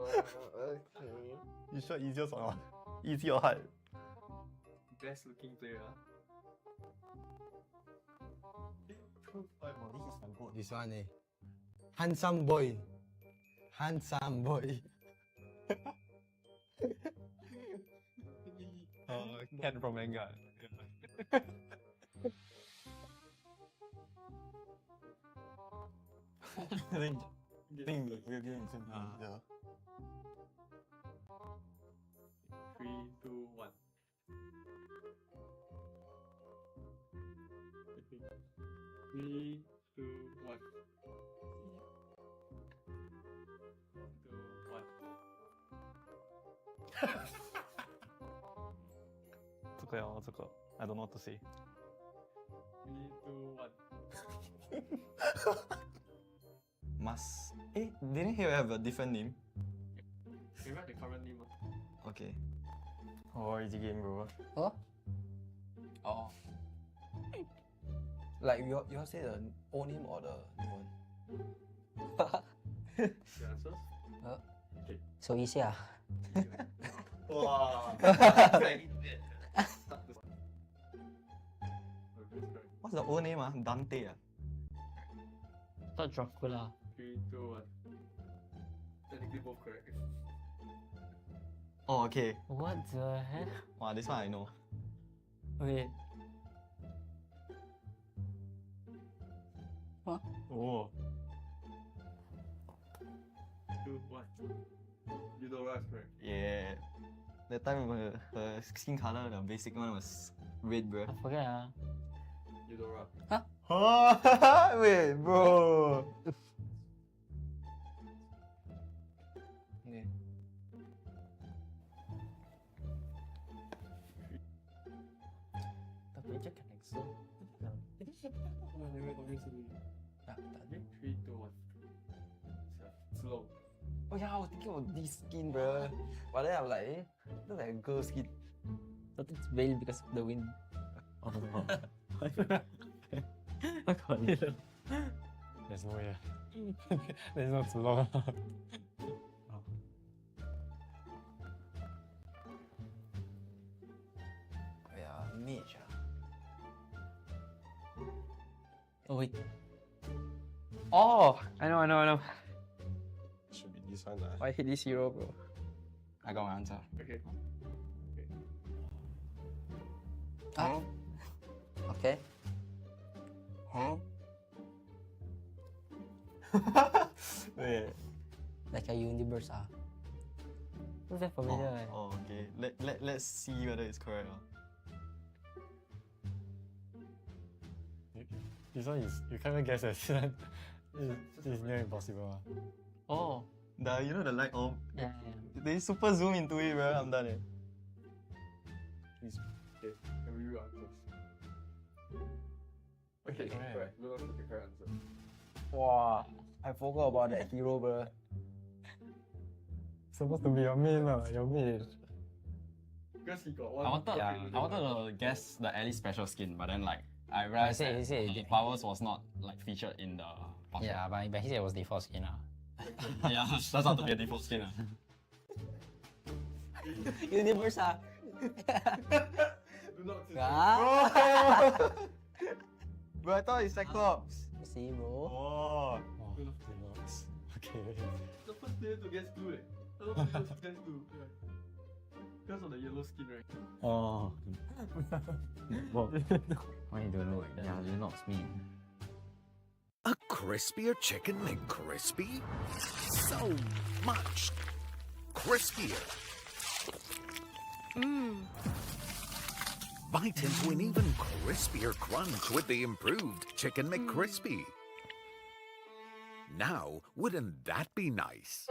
Okay. You sure easiest or not? Easy or hard? Best looking player. Oh, this is my goat. This one handsome boy. Handsome boy. Ken from Vanguard. I think we're getting something. Yeah. 3, 2, 1. Okay. 3, 2, 1. 2, 1. 这个哟，这个 I don't know what to say. 3, 2, 1. Didn't he have a different name? You write the current name. Okay. Oh, easy game, bro. Huh? Oh. Like you all say the old name or the new one? The answers? Okay. So easy Wow. What's the old name? Dante. Not Dracula. 3, 2, 1. Technically both correct. Oh, okay. What the heck? Wow, this one I know. Wait. Huh? Oh. 2, 1. Eudora is correct. Yeah. That time her skin color, the basic one was red, bro. I forget. Eudora. Oh, wait, bro. Okay. The picture can zoom. Yeah, 3, 2, 1. Slow. Oh yeah, I was thinking of this skin, bro. But then I'm like, look like a girl skin. But it's veiled because of the wind. Oh. I got it. There's no way. There's not too long. Yeah, mage. Oh wait. Oh, I know. Should be this one. I hate this hero, bro. I got my answer. Okay. Ah. Okay. Huh? Wait. Like a universe Who's that familiar? Oh, okay. Let's see whether it's correct. This one is, you can't even guess it. This is near impossible. Oh, You know the light bulb? yeah. They super zoom into it, bro. I'm done. Please. Okay. Can we read answers? Okay, correct. We'll look at the correct answer. Wow, I forgot about that hero, bro. Supposed to be your main, your main. Because he got one. I wanted to guess the Alice special skin, but then like I realized he that said the powers was not like featured in the password. Yeah, but he said it was default skin. Yeah, that's not to be a default skin. Universe Do not say Bro, I thought it's Cyclops. See, bro. Oh. Oh, deluxe. Okay. the first player to guess blue. I don't know if guess blue. Because of the yellow skin, right? Oh. Why you don't know it? Yeah, you not me. A crispier chicken McCrispy? So much crispier. Bite into an even crispier crunch with the improved Chicken McCrispy. Now, wouldn't that be nice?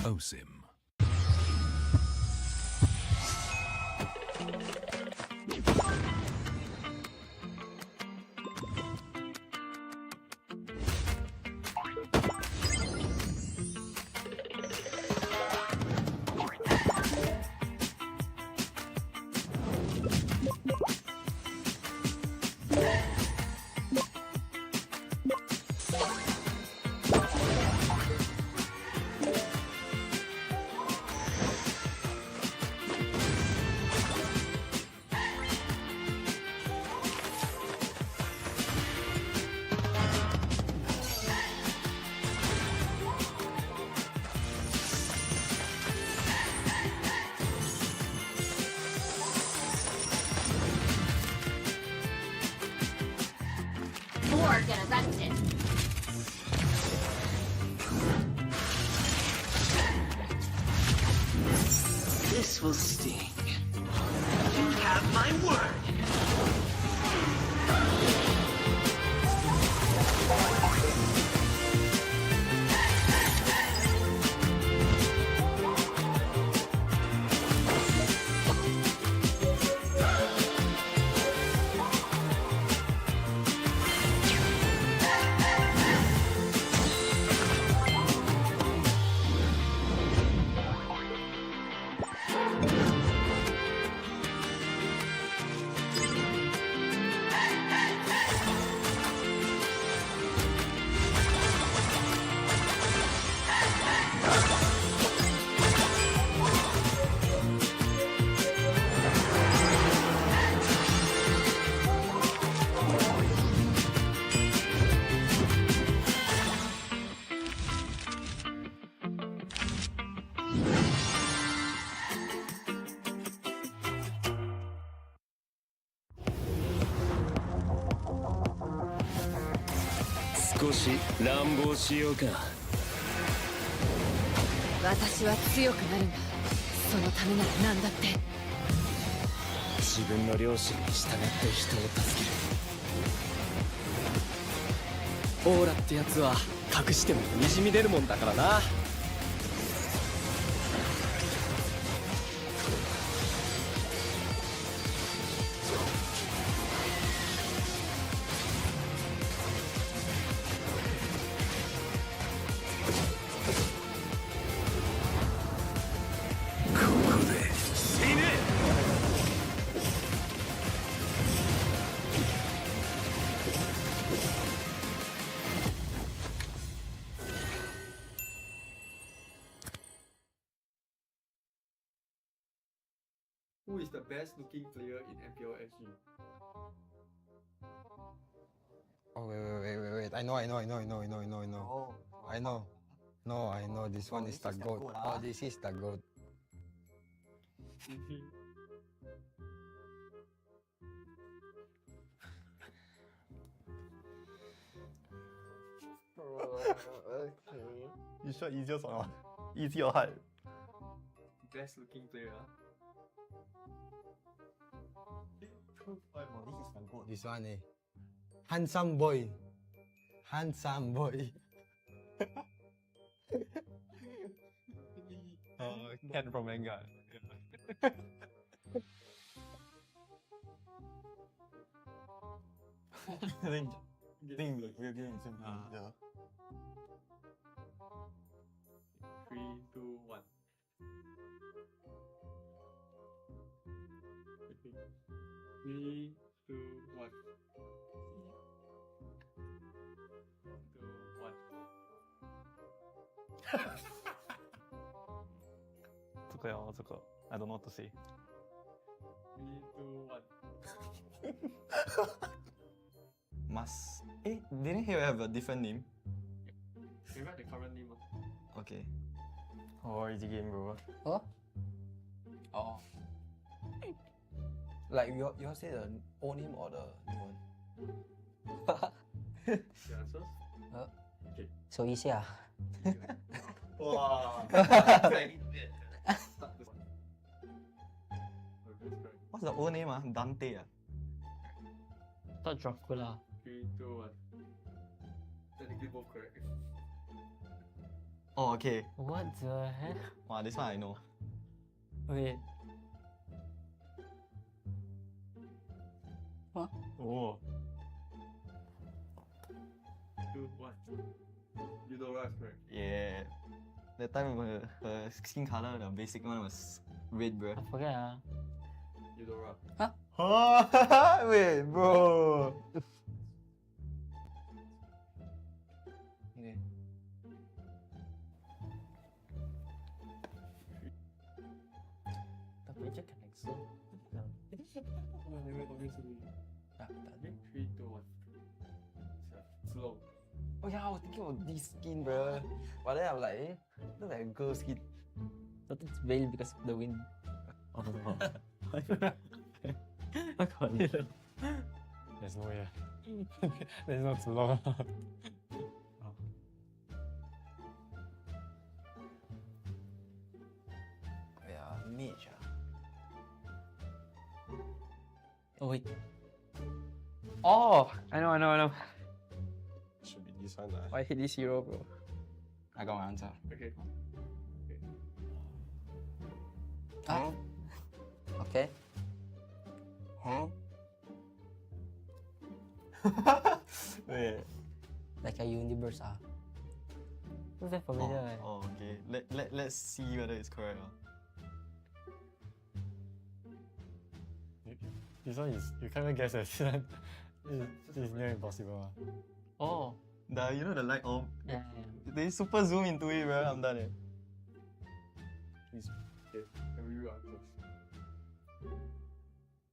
OSIM. More get arrested. This will sting. You have my word.少し乱暴しようか。私は強くなるんだ。そのためなら何だって。自分の良心に従って人を助ける。オーラってやつは隠してもにじみ出るもんだからな。Who is the best looking player in MPL SG? Oh wait. I know. I know. No, I know this one is the goat. Oh, this is the goat. You sure easiest or not? Easy or hard? Best looking player. This one handsome boy. Handsome boy. Ken from Vanguard. I think like we're getting simple. Yeah. 3, 2, 1. Okay. 3, 2, 1. 2, 1. 这个呀，这个 I don't know what to say. 3, 2, 1. Must. Didn't he have a different name? Can you write the current name? Okay. Oh, easy game, bro. Huh? Oh. Like you all say the old name or the new one? The answers? Huh? Okay. So easy ah. Wow. What's the old name? Dante. Thought Dracula. 3, 2, 1. Technically both correct. Oh, okay. What the heck? Wow, this one I know. Okay. Oh. 2, 1. Eudora's correct. Yeah. That time her skin color, the basic one was red, bro. I forget ah. Eudora. Oh, wait, bro. Okay. Tapi je kan exo. Tak ada. 3, 2, 1. Slow. Oh yeah, I was thinking of this skin, bro. But then I'm like, look like a girl skin. Thought it's veil because of the wind. Oh. There's no way. There's not too long. Yeah, mage ah. Oh wait. Oh, I know. Should be this one. I hate this hero, bro. I got my answer. Okay. Ah. Okay. Wait. Like a universe ah. Who's that familiar? eh? Oh, okay. Let's see whether it's correct. This one is, you can't even guess it. This one is near impossible. Oh. You know the light orb? Yeah. They super zoom into it, bro. I'm done. Please. Okay. Can we read answers?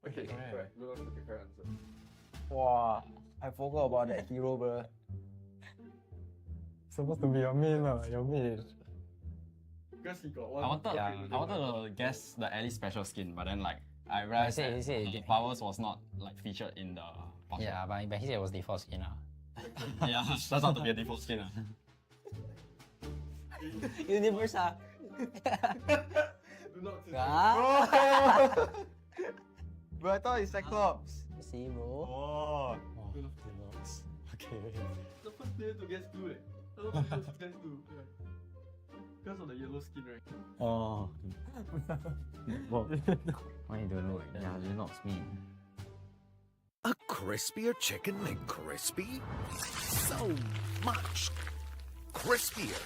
Okay, correct. We'll look at the correct answer. Wow, I forgot about that hero, bro. Supposed to be your main, your main. Because he got one. I wanted to guess the Ellie special skin, but then like I realized He said the powers was not like featured in the poster. Yeah, but he said it was default skin ah. Yeah, that's not to be a default skin. Universe ah. Do not Ah. Bro, I thought it's Cyclops. See bro. Oh. Oh, deluxe. Okay. The first player to guess 2 eh. The first player to guess 2. Yeah. Because of the yellow skin, right? Oh. Why you don't know? Yeah, you're not me. A crispier chicken McCrispy? So much crispier.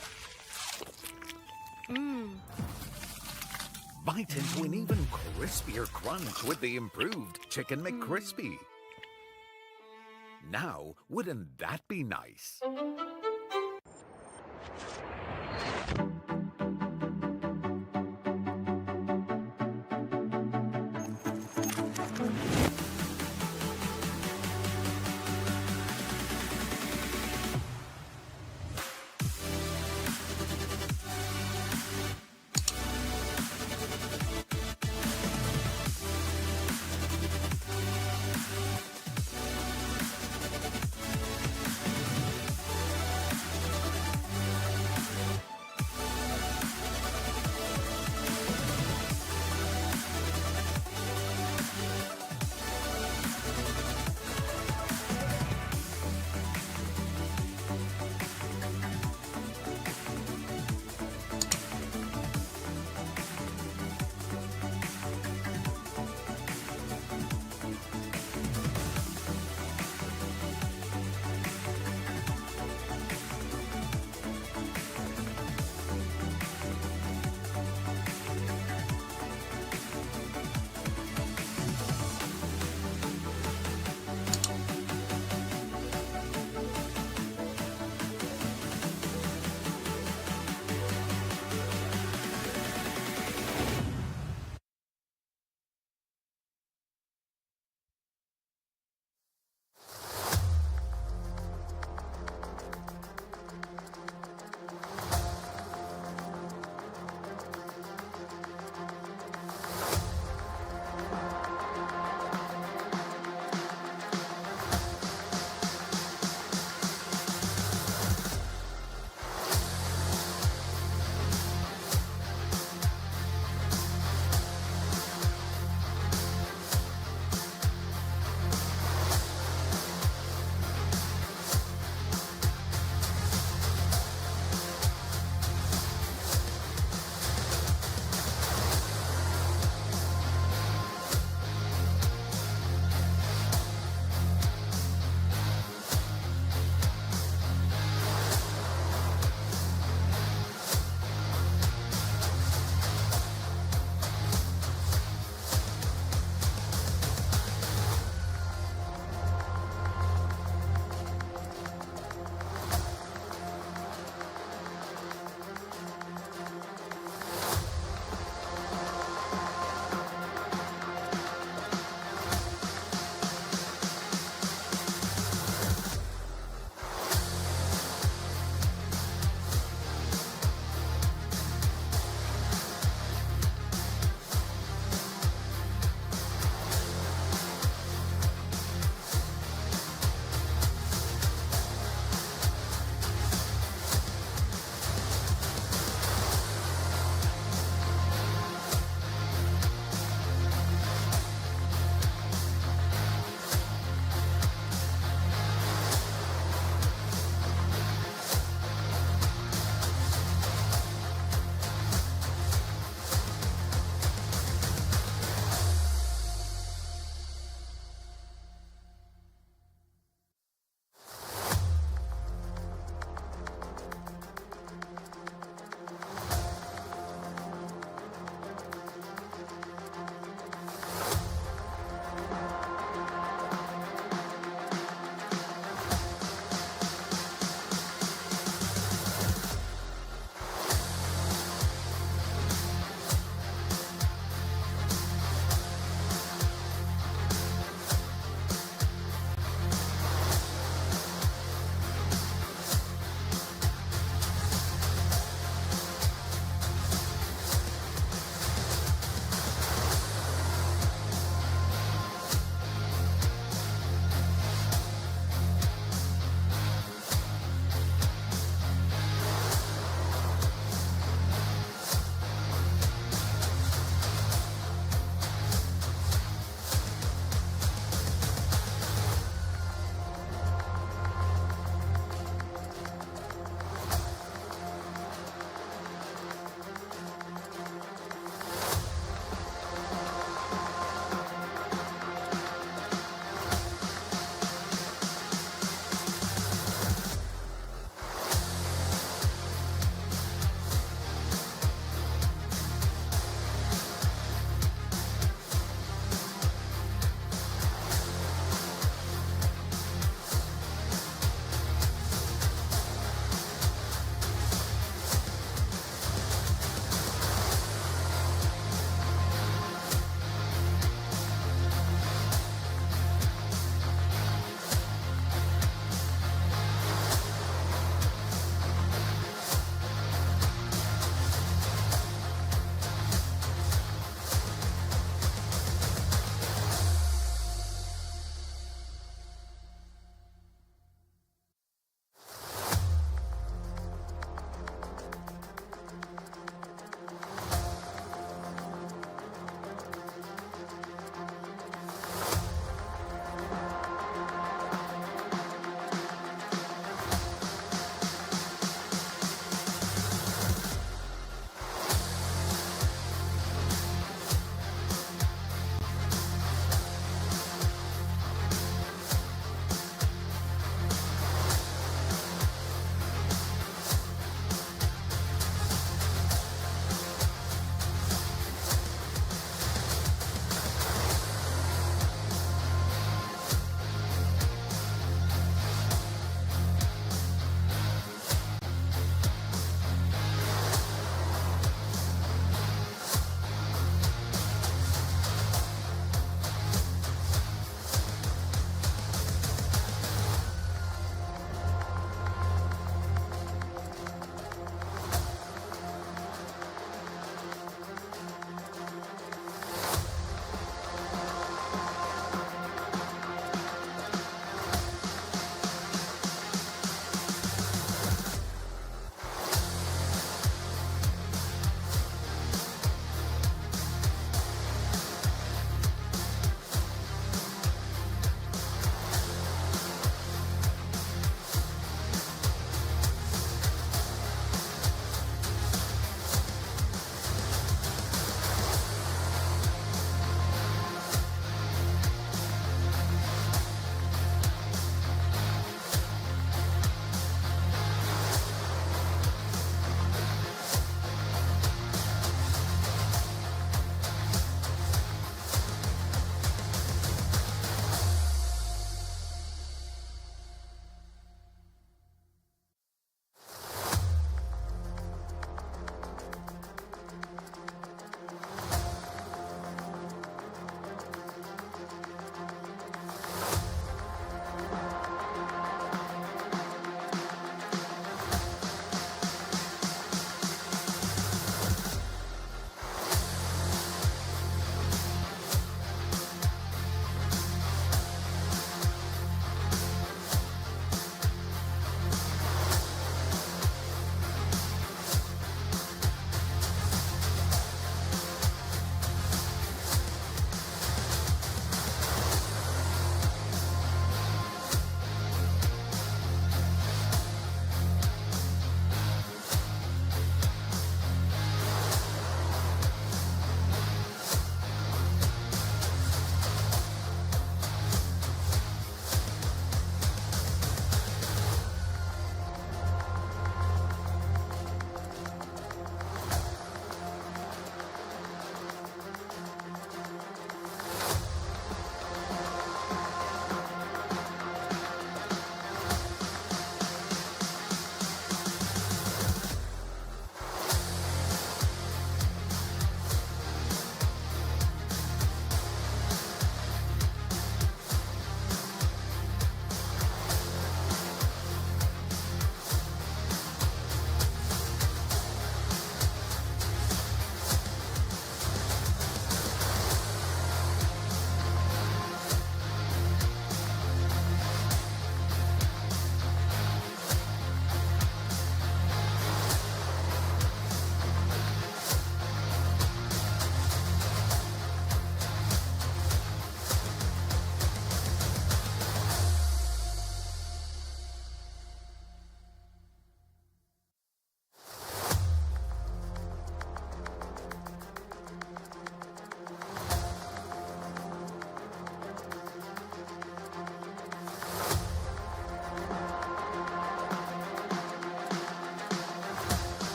Bite into an even crispier crunch with the improved Chicken McCrispy. Now, wouldn't that be nice?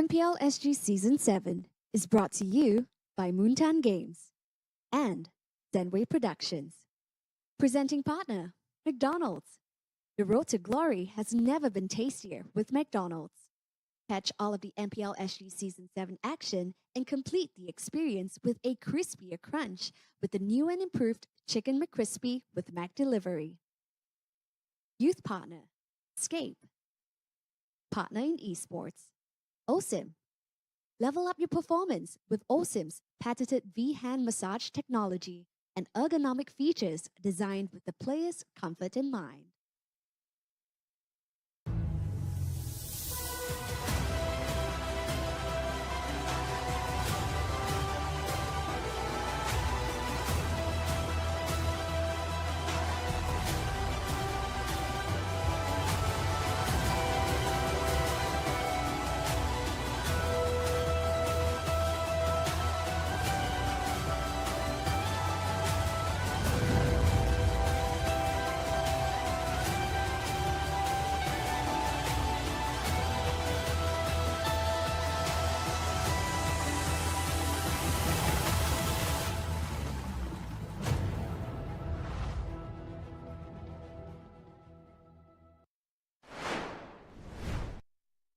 MPL SG Season 7 is brought to you by Moontan Games and Zenway Productions. Presenting partner, McDonald's. The road to glory has never been tastier with McDonald's. Catch all of the MPL SG Season 7 action and complete the experience with a crispier crunch with the new and improved Chicken McCrispy with Mac Delivery. Youth partner, Scape. Partner in esports, OSIM. Level up your performance with OSIM's patented V-hand massage technology and ergonomic features designed with the player's comfort in mind.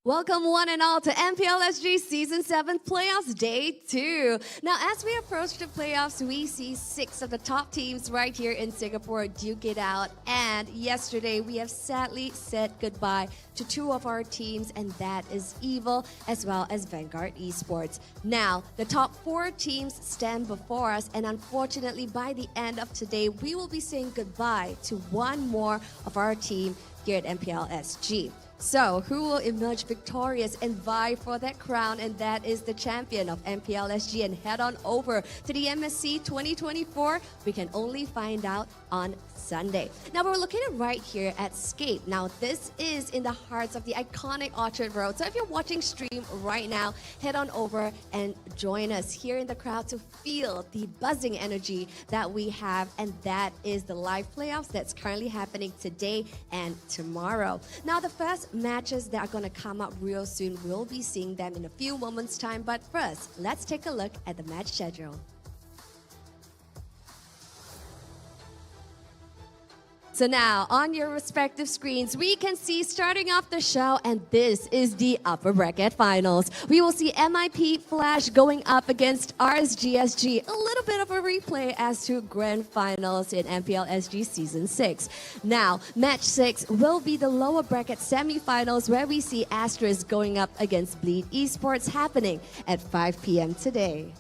Welcome one and all to MPL SG Season 7 Playoffs Day 2. Now, as we approach the playoffs, we see 6 of the top teams right here in Singapore duke it out. And yesterday, we have sadly said goodbye to 2 of our teams, and that is Evil as well as Vanguard Esports. Now, the top 4 teams stand before us, and unfortunately, by the end of today, we will be saying goodbye to 1 more of our team here at MPL SG. So, who will emerge victorious and vie for that crown? And that is the champion of MPL SG. And head on over to the MSC 2024. We can only find out on Sunday. Now, we're located right here at Scape. Now, this is in the hearts of the iconic Orchard Road. So, if you're watching stream right now, head on over and join us here in the crowd to feel the buzzing energy that we have. And that is the live playoffs that's currently happening today and tomorrow. Now, the first matches that are going to come up real soon, we'll be seeing them in a few moments time, but first let's take a look at the match schedule. So now, on your respective screens, we can see starting off the show, and this is the upper bracket finals. We will see MIP Flash going up against RSGSG. A little bit of a replay as to grand finals in MPL SG Season 6. Now, match 6 will be the lower bracket semifinals, where we see Asteris going up against Bleed Esports, happening at 5 p.m. today.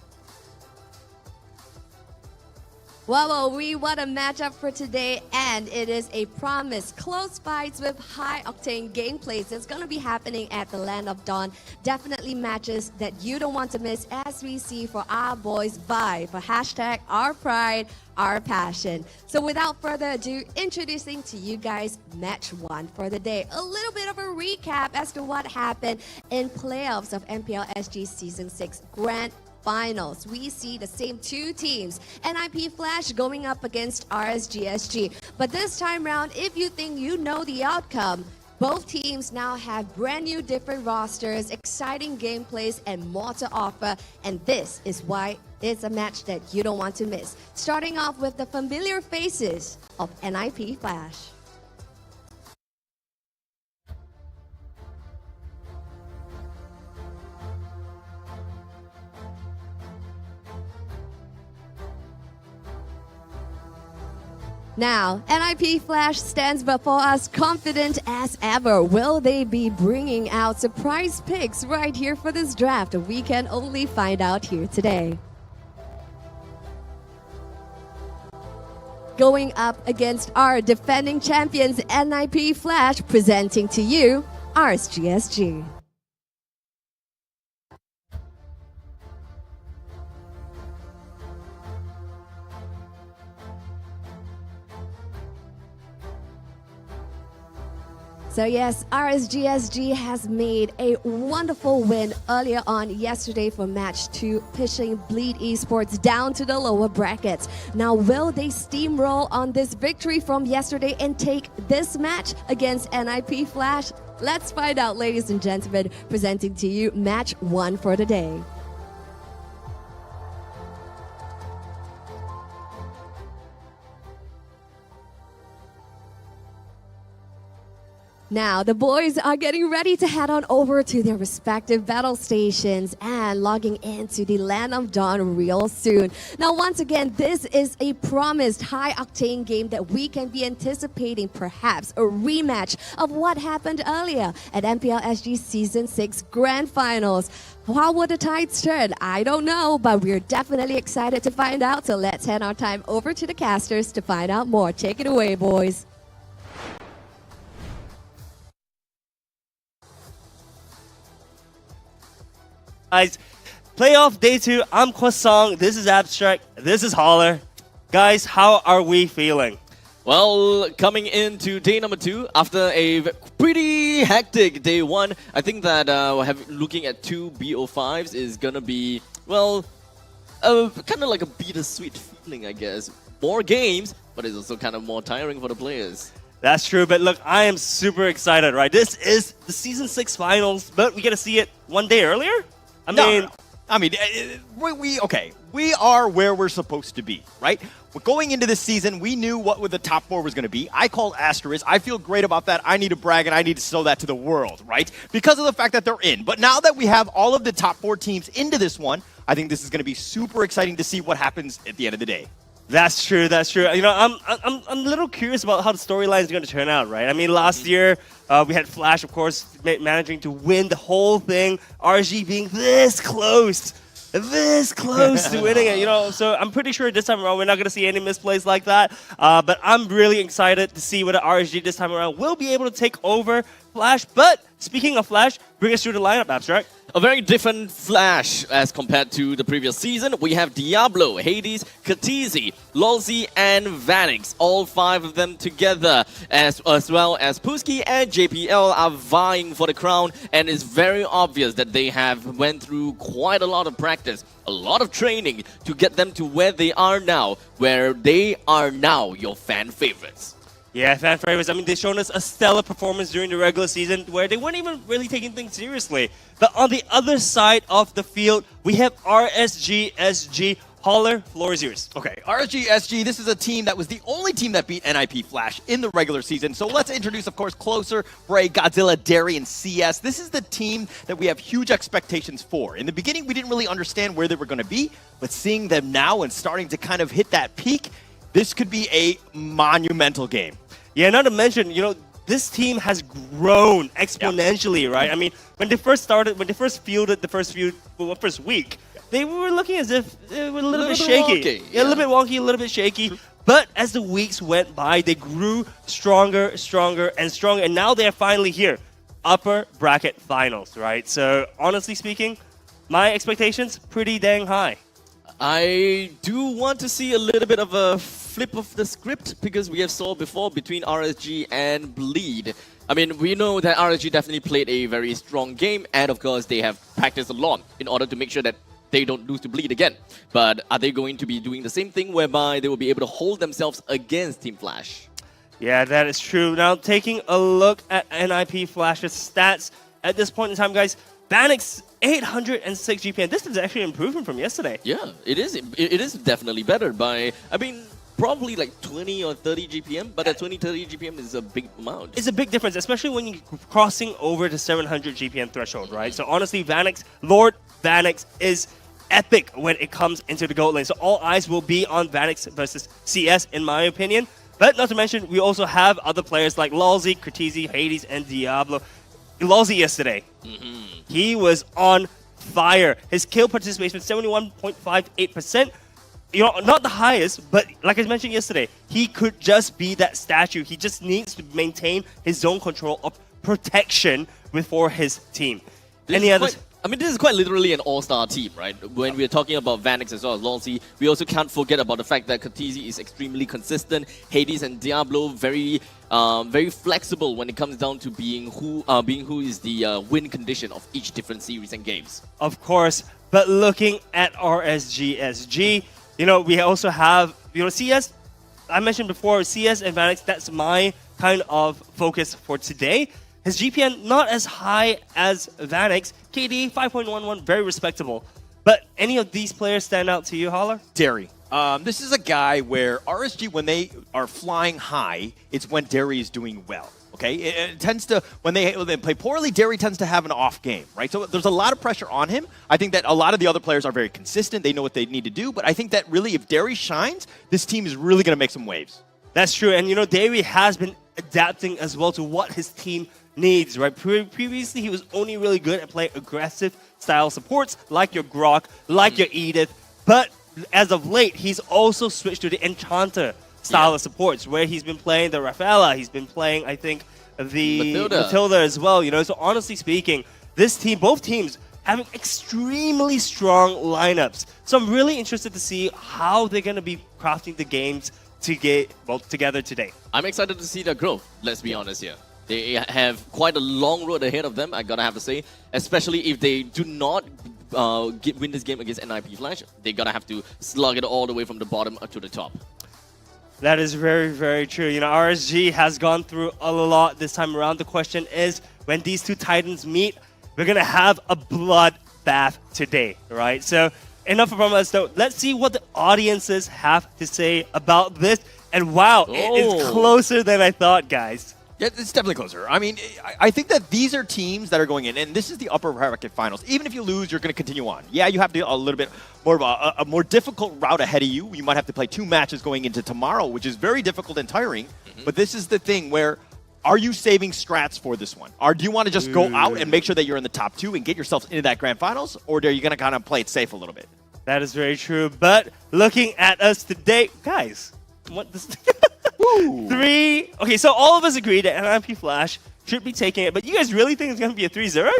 Well, we want a matchup for today, and it is a promise. Close fights with high-octane gameplays. It's going to be happening at the Land of Dawn. Definitely matches that you don't want to miss, as we see for our boys vie for hashtag our pride, our passion. So without further ado, introducing to you guys match 1 for the day. A little bit of a recap as to what happened in playoffs of MPL SG Season 6 Grand Finals. We see the same 2 teams, NIP Flash going up against RSGSG. But this time round, if you think you know the outcome, both teams now have brand new different rosters, exciting gameplays, and more to offer. And this is why it's a match that you don't want to miss. Starting off with the familiar faces of NIP Flash. Now, NIP Flash stands before us confident as ever. Will they be bringing out surprise picks right here for this draft? We can only find out here today. Going up against our defending champions, NIP Flash, presenting to you RSGSG. So yes, RSGSG has made a wonderful win earlier on yesterday for match 2, pushing Bleed Esports down to the lower brackets. Now, will they steamroll on this victory from yesterday and take this match against NIP Flash? Let's find out, ladies and gentlemen, presenting to you match 1 for the day. Now, the boys are getting ready to head on over to their respective battle stations and logging into the Land of Dawn real soon. Now, once again, this is a promised high-octane game that we can be anticipating perhaps a rematch of what happened earlier at MPL SG Season 6 Grand Finals. How would the tides turn? I don't know, but we're definitely excited to find out. So let's hand our time over to the casters to find out more. Take it away, boys. Guys, playoff day 2. I'm Kwasong. This is Abstract. This is Holler. Guys, how are we feeling? Well, coming into day number 2, after a pretty hectic day 1, I think that looking at 2 BO5s is gonna be, well, kind of like a bittersweet feeling, I guess. More games, but it's also kind of more tiring for the players. That's true, but look, I am super excited, right? This is the Season 6 Finals, but we get to see it one day earlier? I mean, we are where we're supposed to be, right? We're going into this season, we knew what the top 4 was going to be. I called Asteris. I feel great about that. I need to brag and I need to show that to the world, right? Because of the fact that they're in. But now that we have all of the top 4 teams into this one, I think this is going to be super exciting to see what happens at the end of the day. That's true. That's true. You know, I'm a little curious about how the storyline is going to turn out, right? I mean, last year we had Flash, of course, managing to win the whole thing. RG being this close to winning it. You know, so I'm pretty sure this time around we're not going to see any misplays like that. But I'm really excited to see whether RG this time around will be able to take over Flash. But speaking of Flash, bring us through the lineup, Abstract. A very different Flash as compared to the previous season. We have Diablo, Hades, Katizi, Lolzy, and Vanix. All 5 of them together, as well as Puski and JPL are vying for the crown. And it's very obvious that they have went through quite a lot of practice, a lot of training to get them to where they are now, where they are now your fan favorites. Yeah, fan favorites. I mean, they've shown us a stellar performance during the regular season where they weren't even really taking things seriously. But on the other side of the field, we have RSG SG. Holler, floor is yours. Okay, RSG SG, this is a team that was the only team that beat NIP Flash in the regular season. So let's introduce, of course, Closer, Bray, Godzilla, Derry, and CS. This is the team that we have huge expectations for. In the beginning, we didn't really understand where they were going to be, but seeing them now and starting to kind of hit that peak, this could be a monumental game. Yeah, not to mention, you know, this team has grown exponentially, right? I mean, when they first fielded the first week, they were looking as if they were a little bit shaky. Wonky, yeah, a little bit wonky, a little bit shaky. But as the weeks went by, they grew stronger, and now they're finally here. Upper bracket finals, right? So, honestly speaking, my expectations, pretty dang high. I do want to see a little bit of a flip of the script because we have saw before between RSG and Bleed. I mean, we know that RSG definitely played a very strong game, and of course they have practiced a lot in order to make sure that they don't lose to Bleed again. But are they going to be doing the same thing whereby they will be able to hold themselves against Team Flash? Yeah, that is true. Now, taking a look at NIP Flash's stats at this point in time, guys, Vanix 806 GPM. This is actually an improvement from yesterday. Yeah, it is. It is definitely better by, I mean, probably like 20 or 30 GPM, but that 20-30 GPM is a big amount. It's a big difference, especially when you're crossing over the 700 GPM threshold, right? So honestly, Lord Vanix is epic when it comes into the gold lane. So all eyes will be on Vanix versus CS, in my opinion. But not to mention, we also have other players like Lolzy, Katizi, Hades, and Diablo. Lolzy yesterday, he was on fire. His kill participation was 71.58%. You know, not the highest, but like I mentioned yesterday, he could just be that statue. He just needs to maintain his zone control of protection for his team. I mean, this is quite literally an all-star team, right? When we're talking about Vanix as well as Lolzy, we also can't forget about the fact that Katizi is extremely consistent. Hades and Diablo very flexible when it comes down to being who is the win condition of each different series and games. Of course, but looking at RSG SG, you know, we also have, you know, CS. I mentioned before, CS and Vanix, that's my kind of focus for today. His GPN not as high as Vanix. KD 5.11, very respectable. But any of these players stand out to you, Holler? Derry. This is a guy where RSG, when they are flying high, it's when Derry is doing well. Okay, it tends to, when they play poorly, Derry tends to have an off game, right? So there's a lot of pressure on him. I think that a lot of the other players are very consistent. They know what they need to do. But I think that really, if Derry shines, this team is really going to make some waves. That's true. And, you know, Derry has been adapting as well to what his team needs, right? Previously, he was only really good at playing aggressive style supports, like your Grok, like your Edith. But as of late, he's also switched to the Enchanter style of supports, where he's been playing the Rafaela, he's been playing, I think, the Matilda as well, you know. So honestly speaking, this team, both teams, having extremely strong lineups. So I'm really interested to see how they're going to be crafting the games to get together today. I'm excited to see their growth, let's be honest here. They have quite a long road ahead of them, I gotta have to say, especially if they do not win this game against NIP Flash. They're gonna have to slug it all the way from the bottom to the top. That is very, very true. You know, RSG has gone through a lot this time around. The question is, when these two titans meet, we're going to have a bloodbath today, right? So enough from us, though. Let's see what the audiences have to say about this. And wow, it is closer than I thought, guys. Yeah, it's definitely closer. I mean, I think that these are teams that are going in, and this is the upper bracket finals. Even if you lose, you're going to continue on. Yeah, you have to a little bit more of a more difficult route ahead of you. You might have to play 2 matches going into tomorrow, which is very difficult and tiring. But this is the thing where, are you saving strats for this one? Or do you want to just go out and make sure that you're in the top 2 and get yourself into that grand finals? Or are you going to kind of play it safe a little bit? That is very true. But looking at us today, guys, what this... 3. Okay, so all of us agree that NIP Flash should be taking it, but you guys really think it's going to be a 3-0?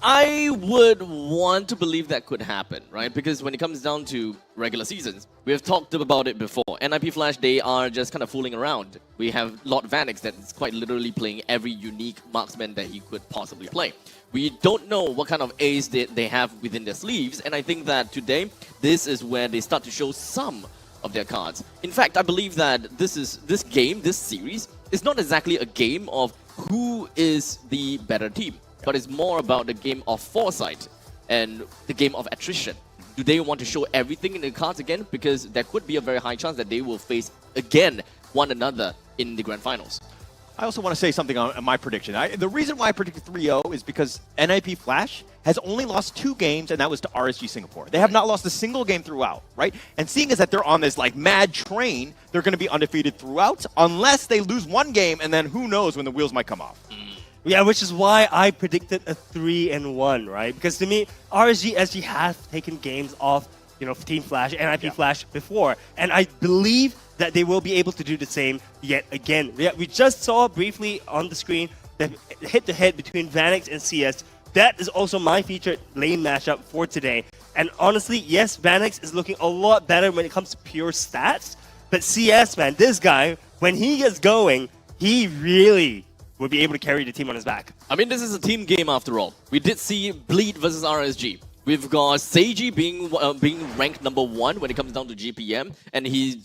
I would want to believe that could happen, right? Because when it comes down to regular seasons, we have talked about it before. NIP Flash, they are just kind of fooling around. We have Lord Vanix that is quite literally playing every unique marksman that he could possibly play. We don't know what kind of ace they have within their sleeves, and I think that today, this is where they start to show some of their cards. In fact, I believe that this series, is not exactly a game of who is the better team, but it's more about the game of foresight and the game of attrition. Do they want to show everything in the cards again? Because there could be a very high chance that they will face again one another in the grand finals. I also want to say something on my prediction. The reason why I predicted 3-0 is because NIP Flash has only lost 2 games, and that was to RSG Singapore. They have not lost a single game throughout, right? And seeing as that they're on this like mad train, they're going to be undefeated throughout, unless they lose 1 game, and then who knows when the wheels might come off. Yeah, which is why I predicted a 3-1, right? Because to me, RSG SG has taken games off, you know, Team Flash, NIP Flash before, and I believe that they will be able to do the same yet again. Yeah, we just saw briefly on the screen the head-to-head between Vanix and CS. That is also my featured lane matchup for today. And honestly, yes, Vanix is looking a lot better when it comes to pure stats, but CS, man, this guy, when he gets going, he really will be able to carry the team on his back. I mean, this is a team game after all. We did see Bleed versus RSG. We've got Seiji being ranked #1 when it comes down to GPM, and he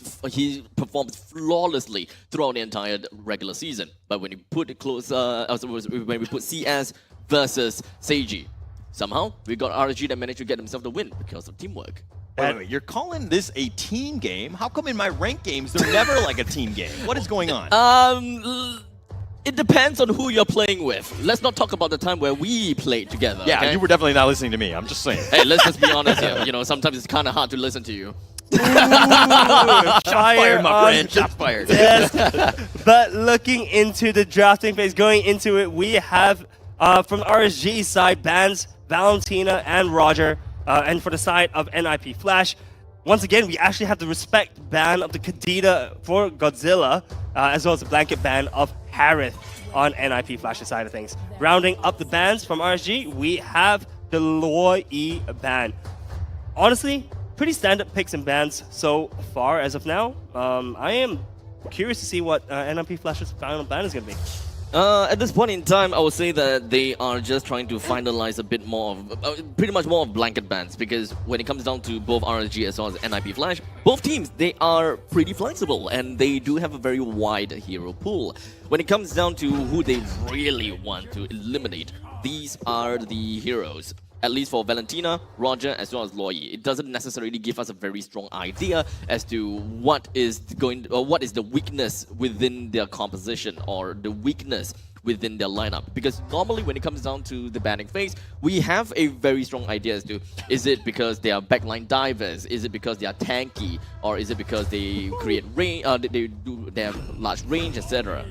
performed flawlessly throughout the entire regular season. But when you put it closer, when we put CS versus Seiji, somehow we got RSG that managed to get himself the win because of teamwork. Wait, you're calling this a team game? How come in my ranked games they're never like a team game? What is going on? It depends on who you're playing with. Let's not talk about the time where we played together. Yeah, okay? you were definitely not listening to me. I'm just saying. Hey, let's just be honest here. You know, sometimes it's kind of hard to listen to you. Shots fired, my friend. Shots fired. Yes. But looking into the drafting phase, going into it, we have from RSG's side bans Valentina and Roger, and for the side of NIP Flash, once again, we actually have the respect ban of the Kadita for Godzilla, as well as the blanket ban of Harith on NIP Flash's side of things. Rounding up the bans from RSG, we have the Loi E ban. Honestly, pretty standard picks and bans so far as of now. I am curious to see what NIP Flash's final ban is going to be. At this point in time, I would say that they are just trying to finalize a bit more of, pretty much more of blanket bans, because when it comes down to both RSG as well as NIP Flash, both teams, they are pretty flexible and they do have a very wide hero pool. When it comes down to who they really want to eliminate, these are the heroes. At least for Valentina, Roger, as well as Loyi. It doesn't necessarily give us a very strong idea as to what is the weakness within their composition or the weakness within their lineup. Because normally when it comes down to the banning phase, we have a very strong idea as to, is it because they are backline divers, is it because they are tanky, or is it because they create range, they have large range, etc.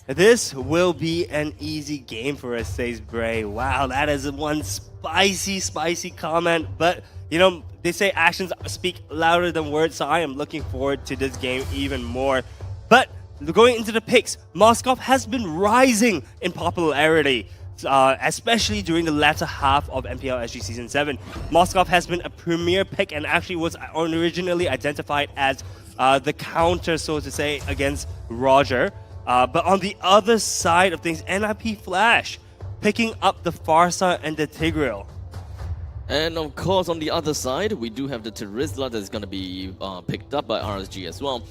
This will be an easy game for us, says Bray. Wow, that is one spicy comment. But, you know, they say actions speak louder than words, so I am looking forward to this game even more. But going into the picks, Moskov has been rising in popularity, especially during the latter half of MPL SG Season 7. Moskov has been a premier pick and actually was originally identified as the counter, so to say, against Roger. But on the other side of things, NIP Flash picking up the Farsa and the Tigreal. And of course, on the other side, we do have the Terizla that's going to be picked up by RSG as well,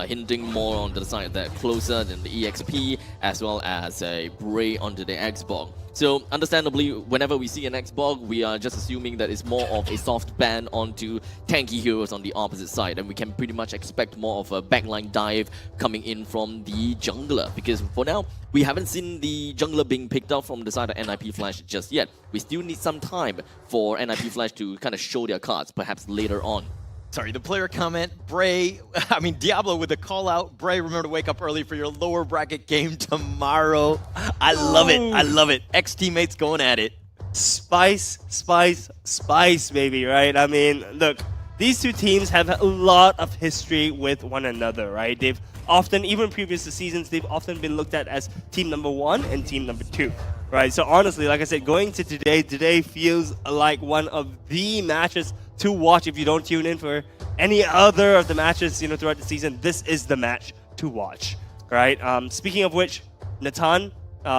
hinting more on the side that closer than the EXP, as well as a Bray onto the Xbox. So, understandably, whenever we see an Xbox, we are just assuming that it's more of a soft ban onto tanky heroes on the opposite side, and we can pretty much expect more of a backline dive coming in from the jungler, because for now, we haven't seen the jungler being picked up from the side of NIP Flash just yet. We still need some time for NIP Flash to kind of show their cards, perhaps later on. Sorry, the player comment, Bray, Diablo with the call out. Bray, remember to wake up early for your lower bracket game tomorrow. I love it. I love it. Ex-teammates going at it. Spice, baby, right? I mean, look, these two teams have a lot of history with one another, right? They've often, even previous seasons, they've often been looked at as team number 1 and team number 2. Right, so honestly, like I said, going to today feels like one of the matches to watch. If you don't tune in for any other of the matches, you know, throughout the season, this is the match to watch, right? Speaking of which, Natan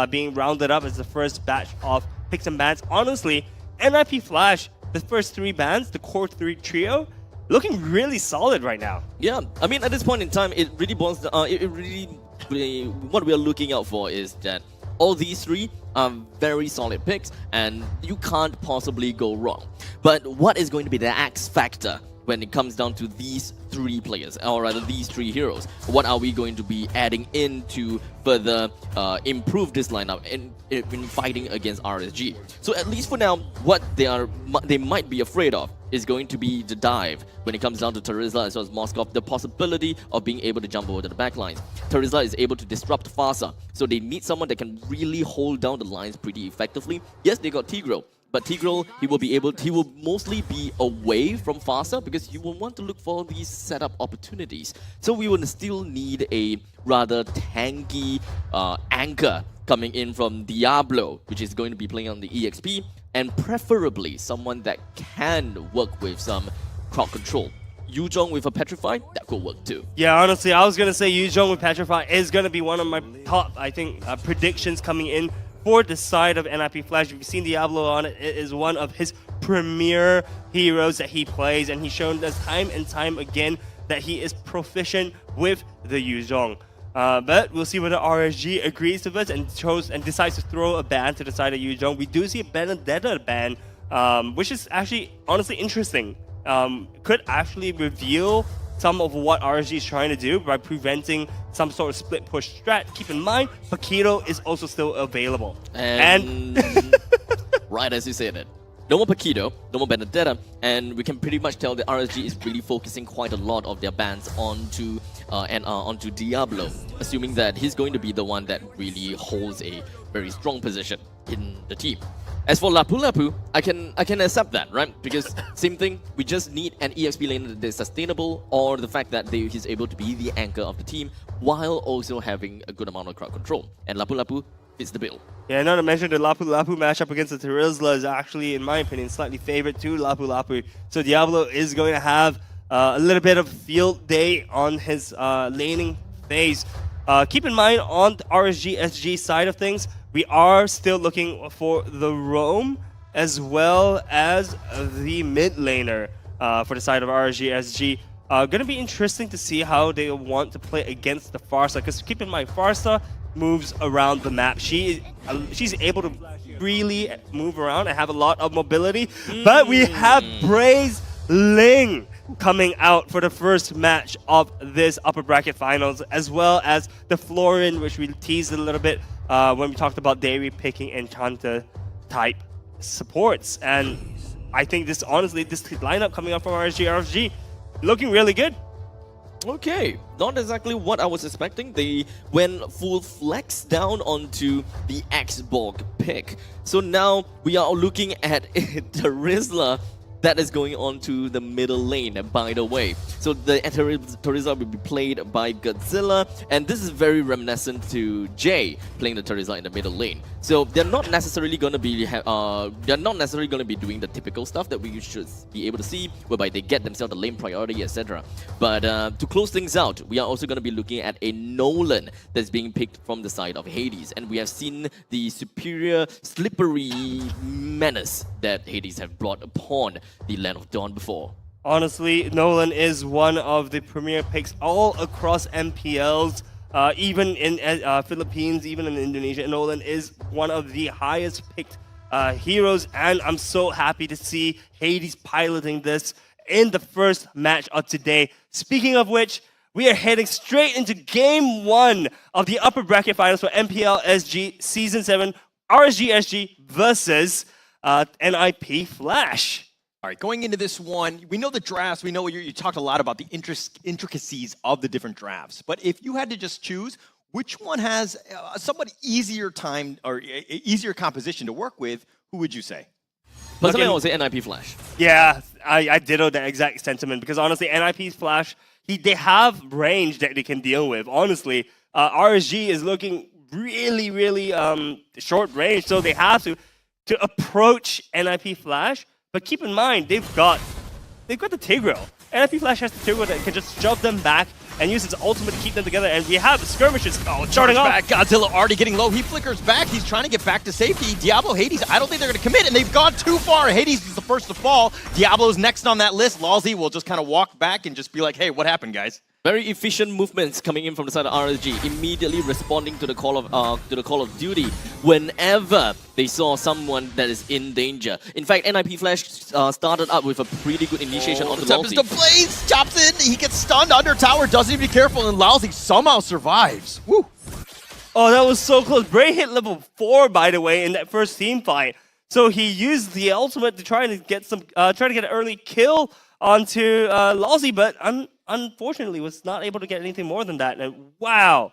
being rounded up as the first batch of picks and bans. Honestly, NIP Flash, the first 3 bans, the core 3 trio, looking really solid right now. Yeah, I mean, at this point in time, it really boils down, what we are looking out for is that all these 3 are very solid picks, and you can't possibly go wrong. But what is going to be the X factor when it comes down to these 3 players, or rather these 3 heroes? What are we going to be adding in to further improve this lineup in fighting against RSG? So at least for now, what they might be afraid of is going to be the dive when it comes down to Terizla as well as Moskov, the possibility of being able to jump over to the backlines. Terizla is able to disrupt Farsa, so they need someone that can really hold down the lines pretty effectively. Yes, they got Tigreal, but Tigreal, he will mostly be away from Farsa because you will want to look for these setup opportunities. So we will still need a rather tanky anchor coming in from Diablo, which is going to be playing on the EXP, and preferably someone that can work with some crowd control. Yuzhong with a Petrify, that could work too. Yeah, honestly, I was going to say Yuzhong with Petrify is going to be one of my top, I think, predictions coming in for the side of NIP Flash. If you've seen Diablo on it, it is one of his premier heroes that he plays, and he's shown us time and time again that he is proficient with the Yuzhong. But we'll see whether RSG agrees with us and decides to throw a ban to the side of Yuzhong. We do see a Benedetta ban, which is actually honestly interesting. Could actually reveal some of what RSG is trying to do by preventing some sort of split push strat. Keep in mind, Paquito is also still available. And right as you said it. No more Paquito, no more Benedetta, and we can pretty much tell that RSG is really focusing quite a lot of their bans onto Diablo, assuming that he's going to be the one that really holds a very strong position in the team. As for Lapu Lapu, I can accept that, right? Because same thing, we just need an EXP lane that is sustainable, or the fact that he's able to be the anchor of the team while also having a good amount of crowd control. And Lapu Lapu fits the bill. Yeah, not to mention the Lapu Lapu matchup against the Terizla is actually, in my opinion, slightly favored to Lapu Lapu. So Diablo is going to have a little bit of field day on his laning phase. Keep in mind, on the RSG SG side of things, we are still looking for the roam as well as the mid laner for the side of RSG SG. Going to be interesting to see how they want to play against the Farsa, because keep in mind, Farsa moves around the map. She's able to freely move around and have a lot of mobility. But we have Braze Ling coming out for the first match of this upper bracket finals, as well as the Florin, which we teased a little bit when we talked about Dairy picking Enchanter type supports. And I think this, honestly, this lineup coming up from RSG looking really good. Okay, not exactly what I was expecting. They went full flex down onto the Xborg pick. So now we are looking at Terizla that is going on to the middle lane, by the way. So the Terizla will be played by Godzilla, and this is very reminiscent to Jay playing the Terizla in the middle lane. So they're not necessarily going to be doing the typical stuff that we should be able to see, whereby they get themselves the lane priority, etc. But to close things out, we are also going to be looking at a Nolan that's being picked from the side of Hades, and we have seen the superior slippery menace that Hades have brought upon the Land of Dawn before. Honestly, Nolan is one of the premier picks all across MPLs, even in Philippines, even in Indonesia. Nolan is one of the highest picked heroes, and I'm so happy to see Hades piloting this in the first match of today. Speaking of which, we are heading straight into Game 1 of the upper bracket finals for MPL SG Season 7 RSG SG versus NIP Flash. All right, going into this one, we know the drafts. We know you talked a lot about the intricacies of the different drafts. But if you had to just choose, which one has a somewhat easier time or easier composition to work with, who would you say? Personally, I would say NIP Flash. Yeah, I ditto that exact sentiment, because honestly, NIP's Flash, they have range that they can deal with. Honestly, RSG is looking really, really short range, so they have to approach NIP Flash. But keep in mind, they've got the Tigreal. NIP Flash has the Tigreal that can just shove them back and use its ultimate to keep them together. And we have skirmishes starting off. Back. Godzilla already getting low. He flickers back. He's trying to get back to safety. Diablo, Hades, I don't think they're going to commit, and they've gone too far. Hades is the first to fall. Diablo's next on that list. Lalzi will just kind of walk back and just be like, hey, what happened, guys? Very efficient movements coming in from the side of RSG, immediately responding to the call of duty whenever they saw someone that is in danger. In fact, NIP Flash started up with a pretty good initiation on the Lalzi. The Blaze chops in. He gets stunned under tower. Doesn't even be careful, and Lalzi somehow survives. Woo! Oh, that was so close. Bray hit level 4, by the way, in that first team fight. So he used the ultimate to try to get an early kill onto Lalzi, but unfortunately was not able to get anything more than that. And wow,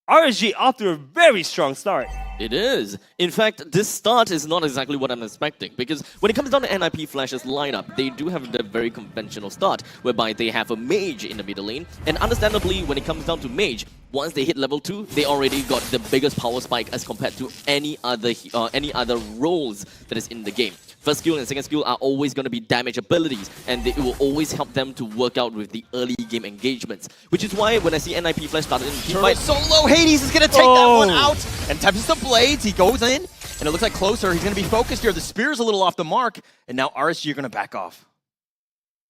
RSG off to a very strong start. It is. In fact, this start is not exactly what I'm expecting, because when it comes down to NIP Flash's lineup, they do have the very conventional start, whereby they have a mage in the middle lane, and understandably, when it comes down to mage, once they hit level 2, they already got the biggest power spike as compared to any other roles that is in the game. First skill and second skill are always going to be damage abilities, and it will always help them to work out with the early game engagements. Which is why when I see NIP Flash started in the team fight, solo, Hades is going to take that one out, and taps the blades. He goes in, and it looks like closer. He's going to be focused here. The spear's a little off the mark, and now RSG are going to back off.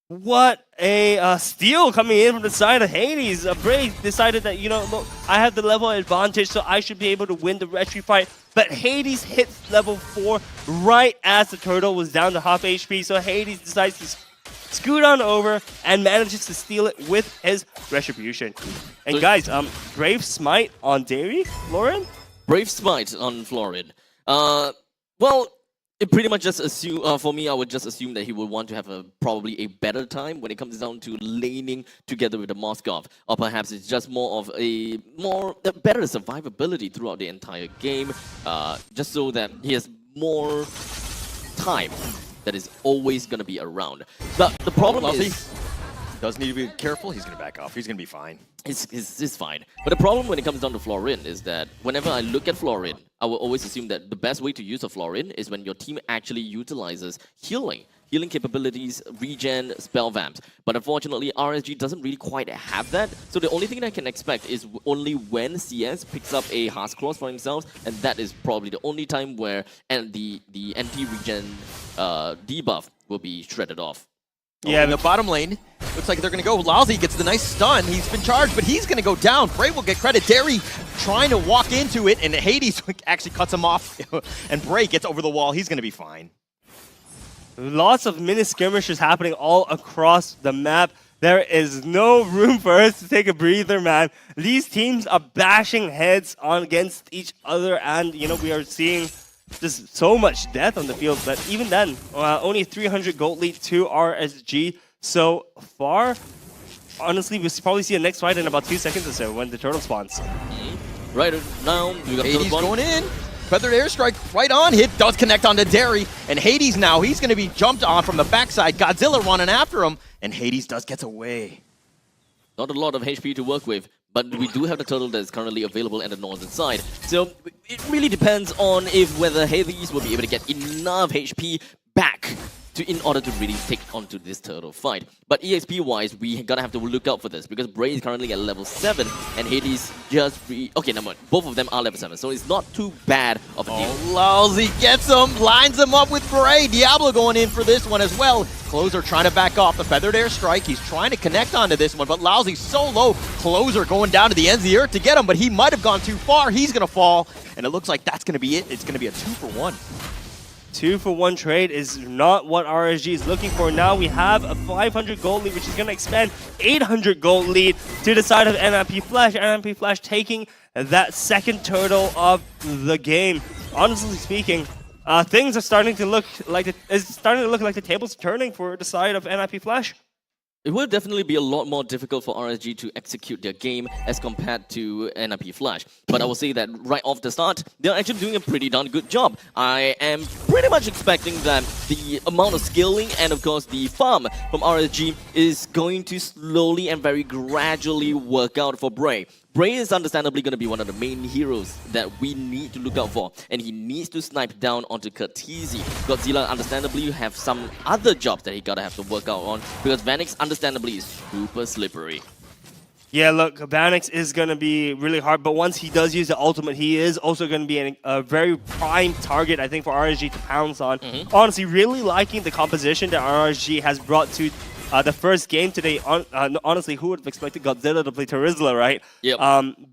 What a steal coming in from the side of Hades. Bray decided that, look, I have the level advantage, so I should be able to win the retry fight. But Hades hits level 4 right as the turtle was down to half HP, so Hades decides to scoot on over and manages to steal it with his retribution. And guys, Brave Smite on Dairy, Lauren? Brave Smite on Florin. Well, it pretty much just assume for me, I would just assume that he would want to have probably a better time when it comes down to laning together with the Moskov, or perhaps it's just more of a better survivability throughout the entire game, just so that he has more time that is always going to be around. But the problem is, does need to be careful. He's going to back off. He's going to be fine. It's fine. But the problem when it comes down to Florin is that whenever I look at Florin, I will always assume that the best way to use a Florin is when your team actually utilizes healing healing capabilities, regen, spell vamps. But unfortunately, RSG doesn't really quite have that. So the only thing I can expect is only when CS picks up a Heart's Claws for themselves, and that is probably the only time where the anti-regen debuff will be shredded off. Yeah, in the bottom lane, looks like they're going to go. Lousy gets the nice stun. He's been charged, but he's going to go down. Bray will get credit. Derry trying to walk into it, and Hades actually cuts him off, and Bray gets over the wall. He's going to be fine. Lots of mini skirmishes happening all across the map. There is no room for us to take a breather, man. These teams are bashing heads on against each other, and we are seeing just so much death on the field. But even then, only 300 gold lead to RSG so far. Honestly, we'll probably see a next fight in about 2 seconds or so when the turtle spawns. Right now, we got Hades going in. Feathered airstrike right on. Hit does connect onto Derry. And Hades now, he's going to be jumped on from the backside. Godzilla running after him. And Hades gets away. Not a lot of HP to work with, but we do have the turtle that is currently available at the northern side. So it really depends on whether Hades will be able to get enough HP back in order to really take onto this turtle fight. But EXP-wise, we gotta have to look out for this because Bray is currently at level 7 and Hades just... Okay, number one, both of them are level 7, so it's not too bad of a deal. Oh, Lousy gets him, lines him up with Bray. Diablo going in for this one as well. Closer trying to back off the feathered airstrike. He's trying to connect onto this one, but Lousy so low. Closer going down to the ends of the earth to get him, but he might have gone too far. He's gonna fall, and it looks like that's gonna be it. It's gonna be a 2-for-1. 2-for-1 trade is not what RSG is looking for. Now we have a 500 gold lead, which is going to expand 800 gold lead to the side of NMP Flash. NMP Flash taking that second turtle of the game. Honestly speaking, things are starting to look like the tables turning for the side of NMP Flash. It will definitely be a lot more difficult for RSG to execute their game as compared to NMP Flash. But I will say that right off the start, they're actually doing a pretty darn good job. I am pretty much expecting that the amount of skilling and of course the farm from RSG is going to slowly and very gradually work out for Bray. Bray is understandably going to be one of the main heroes that we need to look out for, and he needs to snipe down onto Curtizi. Godzilla understandably have some other jobs that he gotta have to work out on, because Vanix understandably is super slippery. Yeah, look, Vanix is going to be really hard, but once he does use the ultimate, he is also going to be a very prime target, I think, for RSG to pounce on. Honestly, really liking the composition that RSG has brought to the first game today. Honestly, who would have expected Godzilla to play Terizla, right? Yep.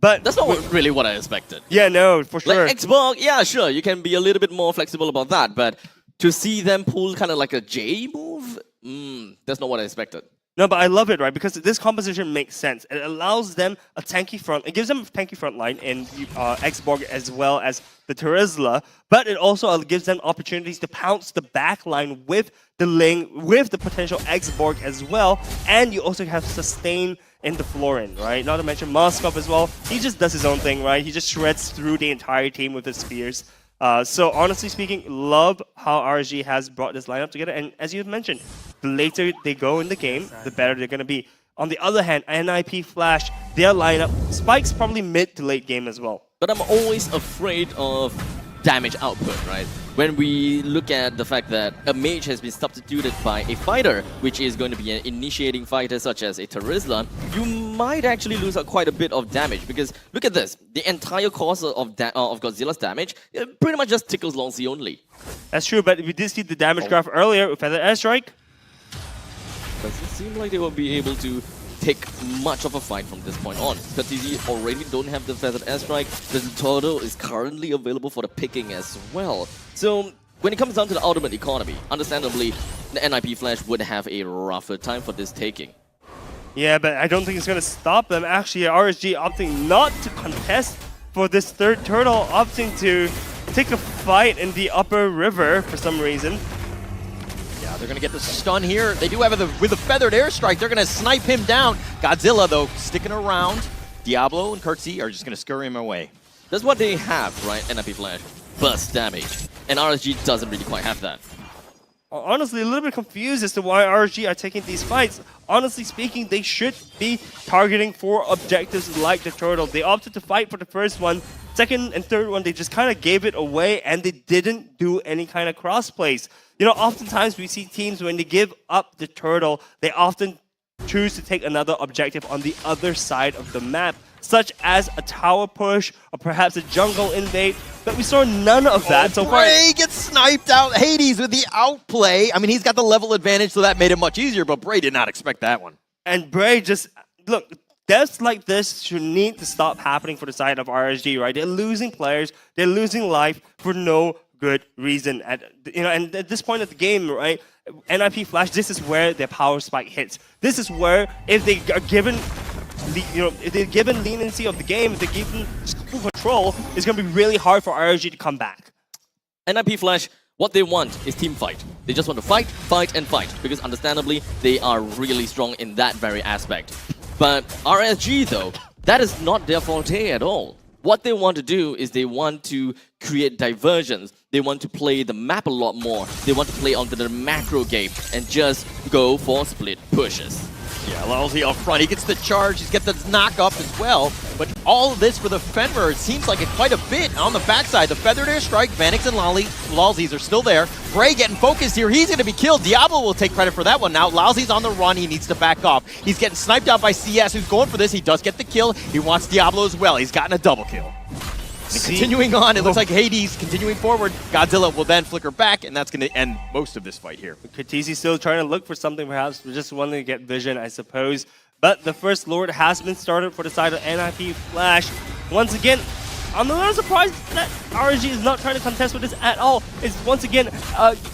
But that's not really what I expected. Yeah, no, for sure. Like Xbox, yeah, sure, you can be a little bit more flexible about that, but to see them pull kind of like a J move, that's not what I expected. No, but I love it, right? Because this composition makes sense. It allows them a tanky front. It gives them a tanky front line in Xborg as well as the Terizla, but it also gives them opportunities to pounce the back line with the Ling, with the potential Xborg as well, and you also have sustain in the Florin, right? Not to mention Moskov as well. He just does his own thing, right? He just shreds through the entire team with his spears. So honestly speaking, love how RSG has brought this lineup together. And as you mentioned, the later they go in the game, the better they're going to be. On the other hand, NIP Flash, their lineup spikes probably mid to late game as well. But I'm always afraid of damage output, right? When we look at the fact that a mage has been substituted by a fighter, which is going to be an initiating fighter such as a Terizla, you might actually lose out quite a bit of damage, because look at this, the entire cost of Godzilla's damage pretty much just tickles Longzi only. That's true, but we did see the damage graph earlier with Feather Airstrike. Doesn't seem like they will be able to take much of a fight from this point on. Curtizi already don't have the Feathered Airstrike. The Turtle is currently available for the picking as well. So when it comes down to the ultimate economy, understandably, the NIP Flash would have a rougher time for this taking. Yeah, but I don't think it's going to stop them. Actually, RSG opting not to contest for this third turtle, opting to take a fight in the upper river for some reason. Yeah, they're going to get the stun here. They do have with the feathered airstrike. They're going to snipe him down. Godzilla, though, sticking around. Diablo and Curtsy are just going to scurry him away. That's what they have, right? NIP Flash. Burst damage. And RSG doesn't really quite have that. honestly a little bit confused as to why RSG are taking these fights. Honestly speaking, they should be targeting for objectives like the turtle. They opted to fight for the first one. Second and third one, they just kind of gave it away and they didn't do any kind of cross plays. You know, oftentimes we see teams when they give up the turtle, they often choose to take another objective on the other side of the map, such as a tower push or perhaps a jungle invade. But we saw none of that so far. Bray gets sniped out. Hades with the outplay. I mean, he's got the level advantage, so that made it much easier, but Bray did not expect that one. And Bray just, look, deaths like this should need to stop happening for the side of RSG, right? They're losing players, they're losing life for no good reason. And at this point of the game, right, NIP Flash, this is where their power spike hits. This is where, if they are given if they're given leniency of the game, if they're given full control, it's going to be really hard for RSG to come back. NIP Flash, what they want is team fight. They just want to fight, fight, and fight, because understandably, they are really strong in that very aspect. But RSG, though, that is not their forte at all. What they want to do is they want to create diversions. They want to play the map a lot more. They want to play onto the macro game and just go for split pushes. Yeah, Lalzi up front. He gets the charge. He's got the knock up as well. But all of this for the Fenrir, it seems like it's quite a bit on the backside. The Feathered Airstrike, Vanix and Lalzi's are still there. Bray getting focused here. He's going to be killed. Diablo will take credit for that one now. Lalzi's on the run. He needs to back off. He's getting sniped out by CS, who's going for this. He does get the kill. He wants Diablo as well. He's gotten a double kill. And continuing on, it looks like Hades continuing forward. Godzilla will then flicker back, and that's going to end most of this fight here. Katizi still trying to look for something, perhaps just wanting to get vision, I suppose. But the first Lord has been started for the side of NIP Flash. Once again, I'm not surprised that RSG is not trying to contest with this at all. It's once again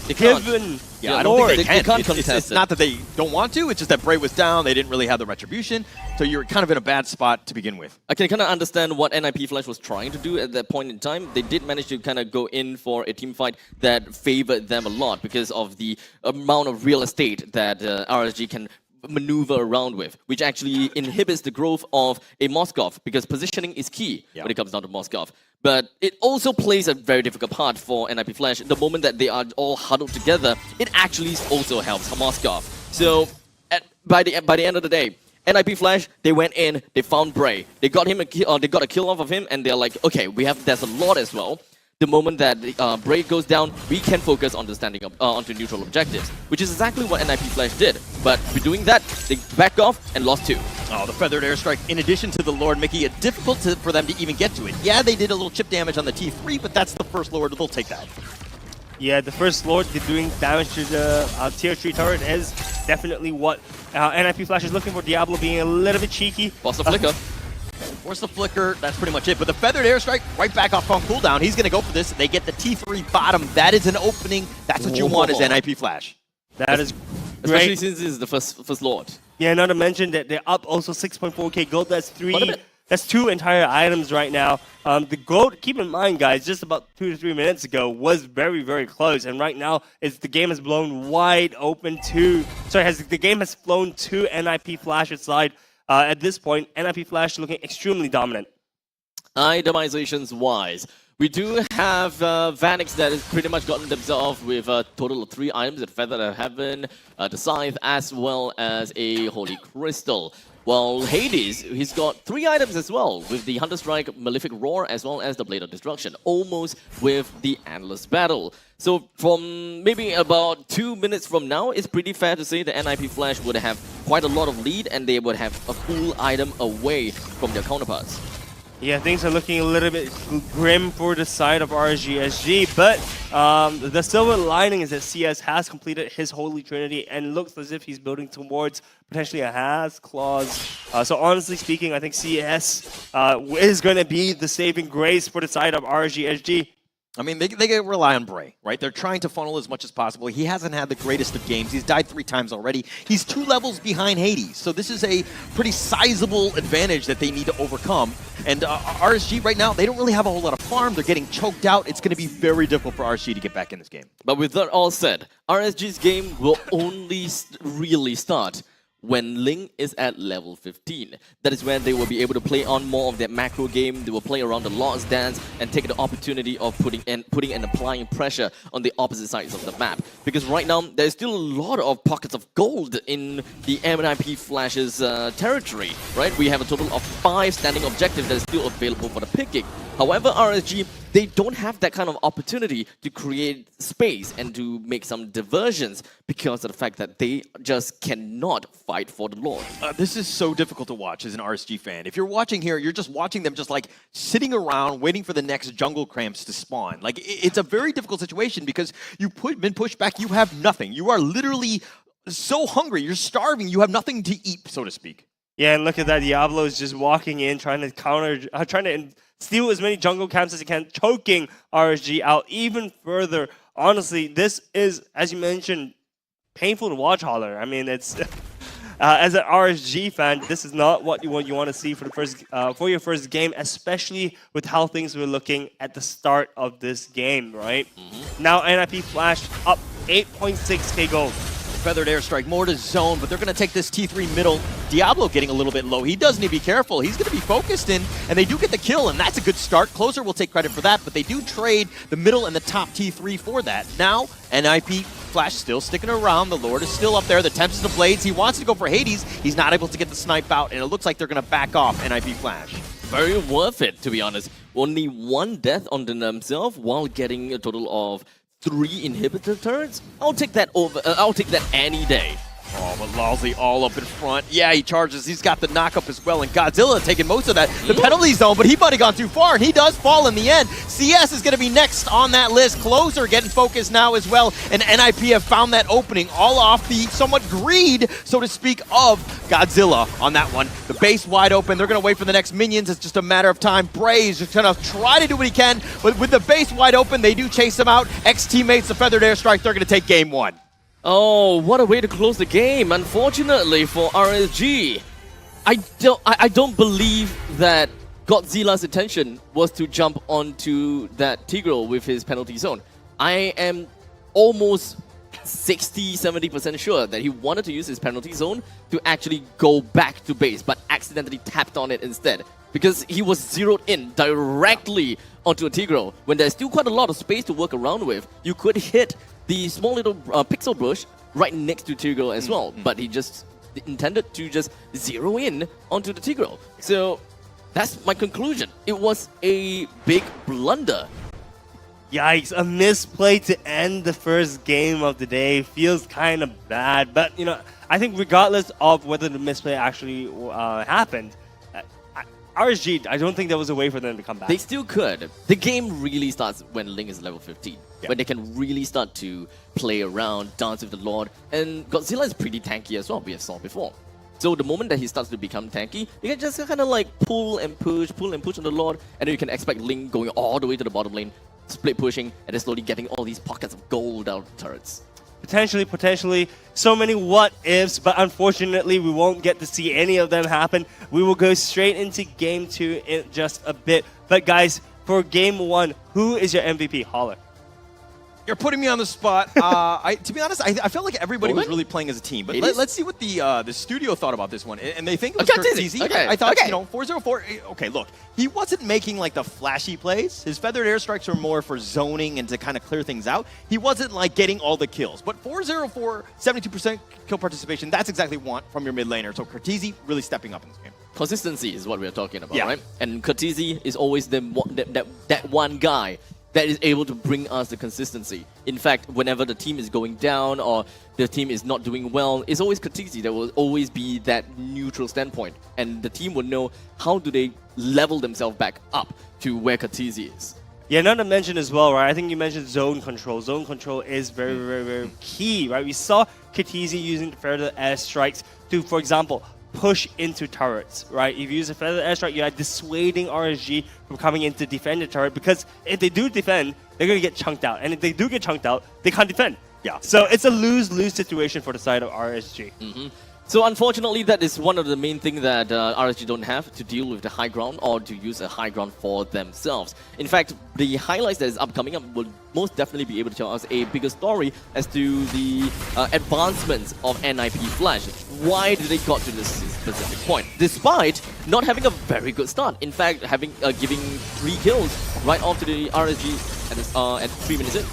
given. Yeah, I don't think they can. It's it's not that they don't want to, it's just that Bray was down, they didn't really have the retribution, so you're kind of in a bad spot to begin with. I can kind of understand what NIP Flash was trying to do at that point in time. They did manage to kind of go in for a team fight that favored them a lot because of the amount of real estate that RSG can maneuver around with, which actually inhibits the growth of a Moskov, because positioning is key when it comes down to Moskov. But it also plays a very difficult part for NIP Flash. The moment that they are all huddled together, it actually also helps Moskov. So by the end of the day, NIP Flash, they went in, they found Bray, they got him they got a kill off of him, and they're like, okay, there's a lot as well. The moment that Bray goes down, we can focus on the standing up onto neutral objectives, which is exactly what NIP Flash did. But by doing that, they backed off and lost 2. Oh, the Feathered Airstrike, in addition to the Lord, making it difficult for them to even get to it. Yeah, they did a little chip damage on the T3, but that's the first Lord. They'll take that. Yeah, the first Lord doing damage to the tier 3 turret is definitely what NIP Flash is looking for. Diablo being a little bit cheeky. Force the flicker. Force the flicker, that's pretty much it. But the Feathered Airstrike, right back off on cooldown. He's going to go for this. They get the T3 bottom. That is an opening. That's what you want as NIP Flash. That is especially great. since this is the first Lord. Yeah, not to mention that they're up also 6.4k gold. That's 2 entire items right now. The gold, keep in mind, guys, just about 2 to 3 minutes ago was very, very close. And right now, the game has blown wide open to... Sorry, the game has flown to NIP Flash's side. At this point, NIP Flash looking extremely dominant. Itemizations-wise, we do have Vanix that has pretty much gotten themselves with a total of 3 items, the Feather of Heaven, the Scythe, as well as a Holy Crystal. While Hades, he's got 3 items as well, with the Hunter Strike, Malefic Roar, as well as the Blade of Destruction, almost with the Analyst battle. So from maybe about 2 minutes from now, it's pretty fair to say that NIP Flash would have quite a lot of lead, and they would have a full item away from their counterparts. Yeah, things are looking a little bit grim for the side of RSG SG, but the silver lining is that CS has completed his Holy Trinity and looks as if he's building towards potentially a Has clause. So honestly speaking, I think CS is going to be the saving grace for the side of RSG SG. I mean, they rely on Bray, right? They're trying to funnel as much as possible. He hasn't had the greatest of games. He's died 3 times already. He's 2 levels behind Hades. So this is a pretty sizable advantage that they need to overcome. And RSG right now, they don't really have a whole lot of farm. They're getting choked out. It's going to be very difficult for RSG to get back in this game. But with that all said, RSG's game will only really start when Ling is at level 15. That is when they will be able to play on more of their macro game. They will play around the Lord's Dance and take the opportunity of putting and applying pressure on the opposite sides of the map. Because right now, there's still a lot of pockets of gold in the MIP Flash's territory, right? We have a total of 5 standing objectives that is still available for the picking. However, RSG, they don't have that kind of opportunity to create space and to make some diversions because of the fact that they just cannot fight for the Lord. This is so difficult to watch as an RSG fan. If you're watching here, you're just watching them just like sitting around waiting for the next jungle cramps to spawn. Like, it's a very difficult situation because you've been pushed back, you have nothing. You are literally so hungry, you're starving, you have nothing to eat, so to speak. Yeah, and look at that. Diablo is just walking in, trying to counter, steal as many jungle camps as he can, choking RSG out even further. Honestly, this is, as you mentioned, painful to watch, Holler. I mean, it's as an RSG fan, this is not what you want to see for the first for your first game, especially with how things were looking at the start of this game, right? Now NIP Flash up 8.6k gold. Feathered airstrike, more to zone, but they're going to take this T3 middle. Diablo getting a little bit low. He does need to be careful. He's going to be focused in, and they do get the kill, and that's a good start. Closer will take credit for that, but they do trade the middle and the top T3 for that. Now, NIP Flash still sticking around. The Lord is still up there. The Tempest of Blades. He wants to go for Hades. He's not able to get the snipe out, and it looks like they're going to back off NIP Flash. Very worth it, to be honest. Only 1 death on themselves while getting a total of 3 inhibitor turrets? I'll take that over. I'll take that any day. Oh, but Lalzi all up in front. Yeah, he charges. He's got the knockup as well, and Godzilla taking most of that. The penalty zone, but he might have gone too far, and he does fall in the end. CS is going to be next on that list. Closer getting focused now as well, and NIP have found that opening all off the somewhat greed, so to speak, of Godzilla on that one. The base wide open. They're going to wait for the next minions. It's just a matter of time. Bray's just going to try to do what he can, but with the base wide open, they do chase him out. Ex-teammates, the Feathered Airstrike, they're going to take game 1. Oh, what a way to close the game, unfortunately for RSG. I don't believe that Godzilla's intention was to jump onto that Tigreal with his penalty zone. I am almost 60-70% sure that he wanted to use his penalty zone to actually go back to base, but accidentally tapped on it instead. Because he was zeroed in directly onto a Tigreal. When there's still quite a lot of space to work around with, you could hit the small little pixel bush right next to Tigreal as well, but he just intended to just zero in onto the Tigreal. So that's my conclusion. It was a big blunder. Yikes, a misplay to end the first game of the day. Feels kind of bad, but you know, I think regardless of whether the misplay actually happened, RSG, I don't think there was a way for them to come back. They still could. The game really starts when Ling is level 15. Yeah. When they can really start to play around, dance with the Lord. And Godzilla is pretty tanky as well, we have saw before. So the moment that he starts to become tanky, you can just kind of like pull and push on the Lord, and then you can expect Ling going all the way to the bottom lane, split pushing, and then slowly getting all these pockets of gold out of the turrets. Potentially, so many what-ifs, but unfortunately we won't get to see any of them happen. We will go straight into Game 2 in just a bit. But guys, for Game 1, who is your MVP? Holler. You're putting me on the spot. To be honest, I felt like everybody was really playing as a team. But let's see what the studio thought about this one. And they think it was Curtizi. Okay. I thought, you know, 404. Okay, look, he wasn't making like the flashy plays. His feathered airstrikes were more for zoning and to kind of clear things out. He wasn't like getting all the kills. But 404, 72% kill participation, that's exactly what from your mid laner. So Curtizi really stepping up in this game. Consistency is what we're talking about, right? And Curtizi is always that one guy that is able to bring us the consistency. In fact, whenever the team is going down or the team is not doing well, it's always Curtizi that will always be that neutral standpoint. And the team will know how do they level themselves back up to where Curtizi is. Yeah, not to mention as well, right? I think you mentioned zone control. Zone control is very key, right? We saw Curtizi using feather airstrikes to, for example, push into turrets, right? If you use a feather airstrike, you're dissuading RSG from coming in to defend the turret, because if they do defend, they're going to get chunked out. And if they do get chunked out, they can't defend. Yeah. So it's a lose-lose situation for the side of RSG. So unfortunately, that is one of the main things that RSG don't have to deal with the high ground or to use a high ground for themselves. In fact, the highlights that is upcoming up will most definitely be able to tell us a bigger story as to the advancements of NIP Flash. Why did they got to this specific point, despite not having a very good start? In fact, having giving 3 kills right off to the RSG at 3 minutes in.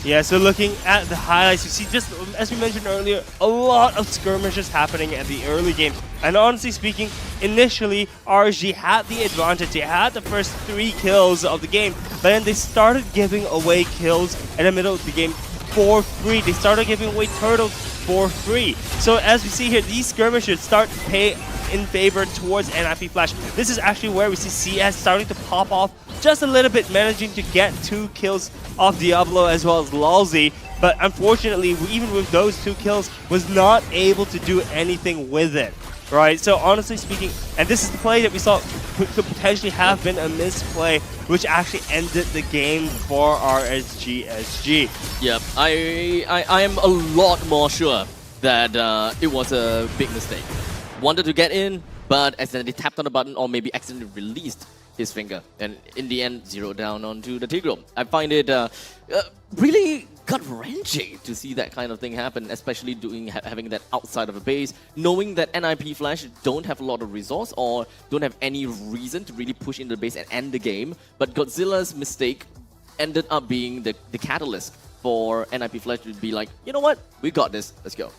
Yeah, so looking at the highlights, you see just, as we mentioned earlier, a lot of skirmishes happening at the early game. And honestly speaking, initially, RSG had the advantage. They had the first 3 kills of the game, but then they started giving away kills in the middle of the game for free. They started giving away turtles for free. So as we see here, these skirmishes start to pay in favor towards NIP Flash. This is actually where we see CS starting to pop off just a little bit, managing to get 2 kills off Diablo as well as Lalzi. But unfortunately, even with those 2 kills, was not able to do anything with it. Right, so honestly speaking, and this is the play that we saw could potentially have been a misplay, which actually ended the game for RSG SG. Yep, I am a lot more sure that it was a big mistake. Wanted to get in, but accidentally tapped on the button or maybe accidentally released his finger, and in the end, zeroed down onto the Tigro. I find it really gut-wrenching to see that kind of thing happen, especially having that outside of a base, knowing that NIP Flash don't have a lot of resource or don't have any reason to really push into the base and end the game, but Godzilla's mistake ended up being the catalyst for NIP Flash to be like, you know what, we got this, let's go.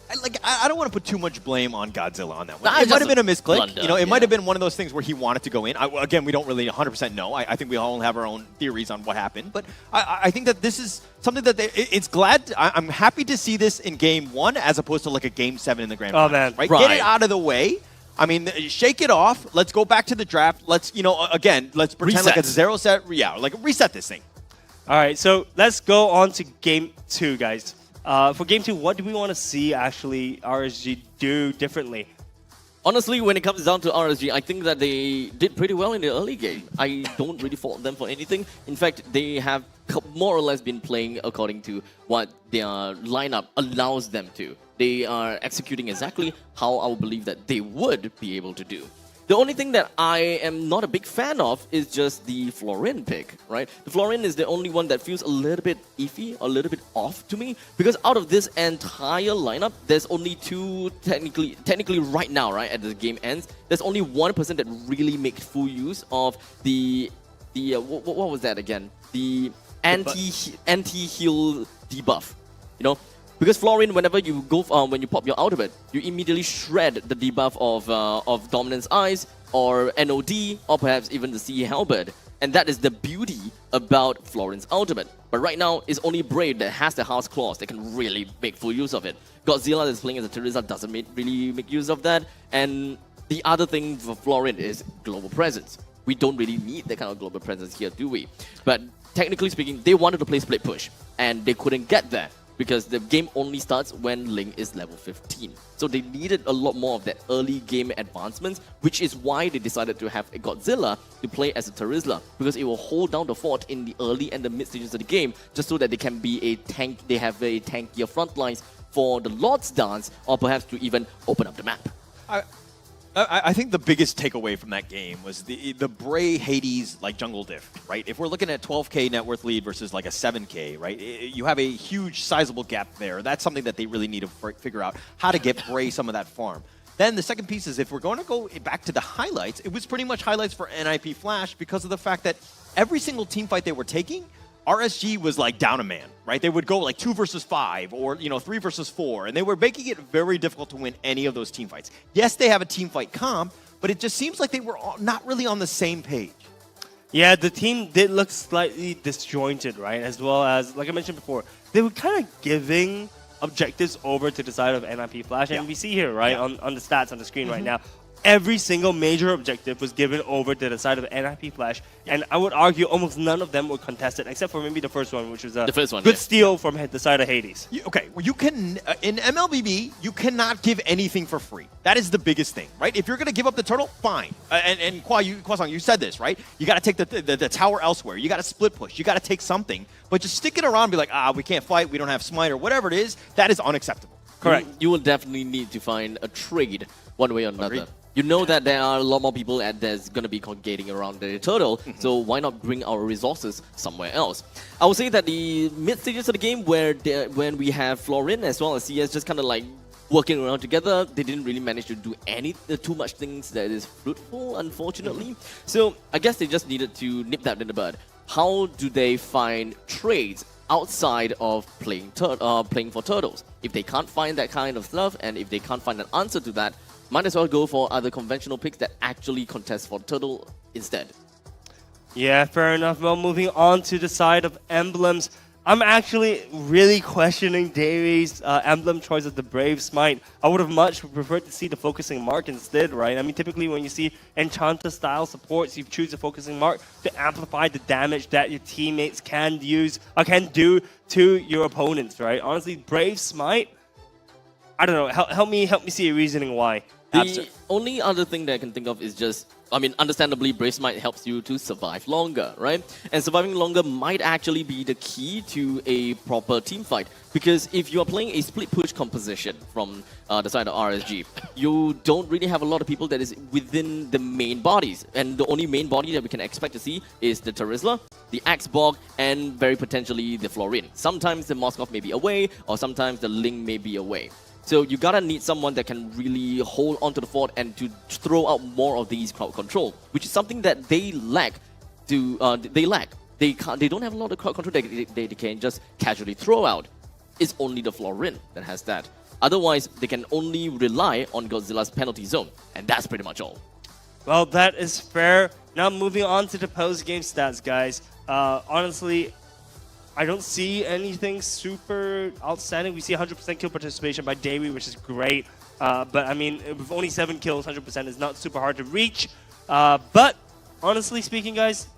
I don't want to put too much blame on Godzilla on that one. It might have been a misclick. Blunder, you know, it might have been one of those things where he wanted to go in. Again, we don't really 100% know. I think we all have our own theories on what happened. But I think that this is something that I'm happy to see this in Game 1 as opposed to like a Game 7 in the Grand Finals. Man. Right? Get it out of the way. I mean, shake it off. Let's go back to the draft. Let's, again, let's pretend like a 0 set. Yeah, like reset this thing. All right, so let's go on to Game 2, guys. For Game 2, what do we want to see actually RSG do differently? Honestly, when it comes down to RSG, I think that they did pretty well in the early game. I don't really fault them for anything. In fact, they have more or less been playing according to what their lineup allows them to. They are executing exactly how I would believe that they would be able to do. The only thing that I am not a big fan of is just the Florin pick, right? The Florin is the only one that feels a little bit iffy, a little bit off to me, because out of this entire lineup, there's only 2, technically right now, right, at the game ends, there's only one person that really makes full use of the what was that again? The anti-heal debuff, you know? Because Florin, whenever you go when you pop your ultimate, you immediately shred the debuff of Dominance Eyes or NOD or perhaps even the CE Halberd, and that is the beauty about Florin's ultimate. But right now, it's only Brave that has the House Claws that can really make full use of it. Godzilla that's playing as a Teresa doesn't really make use of that, and the other thing for Florin is global presence. We don't really need that kind of global presence here, do we? But technically speaking, they wanted to play split push, and they couldn't get there, because the game only starts when Ling is level 15. So they needed a lot more of that early game advancements, which is why they decided to have a Godzilla to play as a Terizla, because it will hold down the fort in the early and the mid stages of the game, just so that they can be a tank, they have a tankier front lines for the Lord's Dance, or perhaps to even open up the map. I think the biggest takeaway from that game was the Bray Hades like jungle diff, right? If we're looking at 12K net worth lead versus like a 7K, right? You have a huge sizable gap there. That's something that they really need to figure out, how to get Bray some of that farm. Then the second piece is, if we're going to go back to the highlights, it was pretty much highlights for NIP Flash because of the fact that every single team fight they were taking, RSG was like down a man, right? They would go like 2 versus 5 or 3 versus 4, and they were making it very difficult to win any of those team fights. Yes, they have a team fight comp, but it just seems like they were not really on the same page. Yeah, the team did look slightly disjointed, right? As well as, like I mentioned before, they were kind of giving objectives over to the side of NIP Flash, and we see here, right, on the stats on the screen right now, every single major objective was given over to the side of NIP Flash, and I would argue almost none of them were contested, except for maybe the first one, which was a good steal from the side of Hades. Okay, well, you can, in MLBB, you cannot give anything for free. That is the biggest thing, right? If you're going to give up the turtle, fine. And Kwasong, you said this, right? You got to take the tower elsewhere. You got to split push. You got to take something. But just stick it around and be like, we can't fight, we don't have smite, or whatever it is, that is unacceptable. Correct. You will definitely need to find a trade one way or another. You know that there are a lot more people that's going to be congregating around the turtle, so why not bring our resources somewhere else? I would say that the mid stages of the game when we have Florin as well as CS just kind of like working around together, they didn't really manage to do too much things that is fruitful, unfortunately. So I guess they just needed to nip that in the bud. How do they find trades outside of playing for turtles? If they can't find that kind of stuff, and if they can't find an answer to that, might as well go for other conventional picks that actually contest for turtle instead. Yeah, fair enough. Well, moving on to the side of emblems, I'm actually really questioning Davies' emblem choice of the Brave Smite. I would have much preferred to see the Focusing Mark instead, right? I mean, typically when you see Enchanter-style supports, you choose a Focusing Mark to amplify the damage that your teammates can do to your opponents, right? Honestly, Brave Smite, I don't know. Help me see a reasoning why. The only other thing that I can think of is just, I mean, understandably, Brave Smite helps you to survive longer, right? And surviving longer might actually be the key to a proper team fight. Because if you are playing a split push composition from the side of RSG, you don't really have a lot of people that is within the main bodies. And the only main body that we can expect to see is the Terizla, the Axebog, and very potentially the Florin. Sometimes the Moskov may be away, or sometimes the Ling may be away. So you gotta need someone that can really hold onto the fort and to throw out more of these crowd control, which is something that they lack. They don't have a lot of crowd control that they can just casually throw out. It's only the Florin that has that. Otherwise, they can only rely on Godzilla's penalty zone, and that's pretty much all. Well, that is fair. Now moving on to the post-game stats, guys. Honestly, I don't see anything super outstanding. We see 100% kill participation by Davey, which is great. But I mean, with only 7 kills, 100% is not super hard to reach. But honestly speaking, guys,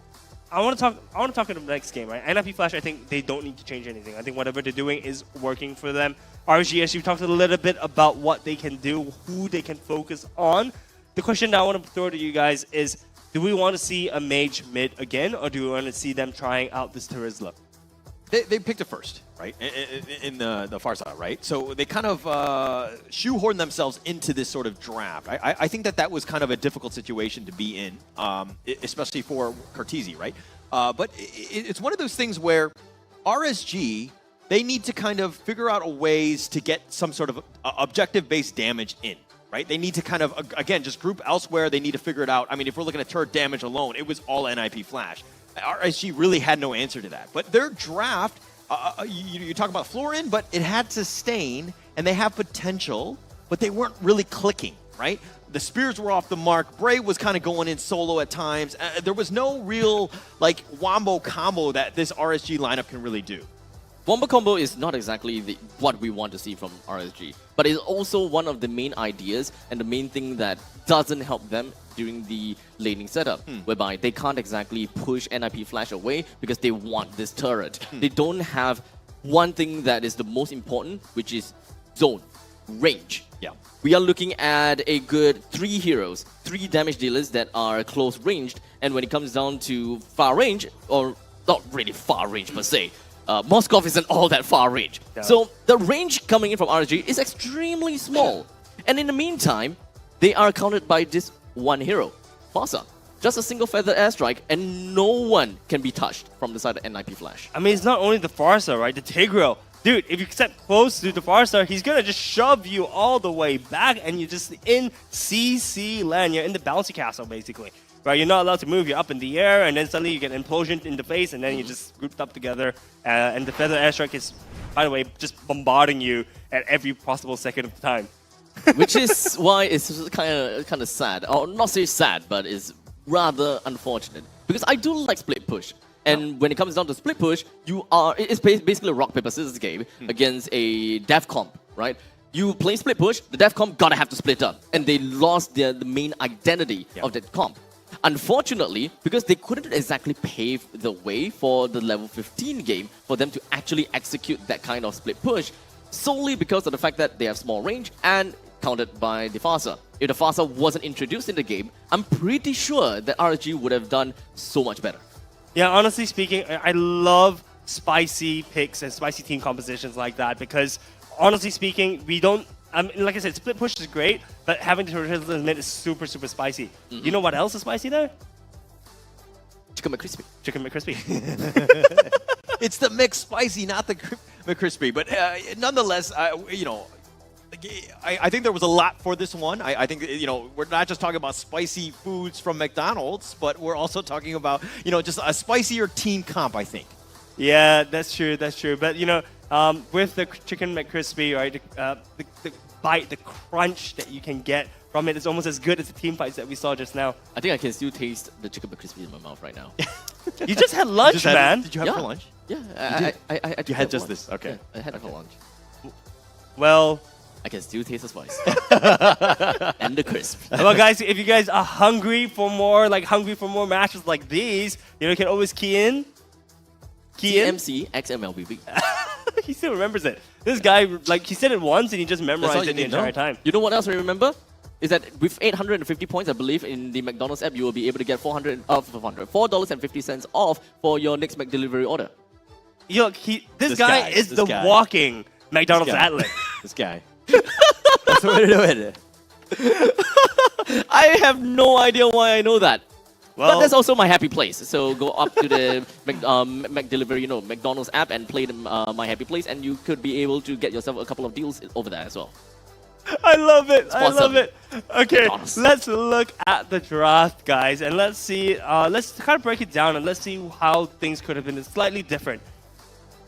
I want to talk in the next game, right? NIP Flash, I think they don't need to change anything. I think whatever they're doing is working for them. RGS, you talked a little bit about what they can do, who they can focus on. The question that I want to throw to you guys is, do we want to see a mage mid again, or do we want to see them trying out this Terizla? They picked it first, right, in the far side, right? So they kind of shoehorned themselves into this sort of draft. I think that was kind of a difficult situation to be in, especially for Cartesi, right? But it's one of those things where RSG, they need to kind of figure out ways to get some sort of objective-based damage in, right? They need to kind of, again, just group elsewhere. They need to figure it out. I mean, if we're looking at turret damage alone, it was all NIP Flash. RSG really had no answer to that. But their draft, you talk about Florin, but it had Sustain, and they have potential, but they weren't really clicking, right? The spears were off the mark. Bray was kind of going in solo at times. There was no real, like, wombo combo that this RSG lineup can really do. Wombo combo is not exactly what we want to see from RSG, but it's also one of the main ideas and the main thing that doesn't help them during the laning setup, whereby they can't exactly push NIP Flash away because they want this turret. They don't have one thing that is the most important, which is zone, range. Yeah. We are looking at a good 3 heroes, 3 damage dealers that are close ranged, and when it comes down to far range, or not really far range per se, Moskov isn't all that far range. Yeah. So the range coming in from RSG is extremely small. And in the meantime, they are countered by this one hero, Farsa. Just a single feather airstrike, and no one can be touched from the side of NIP Flash. I mean, it's not only the Farsa, right? The Tigreal. Dude, if you step close to the Farsa, he's gonna just shove you all the way back, and you're just in CC land. You're in the bouncy castle, basically. Right, you're not allowed to move. You're up in the air, and then suddenly you get implosion in the face, and then you're just grouped up together. And the feather airstrike is, by the way, just bombarding you at every possible second of the time. Which is why it's kind of sad, or not say sad, but it's rather unfortunate. Because I do like split push, and when it comes down to split push, it's basically a rock paper scissors game against a death comp, right? You play split push, the death comp gotta have to split up, and they lost the main identity of that comp. Unfortunately, because they couldn't exactly pave the way for the level 15 game for them to actually execute that kind of split push, solely because of the fact that they have small range and countered by the Farsa. If the Farsa wasn't introduced in the game, I'm pretty sure that RSG would have done so much better. Yeah, honestly speaking, I love spicy picks and spicy team compositions like that because honestly speaking, we don't. I mean, like I said, split push is great, but having the Terizla in mid is super spicy. You know what else is spicy there? Chicken McCrispy. Chicken McCrispy. It's the McSpicy, not the McCrispy. But nonetheless, you know, I think there was a lot for this one. I think, you know, we're not just talking about spicy foods from McDonald's, but we're also talking about, you know, just a spicier team comp, I think. Yeah, that's true. That's true. But, you know, with the Chicken McCrispy, right, the bite, the crunch that you can get from it is almost as good as the team fights that we saw just now. I think I can still taste the chicken McCrispy in my mouth right now. You just had lunch, man. Did you have it for lunch? Yeah, I You had just this. Okay. Yeah, I had it for lunch. Well, I can still taste the spice. And the crisp. well, guys, if you guys are hungry for more matches like these, you know, you can always key in. TMC XMLBB. He still remembers it. This guy, like, he said it once and he just memorized it the entire time. You know what else I remember? Is that with 850 points, I believe, in the McDonald's app, you will be able to get $4.50 off for your next McDelivery order. Yo, this guy is the walking McDonald's atlet. This guy. That's the way to do it. I have no idea why I know that. Well, but that's also my happy place. So go up to the McDelivery, you know, McDonald's app and play the My Happy Place, and you could be able to get yourself a couple of deals over there as well. I love it. I love it. Okay, McDonald's. let's look at the draft, guys, and let's see. Let's kind of break it down and let's see how things could have been slightly different.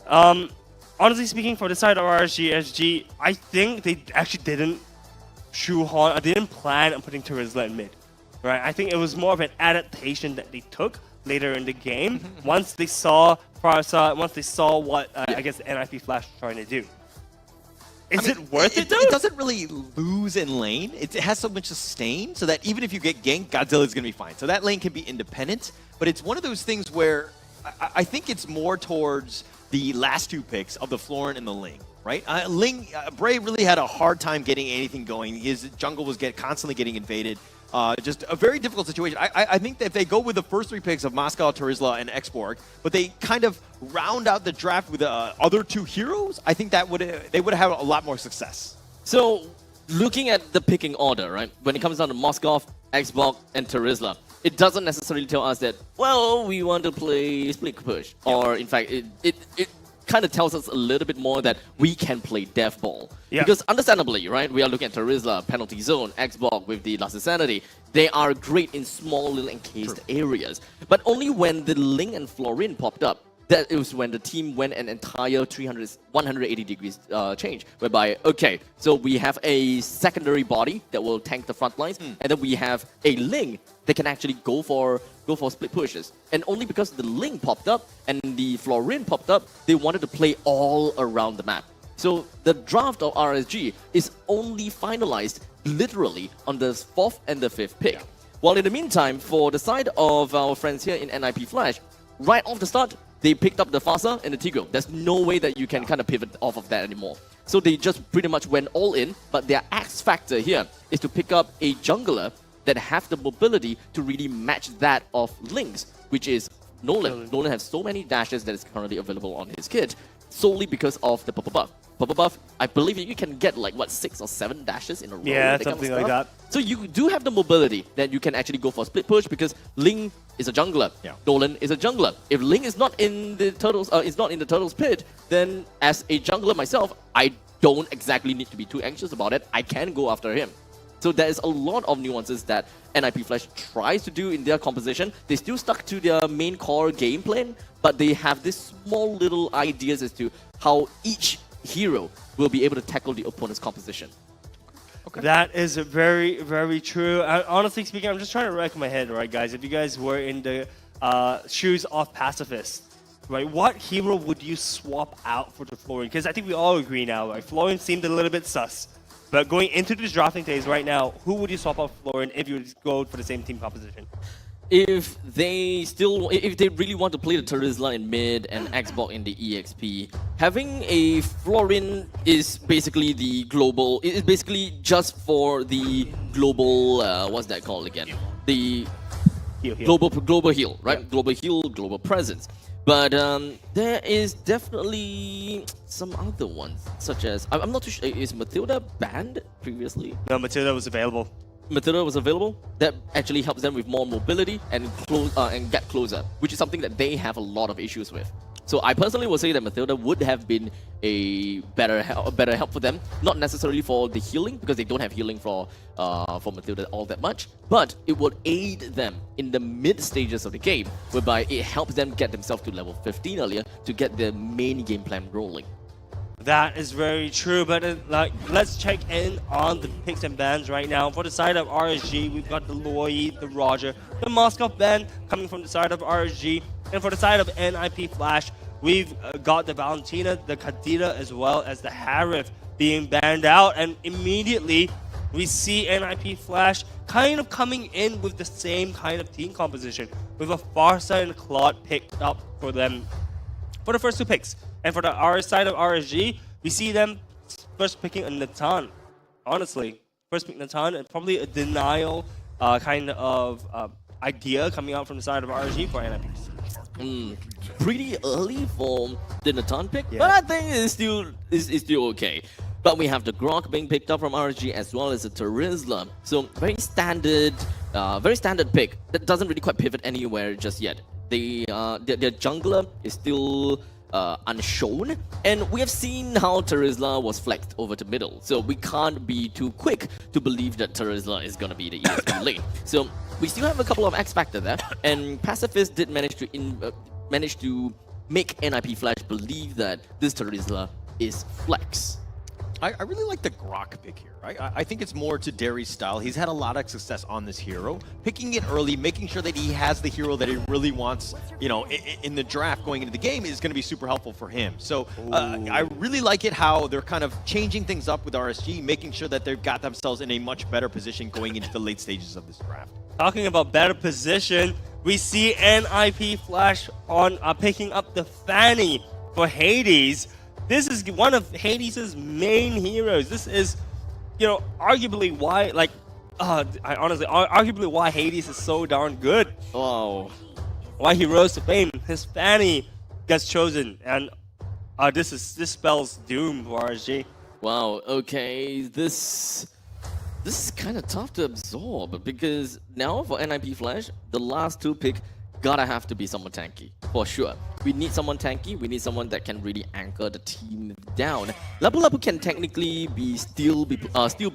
Honestly speaking, for the side of RSG SG, I think they actually didn't shoehorn, they didn't plan on putting Terizla in mid. Right, I think it was more of an adaptation that they took later in the game once they saw Farsa, once they saw what I guess the NIP Flash was trying to do. Is it worth it though? It doesn't really lose in lane. It has so much sustain so that even if you get ganked, Godzilla's going to be fine. So that lane can be independent, but it's one of those things where I think it's more towards the last two picks of the Florin and the Ling. Right, Bray really had a hard time getting anything going. His jungle was constantly getting invaded. Just a very difficult situation. I think that if they go with the first three picks of Moscow, Terizla, and Xborg, but they kind of round out the draft with the other two heroes, I think that they would have a lot more success. So, looking at the picking order, right, when it comes down to Moscow, Xborg, and Terizla, it doesn't necessarily tell us that, well, we want to play split push. Or, in fact, it kind of tells us a little bit more that we can play Death Ball. Yeah. Because understandably, right, we are looking at Terizla, Penalty Zone, Xborg with the Last Insanity. They are great in small little encased areas. But only when the Ling and Florin popped up, that it was when the team went an entire 180 degrees change. Whereby, okay, so we have a secondary body that will tank the front lines, and then we have a Ling that can actually go for split pushes. And only because the Ling popped up and the Florin popped up, they wanted to play all around the map. So the draft of RSG is only finalized literally on the 4th and the 5th pick. Yeah. While in the meantime, for the side of our friends here in NIP Flash, right off the start, they picked up the Farsa and the Tigreal. There's no way that you can kind of pivot off of that anymore. So they just pretty much went all in, but their X factor here is to pick up a jungler that have the mobility to really match that of Link's, which is Nolan. Nolan has so many dashes that is currently available on his kit, solely because of the purple buff. Purple buff, I believe you can get like, what, 6 or 7 dashes in a row? Yeah, something like that. So you do have the mobility that you can actually go for split push because Ling is a jungler. Yeah. Nolan is a jungler. If Ling is not in the turtle's pit, then as a jungler myself, I don't exactly need to be too anxious about it. I can go after him. So there is a lot of nuances that NIP Flash tries to do in their composition. They still stuck to their main core game plan, but they have this small little ideas as to how each hero will be able to tackle the opponent's composition. Okay. That is very, very true. Honestly speaking, I'm just trying to rack my head, right, guys? If you guys were in the shoes of Pacifist, right, what hero would you swap out for the Florin? Because I think we all agree now, right? Florin seemed a little bit sus. But going into this drafting phase right now, who would you swap out Florin if you would go for the same team composition? If they really want to play the Terizla in mid and Xborg in the EXP, having a Florin is basically the global. It's basically just for the global. What's that called again? The global heal, right? Yeah. Global heal, global presence. But there is definitely some other ones, such as I'm not too sure. Is Matilda banned previously? No, Matilda was available. Matilda was available. That actually helps them with more mobility and get closer, which is something that they have a lot of issues with. So I personally would say that Matilda would have been a better help for them. Not necessarily for the healing, because they don't have healing for Matilda all that much, but it would aid them in the mid stages of the game, whereby it helps them get themselves to level 15 earlier to get their main game plan rolling. That is very true, but let's check in on the picks and bans right now. For the side of RSG, we've got the Lloyd, the Roger, the Moscow ban coming from the side of RSG, and for the side of NIP Flash, we've got the Valentina, the Kadira, as well as the Harith being banned out, and immediately we see NIP Flash kind of coming in with the same kind of team composition, with a Farsight and Claude picked up for them for the first two picks. And for the side of RSG, we see them first picking a Natan. Honestly, first pick Natan, and probably a denial kind of idea coming out from the side of RSG for NIP. Pretty early for the Natan pick, but I think it's still okay. But we have the Grok being picked up from RSG, as well as the Terizla. So very standard pick that doesn't really quite pivot anywhere just yet. Their jungler is still unshown, and we have seen how Terizla was flexed over to middle, so we can't be too quick to believe that Terizla is gonna be the ESP lane. So we still have a couple of X Factor there, and Pacifist did manage to make NIP Flash believe that this Terizla is flex. I really like the Grok pick here. Right? I think it's more to Derry's style. He's had a lot of success on this hero. Picking it early, making sure that he has the hero that he really wants, you know, in the draft going into the game is going to be super helpful for him. So I really like it how they're kind of changing things up with RSG, making sure that they've got themselves in a much better position going into the late stages of this draft. Talking about better position, we see NIP Flash on picking up the Fanny for Hades. This is one of Hades' main heroes. This is, you know, arguably why, like, arguably why Hades is so darn good. Oh, why he rose to fame. His Fanny gets chosen, and this spells doom for RSG. Wow. Okay, this is kind of tough to absorb, because now for NIP Flash, the last two pick gotta have to be someone tanky for sure. We need someone tanky. We need someone that can really anchor the team down. Lapu Lapu can technically still be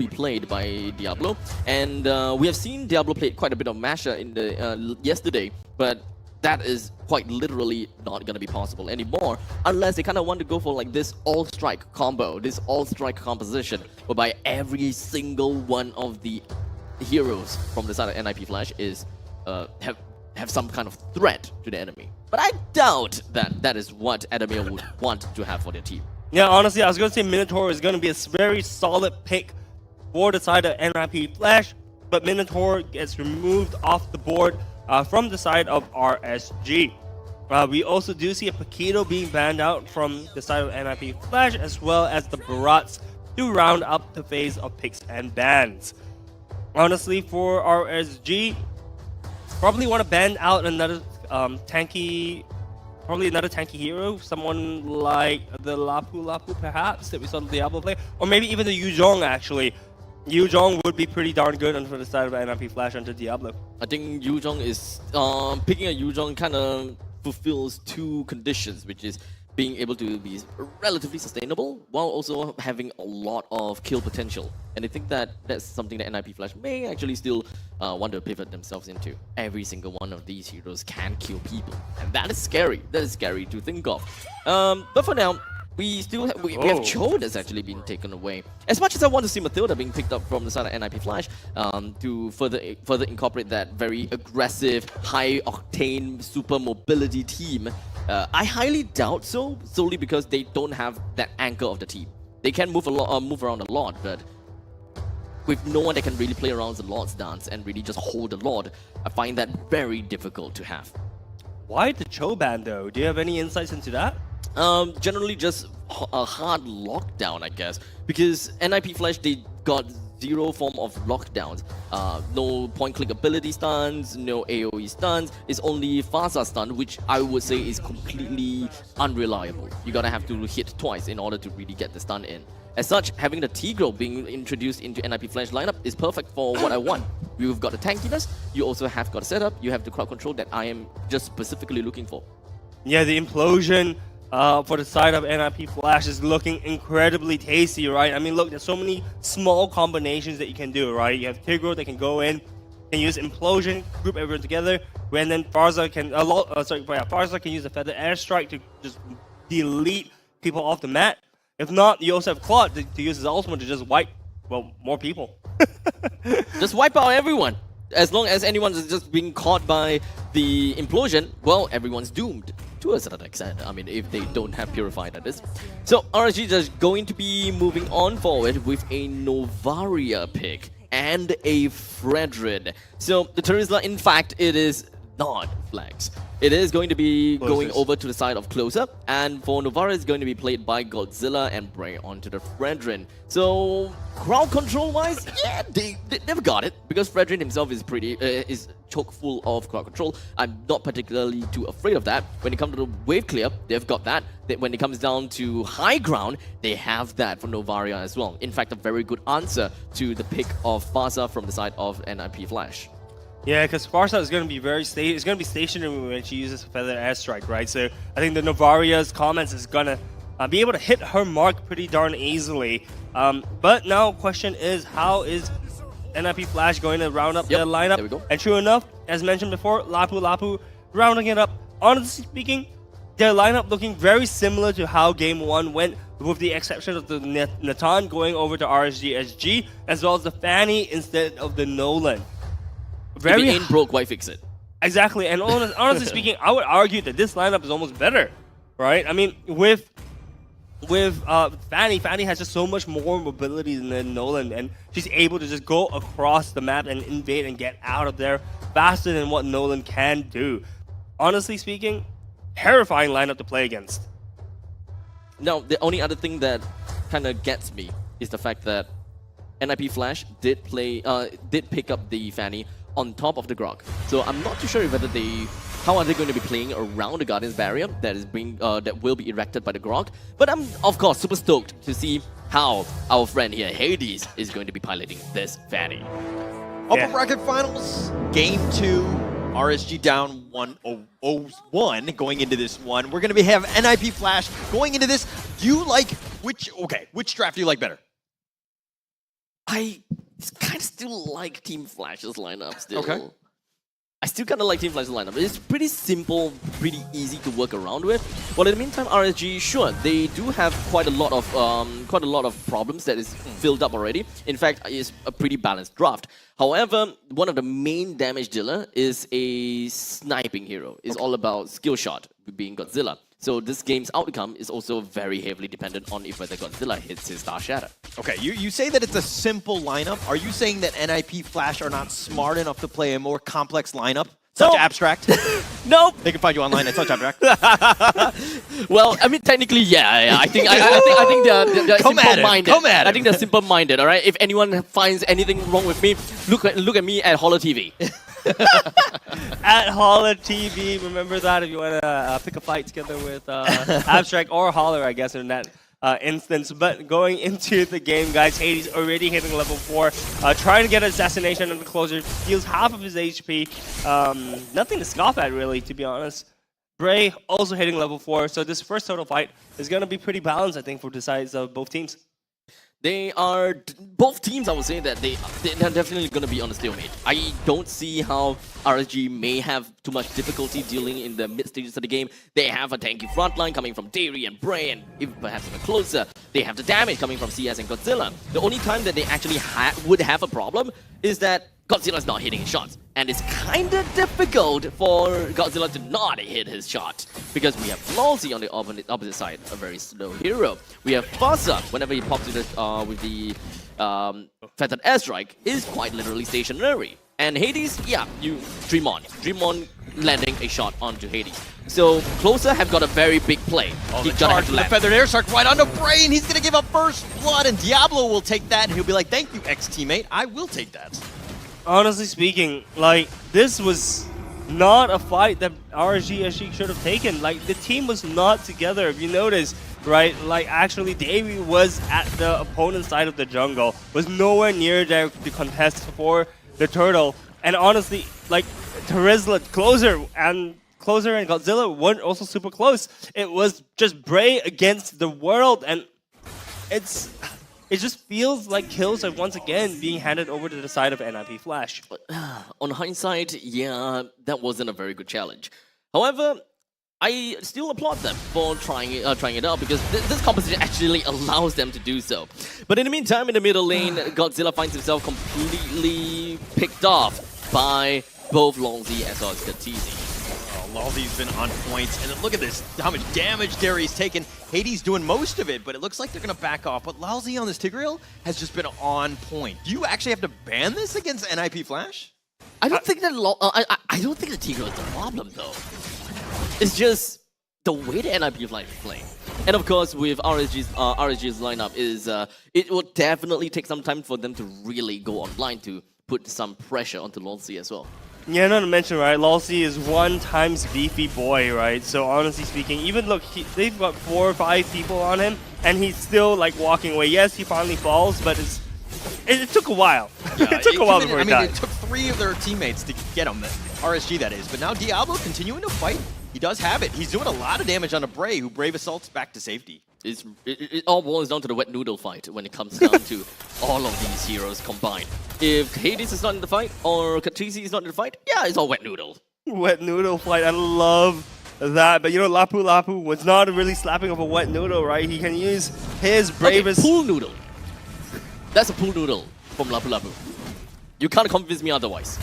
played by Diablo, and we have seen Diablo played quite a bit of Masher in the yesterday, but that is quite literally not gonna be possible anymore unless they kind of want to go for like this all-strike combo, this all-strike composition, whereby every single one of the heroes from the side of NIP Flash is have some kind of threat to the enemy. But I doubt that that is what Adamir would want to have for their team. Yeah, honestly, I was going to say Minotaur is going to be a very solid pick for the side of NIP Flash, but Minotaur gets removed off the board from the side of RSG. We also do see a Paquito being banned out from the side of NIP Flash, as well as the Barats to round up the phase of picks and bans. Honestly, for RSG, probably want to ban out another tanky hero, someone like the Lapu Lapu perhaps that we saw the Diablo play, or maybe even the Yuzhong actually. Yuzhong would be pretty darn good on the side of NIP Flash under Diablo. I think Yuzhong is picking a Yuzhong kind of fulfills two conditions, which is being able to be relatively sustainable while also having a lot of kill potential. And I think that that's something that NIP Flash may actually still want to pivot themselves into. Every single one of these heroes can kill people, and that is scary. That is scary to think of. But for now, we still have, we have Cho that's actually been taken away. As much as I want to see Matilda being picked up from the side of NIP Flash to further incorporate that very aggressive, high-octane, super mobility team, I highly doubt so, solely because they don't have that anchor of the team. They can move around a lot, but with no one that can really play around the Lord's Dance and really just hold the Lord, I find that very difficult to have. Why the Cho ban though? Do you have any insights into that? Generally just a hard lockdown, I guess, because NIP Flash, they got zero form of lockdowns. No point-click ability stuns, no AoE stuns. It's only Phaser stun, which I would say is completely unreliable. You gotta have to hit twice in order to really get the stun in. As such, having the Tigro being introduced into NIP Flash lineup is perfect for what I want. You've got the tankiness, you also have got a setup, you have the crowd control that I am just specifically looking for. Yeah, the implosion for the side of NIP Flash is looking incredibly tasty, right? I mean, look, there's so many small combinations that you can do, right? You have Tigro that can go in and use implosion, group everyone together, and then Phaser can Phaser can use a feather airstrike to just delete people off the mat. If not, you also have Claude to use his ultimate to just wipe, well, more people. Just wipe out everyone. As long as anyone is just being caught by the implosion, well, everyone's doomed. To a certain extent, I mean, if they don't have Purified, that is. So, RSG is going to be moving on forward with a Novaria pick and a Fredrin. So, the Terizla, in fact, it is not Flex. It is going to be going over to the side of Closer, and for Novaria, it's going to be played by Godzilla and Bray onto the Fredrin. So, crowd control-wise, yeah, they've got it, because Fredrin himself is is chock full of crowd control. I'm not particularly too afraid of that. When it comes to the wave clear, they've got that. When it comes down to high ground, they have that for Novaria as well. In fact, a very good answer to the pick of Phaser from the side of NIP Flash. Yeah, because Phaser is going to be it's going to be stationary when she uses Feather Airstrike, right? So I think the Novaria's comments is going to be able to hit her mark pretty darn easily. But now question is, how is NIP Flash going to round up their lineup? There we go. And true enough, as mentioned before, Lapu rounding it up. Honestly speaking, their lineup looking very similar to how Game 1 went, with the exception of the Natan going over to RSG SG, as well as the Fanny instead of the Nolan. If it ain't broke, why fix it? Exactly, and honestly speaking, I would argue that this lineup is almost better, right? I mean, with Fanny has just so much more mobility than Nolan, and she's able to just go across the map and invade and get out of there faster than what Nolan can do. Honestly speaking, terrifying lineup to play against. Now, the only other thing that kind of gets me is the fact that NIP Flash did pick up the Fanny on top of the Grok. So I'm not too sure whether how are they going to be playing around the Guardian's Barrier that will be erected by the Grok. But I'm, of course, super stoked to see how our friend here, Hades, is going to be piloting this Fanny. Upper bracket finals, game 2. RSG down 1-0-1 going into this one. We're going to have NIP Flash going into this. Do you like which draft do you like better? I kind of still like Team Flash's lineup still. Okay. I still kind of like Team Flash's lineup. It's pretty simple, pretty easy to work around with. Well, in the meantime, RSG, sure, they do have quite a lot of problems that is filled up already. In fact, it's a pretty balanced draft. However, one of the main damage dealer is a sniping hero. It's all about skill shot, being Godzilla. So this game's outcome is also very heavily dependent on if whether Godzilla hits his Star Shatter. Okay, you say that it's a simple lineup. Are you saying that NIP Flash are not smart enough to play a more complex lineup? Such abstract? Nope. They can find you online at Such Abstract. Well, I mean, technically, yeah. I think they're simple-minded. Come at it. I think they're simple-minded, all right? If anyone finds anything wrong with me, look at me at Holo TV. At Holler TV, remember that if you want to pick a fight together with Abstract or Holler, I guess, in that instance. But going into the game, guys, Hades already hitting level 4, trying to get an assassination on the closer, heals half of his HP. Nothing to scoff at, really, to be honest. Bray also hitting level 4, so this first total fight is going to be pretty balanced, I think, for the sides of both teams. They are, both teams, I would say that they're definitely going to be on a stalemate. I don't see how RSG may have too much difficulty dealing in the mid stages of the game. They have a tanky frontline coming from Dairy and Bray, and even perhaps even closer, they have the damage coming from CS and Godzilla. The only time that they actually would have a problem is that Godzilla's not hitting his shots. And it's kind of difficult for Godzilla to not hit his shot, because we have Lolzy on the opposite side, a very slow hero. We have Phaser, whenever he pops with the Feathered Airstrike, is quite literally stationary. And Hades, yeah, you dream on. Dream on landing a shot onto Hades. So Closer have got a very big play. The charge with the feathered airstrike right onto Brain. He's going to give up first blood, and Diablo will take that, and he'll be like, thank you, ex-teammate. I will take that. Honestly speaking, like, this was not a fight that RSG SG should have taken. Like, the team was not together. If you notice, right, like, actually, Davey was at the opponent's side of the jungle, was nowhere near there to contest for the turtle. And honestly, like, Terizla, Closer and Godzilla weren't also super close. It was just Bray against the world, and it just feels like kills are once again being handed over to the side of NIP Flash. On hindsight, yeah, that wasn't a very good challenge. However, I still applaud them for trying it out because this composition actually allows them to do so. But in the meantime, in the middle lane, Godzilla finds himself completely picked off by both Longzi as well as Katizi. Lalzi's been on point, and look at this, how much damage Derry's taken. Hades doing most of it, but it looks like they're going to back off. But Lalzi on this Tigreal has just been on point. Do you actually have to ban this against NIP Flash? I don't think that I don't think the Tigreal is the problem though. It's just the way the NIP Flash play. And of course, with RSG's lineup is it will definitely take some time for them to really go online to put some pressure onto Longzi as well. Yeah, not to mention, right, Longzi is 1 times beefy boy, right? So honestly speaking, even look, they've got 4 or 5 people on him, and he's still like walking away. Yes, he finally falls, but it took a while. Yeah, it took a while before he died. It took 3 of their teammates to get him, RSG that is. But now Diablo continuing to fight. He does have it. He's doing a lot of damage on a Bray, who Brave assaults back to safety. It all boils down to the wet noodle fight when it comes down to all of these heroes combined. If Hades is not in the fight or Katizi is not in the fight, yeah, it's all wet noodle. Wet noodle fight, I love that. But you know, Lapu Lapu was not really slapping of a wet noodle, right? He can use his bravest... Okay, pool noodle. That's a pool noodle from Lapu Lapu. You can't convince me otherwise.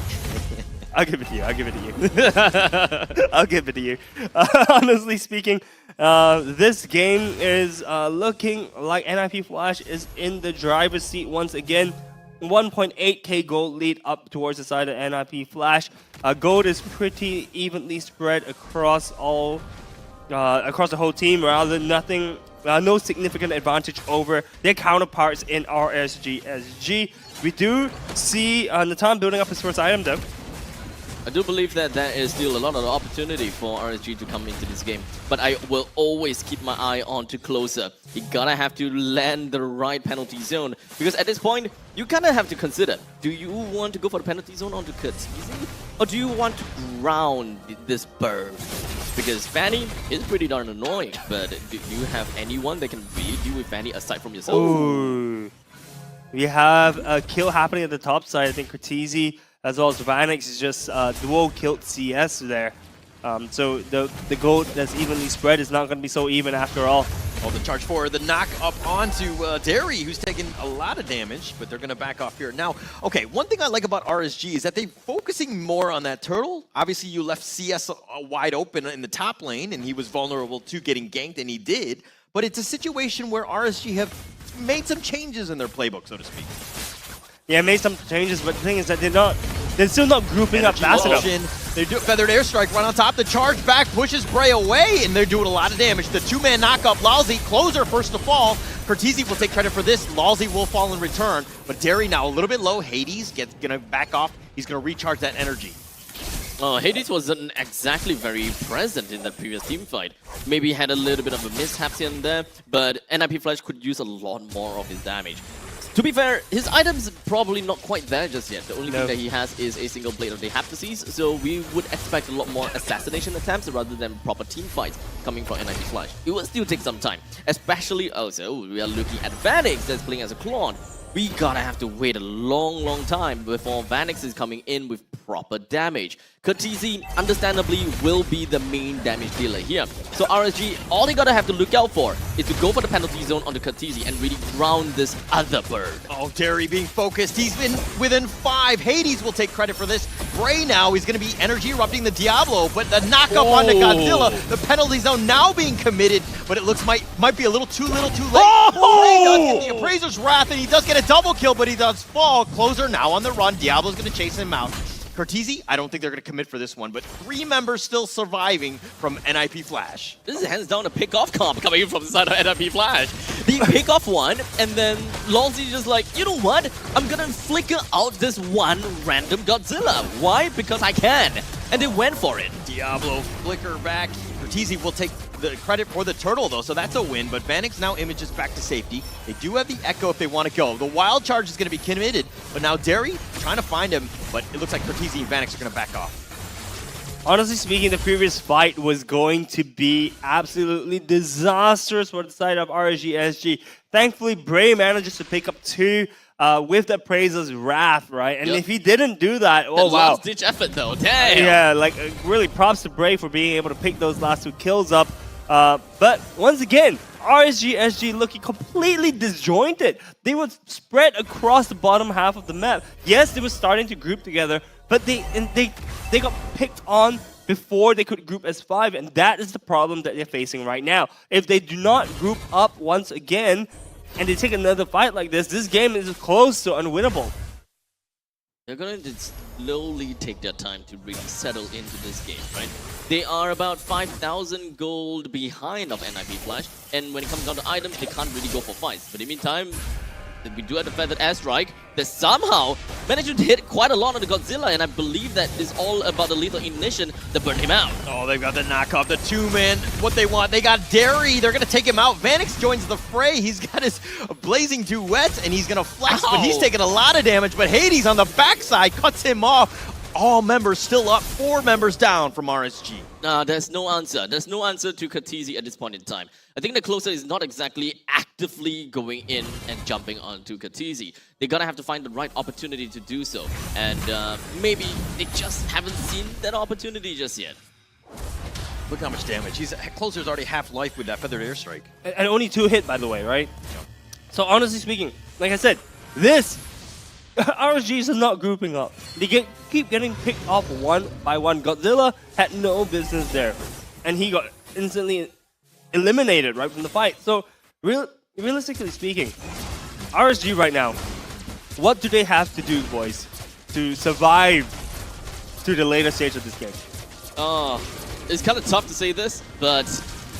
I'll give it to you. I'll give it to you. I'll give it to you. Honestly speaking, this game is looking like NIP Flash is in the driver's seat once again. 1.8k gold lead up towards the side of NIP Flash. Gold is pretty evenly spread across all across the whole team. Rather nothing, no significant advantage over their counterparts in RSG SG. We do see Natan building up his first item though. I do believe that there is still a lot of opportunity for RSG to come into this game, but I will always keep my eye on to Closer. You gotta have to land the right penalty zone, because at this point, you kinda have to consider, do you want to go for the penalty zone onto Katizi, or do you want to ground this bird? Because Fanny is pretty darn annoying, but do you have anyone that can really deal with Fanny aside from yourself? Ooh. We have a kill happening at the top side. I think Katizi as well as Vanix is just dual killed CS there. So the gold that's evenly spread is not going to be so even after all. Oh, the charge forward, the knock up onto Derry, who's taking a lot of damage, but they're going to back off here. Now, okay, one thing I like about RSG is that they're focusing more on that turtle. Obviously, you left CS wide open in the top lane, and he was vulnerable to getting ganked, and he did. But it's a situation where RSG have made some changes in their playbook, so to speak. Yeah, made some changes, but the thing is that they're still not grouping up fast enough. They do feathered airstrike right on top. The charge back pushes Bray away, and they're doing a lot of damage. The 2-man knockup, Lalzi, Closer first to fall. Kurtizi will take credit for this. Lalzi will fall in return, but Derry now a little bit low. Hades gonna back off. He's gonna recharge that energy. Hades wasn't exactly very present in that previous team fight. Maybe he had a little bit of a mishap here and there, but NIP Flash could use a lot more of his damage. To be fair, his items probably not quite there just yet. The only thing that he has is a single blade of the Haptoses, so we would expect a lot more assassination attempts rather than proper team fights coming from NIP Flash. It will still take some time, especially also we are looking at Vanix that's playing as a clone. We gotta have to wait a long time before Vanix is coming in with proper damage. Kurtizi, understandably, will be the main damage dealer here. So RSG, all they gotta have to look out for is to go for the penalty zone on the Kurtizi and really ground this other bird. Oh, Derry being focused. He's been within 5. Hades will take credit for this. Bray now is going to be energy erupting the Diablo, but the knockup onto Godzilla, the penalty zone now being committed, but it looks might be a little too late. Bray does get the Appraiser's Wrath, and he does get a double kill, but he does fall. Closer now on the run. Diablo's going to chase him out. Cortese, I don't think they're going to commit for this one, but 3 members still surviving from NIP Flash. This is hands down a pick-off comp coming in from the side of NIP Flash. They pick off one, and then Lolzy just like, you know what? I'm gonna flicker out this one random Godzilla. Why? Because I can. And they went for it. Diablo flicker back. Cortese will take the credit for the turtle though, so that's a win, but Vanix now images back to safety. They do have the Echo if they want to go. The wild charge is going to be committed, but now Derry trying to find him, but it looks like Cortese and Vanix are going to back off. Honestly speaking, the previous fight was going to be absolutely disastrous for the side of RSG SG. Thankfully, Bray manages to pick up 2 with the Appraiser's Wrath, right? And if he didn't do that, oh wow. Last-ditch effort though, damn! Yeah, like really props to Bray for being able to pick those last 2 kills up. But once again, RSG SG looking completely disjointed. They were spread across the bottom half of the map. Yes, they were starting to group together, but they got picked on before they could group as 5, and that is the problem that they're facing right now. If they do not group up once again, and they take another fight like this game is close to unwinnable. They're going to slowly take their time to really settle into this game, right? They are about 5,000 gold behind of NIP Flash, and when it comes down to items, they can't really go for fights. But in the meantime, we do have the Feathered Airstrike that somehow managed to hit quite a lot on the Godzilla, and I believe that is all about the lethal ignition that burned him out. Oh, they've got the knockoff, the 2-man. What they want, they got Derry. They're going to take him out. Vanix joins the fray. He's got his blazing duets, and he's going to flex, but he's taking a lot of damage. But Hades on the backside cuts him off. All members still up, 4 members down from RSG. There's no answer. There's no answer to Cortese at this point in time. I think the closer is not exactly actively going in and jumping onto Cortese. They're gonna have to find the right opportunity to do so. And maybe they just haven't seen that opportunity just yet. Look how much damage. Closer's already half life with that Feathered Airstrike. And only 2 hit, by the way, right? Yeah. So honestly speaking, like I said, this RSG is not grouping up. They keep getting picked off one by one. Godzilla had no business there, and he got instantly eliminated right from the fight. So realistically speaking, RSG right now, what do they have to do, boys, to survive to the later stage of this game? It's kind of tough to say this, but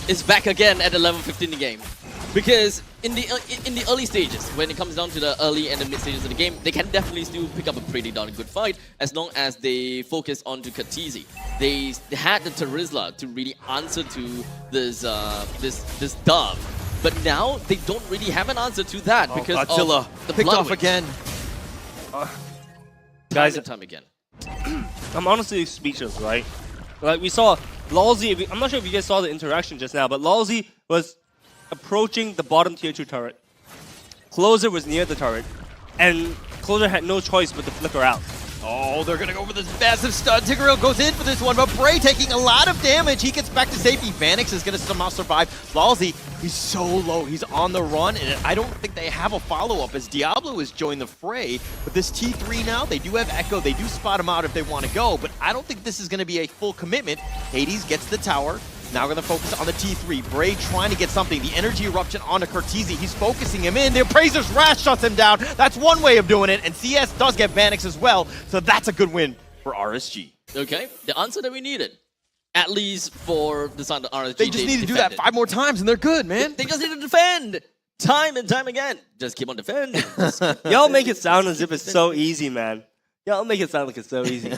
it's back again at the level 15 in the game. Because in the early stages, when it comes down to the early and the mid stages of the game, they can definitely still pick up a pretty darn good fight as long as they focus onto Cortese. They had the Terizla to really answer to this this dove, but now they don't really have an answer to that because Godzilla of the picked blood off again. Guys, time again. I'm honestly speechless, right? Like we saw Lolzy. I'm not sure if you guys saw the interaction just now, but Lolzy was approaching the bottom tier 2 turret. Closer was near the turret, and Closer had no choice but to flicker out. Oh, they're going to go for this massive stun. Tigreal goes in for this one, but Bray taking a lot of damage. He gets back to safety. Vanix is going to somehow survive. Lolzy, he's so low. He's on the run, and I don't think they have a follow-up as Diablo has joined the fray. But this T3 now, they do have Echo. They do spot him out if they want to go, but I don't think this is going to be a full commitment. Hades gets the tower. Now we're going to focus on the T3. Bray trying to get something. The energy eruption onto Cortese. He's focusing him in. The Appraiser's Wrath shuts him down. That's one way of doing it. And CS does get Vanix as well. So that's a good win for RSG. Okay, the answer that we needed. At least for the side of RSG. They just need to do that 5 more times and they're good, man. They just need to defend. Time and time again. Just keep on defending. Y'all make it sound as if it's so easy, man. Y'all make it sound like it's so easy.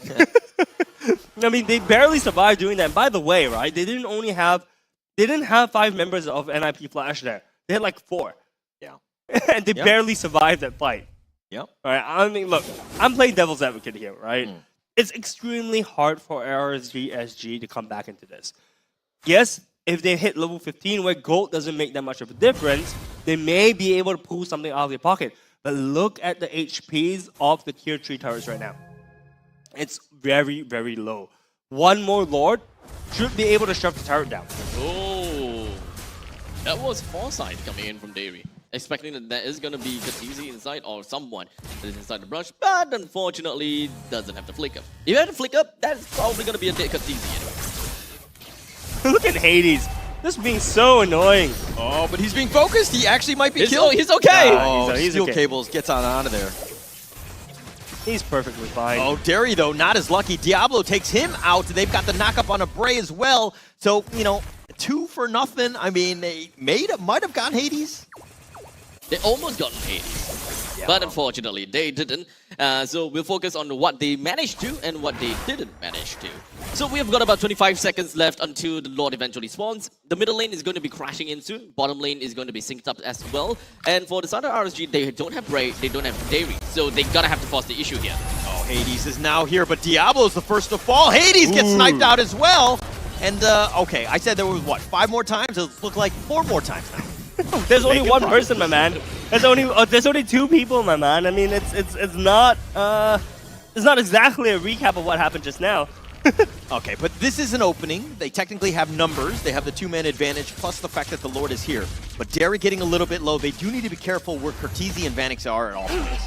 I mean, they barely survived doing that. And by the way, right, they didn't have 5 members of NIP Flash there. They had like 4. Yeah. And they barely survived that fight. Yep. All right, I mean, look, I'm playing devil's advocate here, right? It's extremely hard for RSG SG to come back into this. Yes, if they hit level 15 where gold doesn't make that much of a difference, they may be able to pull something out of their pocket. But look at the HPs of the tier 3 turrets right now. It's very, very low. One more Lord should be able to shove the turret down. Oh, that was foresight coming in from Dairy. Expecting that there is going to be Cortese inside or someone that is inside the brush, but unfortunately doesn't have the flicker. If you had the flicker, that's probably going to be a dead Cortese anyway. Look at Hades. This being so annoying. Oh, but he's being focused. He actually might be killed. He's okay. Oh, he's steel okay. cables gets out of there. He's perfectly fine. Oh, Derry, though, not as lucky. Diablo takes him out. They've got the knock-up on a Bray as well. So, 2 for nothing. I mean, they might have gotten Hades. They almost got Hades, but unfortunately they didn't. So we'll focus on what they managed to and what they didn't manage to. So we have got about 25 seconds left until the Lord eventually spawns. The middle lane is going to be crashing in soon. Bottom lane is going to be synced up as well. And for the Thunder RSG, they don't have Bray, they don't have Dairy. So they're gonna have to force the issue here. Oh, Hades is now here, but Diablo's the first to fall. Hades gets sniped out as well. And, okay, I said there was, 5 more times? It looked like 4 more times now. There's only one person, my man. There's only 2 people, my man. I mean, it's not exactly a recap of what happened just now. Okay, but this is an opening. They technically have numbers. They have the 2-man advantage, plus the fact that the Lord is here. But Derry getting a little bit low. They do need to be careful where Cortese and Vanix are at all times.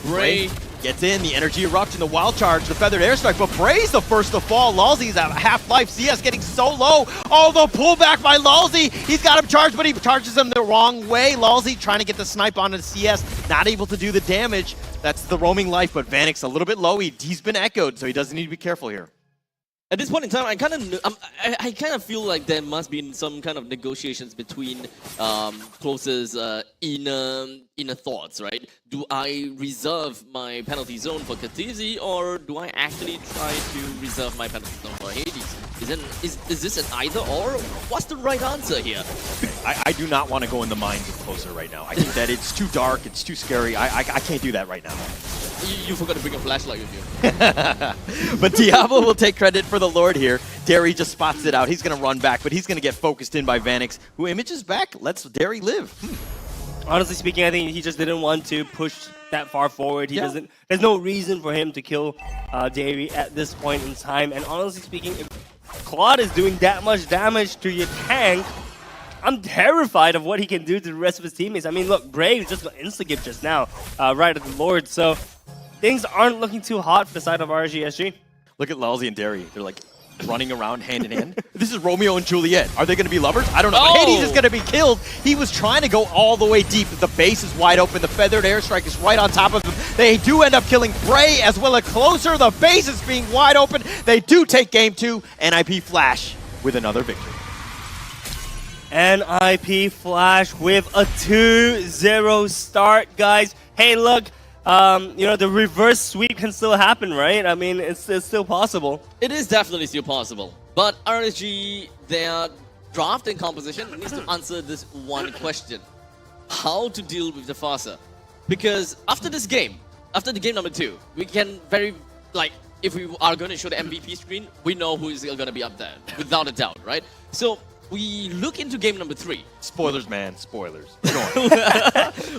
Bray gets in, the energy eruption, the wild charge, the feathered airstrike, but Bray's the first to fall. Lalzi's at half-life. CS getting so low. Oh, the pullback by Lalzi. He's got him charged, but he charges him the wrong way. Lalzi trying to get the snipe onto the CS, not able to do the damage. That's the roaming life, but Vanix a little bit low. He's been echoed, so he does need to be careful here. At this point in time, I kind of feel like there must be some kind of negotiations between Closer's inner thoughts, right? Do I reserve my penalty zone for Cortese, or do I actually try to reserve my penalty zone for Hades? Is this an either or? What's the right answer here? I do not want to go in the minds of Closer right now. I think that it's too dark, it's too scary. I can't do that right now. You forgot to bring a flashlight with you. But Diablo will take credit for the Lord here. Derry just spots it out. He's going to run back, but he's going to get focused in by Vanix, who images back. Lets Derry live. Honestly speaking, I think he just didn't want to push that far forward. There's no reason for him to kill Dairy at this point in time. And honestly speaking, if Claude is doing that much damage to your tank, I'm terrified of what he can do to the rest of his teammates. I mean, look, Brave just got insta-gift just now, right at the Lord. So things aren't looking too hot for the side of RSG. Look at Lalzi and Derry. They're like running around hand in hand. This is Romeo and Juliet. Are they going to be lovers? I don't know. But Hades is going to be killed. He was trying to go all the way deep. The base is wide open. The feathered airstrike is right on top of him. They do end up killing Bray as well as Closer. The base is being wide open. They do take game 2. NIP Flash with another victory. NIP Flash with a 2-0 start, guys. Hey, look. The reverse sweep can still happen, right? I mean, it's still possible. It is definitely still possible. But RSG, their draft and composition needs to answer this one question. How to deal with the Farsa? Because after this game, after the game number 2, we can if we are going to show the MVP screen, we know who is going to be up there, without a doubt, right? So we look into game number 3. Spoilers, man. Spoilers.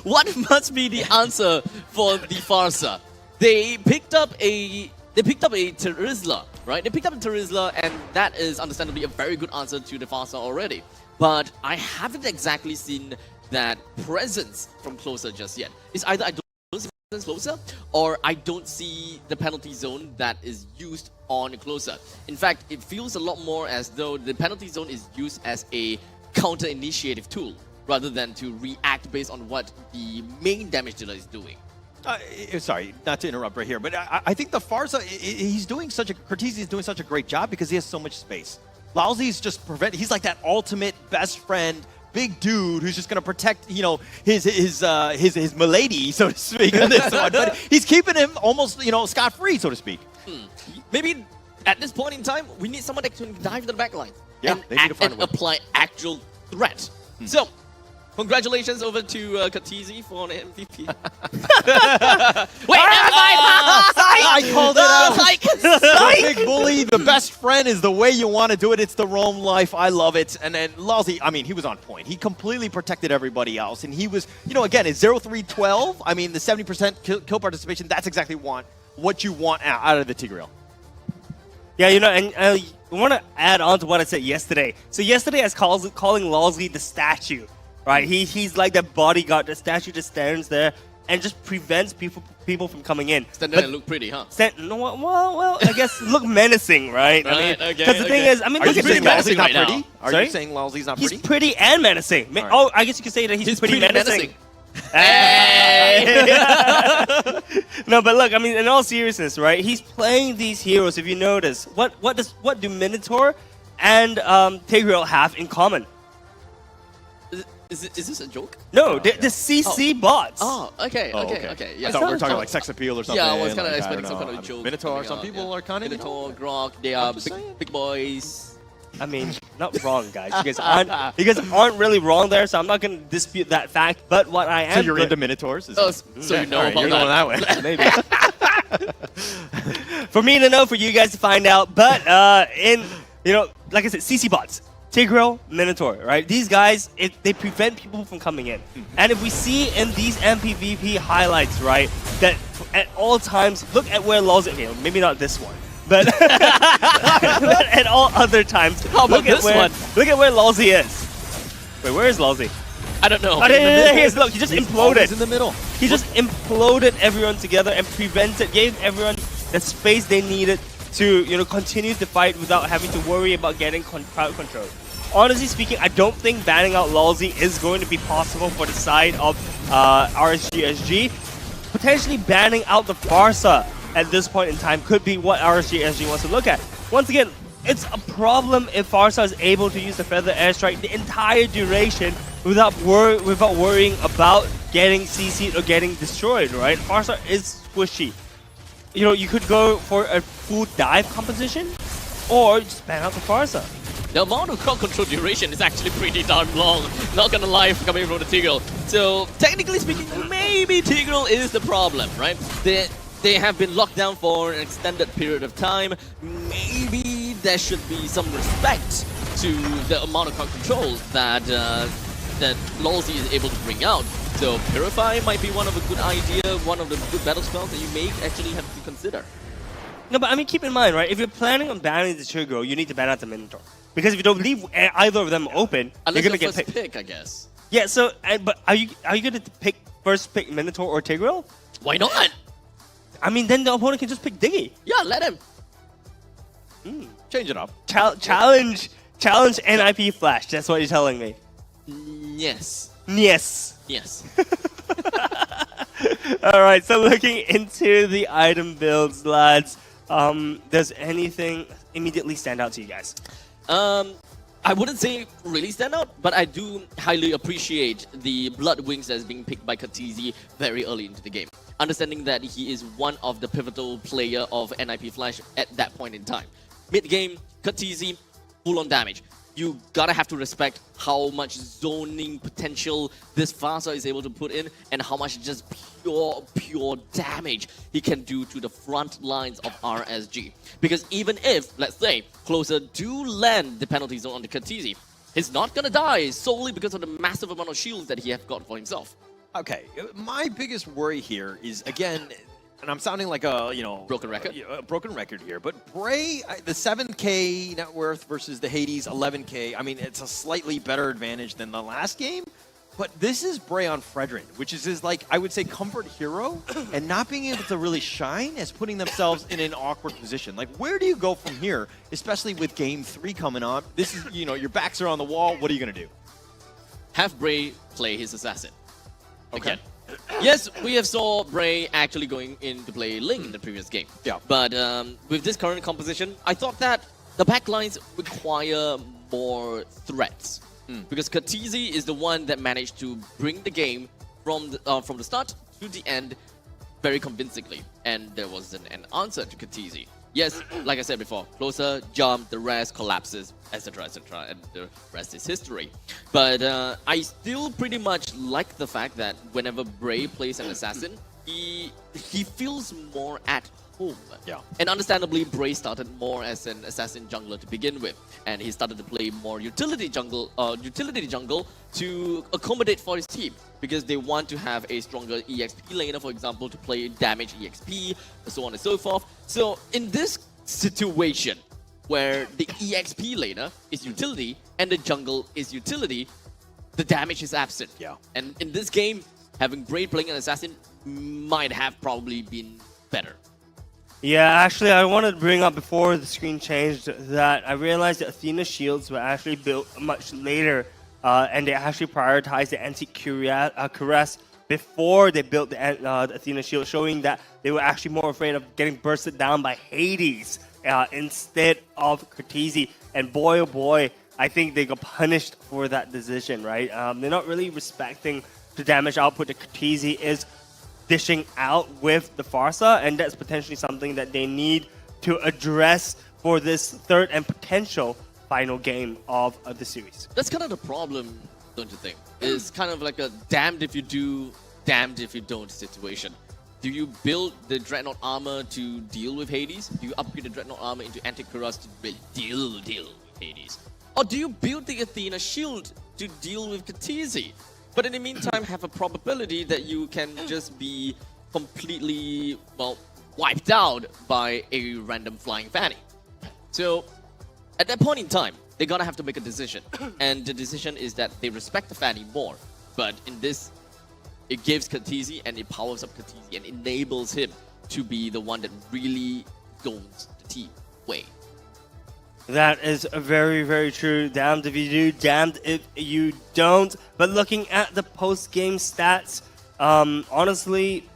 What must be the answer for the Farsa? They picked up a Terizla, right? They picked up a Terizla, and that is understandably a very good answer to the Farsa already. But I haven't exactly seen that presence from Closer just yet. It's either I don't see presence Closer, or I don't see the penalty zone that is used on Closer. In fact, it feels a lot more as though the penalty zone is used as a counter-initiative tool, rather than to react based on what the main damage dealer is doing. Sorry, not to interrupt right here, but I think the Farsa, Cortese is doing such a great job because he has so much space. Lalzi's just he's like that ultimate best friend, big dude who's just going to protect, his milady, so to speak, on this one. But he's keeping him almost, scot-free, so to speak. Maybe at this point in time, we need someone that can dive to the backline and apply actual threat. So, congratulations over to Cortese for an MVP. Wait, never mind! I called it out. The big bully, the best friend is the way you want to do it. It's the Rome life. I love it. And then Lalzi, I mean, he was on point. He completely protected everybody else. And he was, again, it's 0-3-12. I mean, the 70% kill participation, that's exactly what you want out of the Tigreal. Yeah, and I want to add on to what I said yesterday. So yesterday I was calling Lalzi the statue, right? He's like the bodyguard. The statue just stands there and just prevents people from coming in. Stand there and look pretty, huh? Well, I guess look menacing, right? Because the thing is, are you saying Lalzi's not pretty? Are you saying Lalzi's not pretty? He's pretty and menacing. Oh, I guess you could say that he's pretty menacing. No, but look, I mean, in all seriousness, right? He's playing these heroes. If you notice, what do Minotaur and Tigreal have in common? Is this a joke? No, the CC bots. Oh, okay. Yeah, I thought we were talking like sex appeal or something. Yeah, I was kind of like, expecting I some don't kind know. of joke. Minotaur, coming some out, people yeah. are kind of Minotaur, Grok, they are just saying. big boys. I mean, not wrong, guys. You guys aren't really wrong there, so I'm not going to dispute that fact. But what I am So you're into Minotaurs? Oh, so you know Alright, about you're that. going that way. maybe for me to know, for you guys to find out. But like I said, CC bots. Tigreal, Minotaur, right? These guys, they prevent people from coming in. And if we see in these MPVP highlights, right, that at all times, look at where Lawsy, okay, maybe not this one, but, but at all other times, How about this one? Look at where Lawsy is. Wait, where is Lawsy? I don't know. Oh, there he is. Look, he just imploded. Always in the middle. He just imploded everyone together and gave everyone the space they needed to continue the fight without having to worry about getting crowd control. Honestly speaking, I don't think banning out Lawsy is going to be possible for the side of RSG SG. Potentially banning out the Farsa at this point in time could be what RSG SG wants to look at. Once again, it's a problem if Farsa is able to use the Feather Airstrike the entire duration without worrying about getting CC'd or getting destroyed, right? Farsa is squishy. You could go for a full dive composition or just ban out the Farsa. The amount of crowd control duration is actually pretty darn long. Not gonna lie, coming from the Tigreal. So technically speaking, maybe Tigreal is the problem, right? They have been locked down for an extended period of time. Maybe there should be some respect to the amount of crowd control that that Lawsy is able to bring out. So Purify might be one of a good idea, one of the good battle spells that you may actually have to consider. No, but I mean, keep in mind, right? If you're planning on banning the Tigreal, you need to ban out the Minotaur. Because if you don't leave either of them open, Unless you're gonna your get first pick, I guess. Yeah. So, but are you gonna first pick Minotaur or Tigreal? Why not? I mean, then the opponent can just pick Diggy. Yeah, let him. Change it up. Challenge NIP Flash. That's what you're telling me. Yes. Yes. Yes. All right. So looking into the item builds, lads. Does anything immediately stand out to you guys? I wouldn't say really stand out, but I do highly appreciate the Blood Wings that's being picked by Kha'Zix very early into the game. Understanding that he is one of the pivotal player of NIP Flash at that point in time. Mid-game, Kha'Zix, full-on damage. You gotta have to respect how much zoning potential this Farsa is able to put in and how much just pure damage he can do to the front lines of RSG. Because even if, let's say, Closer do land the penalty zone on the Kha'Zix, he's not gonna die solely because of the massive amount of shields that he has got for himself. Okay, my biggest worry here is, again, and I'm sounding like a, broken record? A broken record here, but Bray, the 7K net worth versus the Hades 11K, I mean, it's a slightly better advantage than the last game, but this is Bray on Fredrin, which is his, I would say, comfort hero, and not being able to really shine as putting themselves in an awkward position. Where do you go from here, especially with Game 3 coming up? This is, your backs are on the wall, what are you going to do? Have Bray play his assassin. Okay. Again. Yes, we have saw Bray actually going in to play Ling in the previous game. Yeah. But with this current composition, I thought that the backlines require more threats. Because Kha'Zix is the one that managed to bring the game from the start to the end very convincingly. And there was an answer to Kha'Zix. Yes, like I said before, Closer, jump, the rest collapses, etc., etc., and the rest is history. But I still pretty much like the fact that whenever Bray plays an assassin, he feels more at home. Yeah. And understandably, Bray started more as an assassin jungler to begin with, and he started to play more utility jungle to accommodate for his team, because they want to have a stronger EXP laner, for example, to play damage EXP, so on and so forth. So in this situation, where the EXP laner is utility and the jungle is utility, the damage is absent. Yeah. And in this game, having Bray playing an assassin might have probably been better. Yeah, actually, I wanted to bring up before the screen changed that I realized that Athena's shields were actually built much later, and they actually prioritized the anti-cuirass before they built the Athena shield, showing that they were actually more afraid of getting bursted down by Hades instead of Cortese. And boy, oh boy, I think they got punished for that decision, right? They're not really respecting the damage output that Cortese is dishing out with the Farsa, and that's potentially something that they need to address for this third and potential final game of the series. That's kind of the problem, don't you think? It's kind of like a damned if you do, damned if you don't situation. Do you build the Dreadnought armor to deal with Hades? Do you upgrade the Dreadnought armor into Anticuras to really deal with Hades? Or do you build the Athena shield to deal with Cortese? But in the meantime, have a probability that you can just be completely, well, wiped out by a random flying Fanny. So, at that point in time, they're gonna have to make a decision. And the decision is that they respect the Fanny more. But in this, it gives Cortese and it powers up Cortese and enables him to be the one that really goes the team way. That is very, very true. Damned if you do, damned if you don't. But looking at the post-game stats, honestly,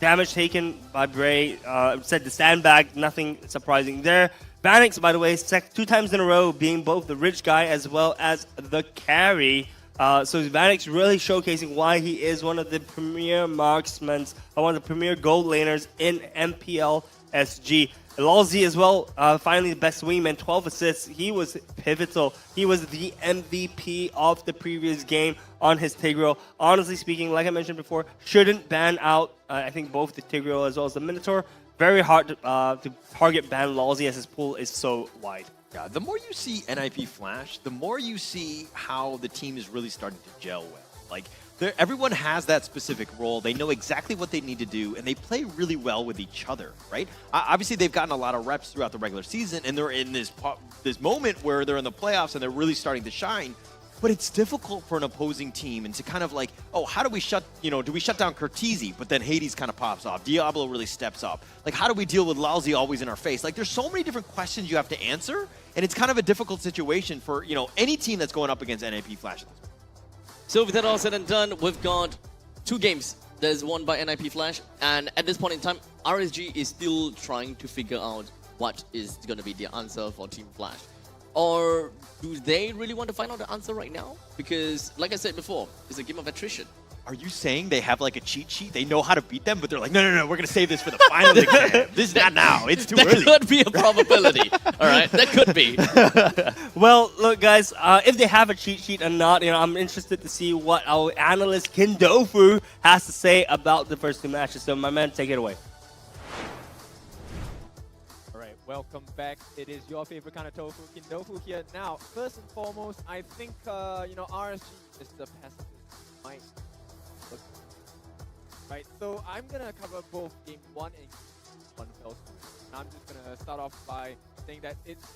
damage taken by Bray, said the sandbag, nothing surprising there. Vanix, by the way, 2 times in a row being both the rich guy as well as the carry. So Vanix really showcasing why he is one of the premier marksmen, one of the premier gold laners in MPL SG. Lalzi as well, finally the best wingman, 12 assists. He was pivotal. He was the MVP of the previous game on his Tigreal. Honestly speaking, like I mentioned before, shouldn't ban out, I think, both the Tigreal as well as the Minotaur. Very hard to target ban Lalzi as his pool is so wide. Yeah, the more you see NIP Flash, the more you see how the team is really starting to gel well. Like, everyone has that specific role. They know exactly what they need to do, and they play really well with each other, right? Obviously, they've gotten a lot of reps throughout the regular season, and they're in this moment where they're in the playoffs and they're really starting to shine. But it's difficult for an opposing team and to kind of like, oh, how do we shut down Cortese? But then Hades kind of pops off. Diablo really steps up. Like, how do we deal with Lalzi always in our face? Like, there's so many different questions you have to answer, and it's kind of a difficult situation for, any team that's going up against NIP Flash. So with that all said and done, we've got 2 games. There's one by NIP Flash, and at this point in time, RSG is still trying to figure out what is going to be the answer for Team Flash. Or do they really want to find out the answer right now? Because, like I said before, it's a game of attrition. Are you saying they have like a cheat sheet? They know how to beat them, but they're like, no, we're going to save this for the final exam. This is not now. It's too early. That could be a probability. All right, that could be. Well, look, guys, if they have a cheat sheet or not, I'm interested to see what our analyst Kindofu has to say about the first 2 matches. So, my man, take it away. Alright, welcome back. It is your favorite kind of tofu, Kindofu here. Now, first and foremost, I think, RSG is the pacifist mind. Right, so I'm gonna cover both game 1 and 1 fell swoop. I'm just gonna start off by saying that it's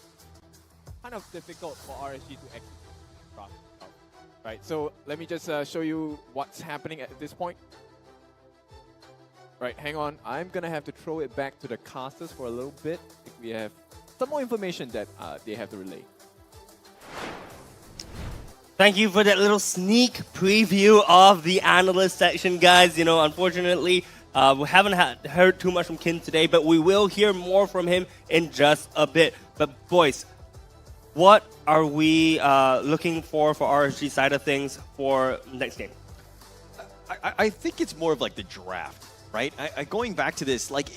kind of difficult for RSG to execute. Right, so let me just show you what's happening at this point. Right, hang on. I'm gonna have to throw it back to the casters for a little bit. I think we have some more information that they have to relay. Thank you for that little sneak preview of the analyst section, guys. Unfortunately, we haven't heard too much from Kin today, but we will hear more from him in just a bit. But boys, what are we looking for RSG side of things for next game? I think it's more of like the draft, right? Going back to this, like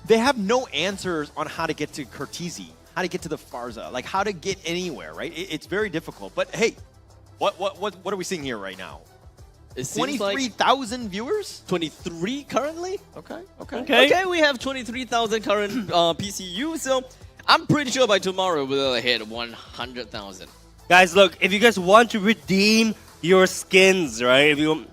they have no answers on how to get to Cortese, how to get to the Farsa, like how to get anywhere, right? It's very difficult. But hey, what are we seeing here right now? 23,000 viewers? 23 currently? Okay, we have 23,000 current PCU, so I'm pretty sure by tomorrow we'll hit 100,000. Guys, look, if you guys want to redeem your skins, right? If you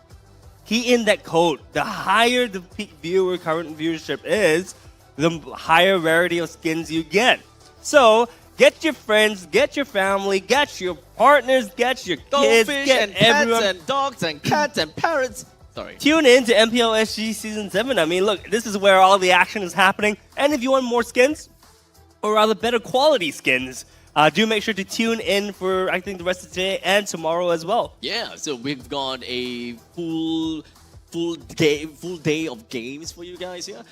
key in that code, the higher the peak viewer current viewership is, the higher rarity of skins you get. So, get your friends, get your family, get your partners, get your kids, Goldfish get and cats everyone. and dogs and cats and parrots. Sorry. Tune in to MPL SG Season 7. I mean, look, this is where all the action is happening. And if you want more skins, or rather better quality skins, Do make sure to tune in for, I think, the rest of today and tomorrow as well. Yeah, so we've got a full day of games for you guys here.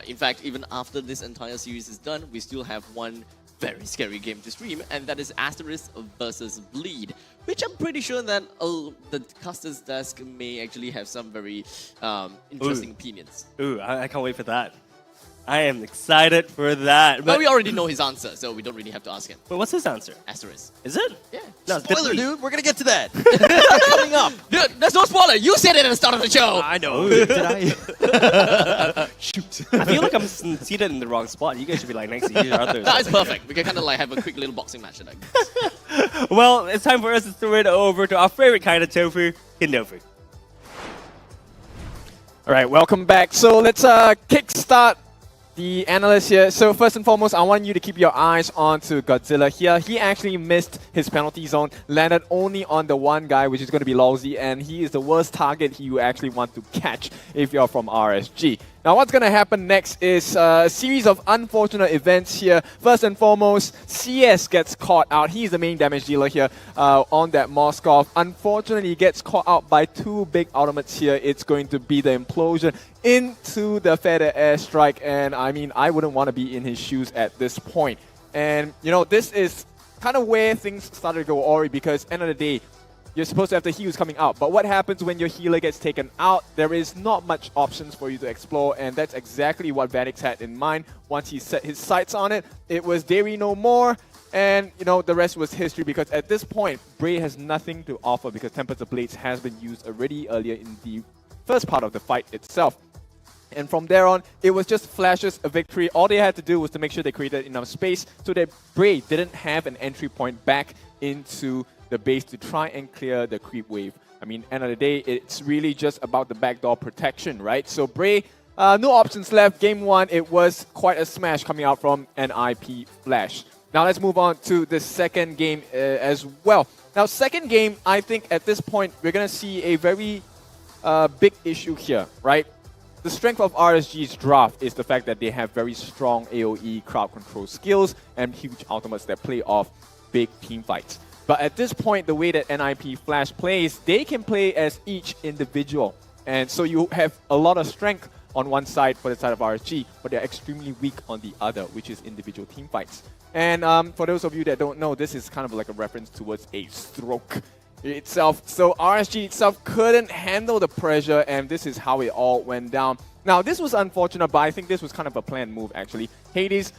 In fact, even after this entire series is done, we still have one very scary game to stream, and that is Asteris versus Bleed, which I'm pretty sure that the caster's desk may actually have some very interesting opinions. Ooh, I can't wait for that. I am excited for that. But we already know his answer, so we don't really have to ask him. But what's his answer? Asteris. Is it? Yeah. No, Spoiler, dude. We're gonna get to that. Coming up. Dude, there's no spoiler. You said it at the start of the show. I know. Did I? Shoot. I feel like I'm seated in the wrong spot. You guys should be like next to each other. That's perfect. We can kind of like have a quick little boxing match tonight. Well, it's time for us to throw it over to our favorite kind of tofu, Kindofu. All right, welcome back. So let's kickstart the analyst here. So first and foremost, I want you to keep your eyes onto Godzilla here. He actually missed his penalty zone, landed only on the one guy, which is going to be Lolzy, and he is the worst target you actually want to catch if you're from RSG. Now what's going to happen next is a series of unfortunate events here. First and foremost, CS gets caught out. He's the main damage dealer here on that Moskov. Unfortunately, he gets caught out by two big ultimates here. It's going to be the implosion into the feather airstrike, and I mean, I wouldn't want to be in his shoes at this point. And, you know, this is kind of where things started to go awry, because end of the day, you're supposed to have the heals coming out, but what happens when your healer gets taken out? There is not much options for you to explore, and that's exactly what Vanix had in mind. Once he set his sights on it, it was Dairy no more, and you know, the rest was history, because at this point, Bray has nothing to offer because Tempest of Blades has been used already earlier in the first part of the fight itself. And from there on, it was just flashes of victory. All they had to do was to make sure they created enough space so that Bray didn't have an entry point back into the base to try and clear the creep wave. I mean, end of the day, it's really just about the backdoor protection, right? So Bray, no options left. Game 1, it was quite a smash coming out from NIP Flash. Now let's move on to the second game as well. Now, second game, I think at this point, we're going to see a very big issue here, right? The strength of RSG's draft is the fact that they have very strong AoE crowd control skills and huge ultimates that play off big team fights. But at this point, the way that NIP Flash plays, they can play as each individual. And so you have a lot of strength on one side for the side of RSG, but they're extremely weak on the other, which is individual team fights. And for those of you that don't know, this is kind of like a reference towards a stroke itself. So RSG itself couldn't handle the pressure, and this is how it all went down. Now, this was unfortunate, but I think this was kind of a planned move, actually. Hades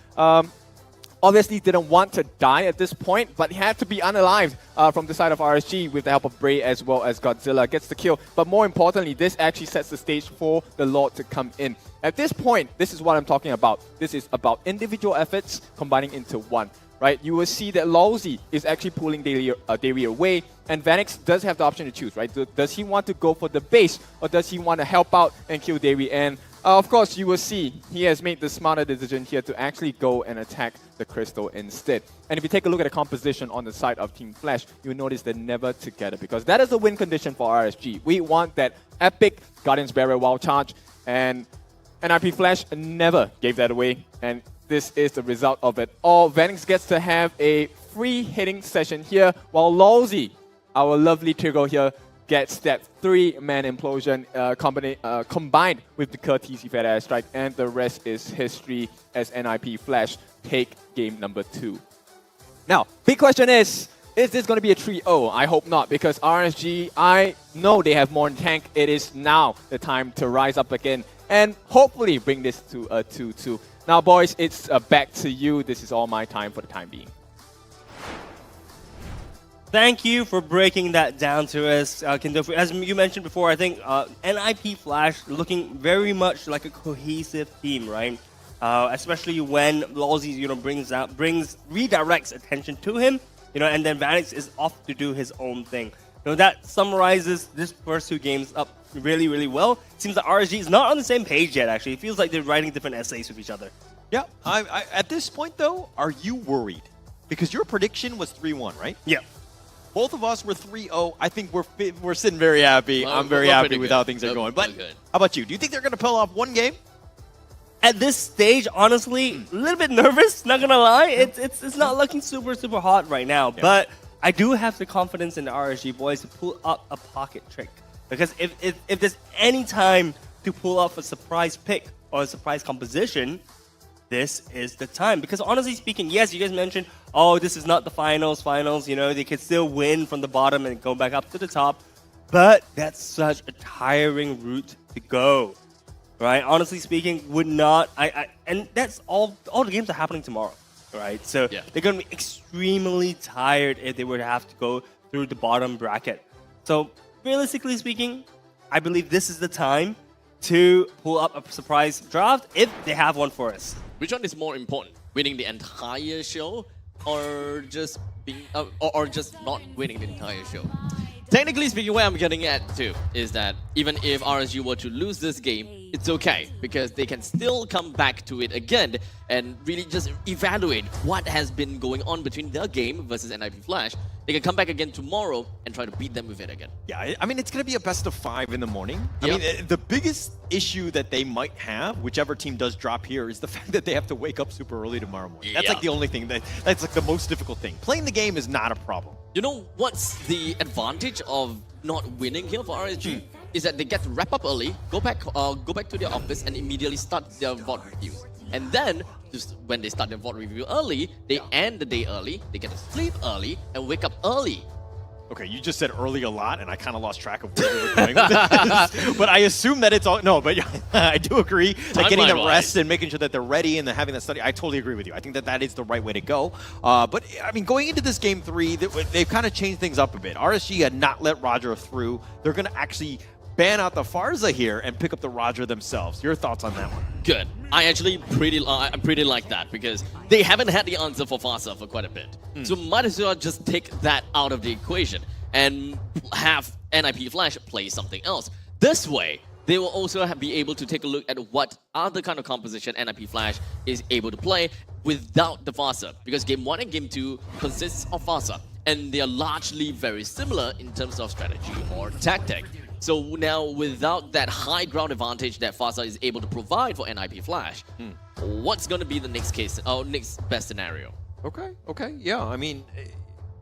obviously didn't want to die at this point, but he had to be unalived from the side of RSG with the help of Bray as well as Godzilla. Gets the kill, but more importantly, this actually sets the stage for the Lord to come in. At this point, this is what I'm talking about. This is about individual efforts combining into one. Right, you will see that Lolzy is actually pulling Dairy away, and Vanix does have the option to choose, right? Does he want to go for the base, or does he want to help out and kill Dairy? And of course, you will see he has made the smarter decision here to actually go and attack the Crystal instead. And if you take a look at the composition on the side of Team Flash, you'll notice they're never together, because that is the win condition for RSG. We want that epic Guardian's Barrier wild charge, and NIP Flash never gave that away, and this is the result of it all. Vanix gets to have a free hitting session here, while Lolzy, our lovely Trigo here, gets that 3-man implosion combined with the courtesy fed airstrike, and the rest is history as NIP Flash take game number 2. Now, big question is this going to be a 3-0? I hope not, because RSG, I know they have more in tank. It is now the time to rise up again and hopefully bring this to a 2-2. Now, boys, it's back to you. This is all my time for the time being. Thank you for breaking that down to us, Kindofu. As you mentioned before, I think NIP Flash looking very much like a cohesive team, right? Especially when Lolzy, redirects attention to him, and then Vanix is off to do his own thing. That summarizes this first 2 games up really, really well. It seems that RSG is not on the same page yet, actually. It feels like they're writing different essays with each other. Yeah. At this point, though, are you worried? Because your prediction was 3-1, right? Yeah. Both of us were 3-0. I think we're sitting very happy. I'm very happy with how things are going. But how about you? Do you think they're going to pull off one game? at this stage, honestly, a little bit nervous, not gonna lie. It's not looking super hot right now, but I do have the confidence in the RSG boys to pull up a pocket trick. Because if there's any time to pull off a surprise pick or a surprise composition, this is the time. Because honestly speaking, yes, you guys mentioned, oh, this is not the finals, you know, they can still win from the bottom and go back up to the top. But that's such a tiring route to go, right? Honestly speaking, would not, and that's all the games are happening tomorrow, right? So they're going to be extremely tired if they were to have to go through the bottom bracket. So realistically speaking, I believe this is the time to pull up a surprise draft if they have one for us. Which one is more important? Winning the entire show or just being or just not winning the entire show? Technically speaking, where I'm getting at too is that even if RSG were to lose this game, it's okay because they can still come back to it again and really just evaluate what has been going on between their game versus NIP Flash. They can come back again tomorrow and try to beat them with it again. Yeah, I mean, it's going to be a best of 5 in the morning. I mean, the biggest issue that they might have, whichever team does drop here, is the fact that they have to wake up super early tomorrow morning. That's like the only thing, that's like the most difficult thing. Playing the game is not a problem. You know what's the advantage of not winning here for RSG? Is that they get to wrap up early, go back to their office and immediately start their VOD reviews. And then, just when they start their VOD review early, they end the day early, they get to sleep early, and wake up early. Okay, you just said early a lot, and I kind of lost track of where we were going with this. But I assume that it's all... No, but I do agree that getting a rest and making sure that they're ready and having that study, I totally agree with you. I think that that is the right way to go. But, I mean, going into this Game 3, they've kind of changed things up a bit. RSG had not let Roger through. They're going to actually ban out the Farza here and pick up the Roger themselves. Your thoughts on that one? Good. I actually pretty like that because they haven't had the answer for Farza for quite a bit. So might as well just take that out of the equation and have NIP Flash play something else. This way, they will also be able to take a look at what other kind of composition NIP Flash is able to play without the Farza. Because Game 1 and Game 2 consists of Farza, and they are largely very similar in terms of strategy or tactic. So now, without that high ground advantage that Farza is able to provide for NIP Flash, what's going to be the next case, next best scenario? Okay, yeah. I mean,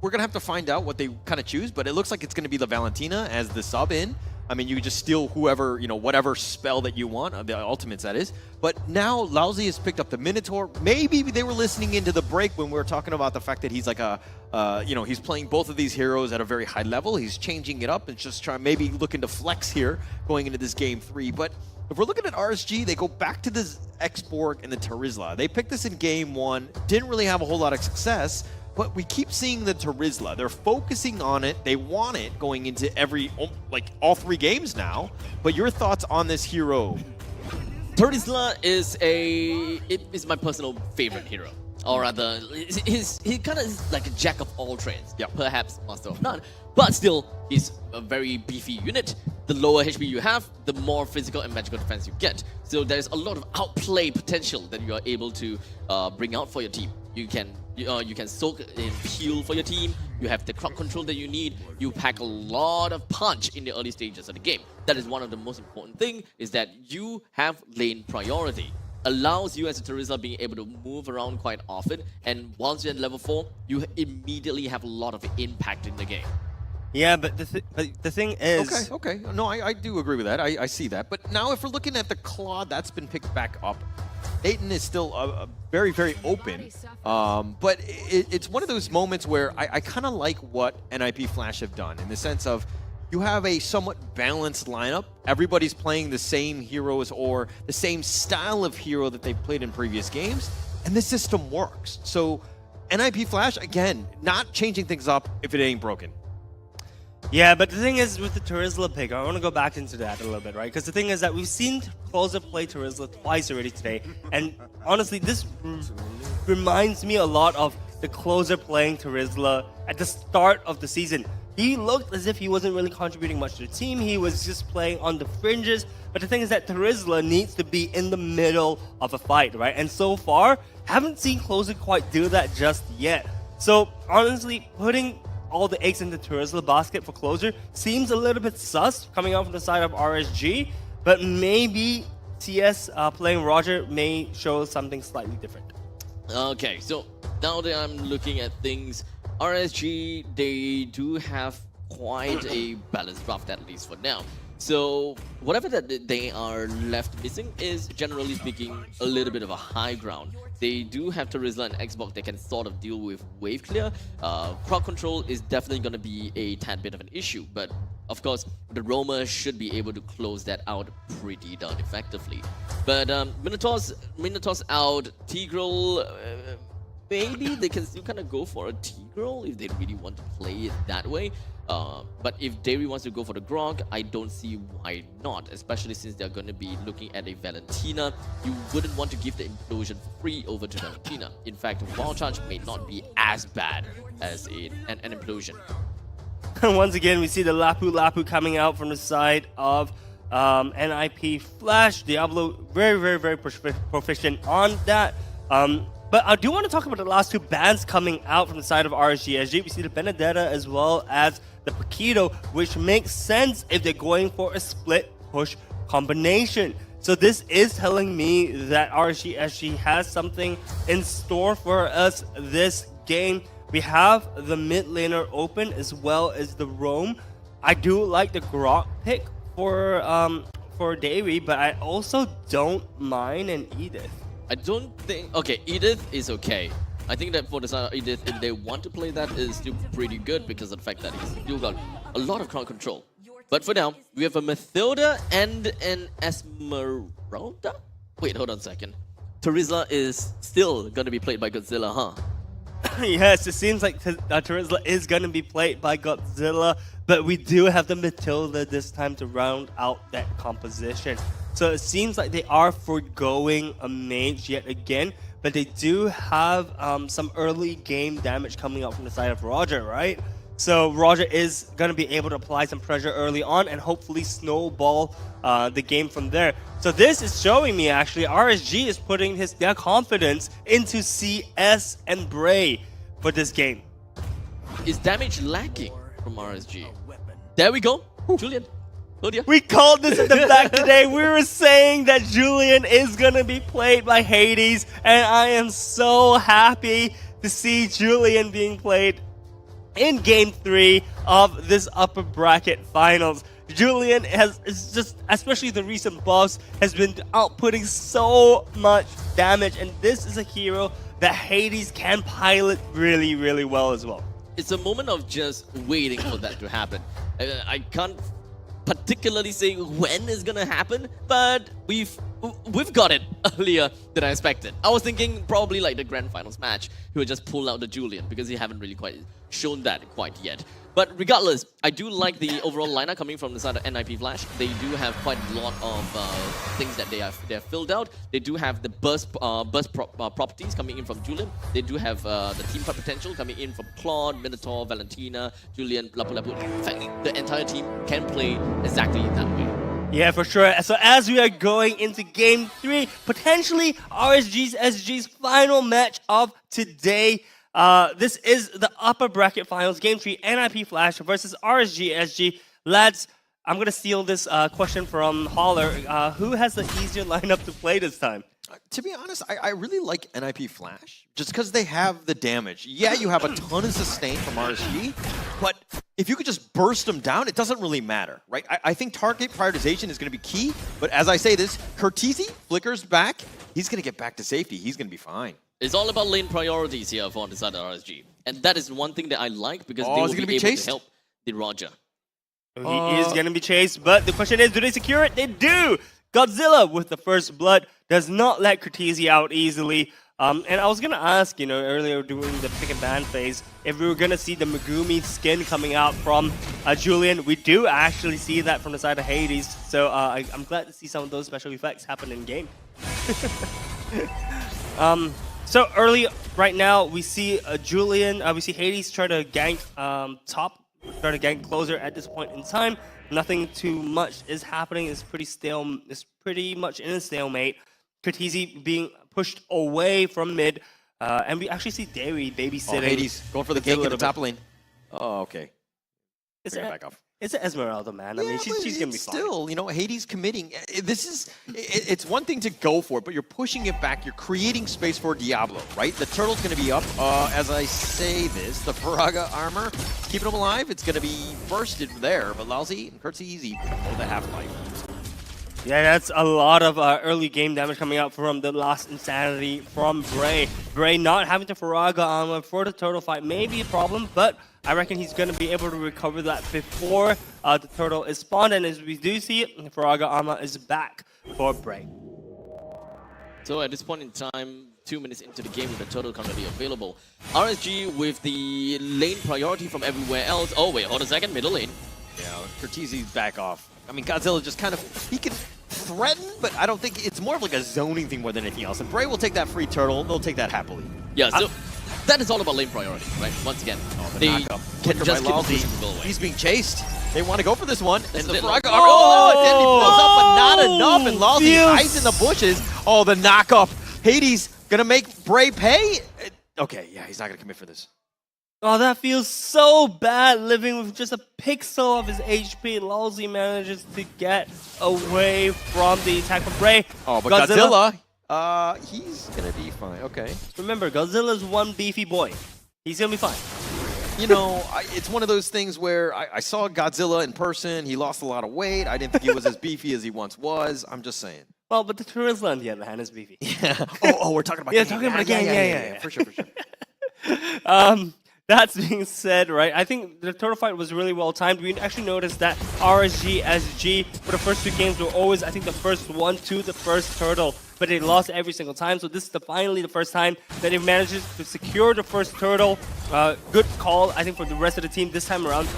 we're going to have to find out what they kind of choose, but it looks like it's going to be the Valentina as the sub-in. I mean, you can just steal whoever, you know, whatever spell that you want, the ultimates that is. But now Lousy has picked up the Minotaur. Maybe they were listening into the break when we were talking about the fact that he's like you know, he's playing both of these heroes at a very high level. He's changing it up and just trying, maybe looking to flex here going into this Game 3. But if we're looking at RSG, they go back to this X-Borg and the Terizla. They picked this in Game 1, didn't really have a whole lot of success. But we keep seeing the Terizla. They're focusing on it. They want it going into all 3 games now. But your thoughts on this hero? Terizla is my personal favorite hero. Or rather, he kind of is like a jack of all trades. Perhaps master of none. But still, he's a very beefy unit. The lower HP you have, the more physical and magical defense you get. So there's a lot of outplay potential that you are able to bring out for your team. You can soak and peel for your team. You have the crowd control that you need. You pack a lot of punch in the early stages of the game. That is one of the most important things, is that you have lane priority. Allows you as a Terizla being able to move around quite often, and once you're at level 4, you immediately have a lot of impact in the game. Yeah, but the thing is... Okay. No, I do agree with that. I see that. But now if we're looking at the Claw, that's been picked back up. Dayton is still very, very open. But it's one of those moments where I kind of like what NIP Flash have done, in the sense of you have a somewhat balanced lineup. Everybody's playing the same heroes or the same style of hero that they've played in previous games, and the system works. So NIP Flash, again, not changing things up if it ain't broken. Yeah, but the thing is, with the Terizla pick, I want to go back into that a little bit, right? Because the thing is that we've seen Closer play Terizla twice already today, and honestly, this reminds me a lot of the Closer playing Terizla at the start of the season. He looked as if he wasn't really contributing much to the team. He was just playing on the fringes. But the thing is that Terizla needs to be in the middle of a fight, right? And so far, haven't seen Closer quite do that just yet. So honestly, putting all the eggs in the Terizla basket for Closer seems a little bit sus coming out from the side of RSG. But maybe CS playing Roger may show something slightly different. Okay, so now that I'm looking at things, RSG, they do have quite a balanced draft, at least for now. So whatever that they are left missing is, generally speaking, a little bit of a high ground. They do have Terizla and Xbox that can sort of deal with wave clear. Crowd control is definitely going to be a tad bit of an issue, but of course, the Roma should be able to close that out pretty darn effectively. But Minotaur's out. Tigreal, maybe they can still kind of go for a Tigreal if they really want to play it that way. But if Dairy wants to go for the Grog, I don't see why not, especially since they're going to be looking at a Valentina. You wouldn't want to give the Implosion for free over to Valentina. In fact, Wild Charge may not be as bad as an Implosion. Once again, we see the Lapu Lapu coming out from the side of NIP Flash. Diablo very proficient on that. But I do want to talk about the last two bans coming out from the side of RSG SG. We see the Benedetta as well as the Paquito, which makes sense if they're going for a split push combination. So this is telling me that RSG SG has something in store for us this game. We have the mid laner open as well as the roam. I do like the Grok pick for Davey, but I also don't mind an Edith. I don't think... Okay, Edith is okay. I think that for the side of Edith, if they want to play that, is still pretty good because of the fact that he's still got a lot of crowd control. But for now, we have a Mathilda and an Esmeralda? Wait, hold on a second. Terizla is still going to be played by Godzilla, huh? Yes, it seems like Terizla is going to be played by Godzilla, but we do have the Matilda this time to round out that composition. So it seems like they are foregoing a mage yet again, but they do have some early game damage coming out from the side of Roger, right? So Roger is going to be able to apply some pressure early on and hopefully snowball the game from there. So this is showing me actually RSG is putting their confidence into CS and Bray for this game. Is damage lacking from RSG? There we go. Julian. Oh dear. We called this at the back today. We were saying that Julian is going to be played by Hades, and I am so happy to see Julian being played in Game 3 of this upper bracket finals. Julian is just, especially the recent buffs, has been outputting so much damage, and this is a hero that Hades can pilot really well as well. It's a moment of just waiting for that to happen. I can't particularly say when it's gonna happen, but we've got it earlier than I expected. I was thinking probably like the grand finals match, he would just pull out the Julian because he haven't really quite shown that quite yet. But regardless, I do like the overall lineup coming from the side of NIP Flash. They do have quite a lot of things that they have filled out. They do have the burst properties coming in from Julian. They do have the team fight potential coming in from Claude, Minotaur, Valentina, Julian, Lapu Lapu. In fact, the entire team can play exactly that way. Yeah, for sure. So as we are going into Game 3, potentially SG's final match of today. This is the upper bracket finals, Game 3, NIP Flash versus RSG SG. Lads, I'm going to steal this question from Holler. Who has the easier lineup to play this time? To be honest, I really like NIP Flash, just because they have the damage. Yeah, you have a ton of sustain from RSG, but if you could just burst them down, it doesn't really matter, right? I think target prioritization is going to be key, but as I say this, Curtisi flickers back. He's going to get back to safety. He's going to be fine. It's all about lane priorities here for the side of RSG. And that is one thing that I like because they will be able to help the Roger. He is going to be chased, but the question is, do they secure it? They do! Godzilla with the first blood does not let Curtisi out easily. And I was going to ask, earlier during the pick and ban phase, if we were going to see the Megumi skin coming out from Julian. We do actually see that from the side of Hades. So I'm glad to see some of those special effects happen in game. So early right now, we see Julian, we see Hades try to gank top, try to gank closer at this point in time. Nothing too much is happening. It's pretty much in a stalemate. Curtisi being pushed away from mid, and we actually see Dairy babysitting. Hades going for the gank in the top lane. Oh, okay. Is Bring it back off. It's an Esmeralda, man. I mean, she's gonna be fine. Still, you know, Hades committing. It's one thing to go for it, but you're pushing it back. You're creating space for Diablo, right? The turtle's gonna be up. As I say this, the Faraga armor, keeping him alive. It's gonna be bursted there, but Lousy and Curtsy hold the half-life. Yeah, that's a lot of early game damage coming out from the last Insanity from Bray. Bray not having to Faraga armor for the turtle fight may be a problem, but I reckon he's going to be able to recover that before the turtle is spawned. And as we do see it, Faraga armor is back for Bray. So at this point in time, 2 minutes into the game with the turtle currently available, RSG with the lane priority from everywhere else. Oh wait, hold a second, middle lane. Yeah, Curtizi's back off. I mean, Godzilla just kind of, he can threaten, but I don't think, it's more of like a zoning thing more than anything else. And Bray will take that free turtle, they'll take that happily. Yeah, so that is all about lane priority, right? Once again, the they knockup. can just keep Lousy. pushing the goal away. He's being chased. They want to go for this one. And the it, Faraga, oh! it fills up, but not enough. And Lousy hides in the bushes. Oh, the knockup. Hades gonna make Bray pay? Okay, yeah, he's not gonna commit for this. Oh, that feels so bad living with just a pixel of his HP. Lousy manages to get away from the attack from Bray. Oh, but Godzilla, he's gonna be fine. Okay. Remember, Godzilla's one beefy boy. He's gonna be fine. You know, it's one of those things where I saw Godzilla in person. He lost a lot of weight. I didn't think he was as beefy as he once was. I'm just saying. Well, but the Charizla on the other hand is beefy. Yeah. Oh, we're talking about yeah, talking about yeah. For sure. That's being said, right? I think the turtle fight was really well timed. We actually noticed that RSG, SG, for the first 2 games were always, I think, the first one to the first turtle, but they lost every single time. So this is finally the first time that they've managed to secure the first turtle. Good call, I think, for the rest of the team this time around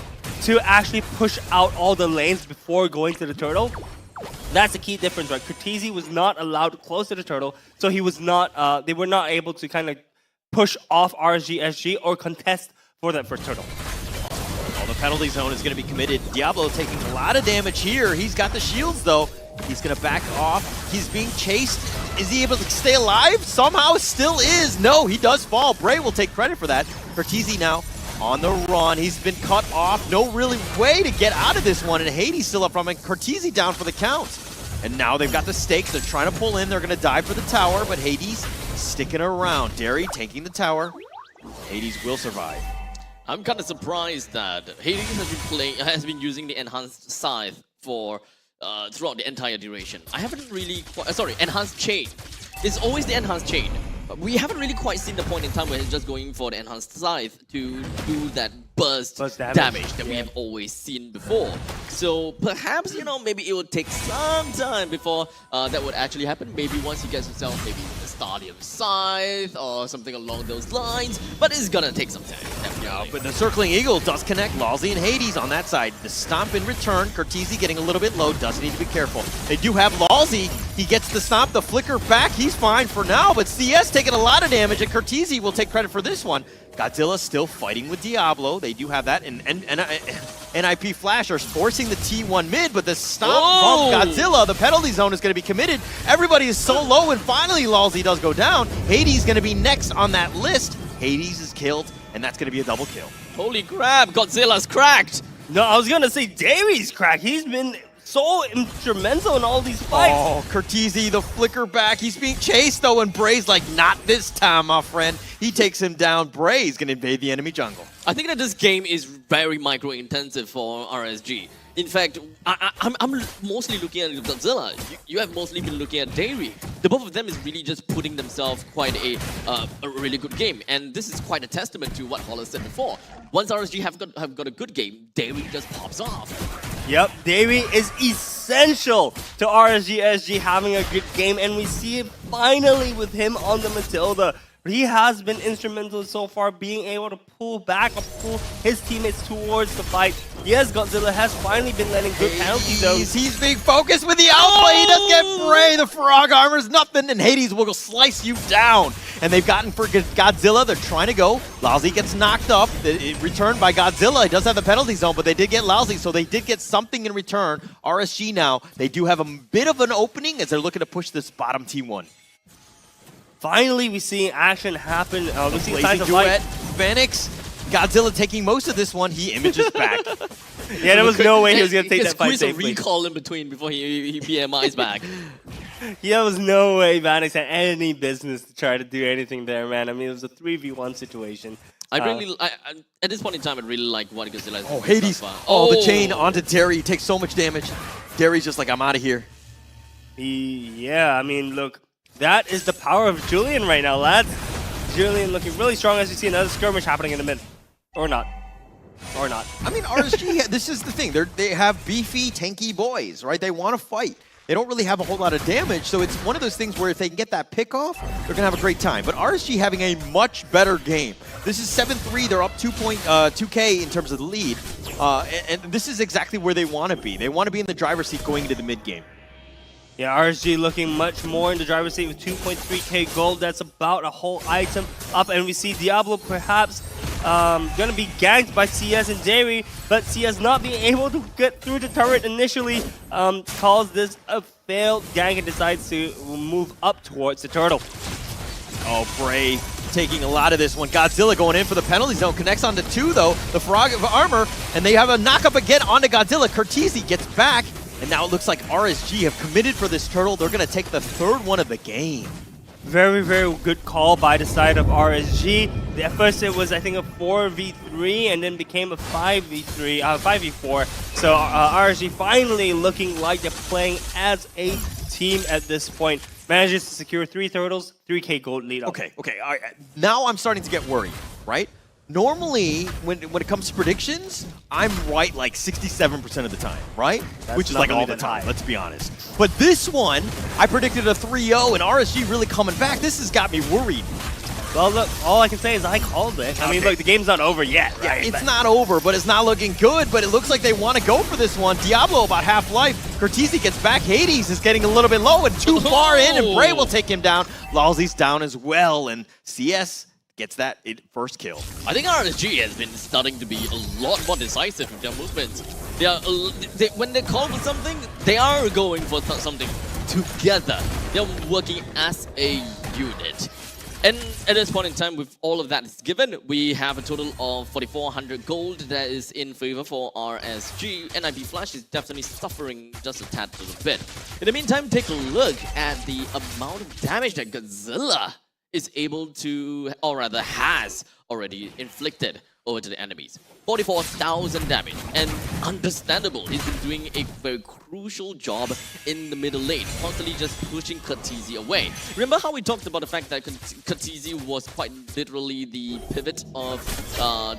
to actually push out all the lanes before going to the turtle. That's the key difference, right? Curtizi was not allowed close to the turtle, so he was not. They were not able to kind of push off RSG, SG, or contest for that first turtle. Oh, the penalty zone is going to be committed. Diablo taking a lot of damage here. He's got the shields, though. He's going to back off. He's being chased. Is he able to stay alive? Somehow still is. No, he does fall. Bray will take credit for that. Curtizi now on the run. He's been cut off. No really way to get out of this one. And Hades still up front. And Curtizi down for the count. And now they've got the stakes. They're trying to pull in. They're going to dive for the tower, but Hades sticking around. Derry taking the tower. Hades will survive. I'm kind of surprised that Hades has been using the enhanced scythe for throughout the entire duration. I haven't really enhanced chain. It's always the enhanced chain. We haven't really quite seen the point in time where he's just going for the enhanced scythe to do that burst damage that we have always seen before. So perhaps, you know, maybe it would take some time before that would actually happen. Maybe once he gets himself maybe the Stadium Scythe or something along those lines. But it's gonna take some time, definitely. Yeah, but the Circling Eagle does connect Lousy and Hades on that side. The stomp in return. Curtizi getting a little bit low. Does need to be careful. They do have Lousy. He gets the stomp, the flicker back. He's fine for now, but CS taking a lot of damage, and Curtizi will take credit for this one. Godzilla still fighting with Diablo. They do have that, and NIP Flash are forcing the T1 mid, but the stomp from Godzilla, the penalty zone is going to be committed. Everybody is so low, and finally Lousy does go down. Hades going to be next on that list. Hades is killed, and that's going to be a double kill. Holy crap, Godzilla's cracked! No, I was going to say Davies cracked. He's been so instrumental in all these fights. Oh, Curtizi, the flicker back. He's being chased, though, and Bray's like, not this time, my friend. He takes him down. Bray's going to invade the enemy jungle. I think that this game is very micro-intensive for RSG. In fact, I'm mostly looking at Godzilla. You have mostly been looking at Dairy. The both of them is really just putting themselves quite a really good game. And this is quite a testament to what Hollis said before. Once RSG have got a good game, Dairy just pops off. Yep, Davey is essential to RSG SG having a good game, and we see it finally with him on the Matilda. He has been instrumental so far, being able to pull back or pull his teammates towards the fight. Yes, Godzilla has finally been letting good penalties though. He's being focused with the outplay. He does get Bray. The frog armor's nothing, and Hades will go slice you down. And they've gotten for Godzilla. They're trying to go. Lousy gets knocked up. Returned by Godzilla. He does have the penalty zone, but they did get Lousy, so they did get something in return. RSG now, they do have a bit of an opening as they're looking to push this bottom T1. Finally, we see action happen. We see signs of duet. life. Phoenix Godzilla taking most of this one. He images back. Yeah, there was no way he was going to take that fight squeeze a safely. recall in between before he BMI's back. Yeah, there was no way Vanix had any business to try to do anything there, man. I mean, it was a 3v1 situation. I at this point in time, I really like what Godzilla. Oh, Hades! Oh, the chain onto Derry. He takes so much damage. Derry's just like, I'm out of here. Yeah, I mean, look, that is the power of Julian right now, lads. Julian looking really strong as you see another skirmish happening in the mid. Or not. Or not. I mean, RSG, this is the thing. They have beefy, tanky boys, right? They want to fight. They don't really have a whole lot of damage, so it's one of those things where if they can get that pick off, they're going to have a great time. But RSG having a much better game. This is 7-3. They're up 2K in terms of the lead. And this is exactly where they want to be. They want to be in the driver's seat going into the mid game. Yeah, RSG looking much more in the driver's seat with 2.3k gold. That's about a whole item up. And we see Diablo perhaps going to be ganked by CS and Derry, but CS not being able to get through the turret initially calls this a failed gank and decides to move up towards the turtle. Oh, Bray taking a lot of this one. Godzilla going in for the penalty zone. Connects onto 2, though. The Frog of Armor, and they have a knock-up again onto Godzilla. Curtizi gets back. And now it looks like RSG have committed for this turtle. They're going to take the third one of the game. Very, very good call by the side of RSG. At first it was, I think, a 4v3 and then became a 5v4. So RSG finally looking like they're playing as a team at this point. Manages to secure 3 turtles, 3k gold lead up. Okay, all right. Now I'm starting to get worried, right? Normally, when it comes to predictions, I'm right like 67% of the time, right? Which is like all the time, let's be honest. But this one, I predicted a 3-0 and RSG really coming back. This has got me worried. Well, look, all I can say is I called it. I mean, look, the game's not over yet, right? Yeah, it's not over, but it's not looking good. But it looks like they want to go for this one. Diablo about half-life. Curtizi gets back. Hades is getting a little bit low and too far in, and Bray will take him down. Lalzi's down as well, and CS gets that first kill. I think RSG has been starting to be a lot more decisive with their movements. When they call for something, they are going for something together. They're working as a unit. And at this point in time, with all of that given, we have a total of 4,400 gold that is in favor for RSG. NIP Flash is definitely suffering just a tad little bit. In the meantime, take a look at the amount of damage that Godzilla is able to, or rather has already inflicted over to the enemies. 44,000 damage, and understandable. He's been doing a very crucial job in the middle lane, constantly just pushing Curtizi away. Remember how we talked about the fact that Curtizi was quite literally the pivot of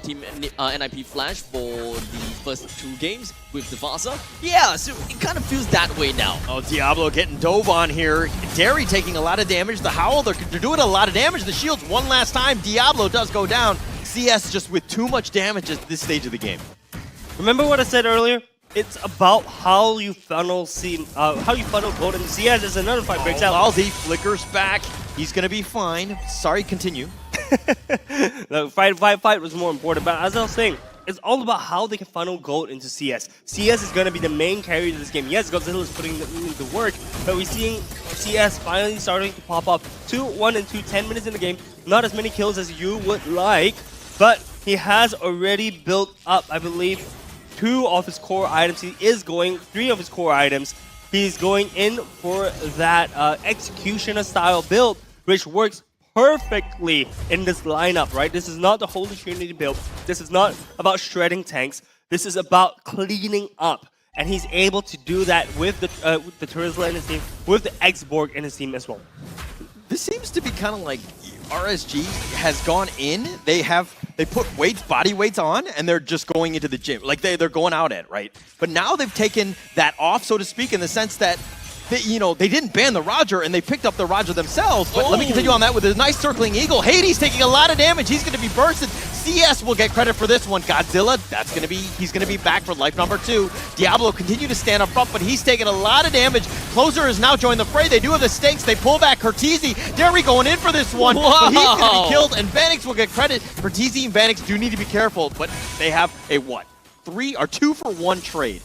Team NIP Flash for the first 2 games with the Vasa? Yeah, so it kind of feels that way now. Oh, Diablo getting dove on here. Derry taking a lot of damage. The Howl, they're doing a lot of damage. The shields one last time. Diablo does go down. CS just with too much damage at this stage of the game. Remember what I said earlier? It's about how you funnel gold into CS as another fight breaks out. Lalzi flickers back. He's gonna be fine. Sorry, continue. The fight was more important, but as I was saying, it's all about how they can funnel gold into CS. CS is going to be the main carry of this game. Yes, Godzilla is putting in the work, but we're seeing CS finally starting to pop up. 2-1 and 10 minutes in the game. Not as many kills as you would like, but he has already built up, I believe, 2 of his core items. He is going 3 of his core items. He's going in for that executioner style build, which works perfectly in this lineup, right? This is not the Holy Trinity build. This is not about shredding tanks. This is about cleaning up. And he's able to do that with the Terizla in his team, with the X-Borg in his team as well. This seems to be kind of like RSG has gone in. They put weights, body weights on, and they're just going into the gym. Like they're going out at, right? But now they've taken that off, so to speak, in the sense that they didn't ban the Roger, and they picked up the Roger themselves. But let me continue on that with a nice circling eagle. Hades taking a lot of damage. He's going to be bursted. CS will get credit for this one. Godzilla, he's going to be back for life number 2. Diablo continue to stand up front, but he's taking a lot of damage. Closer has now joined the fray. They do have the stakes. They pull back Curtizi. Derry going in for this one, but he's going to be killed, and Vanix will get credit. Curtizi and Vanix do need to be careful, but they have a 2-for-1 trade.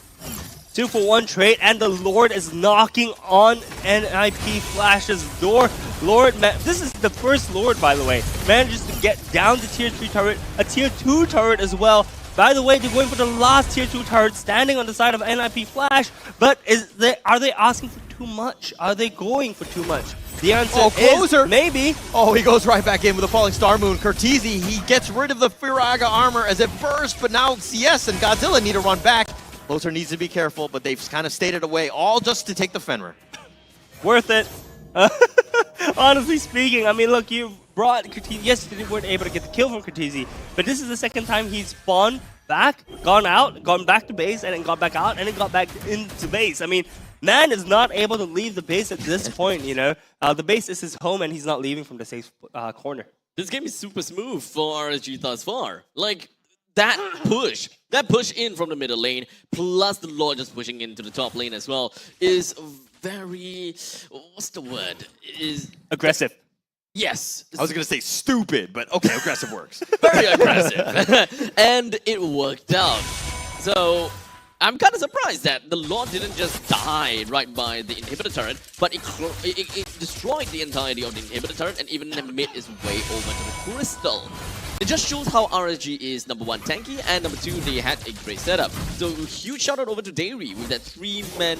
2-for-1 trade, and the Lord is knocking on NIP Flash's door. Lord, this is the first Lord, by the way, manages to get down the tier 3 turret, a tier 2 turret as well. By the way, they're going for the last tier 2 turret standing on the side of NIP Flash, but are they asking for too much? Are they going for too much? The answer Closer. is maybe. Oh, he goes right back in with a falling star moon. Cortese, he gets rid of the Firaga armor as it bursts, but now CS and Godzilla need to run back. Closer needs to be careful, but they've kind of stayed it away, all just to take the Fenrir. Worth it. Honestly speaking, I mean, look, you brought Cortese. Yes, you weren't able to get the kill from Cortese, but this is the second time he's spawned back, gone out, gone back to base, and then got back out, and then got back into base. I mean, man is not able to leave the base at this point, you know. The base is his home, and he's not leaving from the safe corner. This game is super smooth for RSG thus far. Like, that push in from the middle lane, plus the Lord just pushing into the top lane as well, is very, what's the word? Is aggressive. Yes. I was going to say stupid, but okay, aggressive works. Very aggressive. And it worked out. So I'm kind of surprised that the Lord didn't just die right by the inhibitor turret, but it destroyed the entirety of the inhibitor turret and even made its way over to the crystal. It just shows how RSG is number 1 tanky, and number 2 they had a great setup. So huge shout out over to Dairy with that 3-man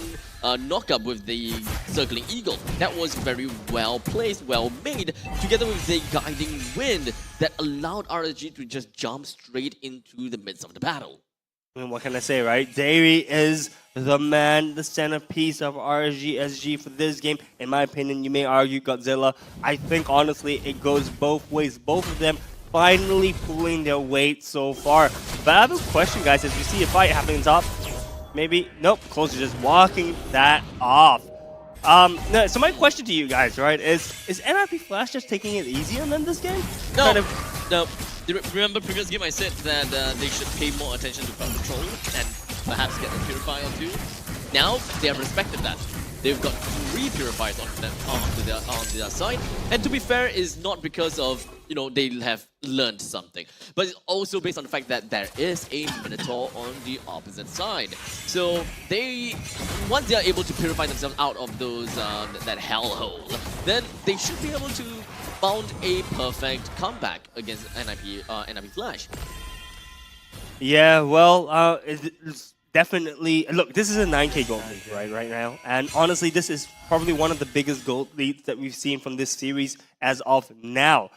knockup with the circling eagle. That was very well placed, well made, together with the guiding wind that allowed RSG to just jump straight into the midst of the battle. I mean, what can I say, right? Dairy is the man, the centerpiece of RSG SG for this game. In my opinion, you may argue Godzilla. I think, honestly, it goes both ways. Both of them finally pulling their weight so far. But I have a question, guys. As we see a fight happening top, maybe, nope, Closer just walking that off. No, so my question to you guys, right, is NIP Flash just taking it easy on them this game? No, no. Remember previous game I said that they should pay more attention to crowd control and perhaps get a purifier or 2. Now they have respected that. They've got 3 purifiers on their side, and to be fair, is not because of, you know, they have learned something, but it's also based on the fact that there is a Minotaur on the opposite side. So once they are able to purify themselves out of those that hellhole, then they should be able to mount a perfect comeback against NIP Flash. Yeah, well, it's definitely, look, this is a 9k gold lead right now, and honestly, this is probably one of the biggest gold leads that we've seen from this series as of now.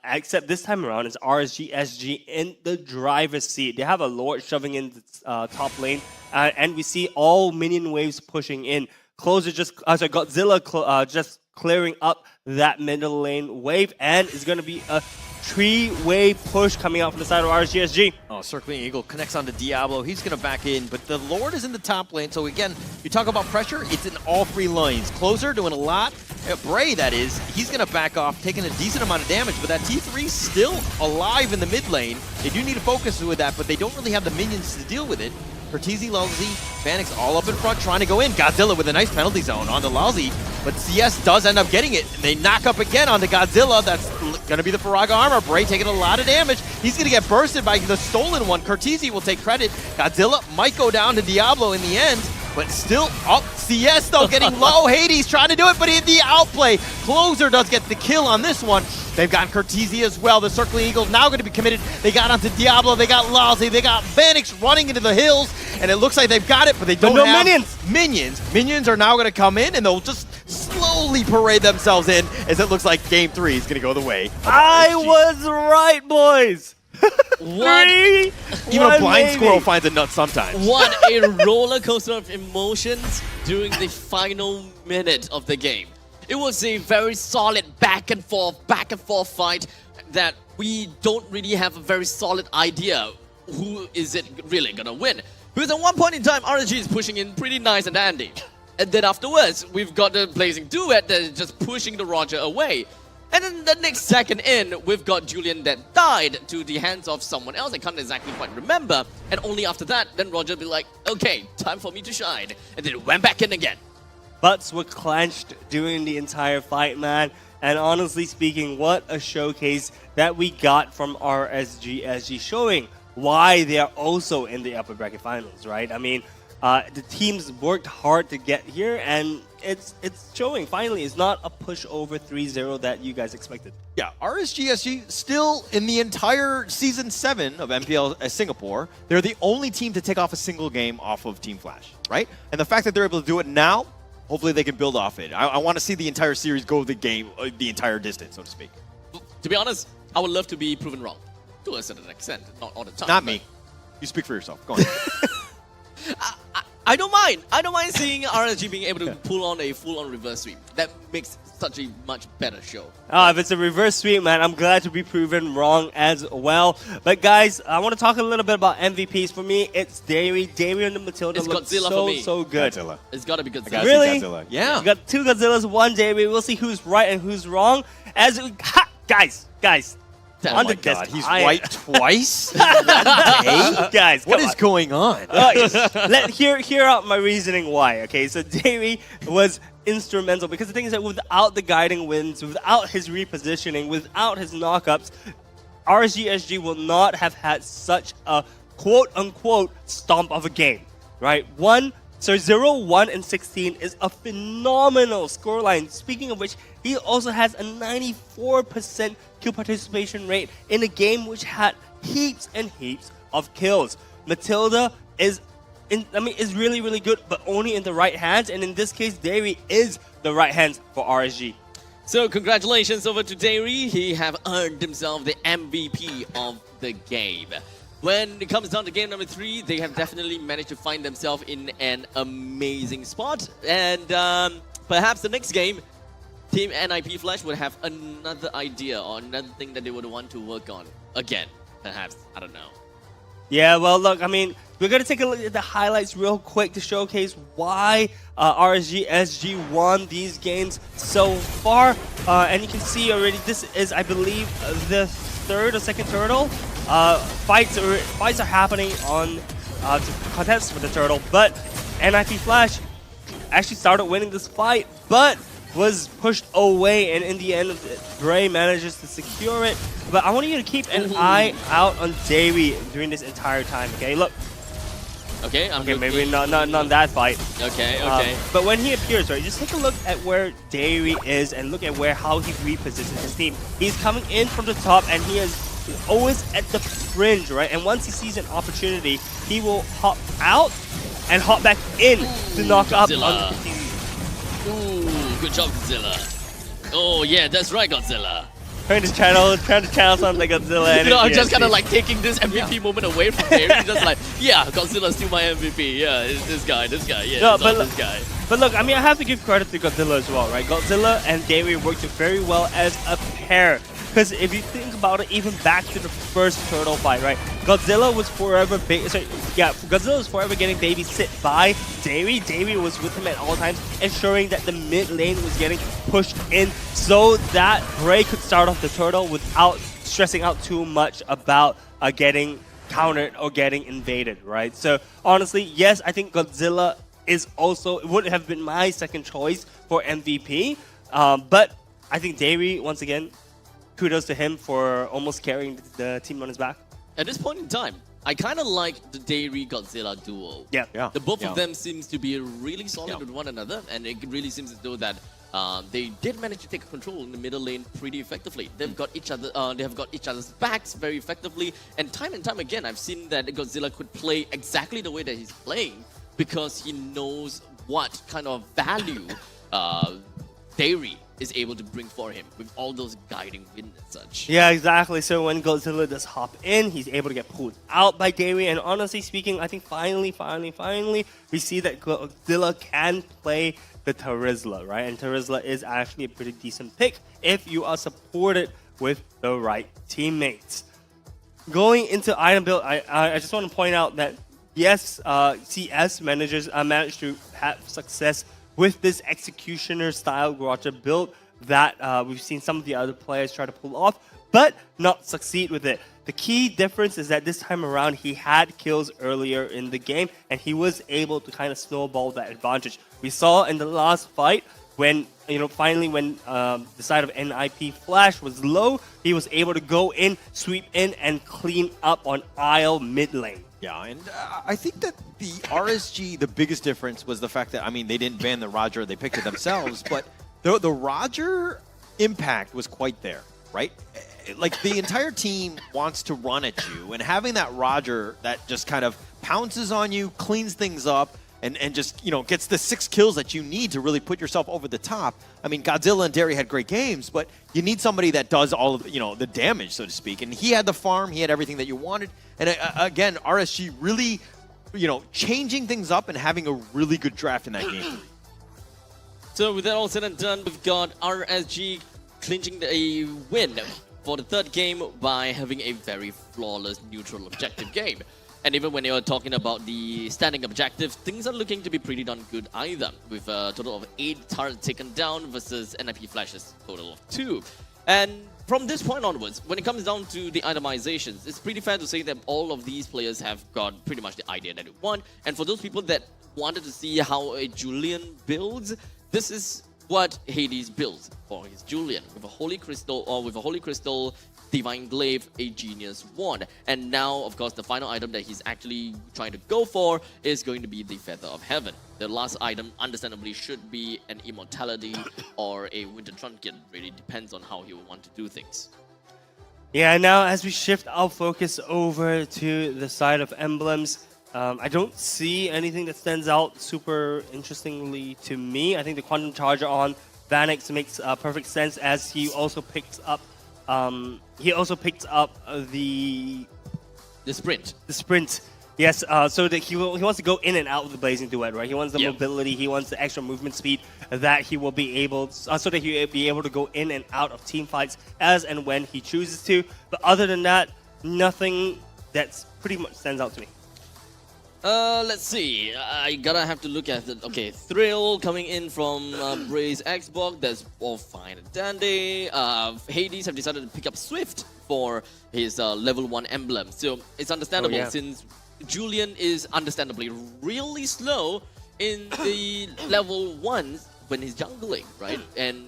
Except this time around, it's RSG SG in the driver's seat. They have a Lord shoving in the top lane, and we see all minion waves pushing in. Closer Godzilla just clearing up that middle lane wave, and it's going to be a 3-way push coming out from the side of RSG SG. Oh, Circling Eagle connects onto Diablo. He's going to back in, but the Lord is in the top lane. So again, you talk about pressure, it's in all 3 lanes. Closer doing a lot. Bray, that is, he's going to back off, taking a decent amount of damage, but that T3 still alive in the mid lane. They do need to focus with that, but they don't really have the minions to deal with it. Cortese, Lalzi, Vanix all up in front trying to go in. Godzilla with a nice penalty zone onto Lalzi, but CS does end up getting it. And they knock up again onto Godzilla. That's going to be the Firaga armor. Bray taking a lot of damage. He's going to get bursted by the stolen one. Cortese will take credit. Godzilla might go down to Diablo in the end, but still up. CS though getting low. Hades trying to do it, but in the outplay. Closer does get the kill on this one. They've got Cortese as well. The Circling Eagles now going to be committed. They got onto Diablo. They got Lalzi. They got Vanix running into the hills. And it looks like they've got it, but they don't have minions. Minions are now going to come in, and they'll just slowly parade themselves in as it looks like Game 3 is going to go the way. I was right, boys. Even a blind squirrel finds a nut sometimes. What a roller coaster of emotions during the final minute of the game. It was a very solid back and forth fight that we don't really have a very solid idea who is it really gonna win. Because at one point in time, RSG is pushing in pretty nice and dandy. And then afterwards, we've got the Blazing Duet that is just pushing the Roger away. And then the next second in, we've got Julian that died to the hands of someone else. I can't exactly quite remember. And only after that, then Roger be like, okay, time for me to shine. And then it went back in again. Butts were clenched during the entire fight, man. And honestly speaking, what a showcase that we got from RSG SG, showing why they are also in the upper bracket finals, right? I mean, The teams worked hard to get here, and it's showing. Finally, it's not a push over 3-0 that you guys expected. Yeah, RSGSG still in the entire Season 7 of MPL Singapore, they're the only team to take off a single game off of Team Flash, right? And the fact that they're able to do it now, hopefully they can build off it. I want to see the entire series go the game, the entire distance, so to speak. To be honest, I would love to be proven wrong. To a certain extent, not all the time. Not me. You speak for yourself. Go on. I don't mind. I don't mind seeing RSG being able to pull on a full-on reverse sweep. That makes such a much better show. If it's a reverse sweep, man, I'm glad to be proven wrong as well. But guys, I want to talk a little bit about MVPs. For me, it's Dairy. Dairy and the Matilda It's look Godzilla for me. so good. Godzilla. It's got to be Godzilla. Really? Godzilla. Yeah. You got 2 Godzillas, 1 Dairy. We'll see who's right and who's wrong. Guys. Oh my God, he's right twice in 1 day? Guys, what is going on? Hear out my reasoning why, okay? So Davey was instrumental because the thing is that without the guiding winds, without his repositioning, without his knockups, RSGSG will not have had such a quote-unquote stomp of a game, right? 0, 1, and 16 is a phenomenal scoreline. Speaking of which, he also has a 94% kill participation rate in a game which had heaps and heaps of kills. Matilda is really, really good, but only in the right hands. And in this case, Dairy is the right hands for RSG. So congratulations over to Dairy. He have earned himself the MVP of the game. When it comes down to game number 3, they have definitely managed to find themselves in an amazing spot. And perhaps the next game, Team NIP Flash would have another idea or another thing that they would want to work on. Again, perhaps. I don't know. Yeah, well, look, I mean, we're going to take a look at the highlights real quick to showcase why RSGSG won these games so far. And you can see already, this is, I believe, the 3rd or 2nd turtle. Fights are happening on contests with the turtle, but NIP Flash actually started winning this fight, but was pushed away, and in the end, Bray manages to secure it. But I want you to keep an eye out on Davey during this entire time. Okay, look. Okay, maybe not that fight. Okay. But when he appears, right, just take a look at where Davey is and look at how he repositions his team. He's coming in from the top, and he is always at the fringe, right? And once he sees an opportunity, he will hop out and hop back in to knock up on the Ooh, good job, Godzilla. Oh yeah, that's right, Godzilla. Trying to channel something like Godzilla. You know, I'm just kind of like taking this MVP moment away from Dairy. Just like, yeah, Godzilla's still my MVP. Yeah, it's this guy. Yeah, no, this guy. But look, I mean, I have to give credit to Godzilla as well, right? Godzilla and Dairy worked very well as a pair. Because if you think about it, even back to the first turtle fight, right? Godzilla was forever getting babysit by Dairy. Dairy was with him at all times, ensuring that the mid lane was getting pushed in so that Bray could start off the turtle without stressing out too much about getting countered or getting invaded, right? So honestly, yes, I think Godzilla would have been my second choice for MVP. But I think Dairy, once again, kudos to him for almost carrying the team on his back. At this point in time, I kind of like the Dairy Godzilla duo. Yeah. The both of them seems to be really solid with one another, and it really seems as though that they did manage to take control in the middle lane pretty effectively. They've got each other. They have got each other's backs very effectively, and time again, I've seen that Godzilla could play exactly the way that he's playing because he knows what kind of value Dairy is able to bring for him with all those guiding winds and such. Yeah, exactly. So when Godzilla does hop in, he's able to get pulled out by Dairy. And honestly speaking, I think finally, we see that Godzilla can play the Terizla, right? And Terizla is actually a pretty decent pick if you are supported with the right teammates. Going into item build, I just want to point out that yes, CS managed to have success with this executioner style Garrocha build that we've seen some of the other players try to pull off, but not succeed with it. The key difference is that this time around he had kills earlier in the game and he was able to kind of snowball that advantage. We saw in the last fight when, finally when the side of NIP Flash was low, he was able to go in, sweep in, and clean up on Isle mid lane. Yeah, and I think that the RSG, the biggest difference was the fact that, I mean, they didn't ban the Roger, they picked it themselves, but the Roger impact was quite there, right? Like, the entire team wants to run at you, and having that Roger that just kind of pounces on you, cleans things up, and just, you know, gets the 6 kills that you need to really put yourself over the top. I mean, Godzilla and Derry had great games, but you need somebody that does all of, you know, the damage, so to speak. And he had the farm, he had everything that you wanted. And again, RSG really, you know, changing things up and having a really good draft in that game. So with that all said and done, we've got RSG clinching a win for the 3rd game by having a very flawless neutral objective game. And even when you're talking about the standing objectives, things are looking to be pretty darn good either, with a total of 8 turrets taken down versus NIP Flash's total of 2. And from this point onwards, when it comes down to the itemizations, it's pretty fair to say that all of these players have got pretty much the idea that they want. And for those people that wanted to see how a Julian builds, this is what Hades builds for his Julian, with a Holy Crystal, Divine Glaive, a Genius Wand. And now, of course, the final item that he's actually trying to go for is going to be the Feather of Heaven. The last item, understandably, should be an Immortality or a Winter Trunket. Really depends on how he will want to do things. Yeah, now as we shift our focus over to the side of emblems, I don't see anything that stands out super interestingly to me. I think the Quantum Charger on Vanix makes perfect sense, as he also picks up the sprint. The sprint. Yes, so that he wants to go in and out of the Blazing Duet, right? He wants the mobility, he wants the extra movement speed that he will be able, so that he will be able to go in and out of team fights as and when he chooses to. But other than that, nothing that's pretty much stands out to me. Let's see. I gotta have to look at it. Okay, Thrill coming in from Bray's Xbox. That's all fine and dandy. Hades have decided to pick up Swift for his level 1 emblem. So it's understandable since Julian is understandably really slow in the level 1s when he's jungling, right? And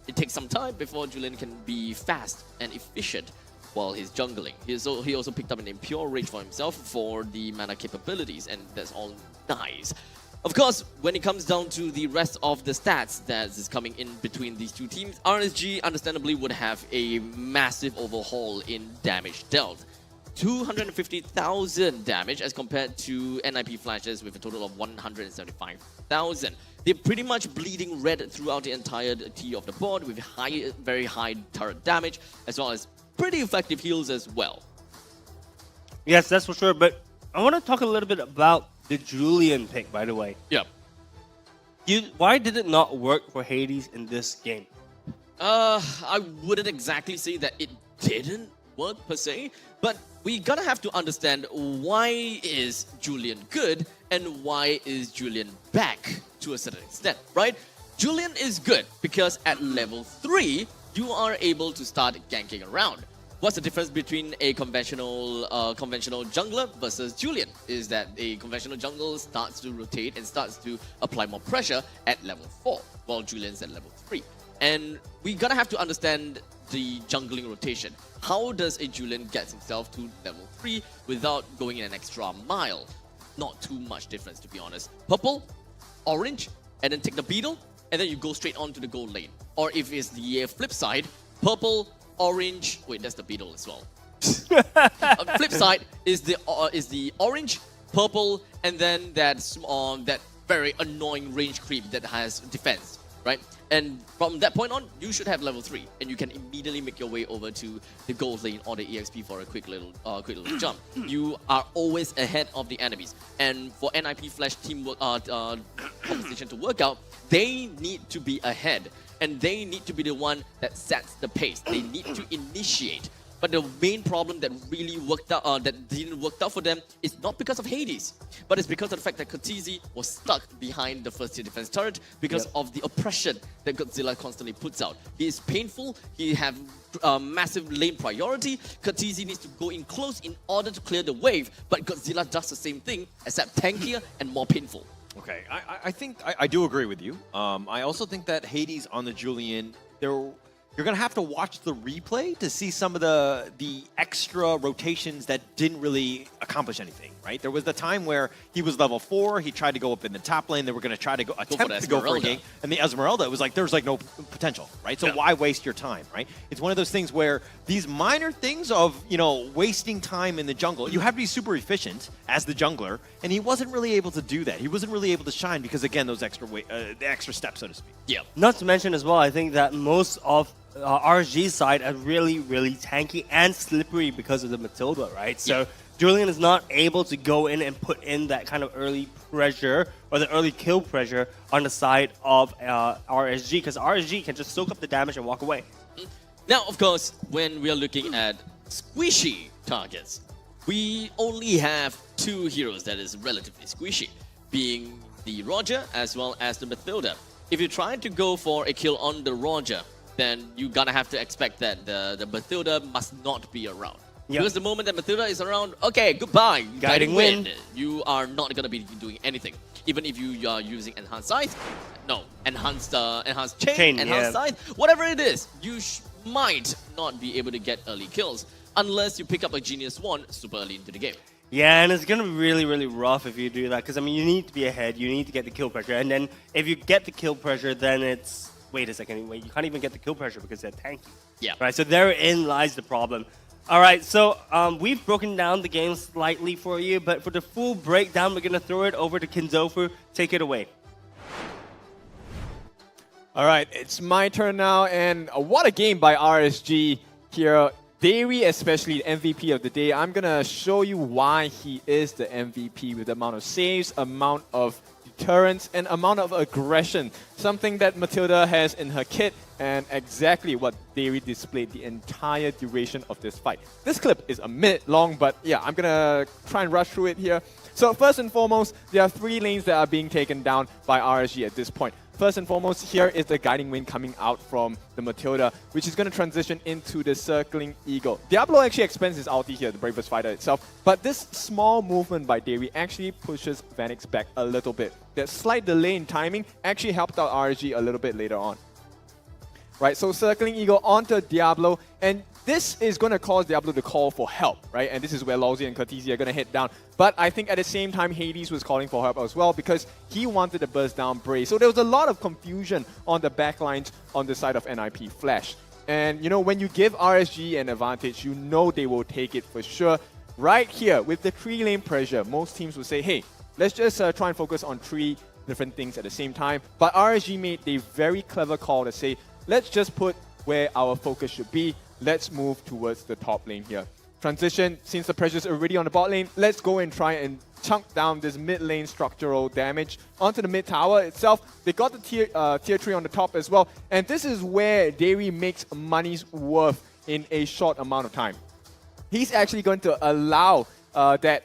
it takes some time before Julian can be fast and efficient while he's jungling. He also picked up an Impure Rage for himself for the mana capabilities, and that's all nice. Of course, when it comes down to the rest of the stats that is coming in between these two teams, RSG understandably would have a massive overhaul in damage dealt. 250,000 damage as compared to NIP Flashes with a total of 175,000. They're pretty much bleeding red throughout the entirety of the board with very high turret damage, as well as pretty effective heals as well. Yes, that's for sure. But I want to talk a little bit about the Julian pick, by the way. Yep. Why did it not work for Hades in this game? I wouldn't exactly say that it didn't work per se, but we gotta have to understand why is Julian good and why is Julian back to a certain extent, right? Julian is good because at level 3, you are able to start ganking around. What's the difference between a conventional jungler versus Julian? Is that a conventional jungle starts to rotate and starts to apply more pressure at level 4, while Julian's at level 3. And we gotta have to understand the jungling rotation. How does a Julian get himself to level 3 without going in an extra mile? Not too much difference, to be honest. Purple, orange, and then take the beetle, and then you go straight on to the gold lane. Or if it's the flip side, purple, orange. Wait, that's the beetle as well. Flip side is the orange, purple, and then that very annoying range creep that has defense, right? And from that point on, you should have level 3, and you can immediately make your way over to the gold lane or the EXP for a quick little jump. You are always ahead of the enemies, and for NIP Flash teamwork competition to work out, they need to be ahead, and they need to be the one that sets the pace. They need to initiate. But the main problem that really worked out, that didn't work out for them, is not because of Hades, but it's because of the fact that Kha'Zix was stuck behind the first tier defense turret because of the oppression that Godzilla constantly puts out. He is painful. He have massive lane priority. Kha'Zix needs to go in close in order to clear the wave, but Godzilla does the same thing, except tankier and more painful. Okay, I think I do agree with you. I also think that Hades on the Julian, you're going to have to watch the replay to see some of the extra rotations that didn't really accomplish anything, right? There was the time where he was level 4, he tried to go up in the top lane, they were going to try to attempt to go for a gank, and the Esmeralda, it was like, there's like no potential, right? So why waste your time, right? It's one of those things where these minor things of, you know, wasting time in the jungle, you have to be super efficient as the jungler, and he wasn't really able to do that. He wasn't really able to shine because, again, those extra the extra steps, so to speak. Yeah. Not to mention as well, I think that most of RSG's side are really, really tanky and slippery because of the Matilda, right? So Julian is not able to go in and put in that kind of early pressure or the early kill pressure on the side of RSG, because RSG can just soak up the damage and walk away. Now, of course, when we are looking at squishy targets, we only have 2 heroes that is relatively squishy, being the Roger as well as the Matilda. If you try to go for a kill on the Roger, then you're gonna have to expect that the Matilda must not be around. Yep. Because the moment that Matilda is around, okay, goodbye, guiding wind. You are not gonna be doing anything. Even if you are using enhanced scythe, no, enhanced chain, enhanced scythe, whatever it is, you might not be able to get early kills unless you pick up a Genius Wand super early into the game. Yeah, and it's going to be really, really rough if you do that, because, I mean, you need to be ahead, you need to get the kill pressure, and then if you get the kill pressure, then it's... Wait a second, you can't even get the kill pressure because they're tanky. Yeah. Right, so therein lies the problem. All right, so we've broken down the game slightly for you, but for the full breakdown, we're going to throw it over to Kinzofu. Take it away. All right, it's my turn now, and what a game by RSG here. Dairy, especially the MVP of the day. I'm going to show you why he is the MVP with the amount of saves, amount of deterrence, and amount of aggression. Something that Matilda has in her kit, and exactly what Dairy displayed the entire duration of this fight. This clip is a minute long, but yeah, I'm going to try and rush through it here. So first and foremost, there are 3 lanes that are being taken down by RSG at this point. First and foremost, here is the Guiding Wind coming out from the Matilda, which is going to transition into the Circling Eagle. Diablo actually expends his ulti here, the Bravest Fighter itself, but this small movement by Dairy actually pushes Vanix back a little bit. That slight delay in timing actually helped out RSG a little bit later on. Right, so Circling Eagle onto Diablo, and this is going to cause Diablo to call for help, right? And this is where Lawsy and Cortese are going to hit down. But I think at the same time, Hades was calling for help as well because he wanted to burst down Bray. So there was a lot of confusion on the backlines on the side of NIP Flash. And, you know, when you give RSG an advantage, you know they will take it for sure. Right here, with the 3-lane pressure, most teams will say, hey, let's just try and focus on 3 different things at the same time. But RSG made a very clever call to say, let's just put where our focus should be. Let's move towards the top lane here. Transition, since the pressure's already on the bot lane, let's go and try and chunk down this mid lane structural damage onto the mid tower itself. They got the tier 3 on the top as well. And this is where Dairy makes money's worth in a short amount of time. He's actually going to allow that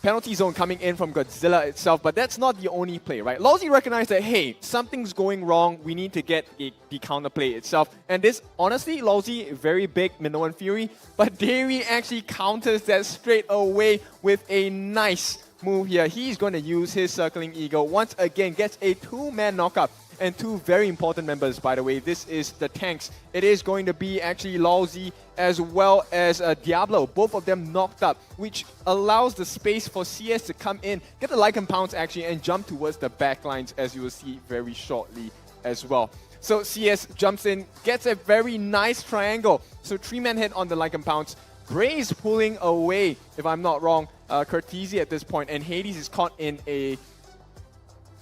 penalty zone coming in from Godzilla itself, but that's not the only play, right? Lawsy recognized that, hey, something's going wrong, we need to get the counterplay itself. And this, honestly, Lawsy, very big Minoan Fury, but Dairy actually counters that straight away with a nice move here. He's going to use his Circling Eagle, once again, gets a 2-man knockup. And 2 very important members, by the way. This is the tanks. It is going to be actually Lawsy as well as Diablo. Both of them knocked up, which allows the space for CS to come in, get the Lycan Pounce actually, and jump towards the backlines, as you will see very shortly as well. So CS jumps in, gets a very nice triangle. So 3-man hit on the Lycan Pounce. Bray is pulling away, if I'm not wrong, Cortese at this point, and Hades is caught in a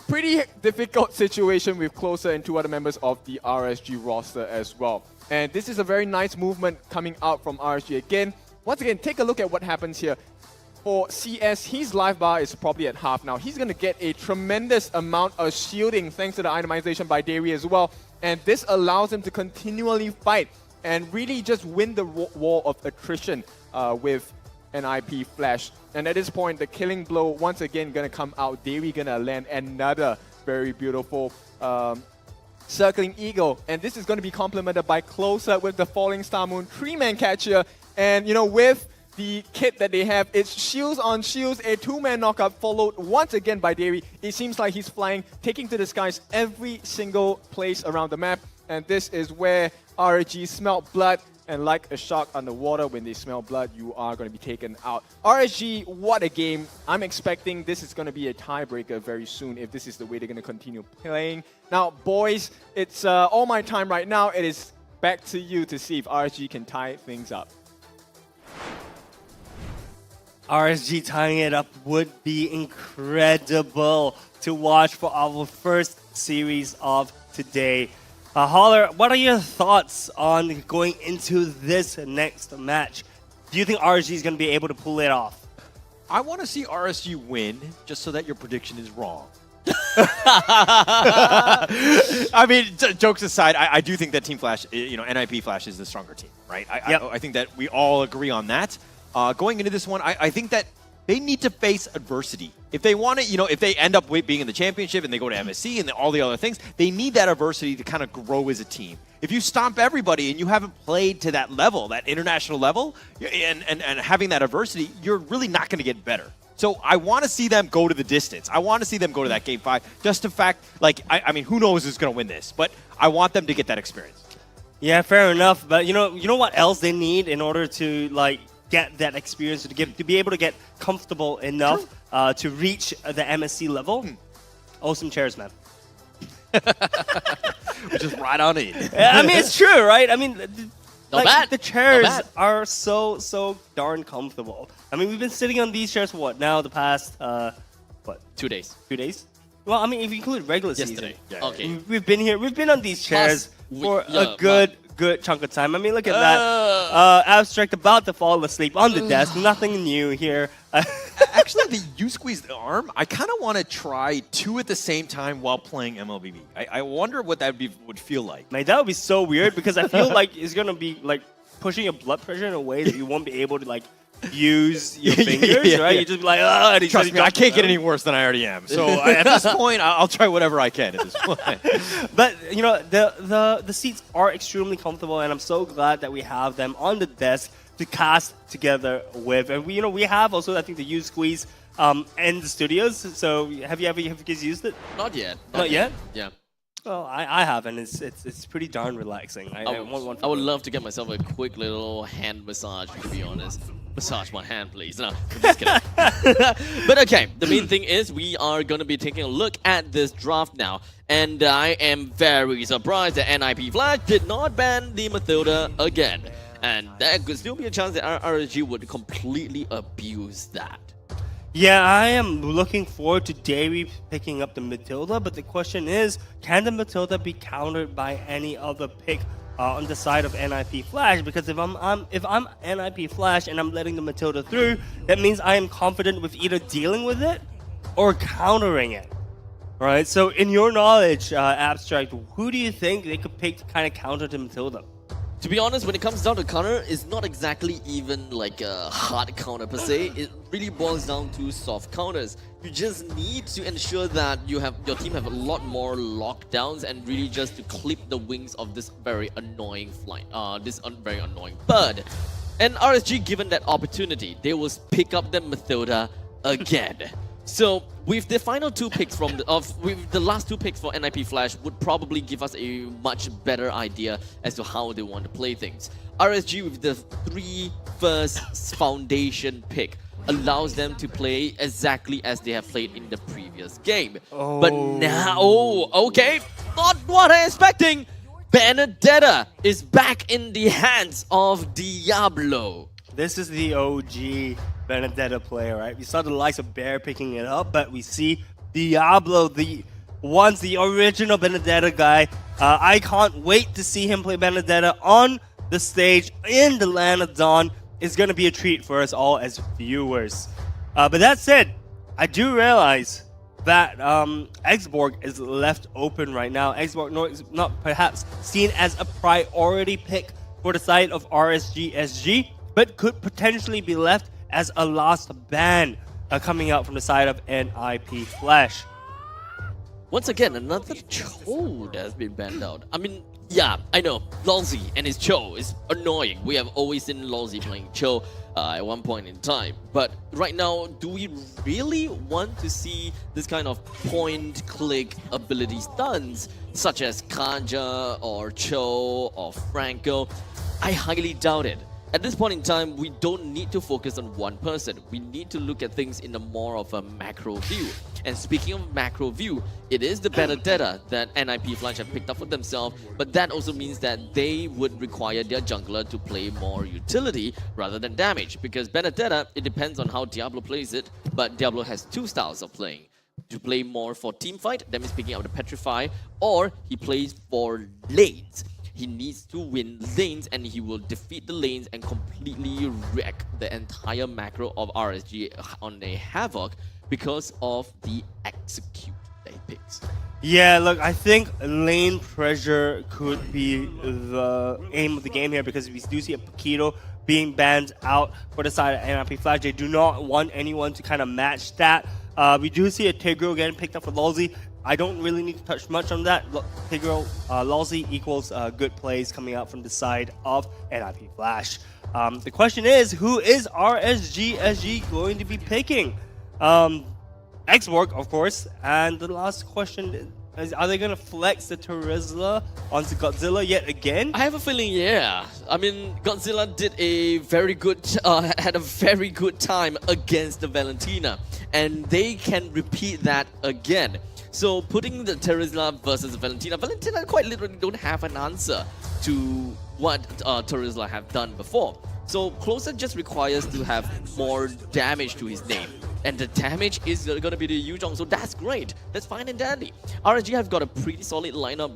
pretty difficult situation with Closer and 2 other members of the RSG roster as well. And this is a very nice movement coming out from RSG again. Once again, take a look at what happens here. For CS, his life bar is probably at half now. He's going to get a tremendous amount of shielding thanks to the itemization by Dairy as well. And this allows him to continually fight and really just win the war of attrition with NIP Flash. And at this point, the killing blow once again going to come out. Dairy going to land another very beautiful Circling Eagle. And this is going to be complemented by Closer with the Falling Star Moon 3-man catcher. And, you know, with the kit that they have, it's shields on shields, a 2-man knockup followed once again by Dairy. It seems like he's flying, taking to the skies every single place around the map. And this is where RSG smelt blood. And like a shark underwater, when they smell blood, you are going to be taken out. RSG, what a game. I'm expecting this is going to be a tiebreaker very soon if this is the way they're going to continue playing. Now, boys, it's all my time right now. It is back to you to see if RSG can tie things up. RSG tying it up would be incredible to watch for our first series of today. Holler, what are your thoughts on going into this next match? Do you think RSG is going to be able to pull it off? I want to see RSG win, just so that your prediction is wrong. I mean, jokes aside, I do think that Team Flash, NIP Flash is the stronger team, right? I think that we all agree on that. Going into this one, I think that they need to face adversity. If they want to, if they end up being in the championship and they go to MSC and all the other things, they need that adversity to kind of grow as a team. If you stomp everybody and you haven't played to that level, that international level, and having that adversity, you're really not going to get better. So I want to see them go to the distance. I want to see them go to that Game 5. Just the fact, I mean, who knows who's going to win this? But I want them to get that experience. Yeah, fair enough. But you know what else they need in order to get that experience, to be able to get comfortable enough to reach the MSC level? Awesome chairs, man. Just right on in. I mean, it's true, right? I mean, the chairs bad. are so darn comfortable. I mean, we've been sitting on these chairs for what now? The past 2 days. 2 days? Well, I mean, if you include regular Yesterday. season, Okay. we've been here. We've been on these chairs for a good chunk of time. I mean, look at that. Abstract about to fall asleep on the desk. Nothing new here. Actually, the you squeeze the arm, I kind of want to try 2 at the same time while playing MLBB. I wonder what that would feel like. Man, that would be so weird because I feel like it's going to be pushing your blood pressure in a way that you won't be able to use your fingers, right? You just be like, oh, trust me, I can't get any worse than I already am. So at this point, I'll try whatever I can at this point. But the seats are extremely comfortable, and I'm so glad that we have them on the desk to cast together with. And we have also, I think, the U Squeeze in the studios. So have you guys used it? Not yet. Not yet? Yeah. Well, I have, and it's pretty darn relaxing. I want one. I would love to get myself a quick little hand massage, to be honest. Massage my hand, please. No, I'm just kidding. But okay, the main thing is we are going to be taking a look at this draft now. And I am very surprised that NIP Flash did not ban the Matilda again. And there could still be a chance that RSG would completely abuse that. Yeah, I am looking forward to Davey picking up the Matilda, but the question is, can the Matilda be countered by any other pick on the side of NIP Flash? Because if I'm NIP Flash and I'm letting the Matilda through, that means I am confident with either dealing with it or countering it. All right, so in your knowledge, Abstract, who do you think they could pick to kind of counter the Matilda? To be honest, when it comes down to counter, it's not exactly even like a hard counter per se. It really boils down to soft counters. You just need to ensure that your team have a lot more lockdowns and really just to clip the wings of this very annoying very annoying bird. And RSG, given that opportunity, they will pick up the Matilda again. So with the final 2 picks with the last 2 picks for NIP Flash would probably give us a much better idea as to how they want to play things. RSG with the 3 first foundation pick allows them to play exactly as they have played in the previous game. Oh. But now, okay, not what I'm expecting. Benedetta is back in the hands of Diablo. This is the OG Benedetta player, right? We saw the likes of Bear picking it up, but we see Diablo, the original Benedetta guy. I can't wait to see him play Benedetta on the stage in the Land of Dawn. It's going to be a treat for us all as viewers. But that said, I do realize that Xborg is left open right now. Xborg is not perhaps seen as a priority pick for the side of RSG SG, but could potentially be left as a last ban coming out from the side of NIP Flash. Once again, another Chode has been banned out. I mean, Yeah, I know. Lolzy and his Cho is annoying. We have always seen Lolzy playing Cho at one point in time. But right now, do we really want to see this kind of point-click ability stunts, such as Kanja or Cho or Franco? I highly doubt it. At this point in time, we don't need to focus on one person. We need to look at things in a more of a macro view. And speaking of macro view, it is the Benedetta that NIP Flash have picked up for themselves, but that also means that they would require their jungler to play more utility rather than damage, because Benedetta, it depends on how Diablo plays it, but Diablo has two styles of playing. To play more for teamfight, that means picking up the Petrify, or he plays for lanes. He needs to win lanes, and he will defeat the lanes and completely wreck the entire macro of RSG on a Havoc because of the execute that he picks. Yeah, look, I think lane pressure could be the aim of the game here, because we do see a Paquito being banned out for the side of NIP Flash. They do not want anyone to kind of match that. We do see a Tigro getting picked up for Lolzy. I don't really need to touch much on that. Tigro, Lolzy equals good plays coming out from the side of NIP Flash. The question is, who is RSG SG going to be picking? Xborg, of course. And the last question is, are they going to flex the Terizla onto Godzilla yet again? I have a feeling, yeah. I mean, Godzilla did a very good, had a very good time against the Valentina, and they can repeat that again. So putting the Terizla versus Valentina, Valentina quite literally don't have an answer to what Terizla have done before. So Closer just requires to have more damage to his name. And the damage is going to be the Yuzhong, so that's great. That's fine and dandy. RSG have got a pretty solid lineup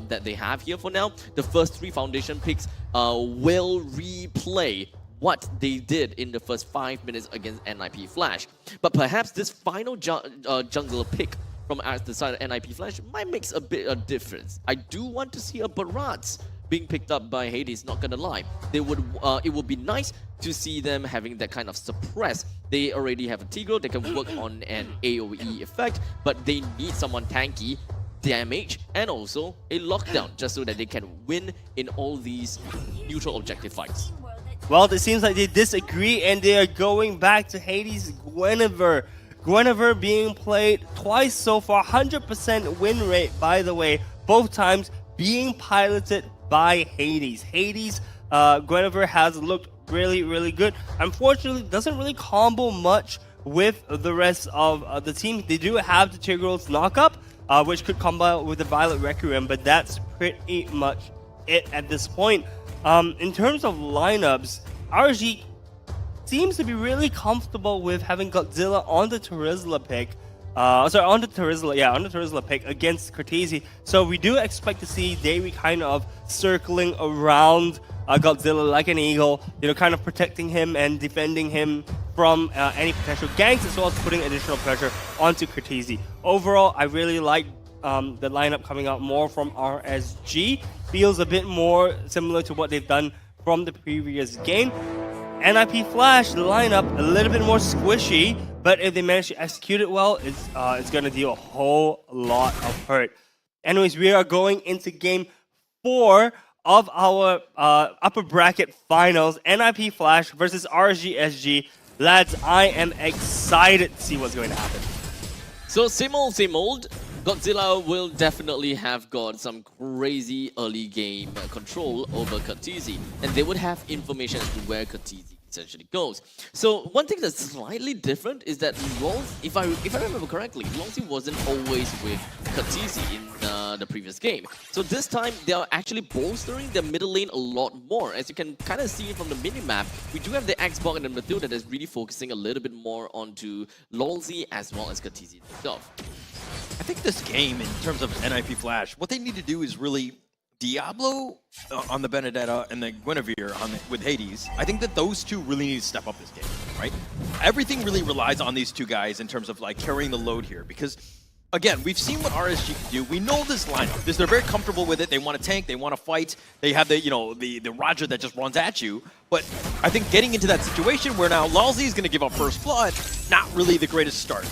that they have here for now. The first three foundation picks will replay what they did in the first 5 minutes against NIP Flash. But perhaps this final jungler pick from the side of NIP Flash might make a bit of difference. I do want to see a Barats being picked up by Hades, not gonna lie. They would, it would be nice to see them having that kind of suppress. They already have a Tigro, they can work on an AoE effect, but they need someone tanky, damage, and also a lockdown, just so that they can win in all these neutral objective fights. Well, it seems like they disagree, and they are going back to Hades Guinevere. Guinevere being played twice so far, 100% win rate, by the way, both times being piloted by Hades. Hades, Guinevere has looked really, really good. Unfortunately, doesn't really combo much with the rest of the team. They do have the Tigreal's knockup, which could combo with the Violet Requiem, but that's pretty much it at this point. In terms of lineups, RG seems to be really comfortable with having Godzilla on the Terizla pick. On the Terizla pick against Cortese. So we do expect to see Davey kind of circling around Godzilla like an eagle, you know, kind of protecting him and defending him from any potential ganks, as well as putting additional pressure onto Cortese. Overall, I really like the lineup coming out more from RSG. Feels a bit more similar to what they've done from the previous game. NIP Flash, the lineup, a little bit more squishy, but if they manage to execute it well, it's going to deal a whole lot of hurt. Anyways, we are going into game 4 of our upper bracket finals, NIP Flash versus RSG SG. Lads, I am excited to see what's going to happen. So same old. Godzilla will definitely have got some crazy early game control over Cortese, and they would have information as to where Cortese essentially goes. So one thing that's slightly different is that if I remember correctly, Lolzy wasn't always with Cortese in the previous game. So this time they are actually bolstering their middle lane a lot more. As you can kind of see from the minimap, we do have the Xbox and the Mathilda that is really focusing a little bit more onto Lolzy as well as Cortese itself. I think this game, in terms of NIP Flash, what they need to do is really Diablo on the Benedetta and the Guinevere with Hades. I think that those two really need to step up this game, right? Everything really relies on these two guys in terms of like carrying the load here, because again, we've seen what RSG can do. We know this lineup. They're very comfortable with it. They want to tank. They want to fight. They have the, you know, the Roger that just runs at you. But I think getting into that situation where now Lolzy is going to give up first blood, not really the greatest start.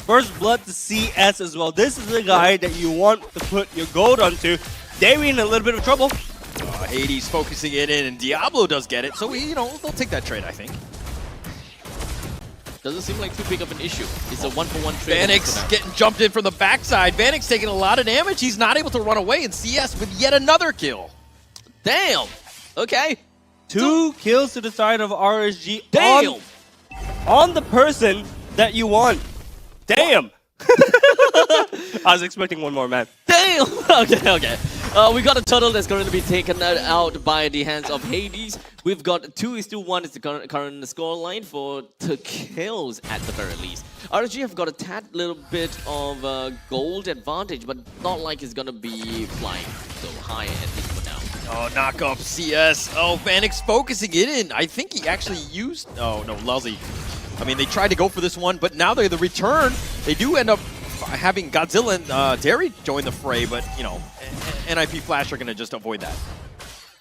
First blood to CS as well. This is the guy that you want to put your gold onto. Davey in a little bit of trouble. Hades focusing it in, and Diablo does get it. So, they'll take that trade, I think. Doesn't seem like too big of an issue. It's a one-for-one trade. Vanix getting jumped in from the backside. Vanix taking a lot of damage. He's not able to run away, and CS with yet another kill. Damn. Okay. 2 kills to the side of RSG. Damn. On the person that you want. Damn. I was expecting one more, man. Damn. Okay. We got a turtle that's going to be taken out by the hands of Hades. We've got 2-1 is the current score line for the kills at the very least. RSG have got a tad little bit of gold advantage, but not like it's going to be flying so high at least for now. Oh, knock up CS. Oh, Vanix focusing it in. I think he actually used... Oh, no, Luzzy. I mean, they tried to go for this one, but now they're the return. They do end up having Godzilla and Derry join the fray, but, NIP Flash are going to just avoid that.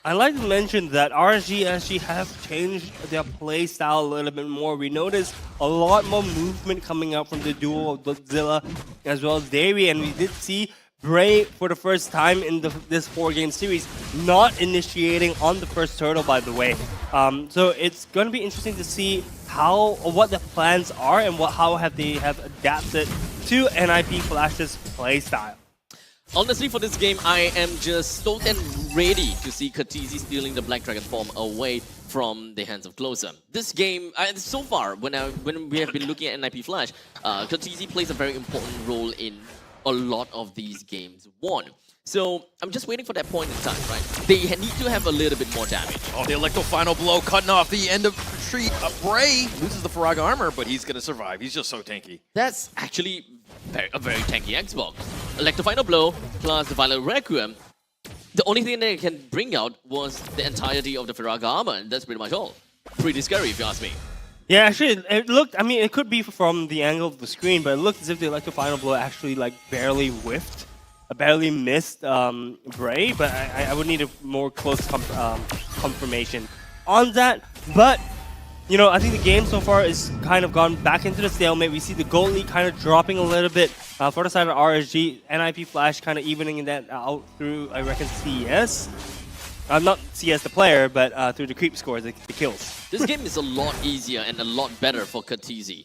I'd like to mention that RSG SG have changed their play style a little bit more. We noticed a lot more movement coming out from the duo of Godzilla as well as Davey, and we did see Bray for the first time in this 4-game series not initiating on the first turtle, by the way. So it's going to be interesting to see what the plans are and how they have adapted to NIP Flash's play style. Honestly, for this game, I am just stoked and ready to see Kha'Zix stealing the Black Dragon form away from the hands of Closer. This game, so far, when we have been looking at NIP Flash, Kha'Zix plays a very important role in a lot of these games won. So I'm just waiting for that point in time, right? They need to have a little bit more damage. Oh, the Electro Final Blow cutting off the end of retreat. Bray loses the Farag armor, but he's going to survive. He's just so tanky. That's actually a very tanky Xbox. Electro Final Blow plus the Violet Requiem. The only thing they can bring out was the entirety of the Farag armor, and that's pretty much all. Pretty scary if you ask me. Yeah, actually, it looked, I mean, it could be from the angle of the screen, but it looked as if the Electro Final Blow actually barely whiffed. Barely missed Bray, but I would need a more close confirmation on that. But, I think the game so far is kind of gone back into the stalemate. We see the gold lead kind of dropping a little bit for the side of RSG. NIP Flash kind of evening that out through, I reckon, CS. Not CS the player, but through the creep scores, the kills. This game is a lot easier and a lot better for Kha'Zix.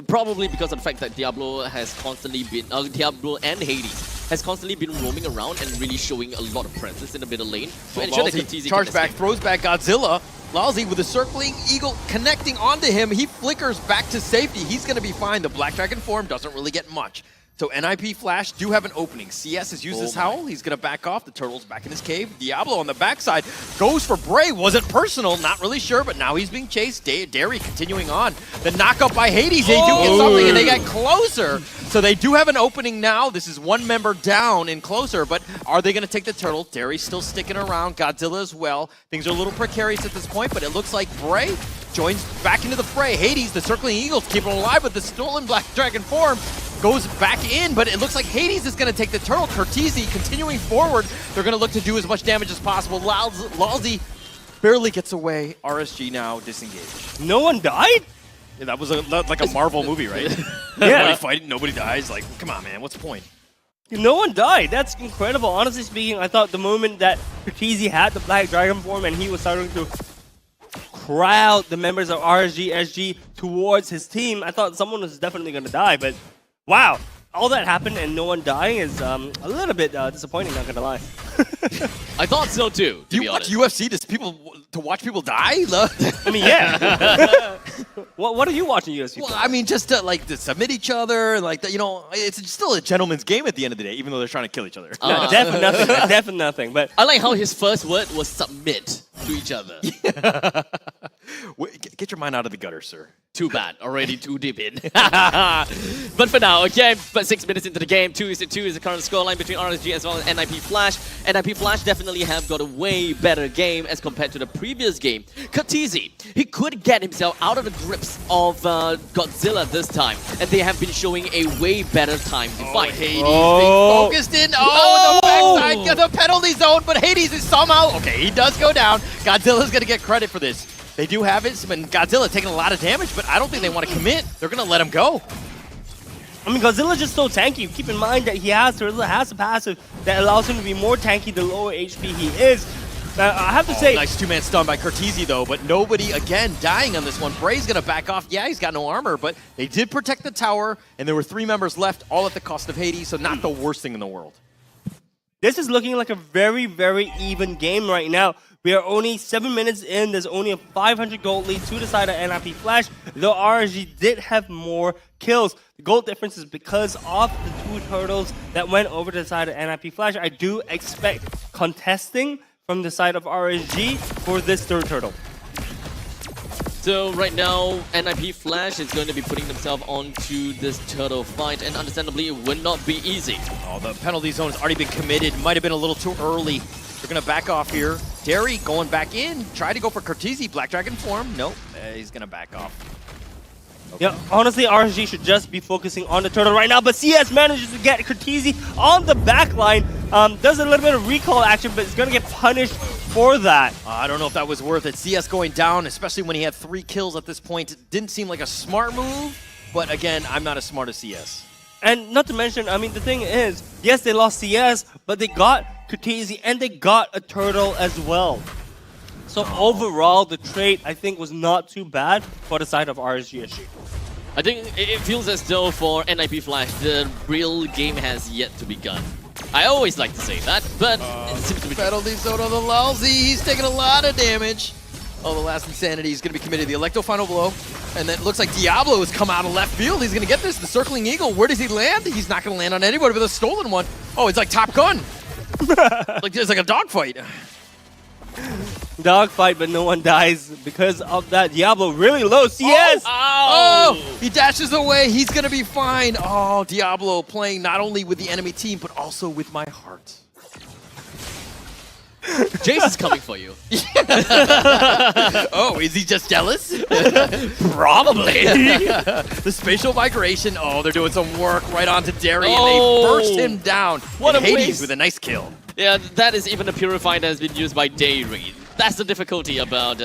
Probably because of the fact that Diablo has constantly been, Diablo and Hades has constantly been roaming around and really showing a lot of presence in the middle lane to ensure that Kha'Zix charge back, throws back Godzilla. Lalzi with a circling eagle connecting onto him. He flickers back to safety. He's going to be fine. The Black Dragon form doesn't really get much. So NIP Flash do have an opening. CS has used his howl. He's going to back off. The turtle's back in his cave. Diablo on the backside goes for Bray. Wasn't personal. Not really sure, but now he's being chased. Derry continuing on. The knockup by Hades. They do get something, and they get closer. So they do have an opening now. This is one member down and closer, but are they going to take the turtle? Derry's still sticking around. Godzilla as well. Things are a little precarious at this point, but it looks like Bray joins back into the fray. Hades, the circling eagles, keep it alive with the stolen Black Dragon form. Goes back in, but it looks like Hades is going to take the turtle. Kha'Zix continuing forward. They're going to look to do as much damage as possible. Lalzi barely gets away. RSG now disengaged. No one died? Yeah, that was like a Marvel movie, right? Yeah. Nobody fighting, nobody dies. Like, come on, man. What's the point? No one died. That's incredible. Honestly speaking, I thought the moment that Kha'Zix had the Black Dragon form and he was starting to crowd the members of RSG SG towards his team, I thought someone was definitely going to die, but wow, all that happened and no one dying is a little bit disappointing, not gonna lie. I thought so too. Do you watch UFC to watch people die? I mean, yeah. What are you watching UFC? Well, I mean, just to submit each other, and it's still a gentleman's game at the end of the day, even though they're trying to kill each other. No, definitely nothing. But I like how his first word was submit to each other. Get your mind out of the gutter, sir. Too bad. Already too deep in. But for now, okay, but 6 minutes into the game, 2-2 is the current scoreline between RSG as well as NIP Flash. NIP Flash definitely have got a way better game as compared to the previous game. Kha'Zix, he could get himself out of the grips of Godzilla this time, and they have been showing a way better time to fight. Hades being focused in. The backside, get the penalty zone, but Hades is somehow, okay, he does go down. Godzilla's gonna get credit for this. They do have it, and Godzilla taking a lot of damage, but I don't think they want to commit. They're going to let him go. I mean, Godzilla's just so tanky. Keep in mind that Godzilla has a passive that allows him to be more tanky the lower HP he is. I have to say... Nice two-man stun by Cortese, though, but nobody, again, dying on this one. Bray's going to back off. Yeah, he's got no armor, but they did protect the tower, and there were 3 members left, all at the cost of Hades, so not the worst thing in the world. This is looking like a very, very even game right now. We are only 7 minutes in. There's only a 500 gold lead to the side of NIP Flash, though RSG did have more kills. The gold difference is because of the 2 turtles that went over to the side of NIP Flash. I do expect contesting from the side of RSG for this 3rd turtle. So right now, NIP Flash is going to be putting themselves onto this turtle fight, and understandably, it would not be easy. Oh, the penalty zone has already been committed. Might have been a little too early. They're going to back off here. Derry going back in. Try to go for Cortese. Black Dragon form. Nope. He's going to back off. Okay. Yeah, honestly, RSG should just be focusing on the turtle right now, but CS manages to get Cortese on the back line. Does a little bit of recall action, but it's going to get punished for that. I don't know if that was worth it. CS going down, especially when he had 3 kills at this point. It didn't seem like a smart move, but again, I'm not as smart as CS. And not to mention, I mean, the thing is, yes, they lost CS, but they got Cortese and they got a turtle as well. So overall, the trade, I think, was not too bad for the side of RSG SG. I think it feels as though for NIP Flash, the real game has yet to begun. I always like to say that, but it seems to be penalty zone on the Lousy. He's taking a lot of damage. Oh, the last insanity is going to be committed. The Electro final blow. And then it looks like Diablo has come out of left field. He's going to get this. The Circling Eagle. Where does he land? He's not going to land on anybody with a stolen one. Oh, it's like Top Gun. Like there's like a dogfight. Dogfight, but no one dies because of that. Diablo really low. CS! Oh, he dashes away. He's going to be fine. Oh, Diablo playing not only with the enemy team, but also with my heart. Jace is coming for you. Oh, is he just jealous? Probably. The spatial migration. Oh, they're doing some work right onto Derry, and they burst him down. What and a Hades waste. with a nice kill. Yeah, that is even a Purifier that has been used by Dairy. That's the difficulty about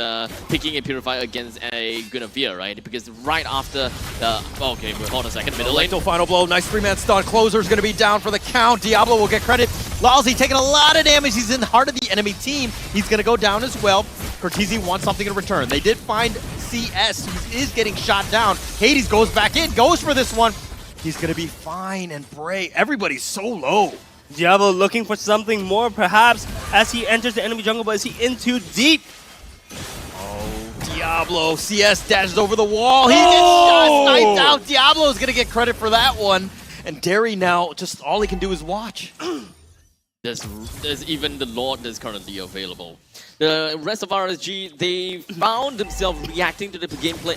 picking a Purifier against a Guinevere, right? Because right after the... Okay, wait, hold on a second. Middle lane. Final blow. Nice 3-man stun. Closer's going to be down for the count. Diablo will get credit. Lousy taking a lot of damage. He's in the heart of the enemy team. He's going to go down as well. Cortese wants something in return. They did find CS, who is getting shot down. Hades goes back in, goes for this one. He's going to be fine. And Bray, everybody's so low. Diablo looking for something more, perhaps, as he enters the enemy jungle, but is he in too deep? Oh, Diablo. CS dashes over the wall. He gets shot, sniped out. Diablo's going to get credit for that one. And Derry now, just all he can do is watch. There's even the Lord that's currently available. The rest of RSG, they found themselves reacting to the gameplay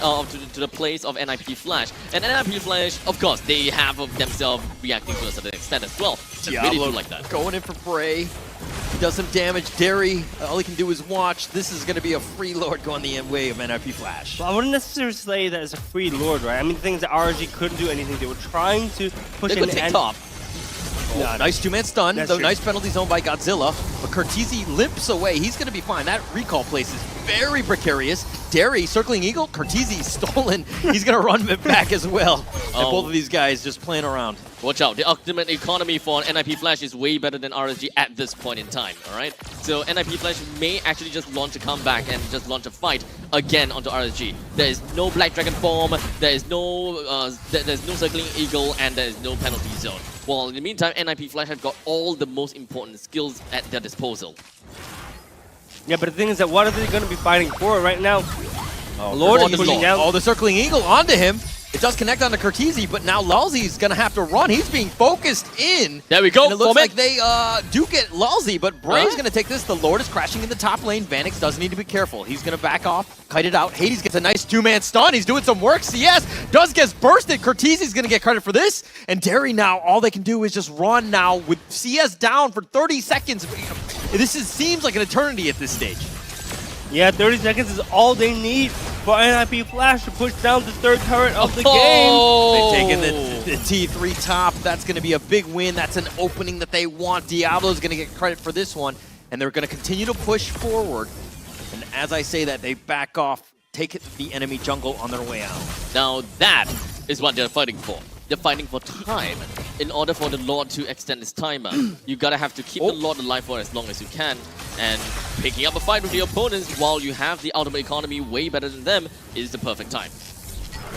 to the plays of NIP Flash. And NIP Flash, of course, they have themselves reacting to a certain extent as well. Diablo really do like that. Going in for Bray. He does some damage. Derry, all he can do is watch. This is going to be a free Lord going the way of NIP Flash. Well, I wouldn't necessarily say that it's a free Lord, right? I mean, the thing is that RSG couldn't do anything. They were trying to push They could take top. Oh, nice 2-man stun, though nice penalty zone by Godzilla. But Cortese limps away. He's going to be fine. That recall place is very precarious. Derry, Circling Eagle, Cortese stolen. He's going to run back as well. And both of these guys just playing around. Watch out. The ultimate economy for NIP Flash is way better than RSG at this point in time, alright? So NIP Flash may actually just launch a comeback and just launch a fight again onto RSG. There is no Black Dragon form, there is no Circling Eagle, and there is no penalty zone. While in the meantime, NIP Flash have got all the most important skills at their disposal. Yeah, but the thing is that what are they going to be fighting for right now? Lord is pushing down. Oh, the Circling Eagle onto him. It does connect onto Cortese, but now Lousie's going to have to run. He's being focused in. There we go. And it looks like they do get Lousy, but Bray's going to take this. The Lord is crashing in the top lane. Vanix does need to be careful. He's going to back off, kite it out. Hades gets a nice 2-man stun. He's doing some work. CS does get bursted. Cortese's going to get credit for this. And Derry now, all they can do is just run now with CS down for 30 seconds. This seems like an eternity at this stage. Yeah, 30 seconds is all they need for NIP Flash to push down the 3rd turret of the game. They've taken the T3 top. That's going to be a big win. That's an opening that they want. Diablo's going to get credit for this one. And they're going to continue to push forward. And as I say that, they back off, take the enemy jungle on their way out. Now that is what they're fighting for. they're fighting for time. In order for the Lord to extend his timer, you gotta have to keep the Lord alive for as long as you can. And picking up a fight with the opponents while you have the ultimate economy way better than them is the perfect time.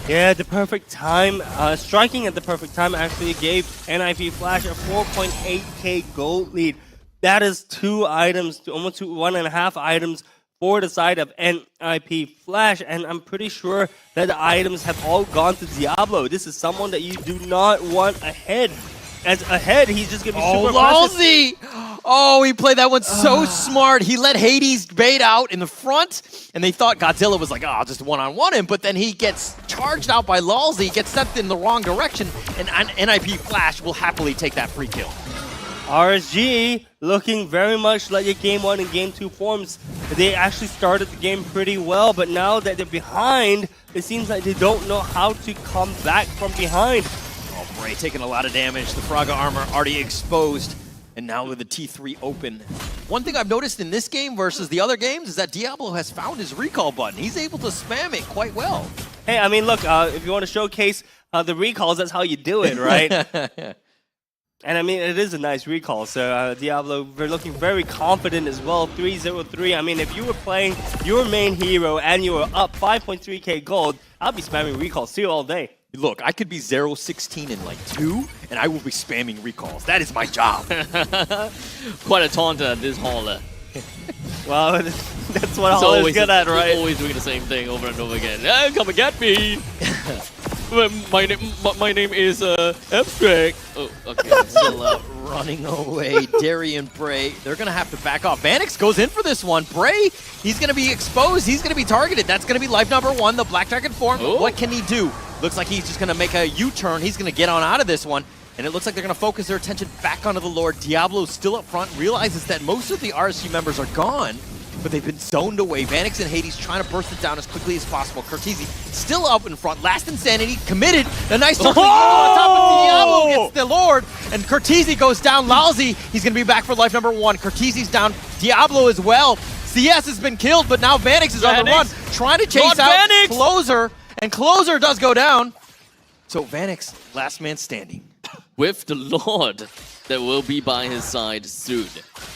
Yeah, the perfect time. Striking at the perfect time actually gave NIP Flash a 4.8k gold lead. That is 2 items, almost 1.5 items for the side of NIP Flash, and I'm pretty sure that the items have all gone to Diablo. This is someone that you do not want ahead. As ahead, he's just gonna be super Lalzi! Oh, he played that one so smart. He let Hades bait out in the front, and they thought Godzilla was like, oh, I'll just one-on-one him, but then he gets charged out by Lalzi, gets sent in the wrong direction, and NIP Flash will happily take that free kill. RSG looking very much like a Game 1 and Game 2 forms. They actually started the game pretty well, but now that they're behind, it seems like they don't know how to come back from behind. Oh, Bray taking a lot of damage. The Fraga armor already exposed, and now with the T3 open. One thing I've noticed in this game versus the other games is that Diablo has found his recall button. He's able to spam it quite well. Hey, I mean, look, if you want to showcase the recalls, that's how you do it, right? And I mean, it is a nice recall, so Diablo, we're looking very confident as well, 3-0-3. I mean, if you were playing your main hero and you were up 5.3k gold, I'll be spamming recalls too all day. Look, I could be 0-16 in like 2, and I will be spamming recalls. That is my job. Quite a taunter, this Hauler. Well, that's what Hauler's good at, right? He's always doing the same thing over and over again. Hey, come and get me! My name is Abstract. Oh, okay. Godzilla running away. Derry and Bray, they're going to have to back off. Vanix goes in for this one. Bray, he's going to be exposed. He's going to be targeted. That's going to be life number 1, the Black Dragon form. Oh. What can he do? Looks like he's just going to make a U-turn. He's going to get on out of this one. And it looks like they're going to focus their attention back onto the Lord. Diablo's still up front, realizes that most of the RSG members are gone, but they've been zoned away. Vanix and Hades trying to burst it down as quickly as possible. Cortese still up in front. Last Insanity committed. The nice circle on top of Diablo gets the Lord, and Cortese goes down. Lalzi, he's going to be back for life number 1. Cortese's down. Diablo as well. CS has been killed, but now Vanix is on the run, trying to chase out Closer, and Closer does go down. So Vanix, last man standing. With the Lord that will be by his side soon.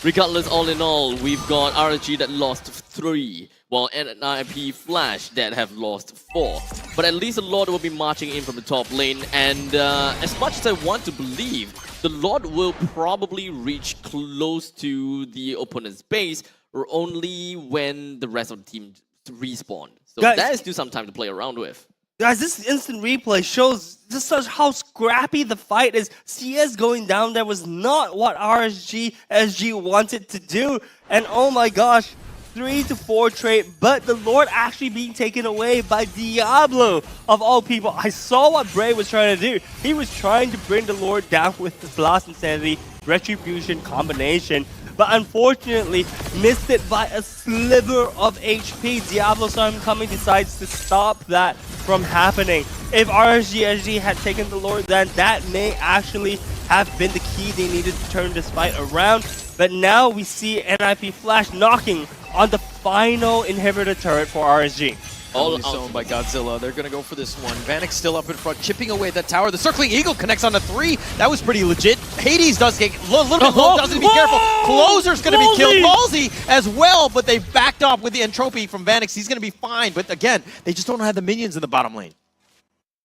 Regardless, all in all, we've got RSG that lost 3, while NIP Flash that have lost 4. But at least the Lord will be marching in from the top lane, and as much as I want to believe, the Lord will probably reach close to the opponent's base, or only when the rest of the team respawn. So Guys, that is still some time to play around with. Guys, this instant replay shows just how scrappy the fight is. CS going down there was not what RSG SG wanted to do. And oh my gosh, 3 to 4 trade, but the Lord actually being taken away by Diablo of all people. I saw what Bray was trying to do. He was trying to bring the Lord down with the Blast Insanity Retribution combination, but unfortunately missed it by a sliver of HP. Diablo saw him coming, decides to stop that from happening. If RSG SG had taken the Lord, then that may actually have been the key they needed to turn this fight around. But now we see NIP Flash knocking on the final inhibitor turret for RSG. All zoned by Godzilla. They're going to go for this one. Vanix still up in front, chipping away that tower. The Circling Eagle connects on the 3. That was pretty legit. Hades does get a little bit low, doesn't be careful. Closer's going to be killed. Lalzi as well, but they've backed off with the entropy from Vanix. He's going to be fine, but again, they just don't have the minions in the bottom lane.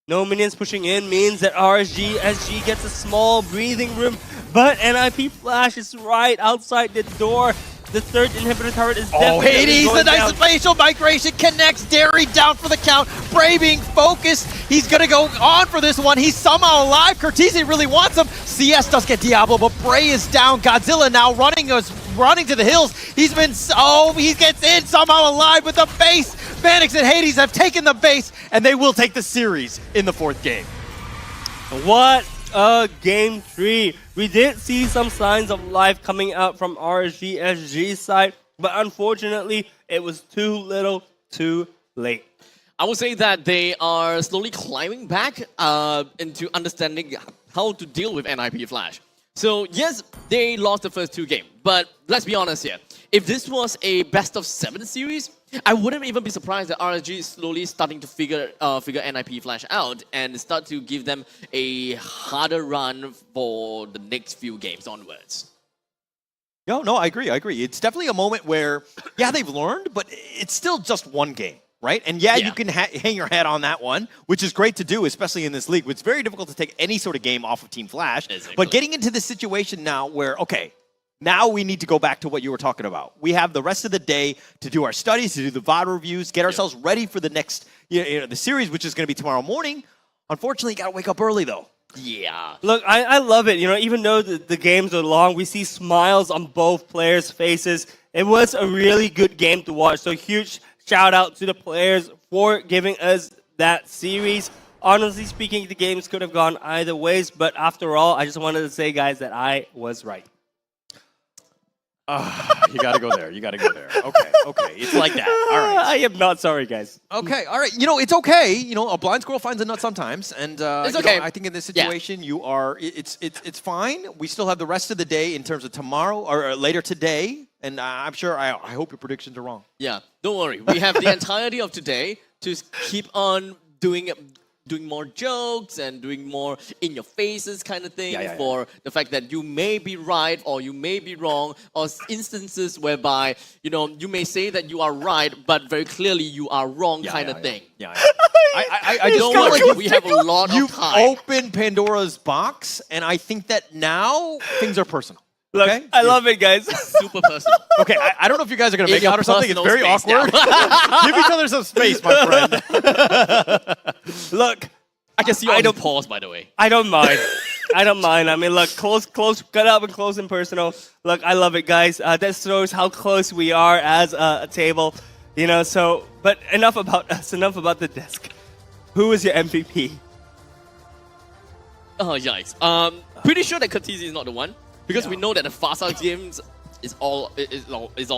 No minions pushing in means that RSG SG gets a small breathing room, but NIP Flash is right outside the door. The third inhibitor turret is definitely Hades, going the nice down. facial migration connects. Derry down for the count. Bray being focused. He's going to go on for this one. He's somehow alive. Cortese really wants him. CS does get Diablo, but Bray is down. Godzilla now running to the hills. He's been, he gets in somehow alive with the base. Vanix and Hades have taken the base, and they will take the series in the 4th game. What game 3. We did see some signs of life coming out from RSG SG's side, but unfortunately, it was too little, too late. I would say that they are slowly climbing back into understanding how to deal with NIP Flash. So yes, they lost the first 2 games, but let's be honest here. If this was a best of 7 series, I wouldn't even be surprised that RSG is slowly starting to figure NIP Flash out and start to give them a harder run for the next few games onwards. No, I agree. It's definitely a moment where, yeah, they've learned, but it's still just one game, right? And yeah. you can hang your hat on that one, which is great to do, especially in this league. It's very difficult to take any sort of game off of Team Flash. Exactly. But getting into this situation now where, okay, now we need to go back to what you were talking about. We have the rest of the day to do our studies, to do the VOD reviews, get ourselves ready for the next, the series, which is going to be tomorrow morning. Unfortunately, you got to wake up early, though. Yeah. Look, I love it. Even though the games are long, we see smiles on both players' faces. It was a really good game to watch. So huge shout out to the players for giving us that series. Honestly speaking, the games could have gone either ways, but after all, I just wanted to say, guys, that I was right. You got to go there. Okay. It's like that. All right. I am not sorry, guys. Okay, all right. It's okay. A blind squirrel finds a nut sometimes, and it's okay. I think in this situation, you are. It's fine. We still have the rest of the day in terms of tomorrow or later today, and I'm sure. I hope your predictions are wrong. Yeah, don't worry. We have the entirety of today to keep on doing more jokes and doing more in your faces kind of thing for the fact that you may be right or you may be wrong, or instances whereby you may say that you are right but very clearly you are wrong kind of thing. I just don't feel worry, like we have a lot of time. You open Pandora's box, and I think that now things are personal. Look, okay? I love it, guys. Super personal. Okay, I don't know if you guys are going to make your out or something. It's very personal awkward. space Give each other some space, my friend. Look, I can see you on the pause, by the way. I don't mind. I mean, look, close, cut up and close and personal. Look, I love it, guys. That shows how close we are as a table. So, but enough about us, enough about the desk. Who is your MVP? Oh, yikes. Pretty sure that Katizi is not the one, because we know that the Fasa games is all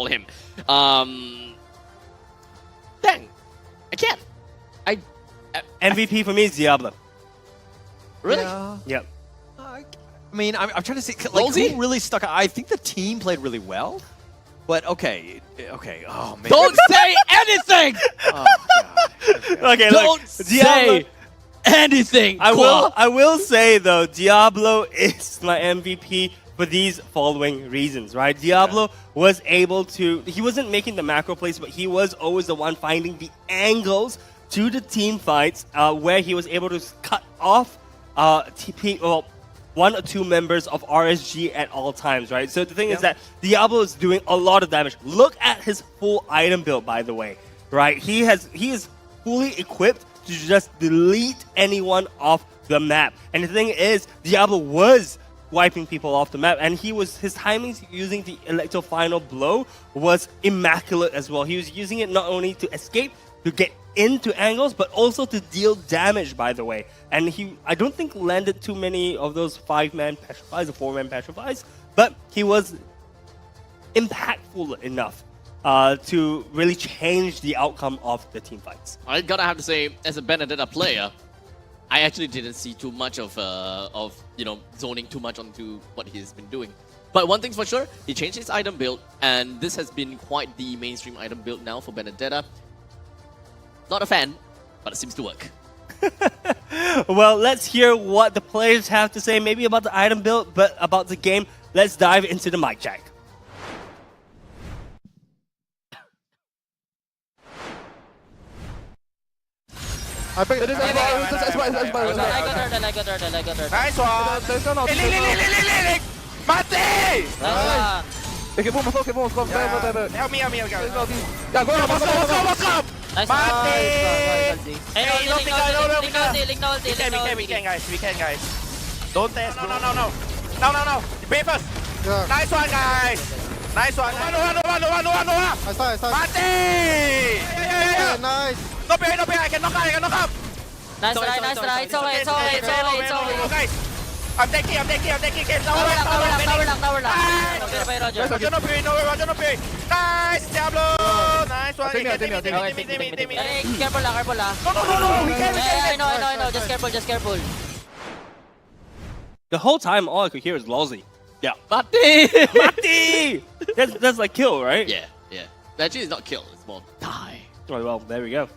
him. Dang. I can't. MVP for me is Diablo. Really? Yep. I mean, I'm trying to see, like, who really stuck out? I think the team played really well, but okay. Oh, man. Don't say anything! Oh, God. Okay, Don't look, say anything! I will say, though, Diablo is my MVP for these following reasons, right? Diablo was able to, he wasn't making the macro plays, but he was always the one finding the angles to the team fights where he was able to cut off one or two members of RSG at all times, right? So the thing is that Diablo is doing a lot of damage. Look at his full item build, by the way, right? He is fully equipped to just delete anyone off the map. And the thing is, Diablo was wiping people off the map, and his timings using the Electro Final Blow was immaculate as well. He was using it not only to escape, to get into angles, but also to deal damage, by the way. And I don't think landed too many of those 5-man petrifies or 4-man petrifies, but he was impactful enough to really change the outcome of the team fights. I gotta have to say, as a Benedetta player, I actually didn't see too much of zoning too much onto what he's been doing. But one thing's for sure, he changed his item build, and this has been quite the mainstream item build now for Benedetta. Not a fan, but it seems to work. Well, let's hear what the players have to say, maybe about the item build, but about the game. Let's dive into the mic check. I got third. Nice one! Lick! Mati! Okay, boom, Help me, guys. Yeah, go. Mati! We can, guys. Don't test. No. Pay first. Yeah. Nice one, guys. Nice one. No. I start. Mati! Yeah, nice. No pay. I can knock up. Nice try. It's okay. Guys, I'm taking. Tower lang. Roger no pay. Nice, Diablo. Nice one. Hey, careful lang. No. We can. I know. Just careful. The whole time, all I could hear was Lolzy. Yeah. Mati! That's like kill, right? Yeah, yeah. Actually, it's not kill. It's more die. Oh, well, there we go.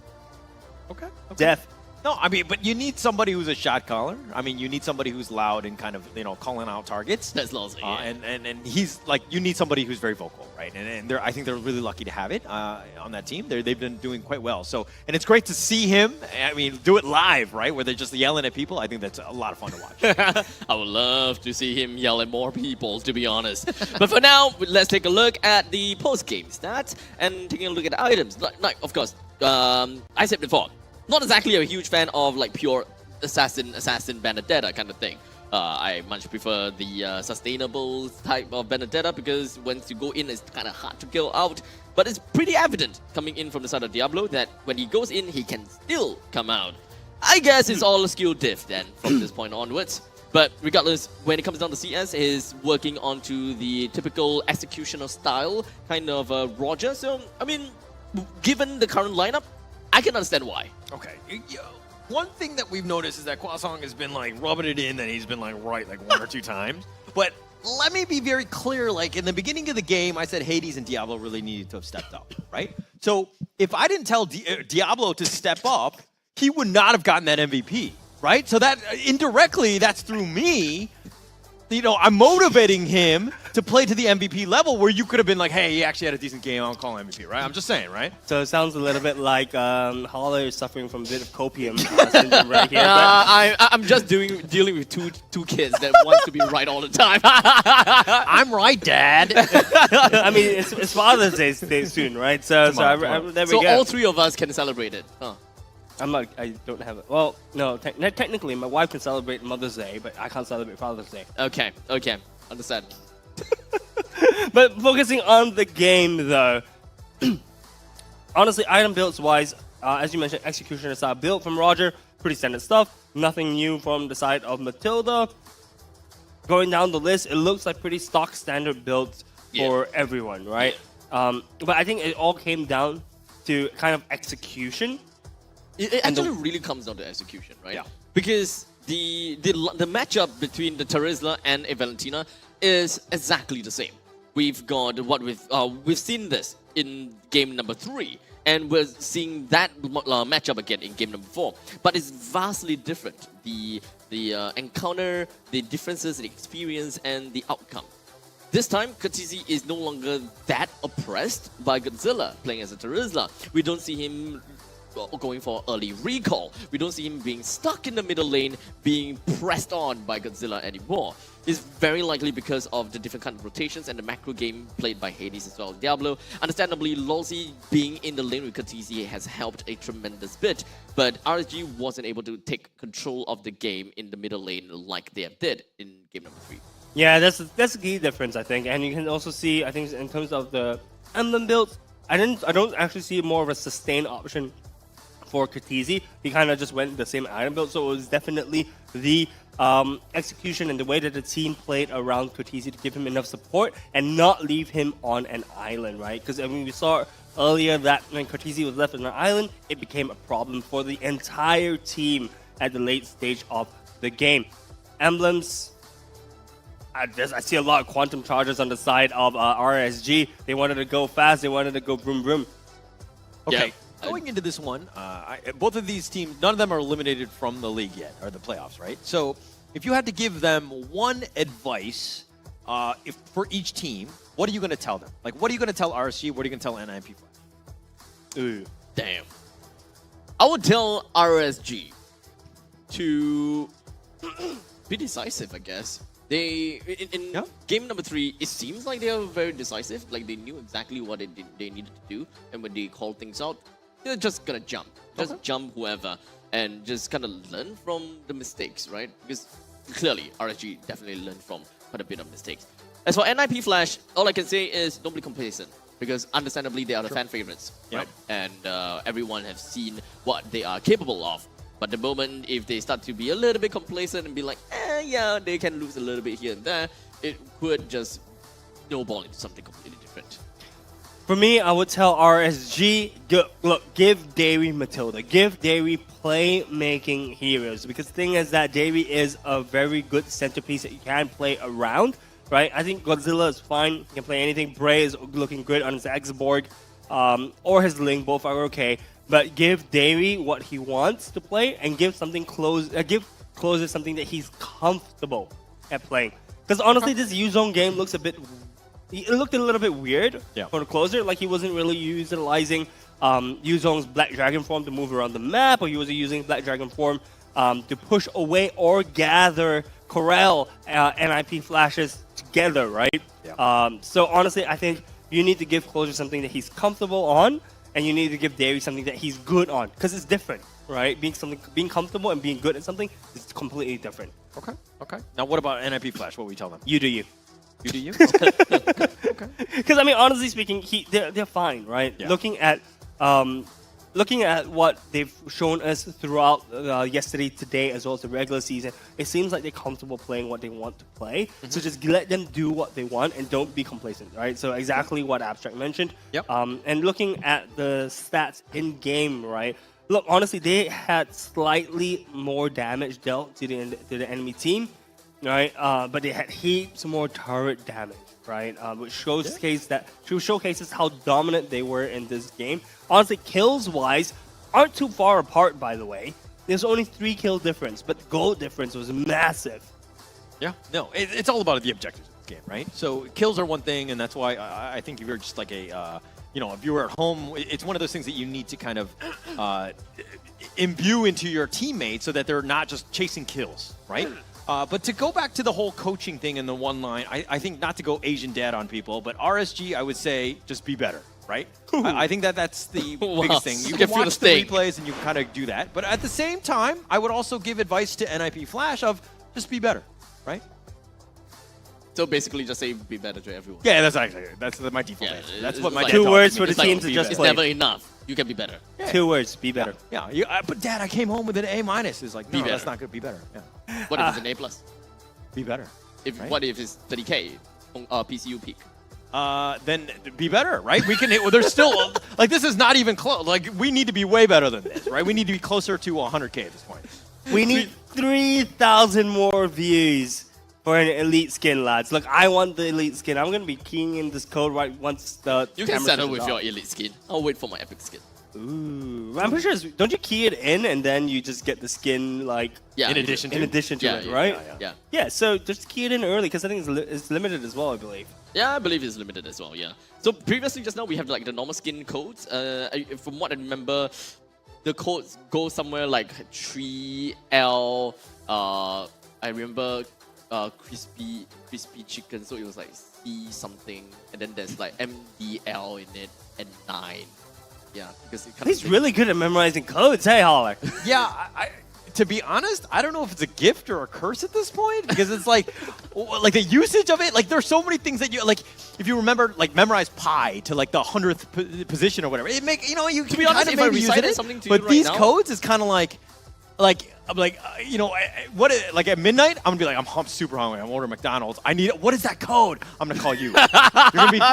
Okay. Death. No, I mean, but you need somebody who's a shot caller. I mean, you need somebody who's loud and kind of, calling out targets. That's Lozzy. And he's like, you need somebody who's very vocal, right? And I think they're really lucky to have it on that team. They've been doing quite well. So, and it's great to see him. I mean, do it live, right? Where they're just yelling at people. I think that's a lot of fun to watch. I would love to see him yell at more people, to be honest. But for now, let's take a look at the post-game stats and taking a look at the items. Like of course, I said before, not exactly a huge fan of like pure assassin Benedetta kind of thing. I much prefer the sustainable type of Benedetta because once you go in, it's kind of hard to kill out. But it's pretty evident coming in from the side of Diablo that when he goes in, he can still come out. I guess it's all a skill diff then from this point onwards. But regardless, when it comes down to CS, he's working onto the typical executional style kind of Roger. So, I mean, given the current lineup, I can understand why. Okay. One thing that we've noticed is that Kwasong has been like rubbing it in that he's been like right like 1 or 2 times. But let me be very clear. Like in the beginning of the game, I said Hades and Diablo really needed to have stepped up, right? So if I didn't tell Diablo to step up, he would not have gotten that MVP, right? So that indirectly, that's through me. I'm motivating him to play to the MVP level where you could have been like, hey, he actually had a decent game, I'll call him MVP, right? I'm just saying, right? So it sounds a little bit like Holler is suffering from a bit of copium syndrome right here. I'm just dealing with two kids that want to be right all the time. I'm right, Dad. I mean, it's Father's Day soon, right? So there we go. So all 3 of us can celebrate it. Huh. I don't have it. Well, no, technically, my wife can celebrate Mother's Day, but I can't celebrate Father's Day. Okay, understand. But focusing on the game, though, honestly, item builds wise, as you mentioned, execution aside, build from Roger, pretty standard stuff. Nothing new from the side of Matilda. Going down the list, it looks like pretty stock standard builds for everyone, right? But I think it all came down to kind of execution. It actually really comes down to execution, right? Yeah. Because the matchup between the Terizla and a Valentina is exactly the same. We've got we've seen this in game number 3, and we're seeing that matchup again in game number 4. But it's vastly different. The encounter, the differences, the experience, and the outcome. This time, Kha'Zix is no longer that oppressed by Godzilla playing as a Terizla. We don't see him going for early recall. We don't see him being stuck in the middle lane, being pressed on by Godzilla anymore. It's very likely because of the different kind of rotations and the macro game played by Hades as well as Diablo. Understandably, Lolzy being in the lane with Kha'Zix has helped a tremendous bit, but RSG wasn't able to take control of the game in the middle lane like they did in game number 3. Yeah, that's a key difference, I think. And you can also see, I think, in terms of the emblem builds, I don't actually see more of a sustained option for Kha'Zix. He kind of just went the same item build, so it was definitely the execution and the way that the team played around Kha'Zix to give him enough support and not leave him on an island, right? Because I mean, we saw earlier that when Kha'Zix was left on an island, it became a problem for the entire team at the late stage of the game. Emblems, I see a lot of quantum charges on the side of RSG. They wanted to go fast, they wanted to go vroom vroom. Okay. Yeah. Going into this one, both of these teams, none of them are eliminated from the league yet, or the playoffs, right? So if you had to give them one advice for each team, what are you going to tell them? Like, what are you going to tell RSG? What are you going to tell NIP? Ooh, damn. I would tell RSG to be decisive, I guess. In game number 3, it seems like they are very decisive. Like, they knew exactly what they needed to do. And when they called things out, they're just gonna jump. Just jump whoever and just kind of learn from the mistakes, right? Because clearly, RSG definitely learned from quite a bit of mistakes. As for NIP Flash, all I can say is don't be complacent. Because understandably, they are the fan favorites, right? And everyone has seen what they are capable of. But the moment if they start to be a little bit complacent and be like, yeah, they can lose a little bit here and there, it could just snowball into something completely different. For me, I would tell RSG, look, give Davy Matilda. Give Davy playmaking heroes. Because the thing is that Davy is a very good centerpiece that you can play around. right? I think Godzilla is fine. He can play anything. Bray is looking good on his X-Borg or his Link. Both are okay. But give Davey what he wants to play and give something give Closer something that he's comfortable at playing. Because honestly, this Yuzong game looks it looked a little bit weird for the Closer. Like he wasn't really utilizing Yuzong's Black Dragon form to move around the map, or he wasn't using Black Dragon form to push away or gather, corral NIP flashes together, right? So honestly, I think you need to give Closer something that he's comfortable on, and you need to give Davey something that he's good on, because it's different, right? Being comfortable and being good at something is completely different. Okay. Now, what about NIP Flash? What will we tell them? You do you. You do you? Okay. Because I mean, honestly speaking, they're fine, right? Yeah. Looking at what they've shown us throughout yesterday, today, as well as the regular season, it seems like they're comfortable playing what they want to play. So just let them do what they want and don't be complacent, right? So exactly what Abstract mentioned. Yep. And looking at the stats in game, right? Look, honestly, they had slightly more damage dealt to the enemy team, right? But they had heaps more turret damage, right? Which showcases how dominant they were in this game. Honestly, kills-wise, aren't too far apart, by the way. There's only 3 kill difference, but the goal difference was massive. Yeah, no, it's all about the objectives of the game, right? So kills are one thing, and that's why I think if you're just like a, if you're at home, it's one of those things that you need to kind of imbue into your teammates so that they're not just chasing kills, right? But to go back to the whole coaching thing in the one line, I think not to go Asian dad on people, but RSG, I would say just be better, right? I think that's the biggest thing. You can watch the replays and you kind of do that. But at the same time, I would also give advice to NIP Flash of just be better, right? So basically just say be better to everyone. Yeah, that's my default answer. That's what my dad 2 words taught for me. the teams to just It's play. never enough. You can be better. Yeah. 2 words, be better. Yeah, but Dad, I came home with an A-. It's like, no, that's not going to be better. Yeah. What if it's an A+? Be better. Right? What if it's 30K on PCU peak? Then be better, right? We can. There's still like this is not even close. Like we need to be way better than this, right? We need to be closer to 100K at this point. We need 3,000 more views for an elite skin, lads. Look, I want the elite skin. I'm gonna be keying in this code right once the You can camera settle switches with off. your elite skin. I'll wait for my epic skin. Ooh, I'm pretty sure. Don't you key it in and then you just get the skin like Yeah, in addition to Yeah, it, yeah, right? Yeah. Yeah. So just key it in early because I think it's limited as well. I believe. Yeah, I believe it's limited as well, yeah. So previously, just now, we have like the normal skin codes. From what I remember, the codes go somewhere like 3L. I remember crispy chicken, so it was like C something, and then there's like MDL in it and 9. Yeah, because it He's really good at memorizing codes. Hey, Holler. Yeah, to be honest, I don't know if it's a gift or a curse at this point because it's like the usage of it. Like there's so many things that you like. If you remember, like memorize pi to like the 100th position or whatever, it make you To be honest, if I recited something to you but right these now- codes is kind of like I'm like like at midnight I'm gonna be like I'm super hungry. I'm ordering McDonald's. What is that code? I'm gonna call you.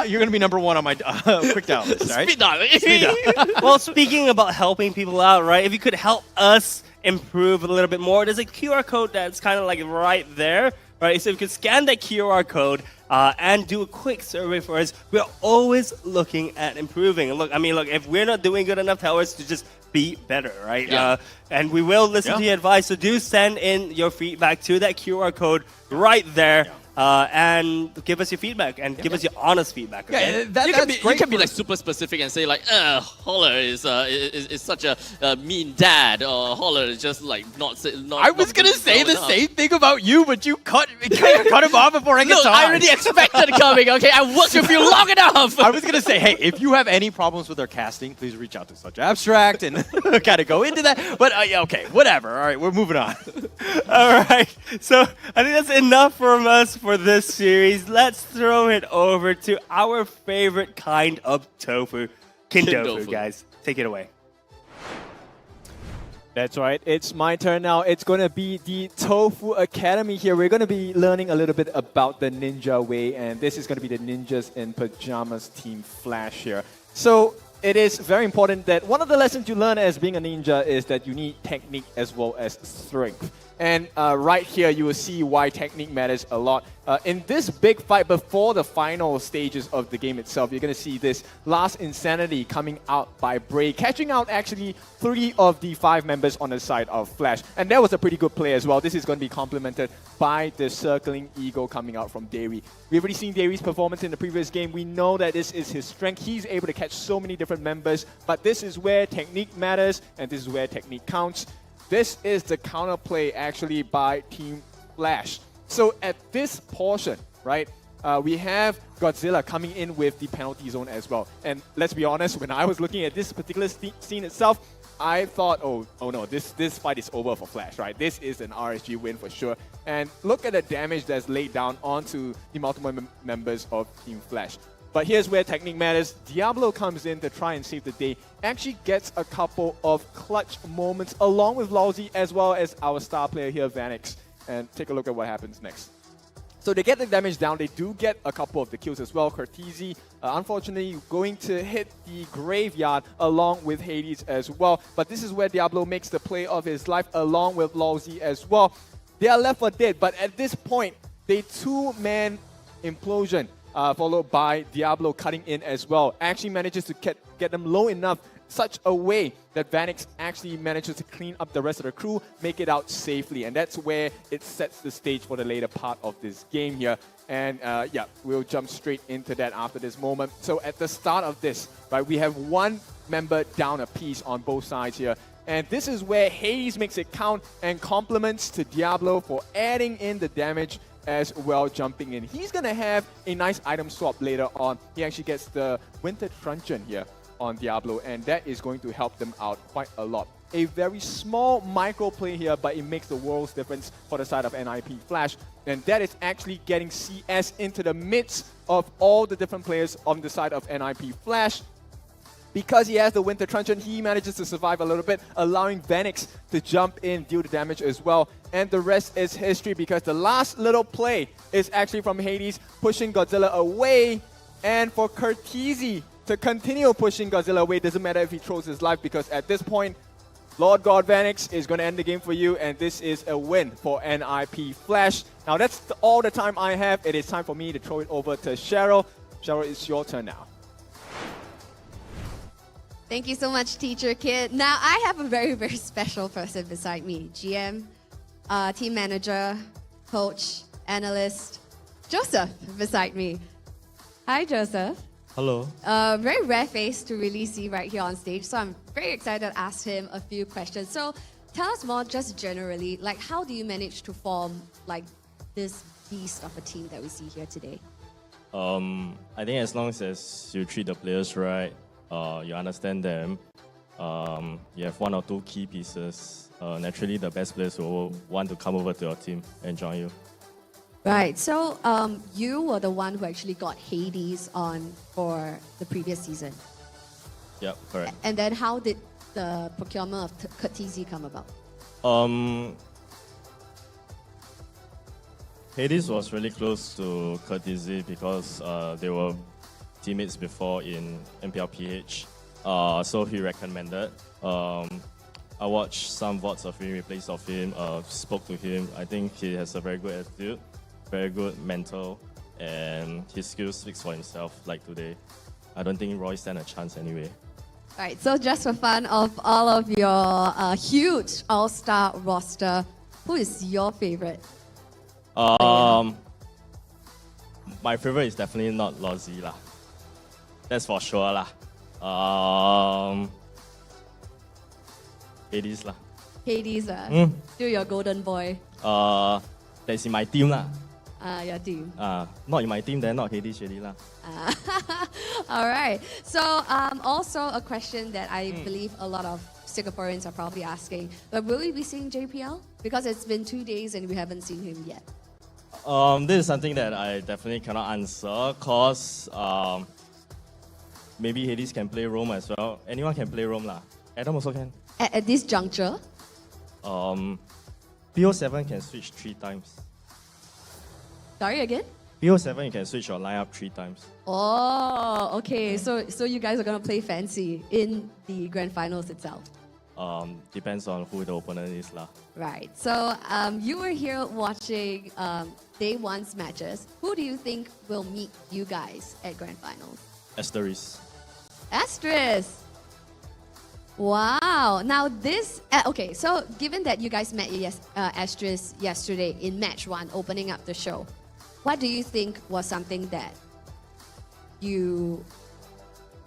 you're gonna be number 1 on my quick dial list. Right? Speed dial. Well, speaking about helping people out, right? If you could help us improve a little bit more, there's a QR code that's kind of like right there, right? So if you could scan that QR code and do a quick survey for us, we're always looking at improving. And look, if we're not doing good enough, tell us to just be better, right? Yeah. And we will listen to your advice. So do send in your feedback to that QR code right there. And give us your feedback and give us your honest feedback. Okay? You can be like super specific and say like, Holler is such a mean dad, or Holler is just like not. I was gonna say the same thing about you, but you cut him off before I get Look, to I already expected it coming. Okay, I worked with you long enough. I was gonna say, hey, if you have any problems with our casting, please reach out to Such Abstract and kind of go into that. But yeah, okay, whatever. All right, we're moving on. All right. So I think that's enough from us for this series. Let's throw it over to our favorite kind of tofu, Kindofu, guys. Take it away. That's right. It's my turn now. It's going to be the Tofu Academy here. We're going to be learning a little bit about the ninja way, and this is going to be the Ninjas in Pyjamas Team Flash here. So it is very important that one of the lessons you learn as being a ninja is that you need technique as well as strength. And right here, you will see why technique matters a lot. In this big fight before the final stages of the game itself, you're going to see this last insanity coming out by Bray, catching out actually 3 of the 5 members on the side of Flash. And that was a pretty good play as well. This is going to be complemented by the circling eagle coming out from Dairy. We've already seen Dairy's performance in the previous game. We know that this is his strength. He's able to catch so many different members, but this is where technique matters, and this is where technique counts. This is the counterplay actually by Team Flash. So at this portion, right, we have Godzilla coming in with the penalty zone as well. And let's be honest, when I was looking at this particular scene itself, I thought, oh no, this fight is over for Flash, right? This is an RSG win for sure. And look at the damage that's laid down onto the multiple members of Team Flash. But here's where technique matters. Diablo comes in to try and save the day. Actually gets a couple of clutch moments along with Lousy as well as our star player here, Vanix. And take a look at what happens next. So they get the damage down. They do get a couple of the kills as well. Cortese, unfortunately, going to hit the graveyard along with Hades as well. But this is where Diablo makes the play of his life along with Lousy as well. They are left for dead, but at this point, they 2-man implosion. Followed by Diablo cutting in as well. Actually manages to get them low enough, such a way that Vanix actually manages to clean up the rest of the crew, make it out safely. And that's where it sets the stage for the later part of this game here. And yeah, we'll jump straight into that after this moment. So at the start of this, right, we have 1 member down a piece on both sides here. And this is where Hades makes it count and compliments to Diablo for adding in the damage as well, jumping in. He's going to have a nice item swap later on. He actually gets the Winter Truncheon here on Diablo, and that is going to help them out quite a lot. A very small micro play here, but it makes the world's difference for the side of NIP Flash. And that is actually getting CS into the midst of all the different players on the side of NIP Flash. Because he has the Winter Truncheon, he manages to survive a little bit, allowing Vanix to jump in, deal the damage as well. And the rest is history, because the last little play is actually from Hades, pushing Godzilla away. And for Cortese to continue pushing Godzilla away, doesn't matter if he throws his life, because at this point, Lord God Vanix is going to end the game for you, and this is a win for NIP Flash. Now that's all the time I have. It is time for me to throw it over to Cheryl. Cheryl, it's your turn now. Thank you so much, Teacher Kid. Now, I have a very, very special person beside me. GM, team manager, coach, analyst, Joseph beside me. Hi, Joseph. Hello. Very rare face to really see right here on stage, so I'm very excited to ask him a few questions. So tell us more just generally, like how do you manage to form like this beast of a team that we see here today? I think as long as you treat the players right, you understand them, you have 1 or 2 key pieces, naturally the best players will want to come over to your team and join you. Right, so you were the one who actually got Hades on for the previous season. Yep, correct. And then how did the procurement of Cortese come about? Hades was really close to Cortese because they were teammates before in MPL PH, so he recommended. I watched some VODs of him, replays of him, spoke to him. I think he has a very good attitude, very good mental, and his skills speaks for himself. Like today, I don't think Roy stand a chance anyway. All right, so just for fun, of all of your huge all-star roster, who is your favorite? My favorite is definitely not Lousy lah. That's for sure lah. Hades lah. Hades, still your golden boy. That's in my team lah. Your team. Not in my team, then not Hades already lah. All right. So also a question that I believe a lot of Singaporeans are probably asking, but will we be seeing JPL? Because it's been 2 days and we haven't seen him yet. This is something that I definitely cannot answer, cause maybe Hades can play Rome as well. Anyone can play Rome lah. Adam also can. At this juncture? PO7 can switch 3 times. Sorry again? PO7, you can switch your lineup 3 times. Oh, okay. So you guys are gonna play fancy in the grand finals itself. Depends on who the opponent is lah. Right. So you were here watching day one's matches. Who do you think will meet you guys at grand finals? Asteris. Asteris. Wow. Now this okay. So given that you guys met Asteris yesterday in match 1, opening up the show, what do you think was something that you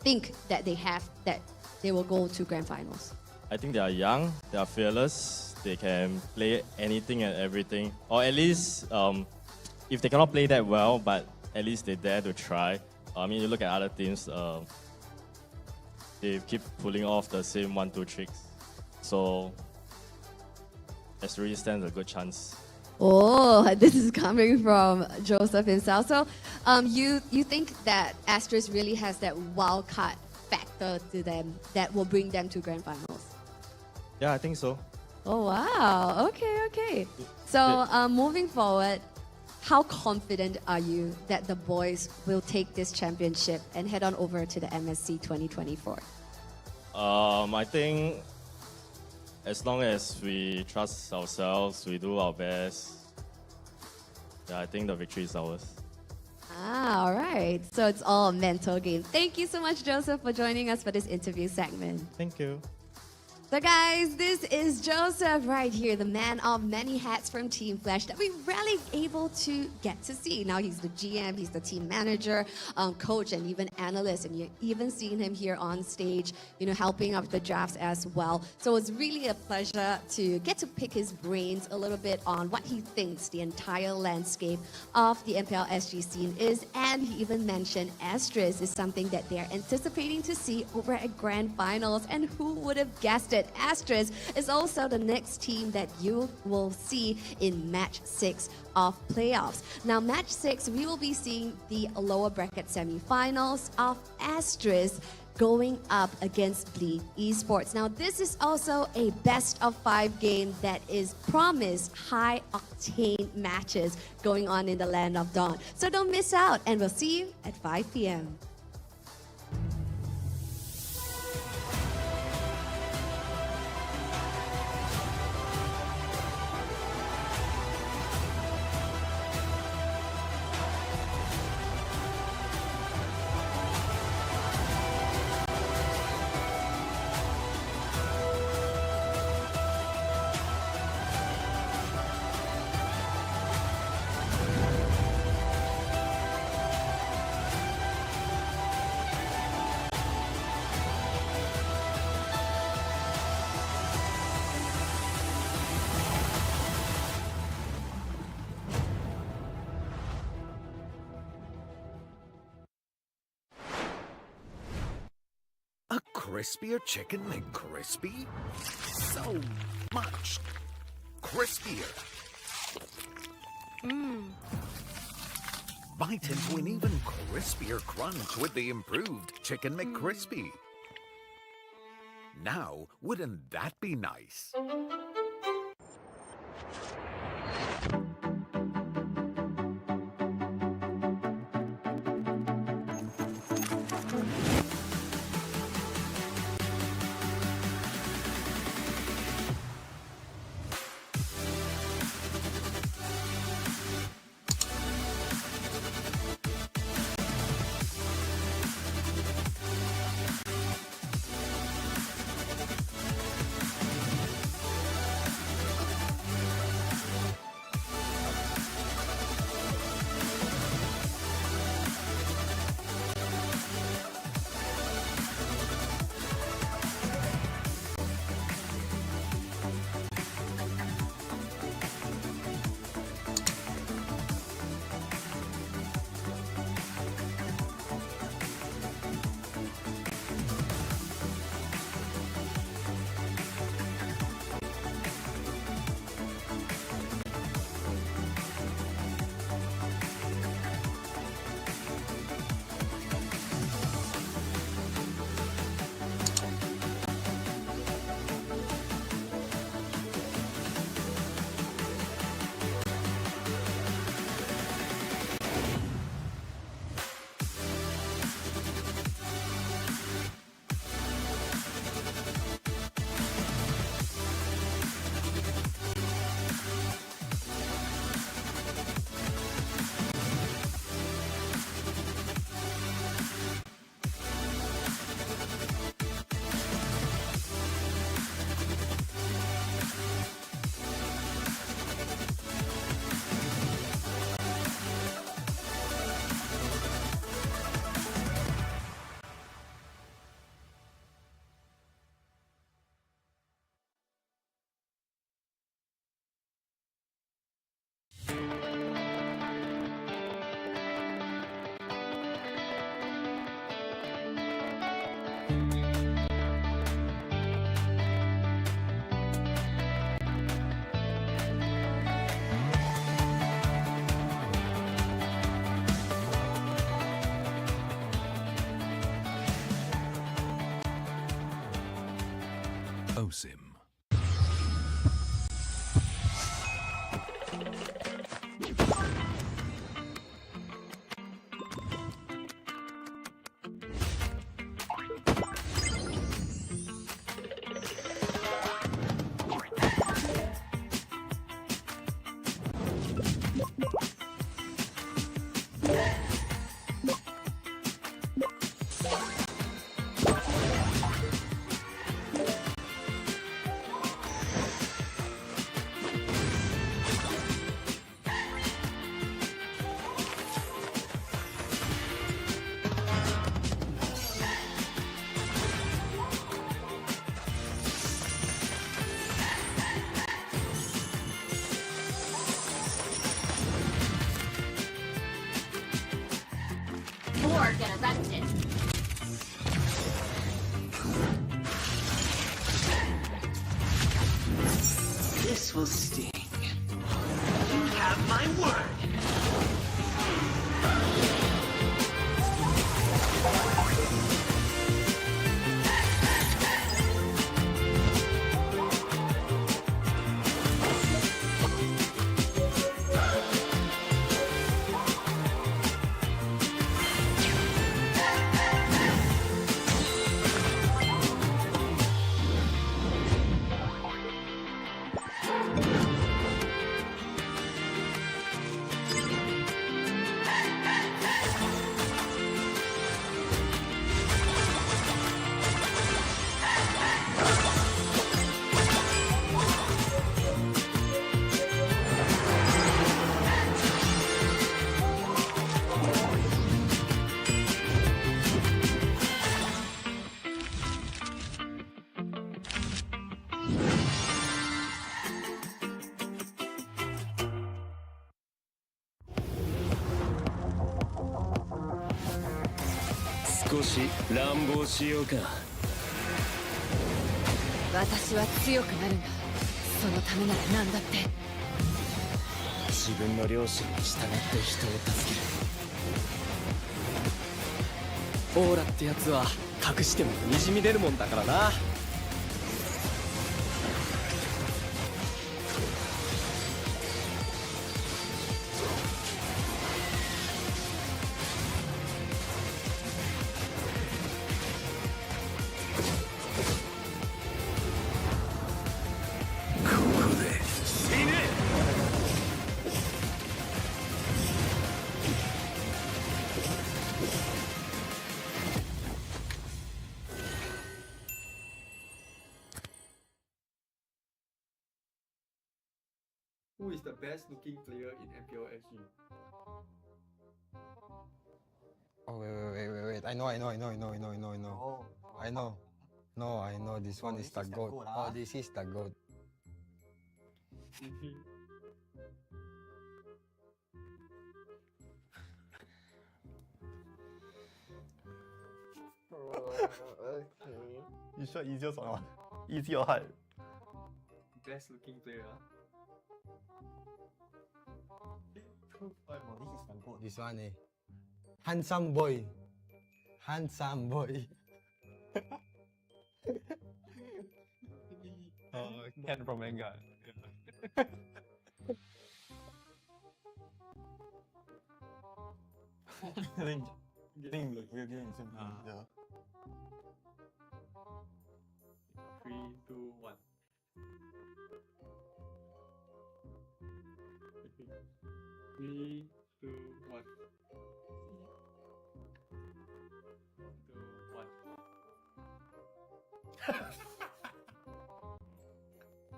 think that they have that they will go to grand finals? I think they are young, they are fearless, they can play anything and everything. Or at least, if they cannot play that well, but at least they dare to try. I mean, you look at other teams, they keep pulling off the same 1-2 tricks. So, Asteris stands a good chance. Oh, this is coming from Joseph himself. So, you think that Asteris really has that wild card factor to them that will bring them to grand finals? Yeah, I think so. Oh, wow. Okay. So, moving forward, how confident are you that the boys will take this championship and head on over to the MSC 2024? I think as long as we trust ourselves, we do our best, yeah, I think the victory is ours. All right. So it's all a mental game. Thank you so much, Joseph, for joining us for this interview segment. Thank you. So guys, this is Joseph right here, the man of many hats from Team Flash that we rarely able to get to see. Now he's the GM, he's the team manager, coach, and even analyst. And you've even seen him here on stage, helping out with the drafts as well. So it's really a pleasure to get to pick his brains a little bit on what he thinks the entire landscape of the MPL SG scene is. And he even mentioned Asteris is something that they're anticipating to see over at grand finals. And who would have guessed it? Asteris is also the next team that you will see in match 6 of playoffs. Now, match 6, we will be seeing the lower bracket semifinals of Asteris going up against Bleed Esports. Now, this is also a best of 5 game that is promised high octane matches going on in the Land of Dawn. So don't miss out, and we'll see you at 5 p.m. A crispier chicken McCrispy? So much crispier. Bite into an even crispier crunch with the improved Chicken McCrispy. Now, wouldn't that be nice? OSIM. Or get arrested. This will sting. You have my word. Watashi wa tsuyoku naru nga. Sono tame nara nan datte. 自分の良心に従って人を助ける。オーラってやつは隠してもにじみ出るもんだからな。Who is the best looking player in MPL SG? Oh wait. I know. I know. No, I know this one is the goat. Oh, this is the goat. You sure easiest or not? Easy or hard? Best looking player. This one eh. Handsome boy. Handsome boy. Ken from Vanguard. Getting like we're getting simple. Yeah. 3, 2, 1. Three, two, one.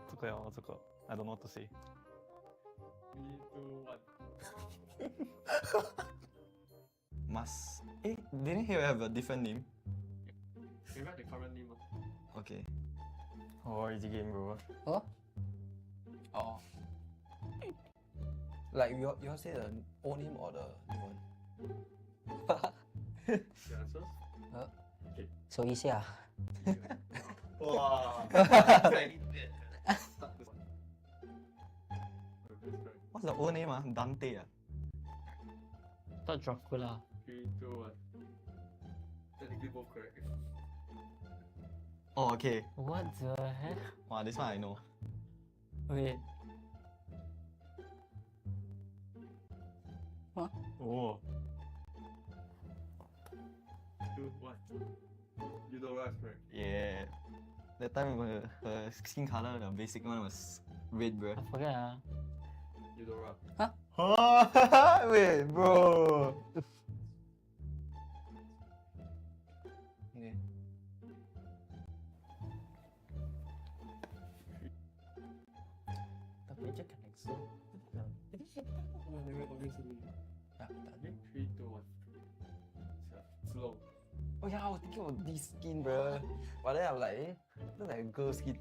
这个哟，这个 I don't know what to say. 3, 2, 1. Must. Didn't he have a different name? We write the current name. Okay. Oh, easy game, bro. Huh? Oh. Like you all say the old name or the new one? The answers? Okay. So easy ah. Wow. What's the old name? Dante. Thought Dracula. 3, 2, 1. Technically both correct. Oh, okay. What the heck? Wow, this one I know. Okay. What? Oh. 2, 1. You don't rush, correct? Yeah. That time her skin color, the basic one was red, bro. I forget. You don't rush. Huh? Wait, bro. Yeah. Tapi je kan exo. Tak, tak ada. 3, 2, 1. Slow. Oh yeah, I was thinking of this skin, bro. But then I'm like, look like a girl skin.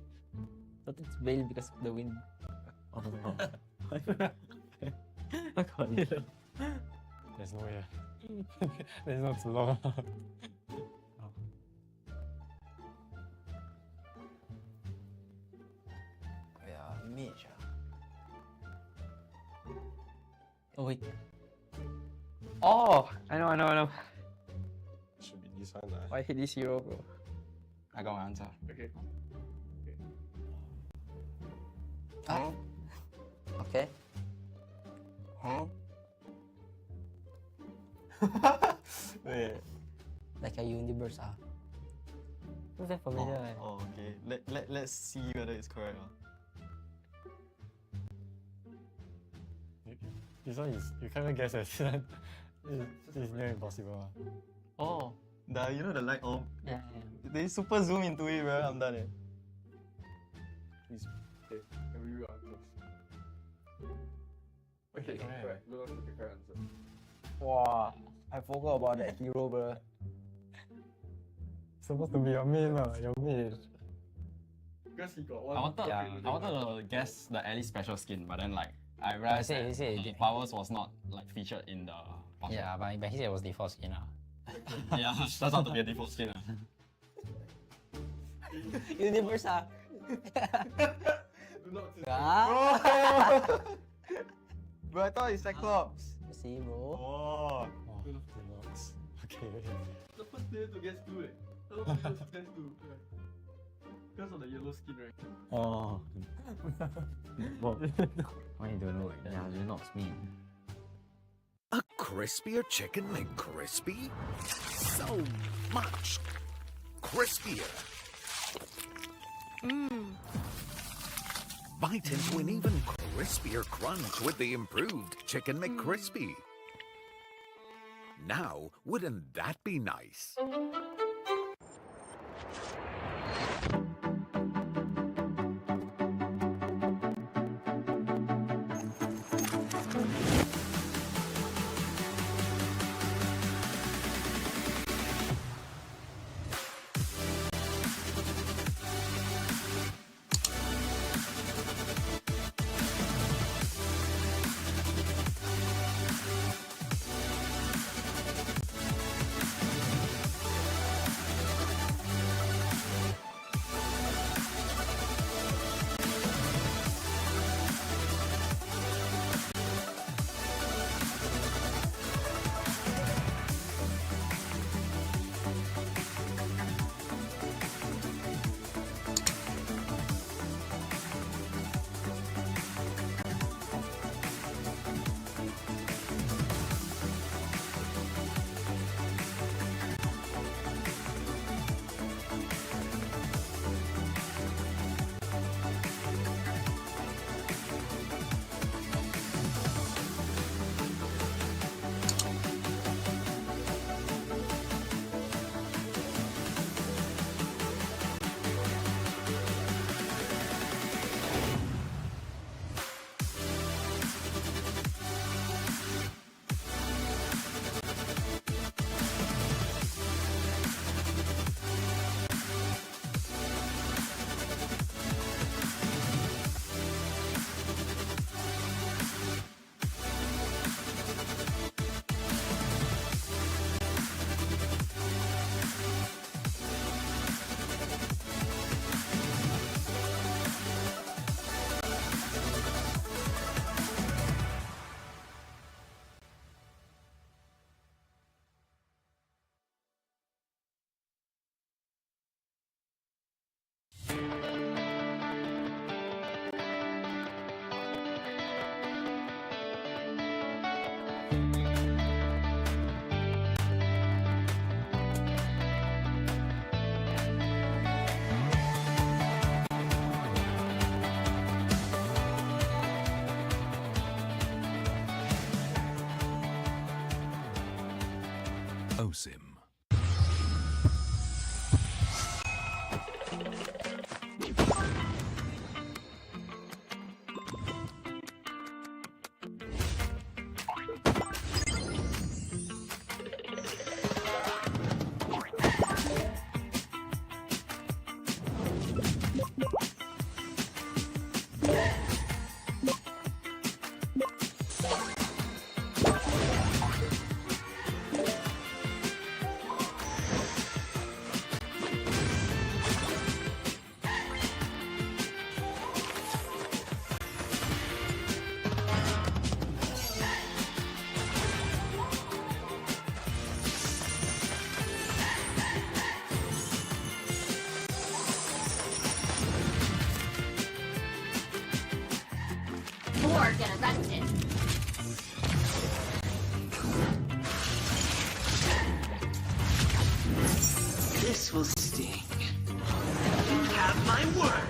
But it's veiled because of the wind. Oh no. I can't. There's no way. There's no too long. Yeah, mage. Oh wait. Oh, I know. Should be this one. I hate this hero, bro. I got my answer. Okay. Ah. Okay. Huh? Wait. Like a universe Who's that familiar? Oh, okay. Let's see whether it's correct. This one is, you can't even guess it. This is near impossible. Oh, you know the light bulb? Yeah. They super zoom into it, bro. I'm done. Please. Okay. Can we read our answers? Okay, correct. Look at the correct answer. Wow, I forgot about that hero, bro. Supposed to be your main, your main. Because he got one. I wanted to guess the Ellie special skin, but then like I realized he said the powers was not like featured in the bottle. Yeah, but he said it was default skin. Yeah, that's not to be a default skin. Universe Do not Bro, I thought it's Cyclops. See, bro. Oh. Okay. The first player to guess 2, A lot of people guess 2. Because of the yellow skin, right? Oh. Why you don't know like that? Yeah, you're not me. A crispier chicken McCrispy? So much crispier. Bite into an even crispier crunch with the improved Chicken McCrispy. Now, wouldn't that be nice? OSIM. Or get arrested. This will sting. You have my word.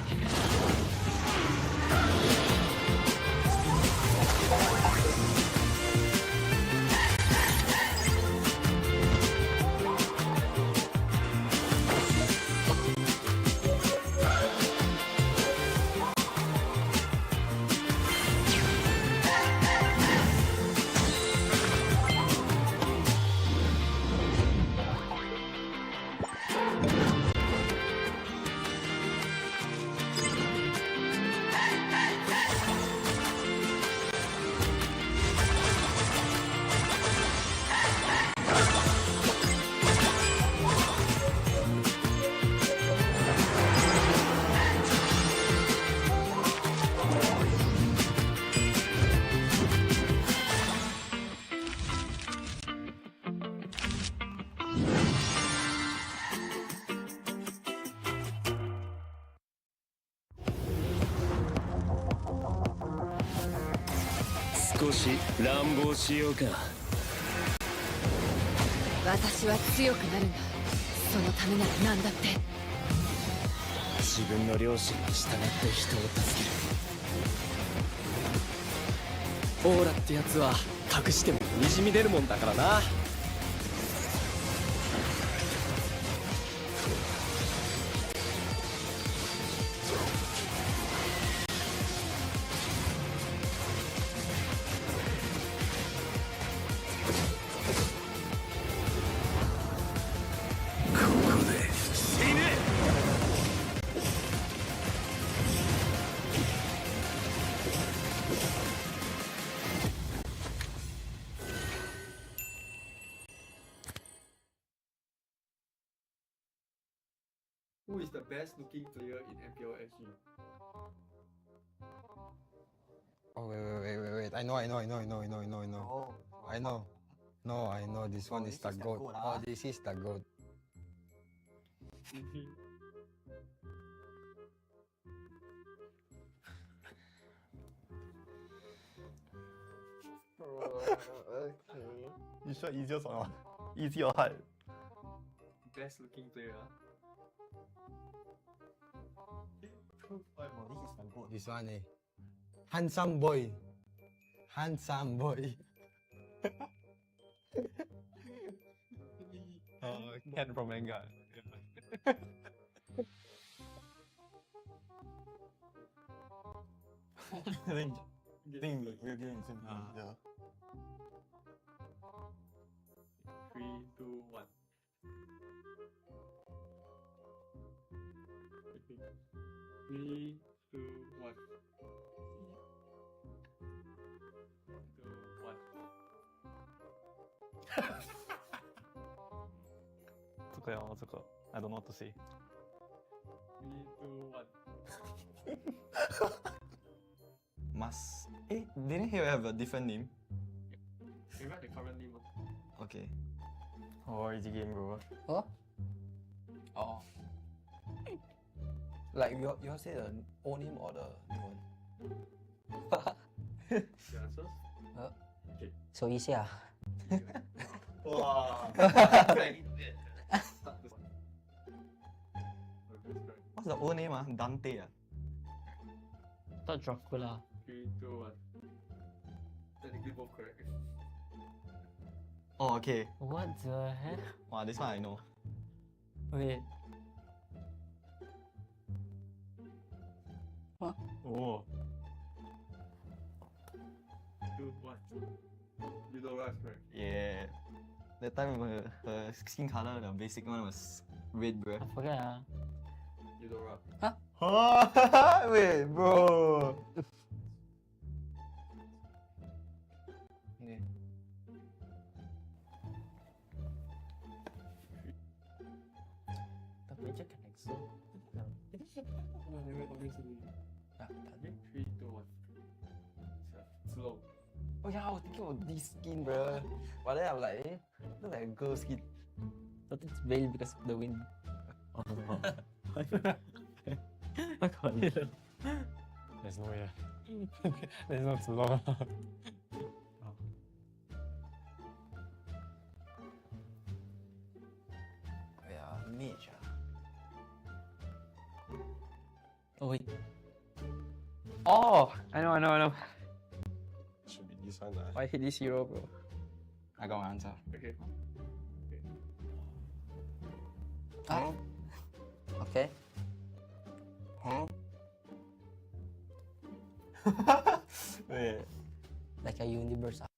Watashi wa tsuyoku naru nda. Sono tame nara nan datte. 自分の良心に従って人を助ける。オーラってやつは隠してもにじみ出るもんだからな。Who is the best looking player in MPL SG? Oh wait. I know. I know. No, I know this one is the goat. Oh, this is the goat. Okay. You sure easiest or not? Easy or hard? Best looking player. This one eh. Handsome boy. Handsome boy. Ken from Vanguard. I think we're getting simple. Yeah. 3, 2, 1. Okay. 3, 2, 1. 2, 1. 这个呀，这个 I don't know what to say. 3, 2, 1. Must. Didn't he have a different name? You write the current name. Okay. Oh, easy game, bro. Huh? Oh. Like you all say the old name or the new one? The answers? So easy ah. Wow. What's the old name? Dante. Thought Dracula. 3, 2, 1. Technically both correct. Oh, okay. What the heck? Wow, this one I know. Wait. Oh. 2, 1. Middle right, correct. Yeah. That time her skin color, the basic one was red, bro. I forget ah. Middle right. Huh? Wait, bro. Tapi aja kan EXO. Ah, tadi. 3, 2, 1. Slow. Oh yeah, I was thinking about this skin, bro. But then I'm like, look like a girl skin. Thought it's veiled because of the wind. There's no way. There's no too long. Yeah, mage. Oh wait. Oh, I know. Should be this one. I hate this hero, bro. I got my answer. Okay. Ah. Okay. Huh? Wait. Like a universe ah.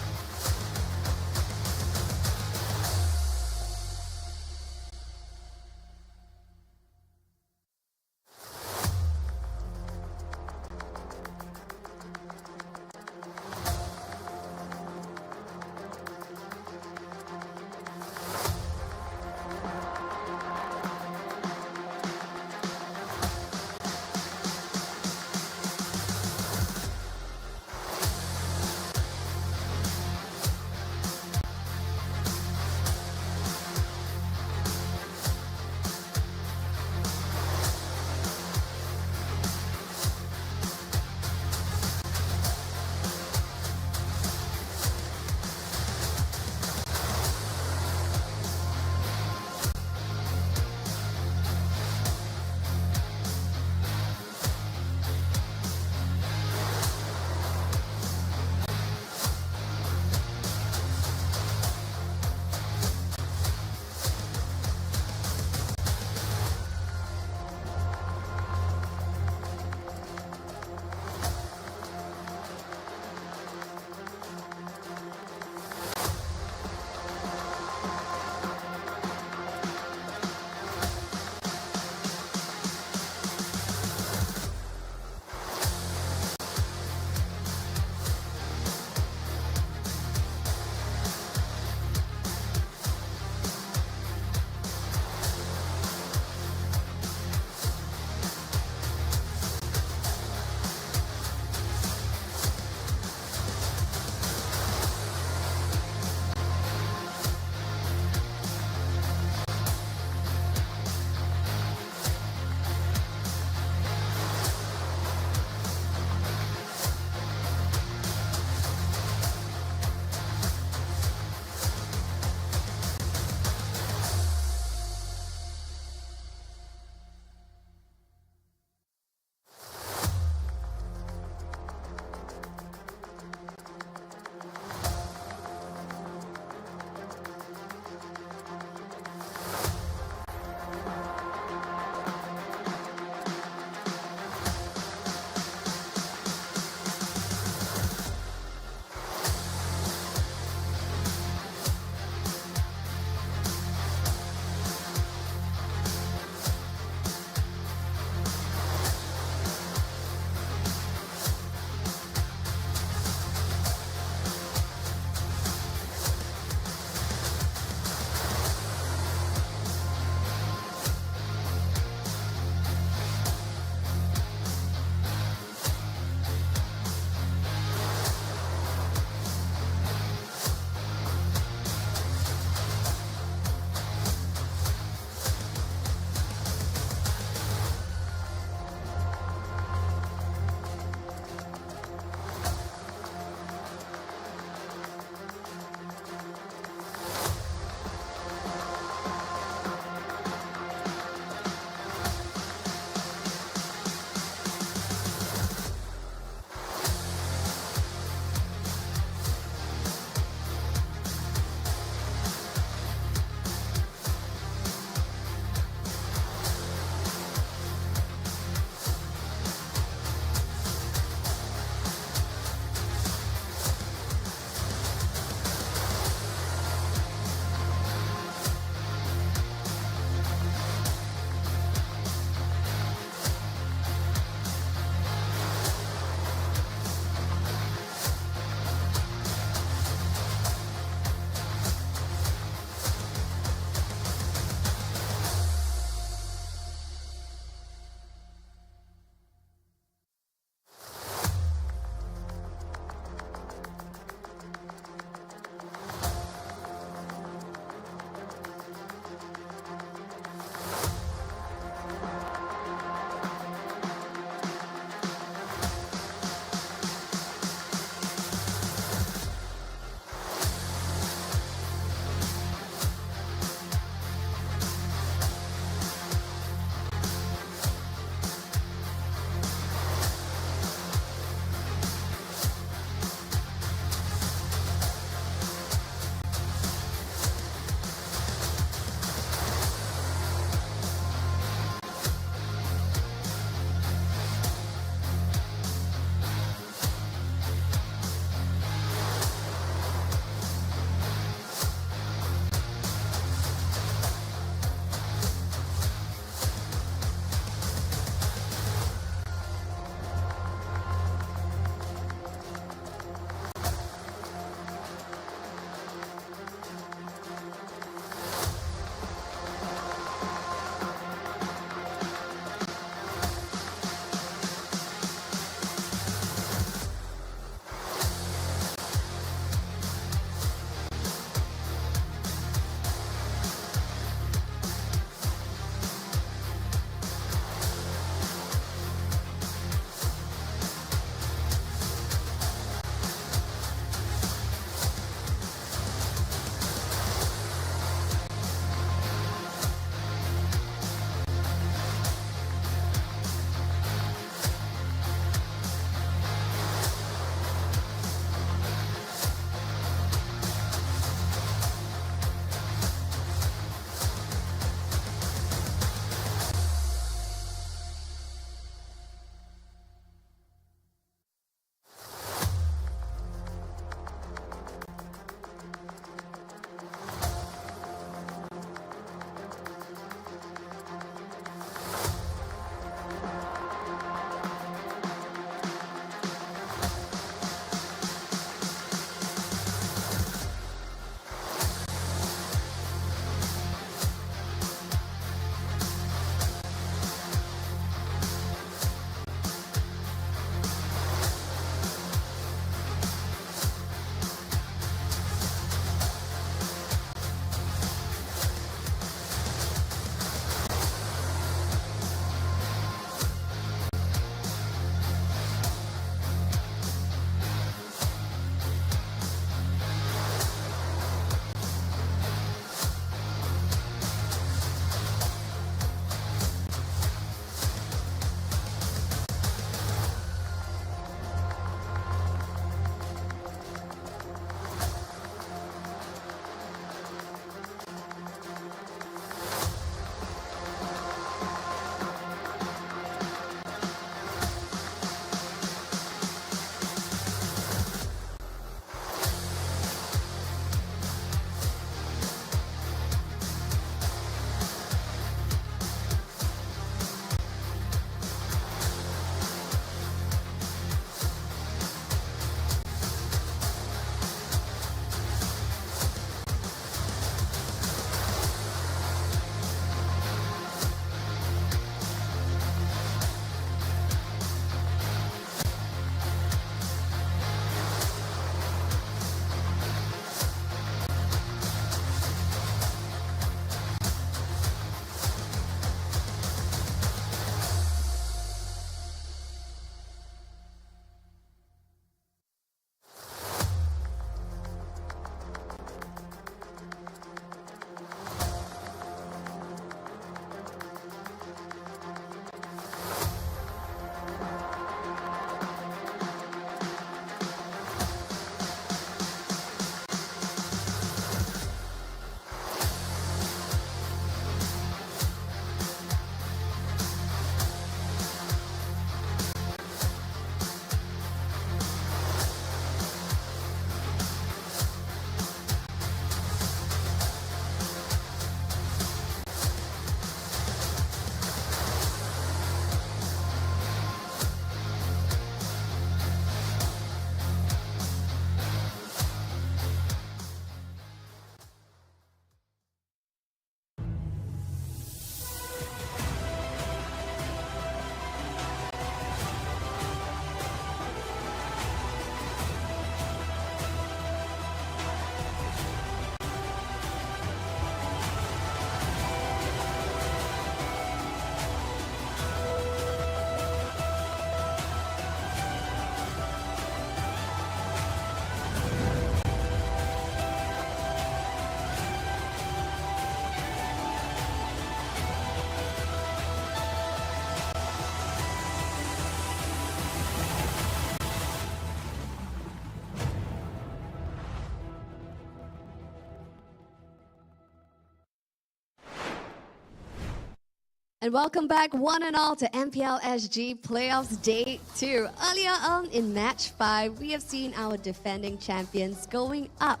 And welcome back, one and all, to MPL SG Playoffs Day 2. Earlier on in Match 5, we have seen our defending champions going up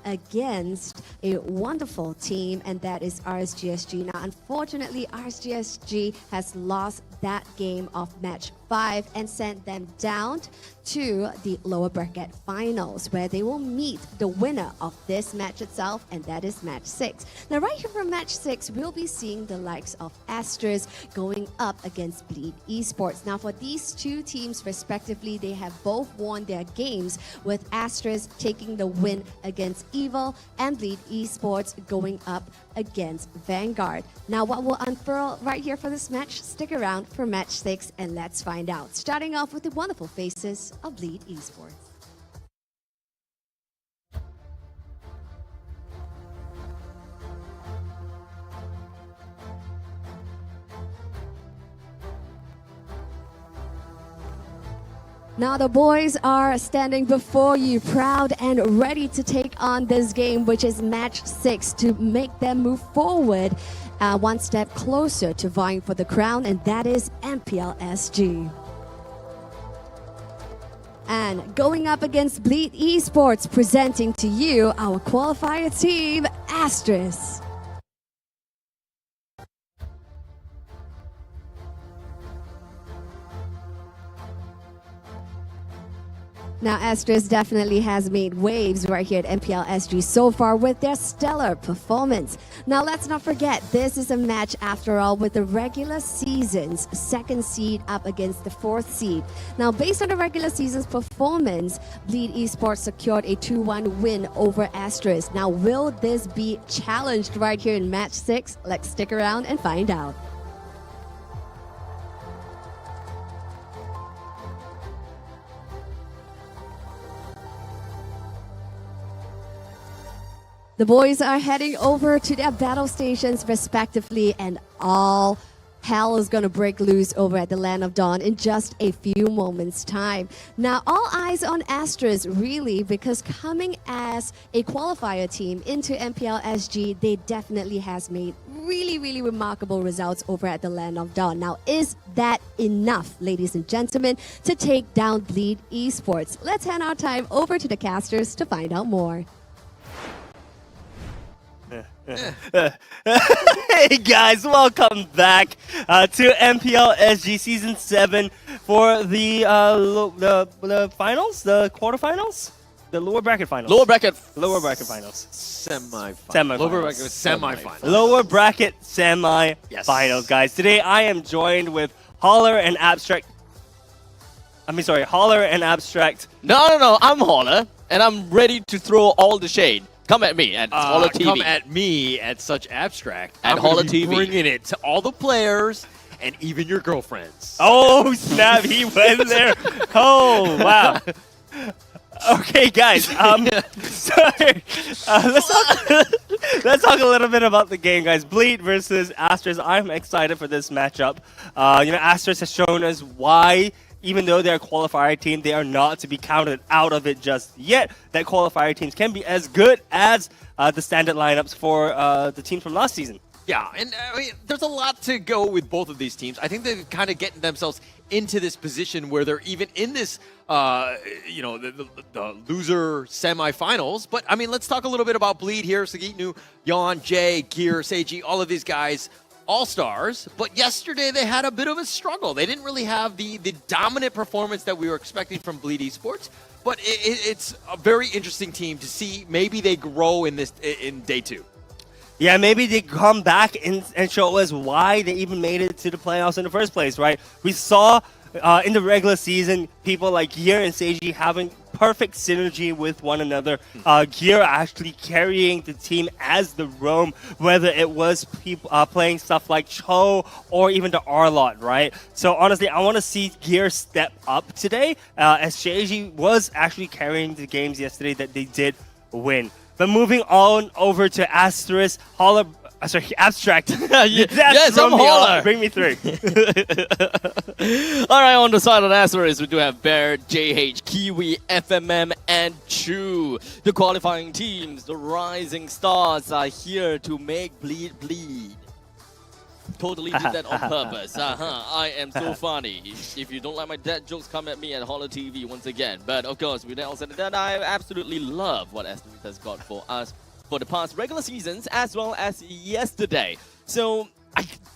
against a wonderful team, and that is RSGSG. Now, unfortunately, RSGSG has lost that game of Match 5 and sent them down to the lower bracket finals, where they will meet the winner of this match itself, and that is Match 6. Now, right here for Match 6, we'll be seeing the likes of Asteris going up against Bleed Esports. Now, for these two teams, respectively, they have both won their games, with Asteris taking the win against Evil and Bleed Esports going up against Vanguard. Now, what will unfurl right here for this match? Stick around for Match 6 and let's find out. Starting off with the wonderful faces of Bleed Esports. Now the boys are standing before you, proud and ready to take on this game, which is Match 6, to make them move forward one step closer to vying for the crown, and that is MPL SG. And going up against Bleed Esports, presenting to you our qualifier team, Asteris. Now, Asteris definitely has made waves right here at MPL SG so far with their stellar performance. Now, let's not forget, this is a match, after all, with the regular season's second seed up against the fourth seed. Now, based on the regular season's performance, Bleed Esports secured a 2-1 win over Asteris. Now, will this be challenged right here in Match 6? Let's stick around and find out. The boys are heading over to their battle stations respectively, and all hell is going to break loose over at the Land of Dawn in just a few moments' time. Now, all eyes on Asteris, really, because coming as a qualifier team into MPL SG, they definitely has made really remarkable results over at the Land of Dawn. Now, is that enough, ladies and gentlemen, to take down Bleed Esports? Let's hand our time over to the casters to find out more. Hey guys, welcome back to MPL SG Season 7 for the finals, the quarterfinals, the lower bracket finals. Lower bracket finals. Semi-finals. Lower bracket semi-finals. Lower bracket semi-finals, guys. Today I am joined with Holler and Abstract. Holler and Abstract. No, I'm Holler, and I'm ready to throw all the shade. Come at me at Holler TV. Come at me at such abstract. At I'm Holler gonna be TV. bringing it to all the players and even your girlfriends. Oh snap! He went there. Oh wow. Okay, guys. Sorry. Let's talk a little bit about the game, guys. Bleed versus Asteris. I'm excited for this matchup. Asteris has shown us why, even though they're a qualifier team, they are not to be counted out of it just yet. That qualifier teams can be as good as the standard lineups for the teams from last season. Yeah, and there's a lot to go with both of these teams. I think they're kind of getting themselves into this position where they're even in this, the loser semifinals. But, I mean, let's talk a little bit about Bleed here. Sagitnu, Yon, Jay, Gear, Seiji, all of these guys, all-stars, but yesterday they had a bit of a struggle. They didn't really have the dominant performance that we were expecting from Bleed Esports, but it's a very interesting team to see. Maybe they grow in day 2. Yeah, maybe they come back and show us why they even made it to the playoffs in the first place, right? We saw in the regular season people like Gear and Seiji having perfect synergy with one another. Gear actually carrying the team as the roam, whether it was people playing stuff like Cho or even the R-Lot, right? So honestly, I want to see Gear step up today, as Seiji was actually carrying the games yesterday that they did win. But moving on over to Asteris, Abstract. Yes, I'm Holler. Bring me through. All right, on the side of Asteris, we do have Bear, JH, Kiwi, FMM, and Chu. The qualifying teams, the rising stars, are here to make Bleed bleed. totally did that on purpose. I am so funny. If you don't like my dad jokes, come at me at Hollow TV once again. But of course, with that all said and done, I absolutely love what Asteris has got for us for the past regular seasons as well as yesterday. So,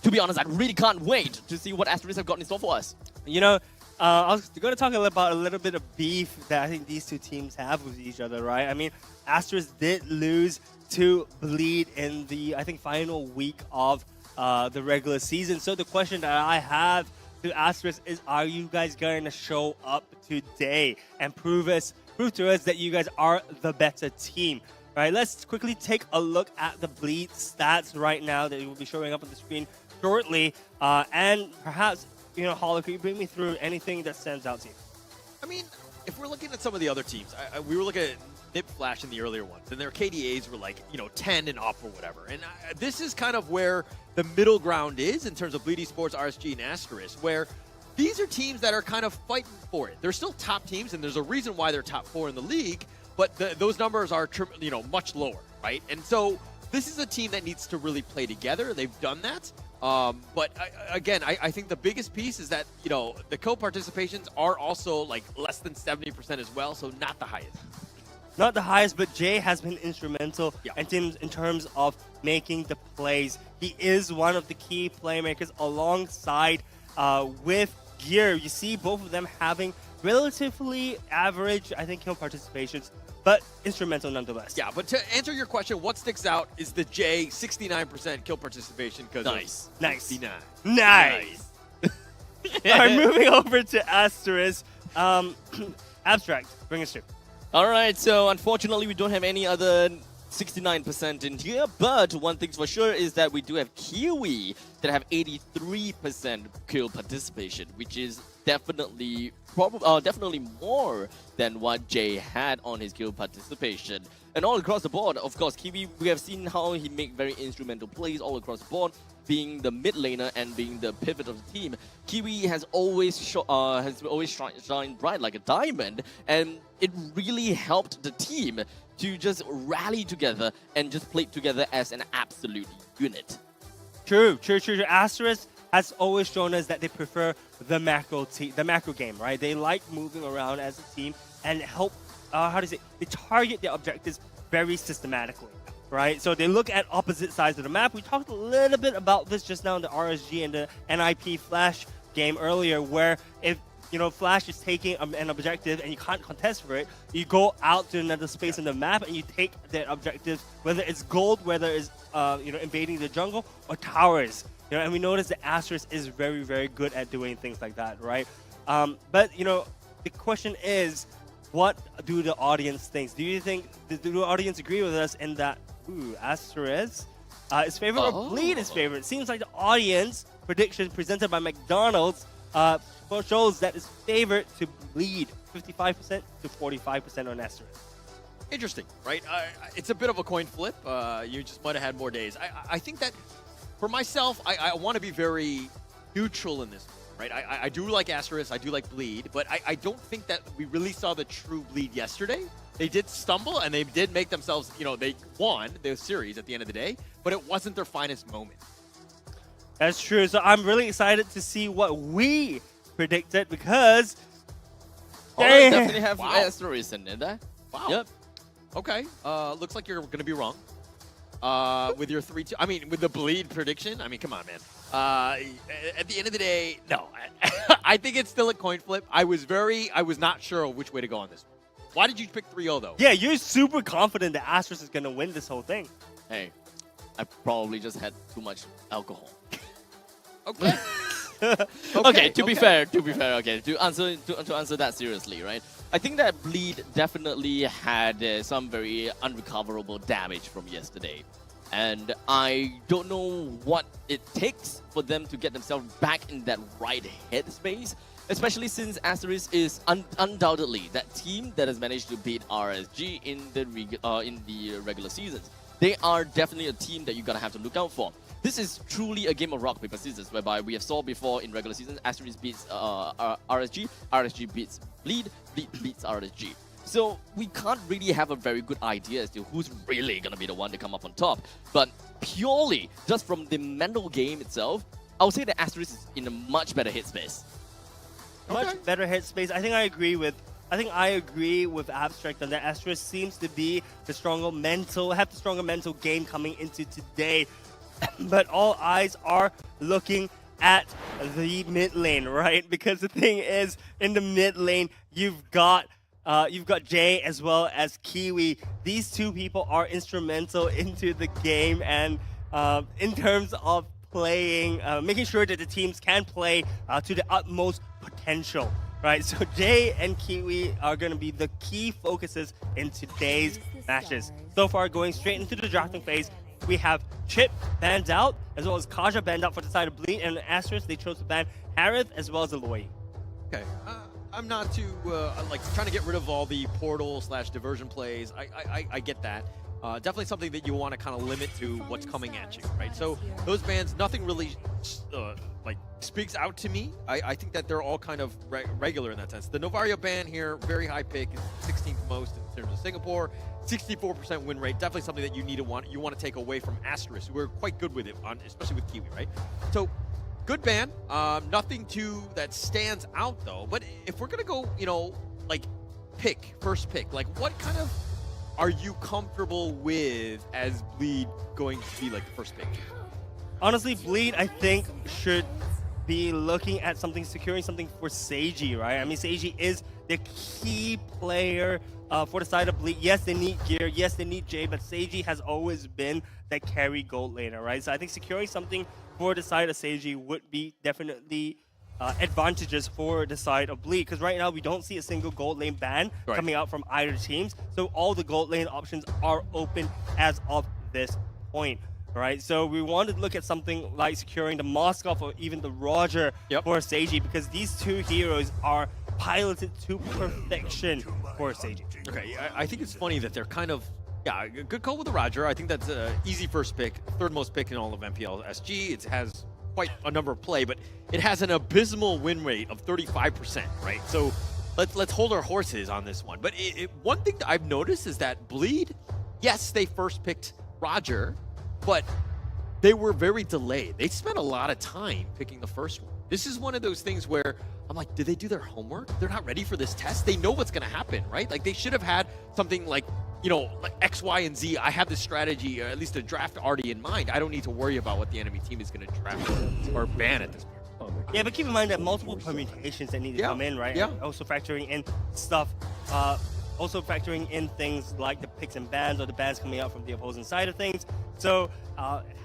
to be honest, I really can't wait to see what Asteris have got in store for us. You know, I was going to talk about a little bit of beef that I think these two teams have with each other, right? I mean, Asteris did lose to Bleed in the, I think, final week of the regular season. So the question that I have to Asteris is, are you guys going to show up today and prove to us that you guys are the better team? All right, let's quickly take a look at the Bleed stats right now that will be showing up on the screen shortly. And perhaps, you know, Hollow, can you bring me through anything that stands out to you? I mean, if we're looking at some of the other teams, we were looking at Nip Flash in the earlier ones, and their KDAs were like, 10 and up or whatever. And this is kind of where the middle ground is in terms of Bleed Esports, RSG, and Asteris, where these are teams that are kind of fighting for it. They're still top teams, and there's a reason why they're top 4 in the league, but those numbers are, much lower, right? And so this is a team that needs to really play together. They've done that. But again, I think the biggest piece is that, the co-participations are also like less than 70% as well, so not the highest. Not the highest, but Jay has been instrumental in terms of making the plays. He is one of the key playmakers alongside with Gear. You see both of them having relatively average, I think, kill participations, but instrumental nonetheless. Yeah, but to answer your question, what sticks out is the J 69% kill participation because Nice. 69. Nice. All right, moving over to Asteris. Abstract, bring us through. All right, so unfortunately, we don't have any other 69% in here, but one thing's for sure is that we do have Kiwi that have 83% kill participation, which is definitely more than what Jay had on his kill participation. And all across the board, of course, Kiwi, we have seen how he make very instrumental plays all across the board, being the mid laner and being the pivot of the team. Kiwi has always shined bright like a diamond, and it really helped the team to just rally together and just play together as an absolute unit. True. Asteris has always shown us that they prefer the macro game, right? They like moving around as a team and help, they target their objectives very systematically, right? So they look at opposite sides of the map. We talked a little bit about this just now in the RSG and the NIP Flash game earlier, where if Flash is taking an objective and you can't contest for it, you go out to another space in the map and you take that objective, whether it's gold, whether it's invading the jungle or towers. And we notice that Asteris is very, very good at doing things like that, right? But the question is, what do the audience think? Do the audience agree with us in that Asteris is favorite or Bleed is favorite? Seems like the audience prediction presented by McDonald's shows that it's favored to Bleed 55% to 45% on Asteris. Interesting, right? It's a bit of a coin flip. You just might have had more days. I think that for myself, I want to be very neutral in this, right? I do like Asteris, I do like Bleed, but I don't think that we really saw the true Bleed yesterday. They did stumble, and they did make themselves, they won the series at the end of the day, but it wasn't their finest moment. That's true. So I'm really excited to see what we predicted because they definitely have Asteris in there. Wow. Yep. Okay. Looks like you're going to be wrong. With your 3-2, I mean, with the Bleed prediction, I mean, come on, man. At the end of the day, no. I think it's still a coin flip. I was not sure which way to go on this. Why did you pick 3-0 though? Yeah, you're super confident that Asteris is going to win this whole thing. Hey, I probably just had too much alcohol. Okay. Okay, to be fair, okay, to answer that seriously, right? I think that Bleed definitely had some very unrecoverable damage from yesterday. And I don't know what it takes for them to get themselves back in that right headspace, especially since Asteris is undoubtedly that team that has managed to beat RSG in the regular seasons. They are definitely a team that you're going to have to look out for. This is truly a game of rock, paper, scissors, whereby we have saw before in regular seasons, Asteris beats RSG, RSG beats Bleed, Bleed beats RSG. So we can't really have a very good idea as to who's really going to be the one to come up on top. But purely just from the mental game itself, I would say that Asteris is in a much better headspace. Much better headspace. I think I agree with Abstract on that. Asteris seems to be the stronger mental game coming into today. But all eyes are looking at the mid lane, right? Because the thing is, in the mid lane, you've got Jay as well as Kiwi. These two people are instrumental into the game, and in terms of playing, making sure that the teams can play to the utmost potential, right? So Jay and Kiwi are going to be the key focuses in today's matches. So far, going straight into the drafting phase, we have Chip banned out, as well as Kaja banned out for the side of Bleed, and Asteris, they chose to ban Harith as well as Aloy. Okay, I'm not too like trying to get rid of all the portal / diversion plays. I get that. Definitely something that you want to kind of limit to what's coming at you, right? So those bans, nothing really like speaks out to me. I think that they're all kind of regular in that sense. The Novaria ban here, very high pick, 16th most in terms of Singapore, 64% win rate. Definitely something that you want to take away from Asteris, who are quite good with it, especially with Kiwi, right? So good ban. Nothing that stands out though. But if we're gonna go, like first pick, like what kind of are you comfortable with as Bleed going to be like the first pick? Honestly, Bleed, I think, should be looking at securing something for Seiji, right? I mean, Seiji is the key player for the side of Bleed. Yes, they need gear. Yes, they need Jay, but Seiji has always been that carry gold laner, right? So I think securing something for the side of Seiji would be definitely advantages for the side of Bleed, because right now we don't see a single gold lane ban coming out from either teams. So all the gold lane options are open as of this point. Right, so we wanted to look at something like securing the Moskov or even the Roger for Seiji, because these two heroes are piloted to perfection for Seiji. Okay, I think it's funny that they're kind of, good call with the Roger. I think that's an easy first pick, third most pick in all of MPL SG. It has quite a number of play, but it has an abysmal win rate of 35%, right? So let's hold our horses on this one. But one thing that I've noticed is that Bleed, yes, they first picked Roger, but they were very delayed. They spent a lot of time picking the first one. This is one of those things where I'm like, did they do their homework? They're not ready for this test. They know what's going to happen, right? Like they should have had something like, like X, Y, and Z. I have this strategy, or at least a draft already in mind. I don't need to worry about what the enemy team is going to draft or ban at this point. Yeah, but keep in mind that multiple permutations that need to come in, right? Yeah. Also factoring in stuff, also factoring in things like the picks and bans, or the bans coming out from the opposing side of things. So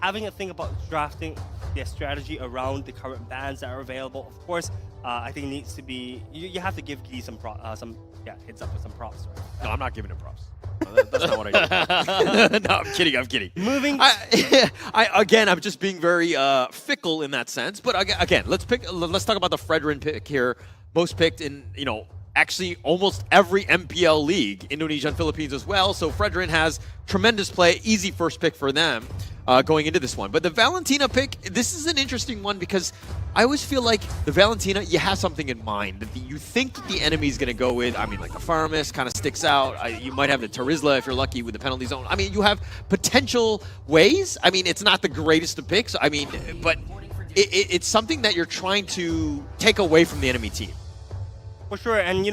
having a think about drafting their strategy around the current bans that are available, of course, I think needs to be, you have to give Gee some heads up with some props. Right? No, I'm not giving him props. That's not what I do. No, I'm kidding. Moving. I'm just being very fickle in that sense. But again, let's talk about the Fredrin pick here. Most picked in, actually almost every MPL league, Indonesia and Philippines as well. So Fredrin has tremendous play, easy first pick for them going into this one. But the Valentina pick, this is an interesting one because I always feel like the Valentina, you have something in mind that you think that the enemy is going to go with. I mean, like the Farmus kind of sticks out. You might have the Terizla if you're lucky with the penalty zone. I mean, you have potential ways. I mean, it's not the greatest of picks. I mean, but it's something that you're trying to take away from the enemy team. For sure, and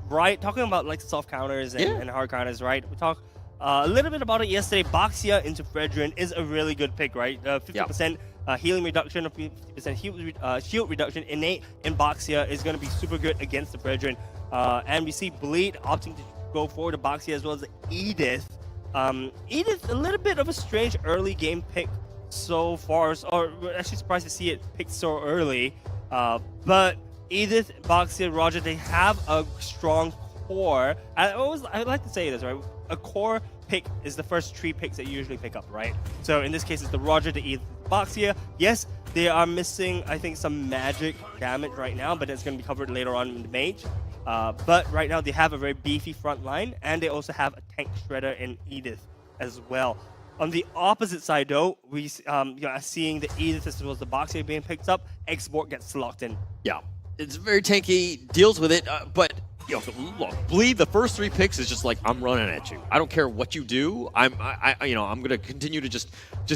right, talking about like soft counters and hard counters, right? We talked a little bit about it yesterday. Baxia into Fredrin is a really good pick, right? 50% healing reduction, or 50% shield reduction innate in Baxia is going to be super good against the Fredrin. And we see Bleed opting to go for the Baxia as well as Edith. Edith, a little bit of a strange early game pick so far, or actually surprised to see it picked so early. But Edith, Baxia, Roger, they have a strong core. I like to say this, right? A core pick is the first 3 picks that you usually pick up, right? So in this case, it's the Roger, the Edith, Baxia. Yes, they are missing, I think, some magic damage right now, but that's going to be covered later on in the mage. But right now, they have a very beefy front line, and they also have a tank shredder in Edith as well. On the opposite side, though, we are seeing the Edith as well as the Baxia being picked up. Export gets locked in. Yeah. It's very tanky, deals with it, but Yo, look, Bleed, the first 3 picks is just like, I'm running at you. I don't care what you do. I'm gonna continue to just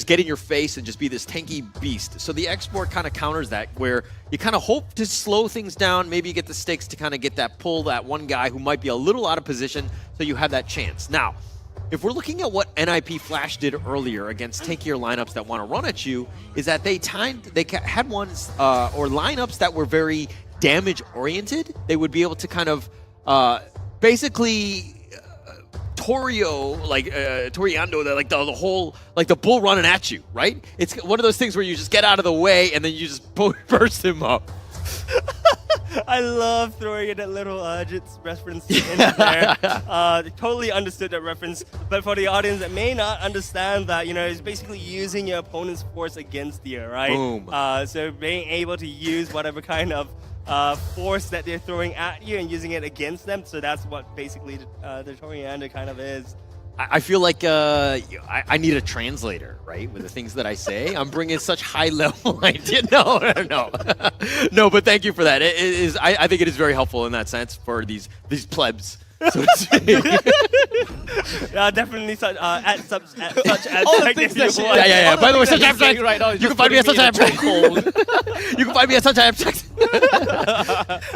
get in your face and just be this tanky beast. So the export kind of counters that, where you kind of hope to slow things down. Maybe you get the sticks to kind of get that pull, that one guy who might be a little out of position, so you have that chance. Now, if we're looking at what NIP Flash did earlier against tankier lineups that want to run at you, is that they had ones or lineups that were very damage-oriented. They would be able to kind of basically Toriando, the whole, like the bull running at you, right? It's one of those things where you just get out of the way and then you just burst him up. I love throwing in that little Jits reference in there. Totally understood that reference, but for the audience that may not understand that, it's basically using your opponent's force against you, right? Boom. So being able to use whatever kind of force that they're throwing at you and using it against them. So that's what basically the Toriander kind of is. I feel like I need a translator, right? With the things that I say, I'm bringing such high level idea. No. No, but thank you for that. I think it is very helpful in that sense for these plebs. So to speak. Definitely such such all the things that yeah. By the way, such abstract right now. You can find me at such abstract. You can find me at such abstract.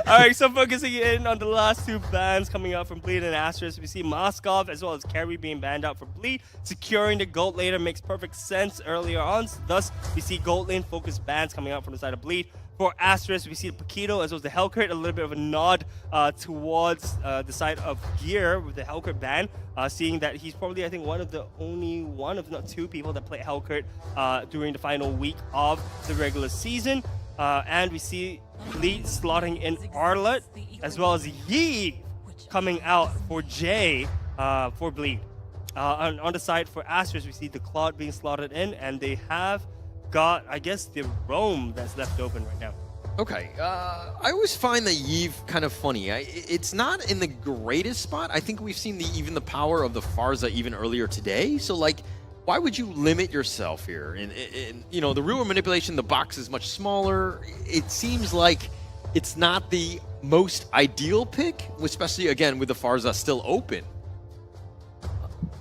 All right, so focusing in on the last 2 bans coming out from Bleed and Asteris, we see Moskov as well as Carry being banned out for Bleed. Securing the gold laner makes perfect sense earlier on. Thus, we see gold lane focused bans coming out from the side of Bleed. For Asteris, we see the Paquito as well as the Hellcurt, a little bit of a nod towards the side of Gear with the Hellcurt ban, seeing that he's probably, I think, one of the only one, if not 2 people that play Hellcurt during the final week of the regular season. And we see Bleed slotting in Arlet, as well as Yi coming out for Jay for Bleed. On the side for Asteris, we see the Claude being slotted in, and they have got, I guess, the Roam that's left open right now. Okay, I always find the Yve kind of funny. It's not in the greatest spot. I think we've seen even the power of the Farza even earlier today. So, like, why would you limit yourself here? And the real manipulation, the box is much smaller. It seems like it's not the most ideal pick, especially, again, with the Farza still open.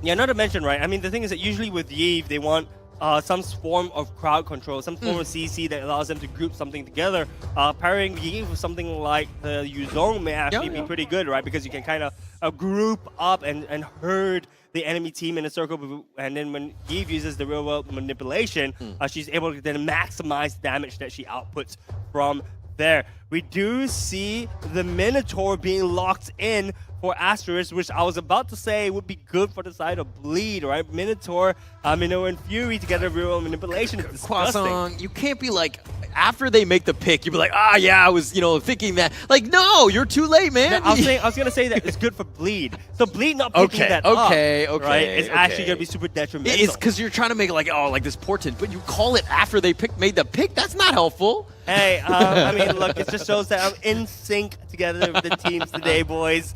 Yeah, not to mention, right? I mean, the thing is that usually with Yve, they want some form of crowd control, some form of CC that allows them to group something together. Pairing Yve with something like the Yuzong may actually be pretty good, right? Because you can kind of group up and herd the enemy team in a circle, and then when Yve uses the real world manipulation, she's able to then maximize the damage that she outputs from there. We do see the Minotaur being locked in for Asteris, which I was about to say would be good for the side of Bleed, right? Minotaur, Minnow, and Fury together, real manipulation is disgusting. Croissant, you can't be like, after they make the pick, you'd be like, yeah, I was, thinking that. Like, no, you're too late, man. No, I was gonna say that it's good for Bleed. So Bleed not picking that up, right? It's actually gonna be super detrimental. It's because you're trying to make it like, like this portent, but you call it after they made the pick. That's not helpful. Hey, I mean, look, it just shows that I'm in sync together with the teams today, boys.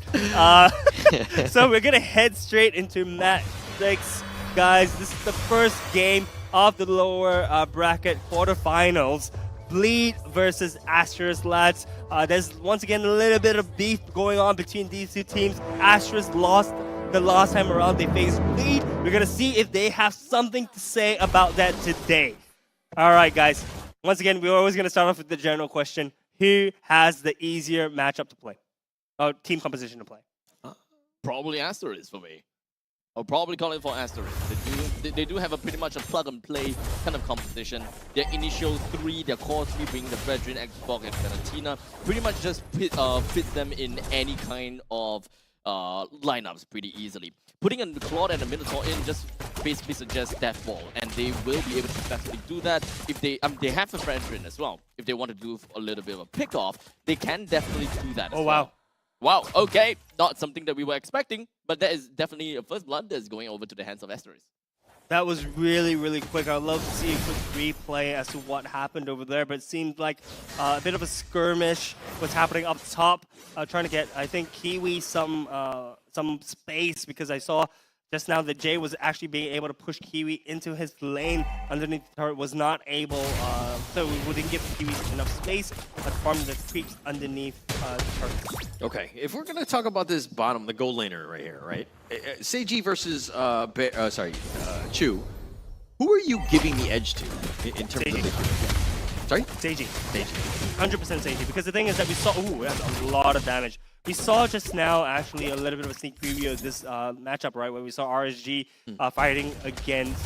So we're gonna head straight into match 6, guys. This is the first game of the lower bracket quarterfinals. Bleed versus Asteris, lads. There's once again a little bit of beef going on between these 2 teams. Asteris lost the last time around they faced Bleed. We're gonna see if they have something to say about that today. All right, guys. Once again, we're always going to start off with the general question. Who has the easier matchup to play? Or team composition to play? Probably Asteris for me. I'll probably call it for Asteris. They do have a pretty much a plug-and-play kind of composition. Their initial 3, their core 3 being the Brethren, Xbox, and Valentina, pretty much just fits them in any kind of lineups pretty easily. Putting a Claude and a Minotaur in just basically suggests Deathball, and they will be able to successfully do that if they have a Brethren as well. If they want to do a little bit of a pick-off, they can definitely do that as well. Wow, okay. Not something that we were expecting, but that is definitely a first blood that's going over to the hands of Asteris. That was really, really quick. I'd love to see a quick replay as to what happened over there, but it seemed like a bit of a skirmish was happening up top, trying to get, I think, Kiwi some space, because I saw just now that Jay was actually being able to push Kiwi into his lane underneath the turret, was not able, so we wouldn't give Kiwi enough space, but farming the creeps underneath the turret. Okay, if we're gonna talk about this bottom, the gold laner right here, right? Seiji versus Chu. Who are you giving the edge to in terms of the? Sorry? Seiji. 100% Seiji. Because the thing is that we saw, that's a lot of damage. We saw just now actually a little bit of a sneak preview of this matchup, right? Where we saw RSG fighting against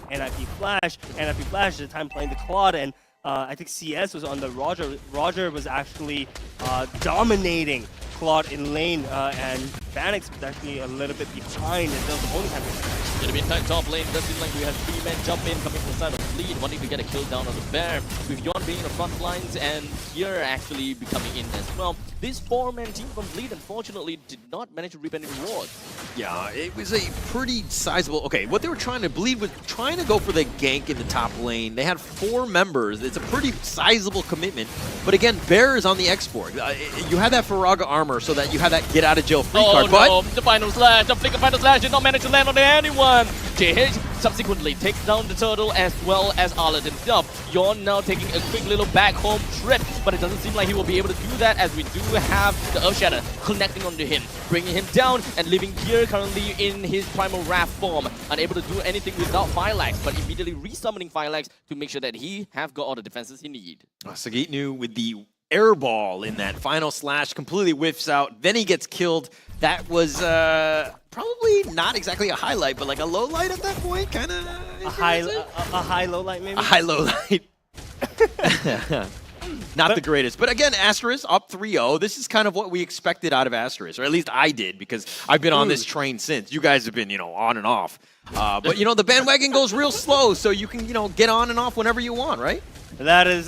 NIP Flash. NIP Flash at the time playing the Claude, and I think CS was on the Roger. Roger was actually dominating Claude in lane, and Vanix was actually a little bit behind, and that was the only time. Gonna be in tight top lane. Does seem like we have 3 men jump in coming from the side of Bleed, wanting to get a kill down on the Bear. With Yon being in the front lines and here actually becoming in as well. This 4-man team from Bleed unfortunately did not manage to reap any rewards. Yeah, it was a pretty sizable. Okay, what they were trying to Bleed was trying to go for the gank in the top lane. They had 4 members. It's a pretty sizable commitment. But again, Bear is on the export. You had that Faraga armor so that you had that get out of jail free card. No, the final slash, the flicker final slash did not manage to land on anyone. JH subsequently takes down the turtle as well as Arlet himself. Yon now taking a quick little back home trip, but it doesn't seem like he will be able to do that as we do have the Earth Shatter connecting onto him, bringing him down and leaving Gear currently in his primal wrath form, unable to do anything without Firelax, but immediately resummoning Firelax to make sure that he have got all the defenses he need. Sagitnu with the air ball in that final slash completely whiffs out. Then he gets killed. That was probably not exactly a highlight, but like a low light at that point, kind of. A high low light maybe. A high low light. Not the greatest. But again, Asteris up 3-0. This is kind of what we expected out of Asteris, or at least I did, because I've been on this train since. You guys have been, on and off. But, the bandwagon goes real slow, so you can, get on and off whenever you want, right? That is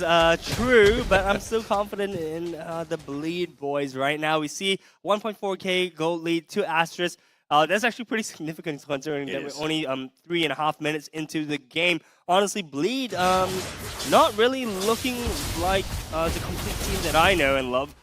true, but I'm still confident in the Bleed boys right now. We see 1.4k gold lead to Asteris. That's actually pretty significant considering that we're only 3.5 minutes into the game. Honestly, Bleed not really looking like the complete team that I know and love.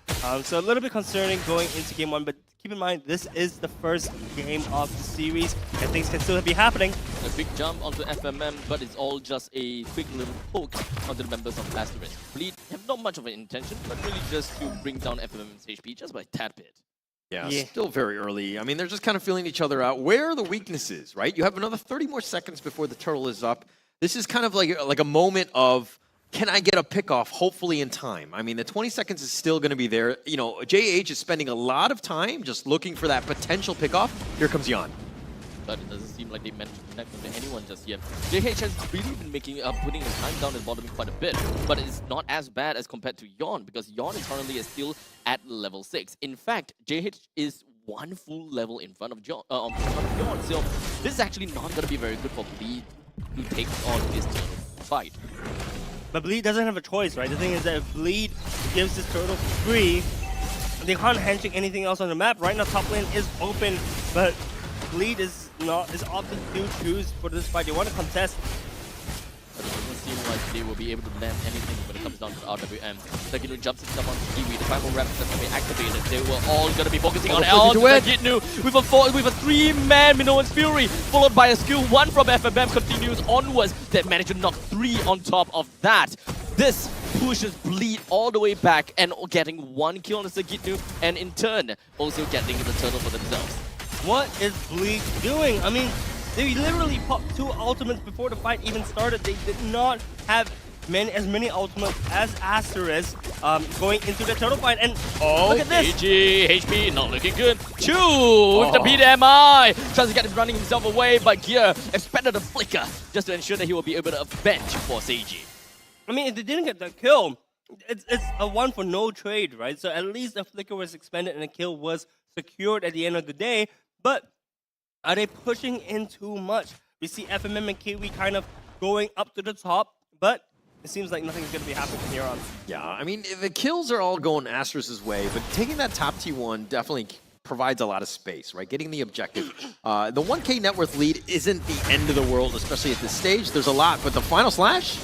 So a little bit concerning going into game 1, but keep in mind, this is the first game of the series, and things can still be happening. A big jump onto FMM, but it's all just a quick little poke onto the members of Asteris. Bleed have not much of an intention, but really just to bring down FMM's HP just by a tad bit. Yeah, still very early. I mean, they're just kind of feeling each other out. Where are the weaknesses, right? You have another 30 more seconds before the turtle is up. This is kind of like a moment of, can I get a pickoff, hopefully in time? I mean, the 20 seconds is still going to be there. JH is spending a lot of time just looking for that potential pickoff. Here comes Yon. But it doesn't seem like they managed to connect with anyone just yet. JH has really been putting his time down and bottoming quite a bit, but it's not as bad as compared to Yon, because Yon is currently still at level 6. In fact, JH is 1 full level in front of Yon. So this is actually not going to be very good for Bleed to take on this turtle fight. But Bleed doesn't have a choice, right? The thing is that if Bleed gives this turtle free, they can't handshake anything else on the map. Right now, top lane is open, but Bleed is opting to choose for this fight. They want to contest. But it doesn't seem like they will be able to land anything when it comes down to the RWM. Sagitnu jumps himself on Kiwi. The primal rep is going to be activated. They were all going to be focusing on Sagitnu with a 3-man Minoan's Fury, followed by a skill 1 from FMM continues onwards. They managed to knock 3 on top of that. This pushes Bleed all the way back and getting 1 kill on Sagitnu, and in turn, also getting the turtle for themselves. What is Bleed doing? I mean, they literally popped 2 ultimates before the fight even started. They did not have as many ultimates as Asteris going into the turtle fight. And look at this. AG, HP not looking good. Chu with the PDMI. Tries to get him running himself away, but Gear expanded a flicker just to ensure that he will be able to avenge for Seiji. I mean, if they didn't get the kill, it's a 1 for no trade, right? So at least the flicker was expended and a kill was secured at the end of the day. But are they pushing in too much? We see FMM and Kiwi kind of going up to the top, but it seems like nothing's going to be happening from here on. Yeah, I mean, the kills are all going Asteris' way, but taking that top T1 definitely provides a lot of space, right? Getting the objective. The 1K net worth lead isn't the end of the world, especially at this stage. There's a lot, but the final slash,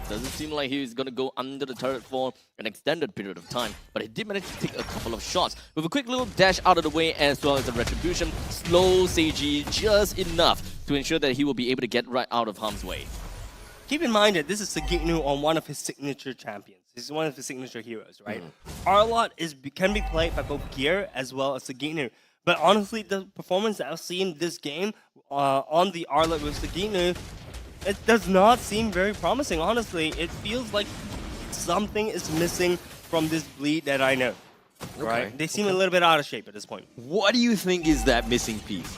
Doesn't seem like he's gonna go under the turret for an extended period of time, but he did manage to take a couple of shots. With a quick little dash out of the way as well as a retribution, slow Seiji just enough to ensure that he will be able to get right out of harm's way. Keep in mind that this is Sagitnu on one of his signature champions. This is one of his signature heroes, right? Arlott can be played by both Gear as well as Sagitnu. But honestly, the performance that I've seen this game on the Arlott with Sagitnu, it does not seem very promising, honestly. It feels like something is missing from this bleed that I know, right? They seem a little bit out of shape at this point. What do you think is that missing piece?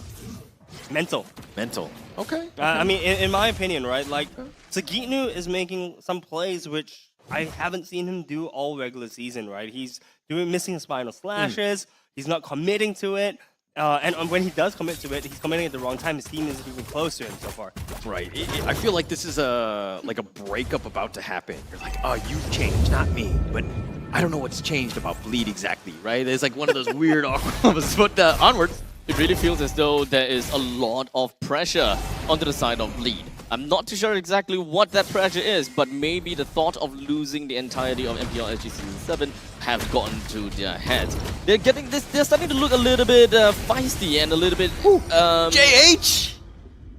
Mental. Mental. Okay. I mean, in my opinion, right? Like, Sagitnu is making some plays which I haven't seen him do all regular season, right? He's missing spinal slashes. He's not committing to it. And when he does commit to it, he's committing at the wrong time. His team isn't even close to him so far. Right. I feel like this is a breakup about to happen. You're like, oh, you've changed, not me. But I don't know what's changed about Bleed exactly, right? There's like one of those weird but onwards. It really feels as though there is a lot of pressure onto the side of Bleed. I'm not too sure exactly what that pressure is, but maybe the thought of losing the entirety of MPL SG Season 7 have gotten to their heads. They're getting this. They're starting to look a little bit feisty and a little bit. JH.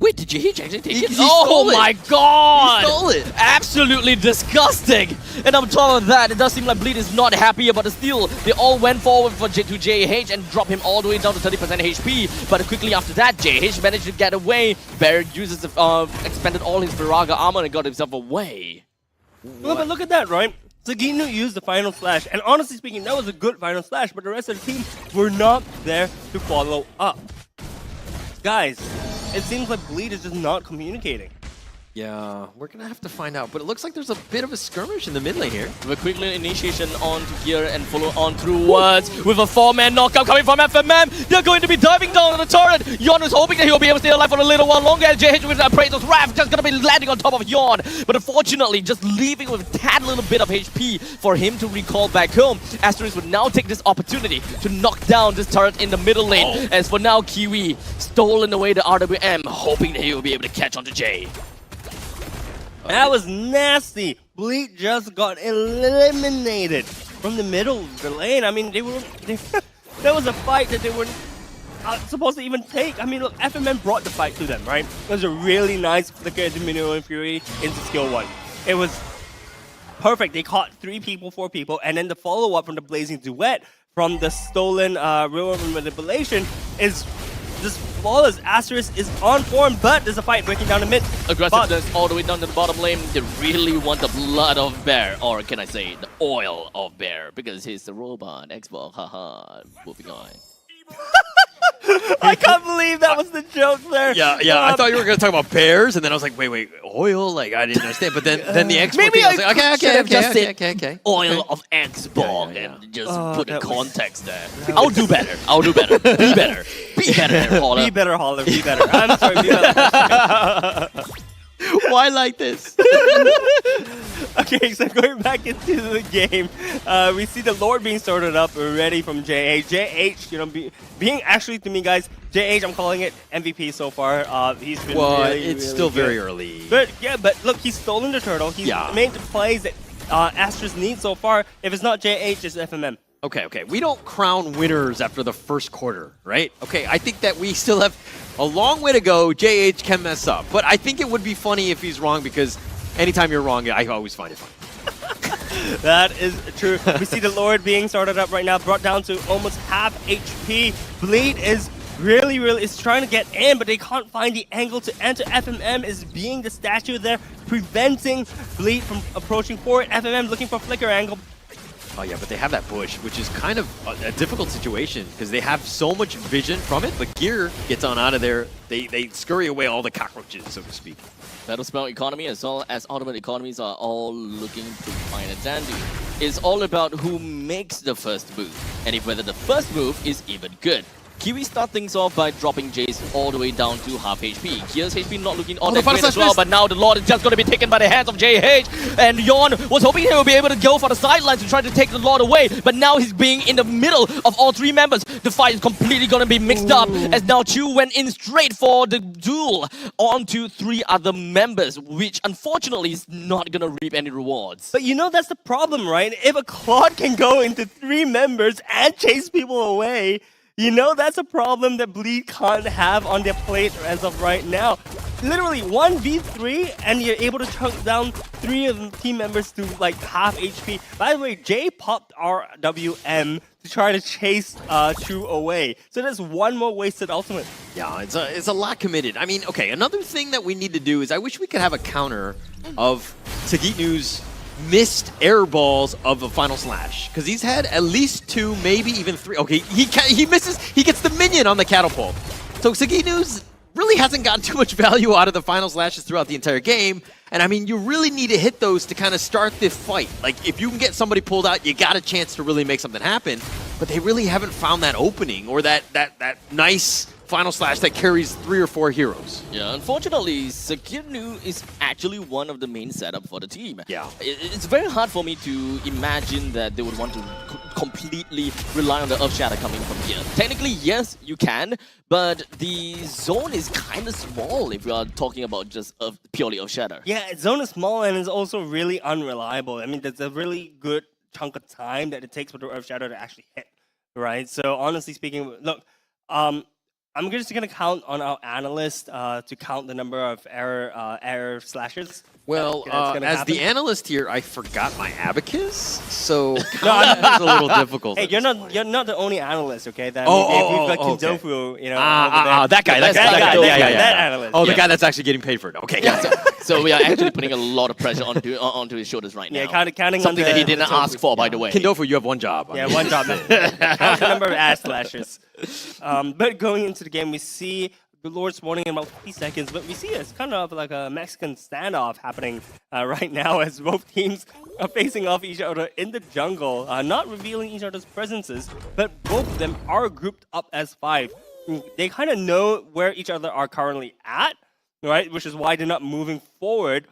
Wait, did JH actually take it? He Oh stole it. my god! He stole it. Absolutely disgusting. And on top of that, it does seem like Bleed is not happy about the steal. They all went forward to JH and drop him all the way down to 30% HP. But quickly after that, JH managed to get away. Barrett uses expended all his Viraga armor and got himself away. Well, but look at that, right? Sagitnu used the final slash, and honestly speaking, that was a good final slash, but the rest of the team were not there to follow up. Guys, it seems like Bleed is just not communicating. Yeah, we're going to have to find out. But it looks like there's a bit of a skirmish in the mid lane here. With a quick little initiation onto Gear and follow on through Words. With a 4-man knockout coming from FMM. They're going to be diving down on the turret. Yon is hoping that he'll be able to stay alive for a little while longer. JH with Appraisal's Wrath just going to be landing on top of Yon. But unfortunately, just leaving with a tad little bit of HP for him to recall back home. Asteris would now take this opportunity to knock down this turret in the middle lane. As for now, Kiwi stolen away the RWM, hoping that he will be able to catch onto Jay. That was nasty. Bleed just got eliminated from the middle of the lane. I mean, that was a fight that they weren't supposed to even take. I mean, look, FMM brought the fight to them, right? It was a really nice flicker into Minnow and Fury into skill 1. It was perfect. They caught 3 people, 4 people, and then the follow-up from the Blazing Duet from the stolen real manipulation is just flawless. Asteris is on form, but there's a fight breaking down the mid. Aggressiveness all the way down to the bottom lane. They really want the blood of Bear, or can I say the oil of Bear, because he's the robot. Xbox, haha. Moving on. I can't believe that was the joke there. Yeah, I thought you were going to talk about bears, and then I was like, wait, oil? Like, I didn't understand. But then the export maybe thing, I was like, okay. Oil of Xbox and just put the context there. I'll do better. Be better. Be better, Holler. Be better, Holler. Be better. I'm sorry, be better. Why like this? Okay, so going back into the game, we see the Lord being sorted up already from JH. JH, you know, being actually, to me, guys, JH, I'm calling it MVP so far. He's been it's still good. very early. But yeah, but look, he's stolen the turtle. He's made the plays that Asteris needs so far. If it's not JH, it's FMM. Okay. We don't crown winners after the first quarter, right? Okay, I think that we still have a long way to go. JH can mess up. But I think it would be funny if he's wrong, because anytime you're wrong, I always find it funny. That is true. We see the Lord being started up right now, brought down to almost half HP. Bleed is really is trying to get in, but they can't find the angle to enter. FMM is being the statue there, preventing Bleed from approaching forward. FMM looking for flicker angle. Oh yeah, but they have that push, which is kind of a difficult situation because they have so much vision from it, but Gear gets on out of there. They scurry away all the cockroaches, so to speak. Battle Spell economy as well as ultimate economies are all looking to find a dandy. It's all about who makes the first move, and if whether the first move is even good. Kiwi start things off by dropping Jace all the way down to half HP. Gear's HP not looking all the that great final as well, slash but now the Lord is just going to be taken by the hands of JH. And Yon was hoping he would be able to go for the sidelines to try to take the Lord away, but now he's being in the middle of all three members. The fight is completely going to be mixed up, as now Chu went in straight for the duel onto three other members, which unfortunately is not going to reap any rewards. But you know, that's the problem, right? If a Claude can go into three members and chase people away, you know that's a problem that Bleed can't have on their plate as of right now. Literally 1v3 and you're able to chunk down three of the team members to like half HP. By the way, Jay popped RWM to try to chase Chu away. So there's one more wasted ultimate. Yeah, it's a lot committed. I mean, okay, another thing that we need to do is I wish we could have a counter of Sagitnu's missed air balls of the final slash, because he's had at least 2, maybe even 3. Okay, he misses, he gets the minion on the catapult. So Sagitnu's really hasn't gotten too much value out of the final slashes throughout the entire game. And I mean, you really need to hit those to kind of start this fight. Like, if you can get somebody pulled out, you got a chance to really make something happen. But they really haven't found that opening or that nice final slash that carries 3 or 4 heroes. Yeah, unfortunately, Sagitnu is actually one of the main setup for the team. Yeah. It's very hard for me to imagine that they would want to completely rely on the Earth Shatter coming from here. Technically, yes, you can, but the zone is kind of small if we are talking about just purely Earth Shatter. Yeah, zone is small and it's also really unreliable. I mean, there's a really good chunk of time that it takes for the Earth Shadow to actually hit, right? So honestly speaking, look, I'm just going to count on our analyst to count the number of error slashes. Well, as the analyst here, I forgot my abacus, so it's a little difficult. Hey, you're not the only analyst, okay? That Oh, we've got okay. Kindofu, you know. That guy. That analyst. Oh, the guy that's actually getting paid for it. Okay. Yeah, so we are actually putting a lot of pressure onto his shoulders right now. Yeah, counting something on that he didn't ask for, by the way. Kindofu, you have one job. Yeah, one job. Count the number of ass slashes. But going into the game, we see the Lord's warning in about 50 seconds, but we see it's kind of like a Mexican standoff happening right now as both teams are facing off each other in the jungle, not revealing each other's presences, but both of them are grouped up as 5. They kind of know where each other are currently at, right? Which is why they're not moving forward.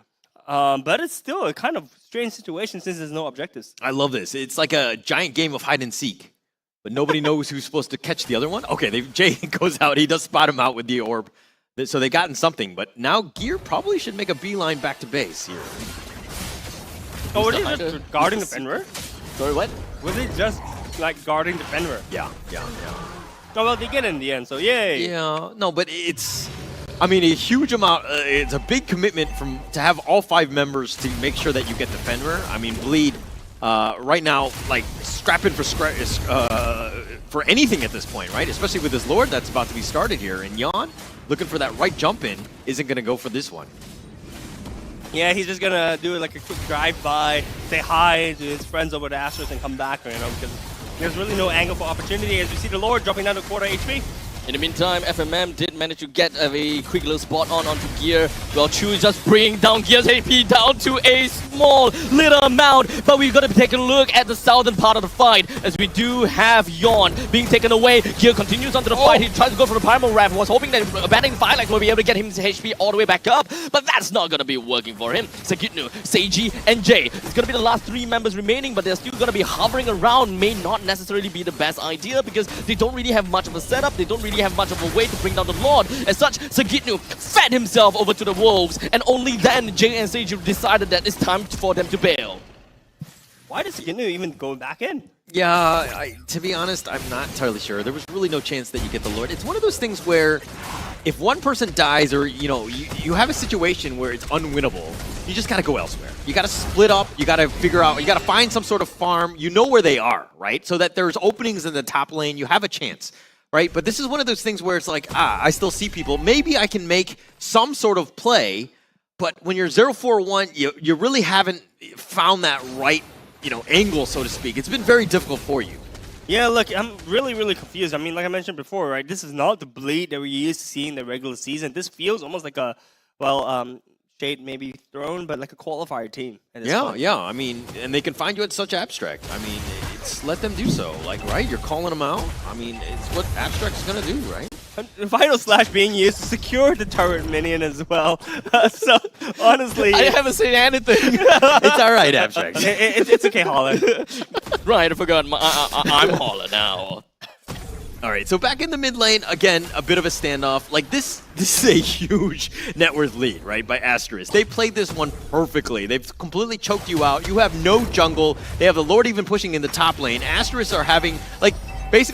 But it's still a kind of strange situation since there's no objectives. I love this. It's like a giant game of hide and seek, but nobody knows who's supposed to catch the other one. Okay, Jay goes out. He does spot him out with the orb. So they gotten something, but now Gear probably should make a beeline back to base here. Oh, were they just guarding the Fenrir? Sorry, what? Were they just like guarding the Fenrir? Yeah. Oh, well, they get in the end, so yay. Yeah, no, but it's, I mean, a huge amount, it's a big commitment to have all 5 members to make sure that you get the Fenrir. I mean, Bleed, right now, like, scrapping for anything at this point, right? Especially with this Lord that's about to be started here. And Yon, looking for that right jump in, isn't going to go for this one. Yeah, he's just going to do like a quick drive-by, say hi to his friends over the Asteris and come back, you know, because there's really no angle for opportunity as we see the Lord dropping down to quarter HP. In the meantime, FMM did manage to get a quick little spot onto Gear, while Chu is just bringing down Gear's AP down to a small little amount. But we've got to take a look at the southern part of the fight, as we do have Yon being taken away. Gear continues onto the fight. He tries to go for the Primal Wrath, was hoping that abandoning Firelight will be able to get him his HP all the way back up, but that's not going to be working for him. Sagitnu, Seiji, and Jay. It's going to be the last 3 members remaining, but they're still going to be hovering around. May not necessarily be the best idea, because they don't really have much of a setup. They don't really have much of a way to bring down the Lord. As such, Sagitnu fed himself over to the wolves, and only then Jay and Seiji decided that it's time for them to bail. Why does Sagitnu even go back in? Yeah, to be honest, I'm not entirely sure. There was really no chance that you get the Lord. It's one of those things where if one person dies, or you have a situation where it's unwinnable, you just gotta go elsewhere. You gotta split up, you gotta figure out, you gotta find some sort of farm, you know where they are, right? So that there's openings in the top lane, you have a chance. Right? But this is one of those things where it's like, I still see people. Maybe I can make some sort of play, but when you're 0-4-1, you really haven't found that right, angle, so to speak. It's been very difficult for you. Yeah, look, I'm really confused. I mean, like I mentioned before, right? This is not the Bleed that we used to see in the regular season. This feels almost like a, shade maybe thrown, but like a qualifier team. At this point. Yeah. I mean, and they can find you at such abstract. I mean, let them do so. Like, right? You're calling them out. I mean, it's what Abstract's gonna do, right? The final slash being used to secure the turret minion as well. So honestly, I haven't seen anything. It's all right, Abstract. It's okay, Holler. Right, I forgot. I'm Holler now. All right, so back in the mid lane, again, a bit of a standoff. Like, this is a huge net worth lead, right, by Asteris. They played this one perfectly. They've completely choked you out. You have no jungle. They have the Lord even pushing in the top lane. Asteris are having, like,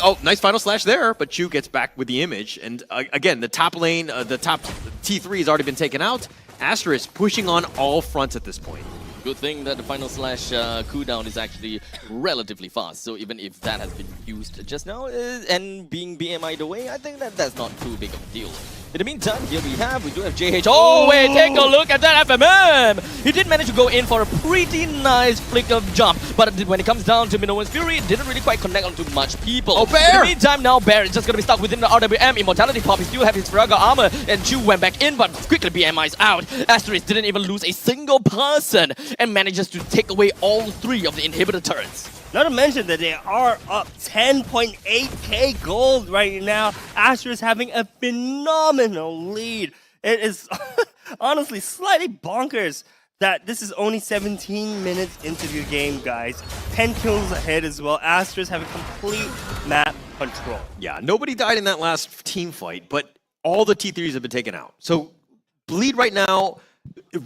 oh, nice final slash there, but Chu gets back with the image. And again, the top lane, the top T3 has already been taken out. Asteris pushing on all fronts at this point. Good thing that the final slash cooldown is actually relatively fast. So even if that has been used just now and being BMI'd away, I think that's not too big of a deal. In the meantime, here we do have JH. Oh, wait, take a look at that FMM! He did manage to go in for a pretty nice flick of jump, but when it comes down to Minoan's Fury, it didn't really quite connect onto much people. Oh, Bear! In the meantime, now Bear is just going to be stuck within the RWM. Immortality Pop, he still have his Fragile Armor, and Chu went back in, but quickly BMI's out. Asteris didn't even lose a single person, and manages to take away all 3 of the inhibitor turrets. Not to mention that they are up 10.8k gold right now. Asteris having a phenomenal lead. It is honestly slightly bonkers that this is only 17 minutes into the game, guys. 10 kills ahead as well. Asteris having complete map control. Yeah, nobody died in that last team fight, but all the T3s have been taken out. So Bleed right now,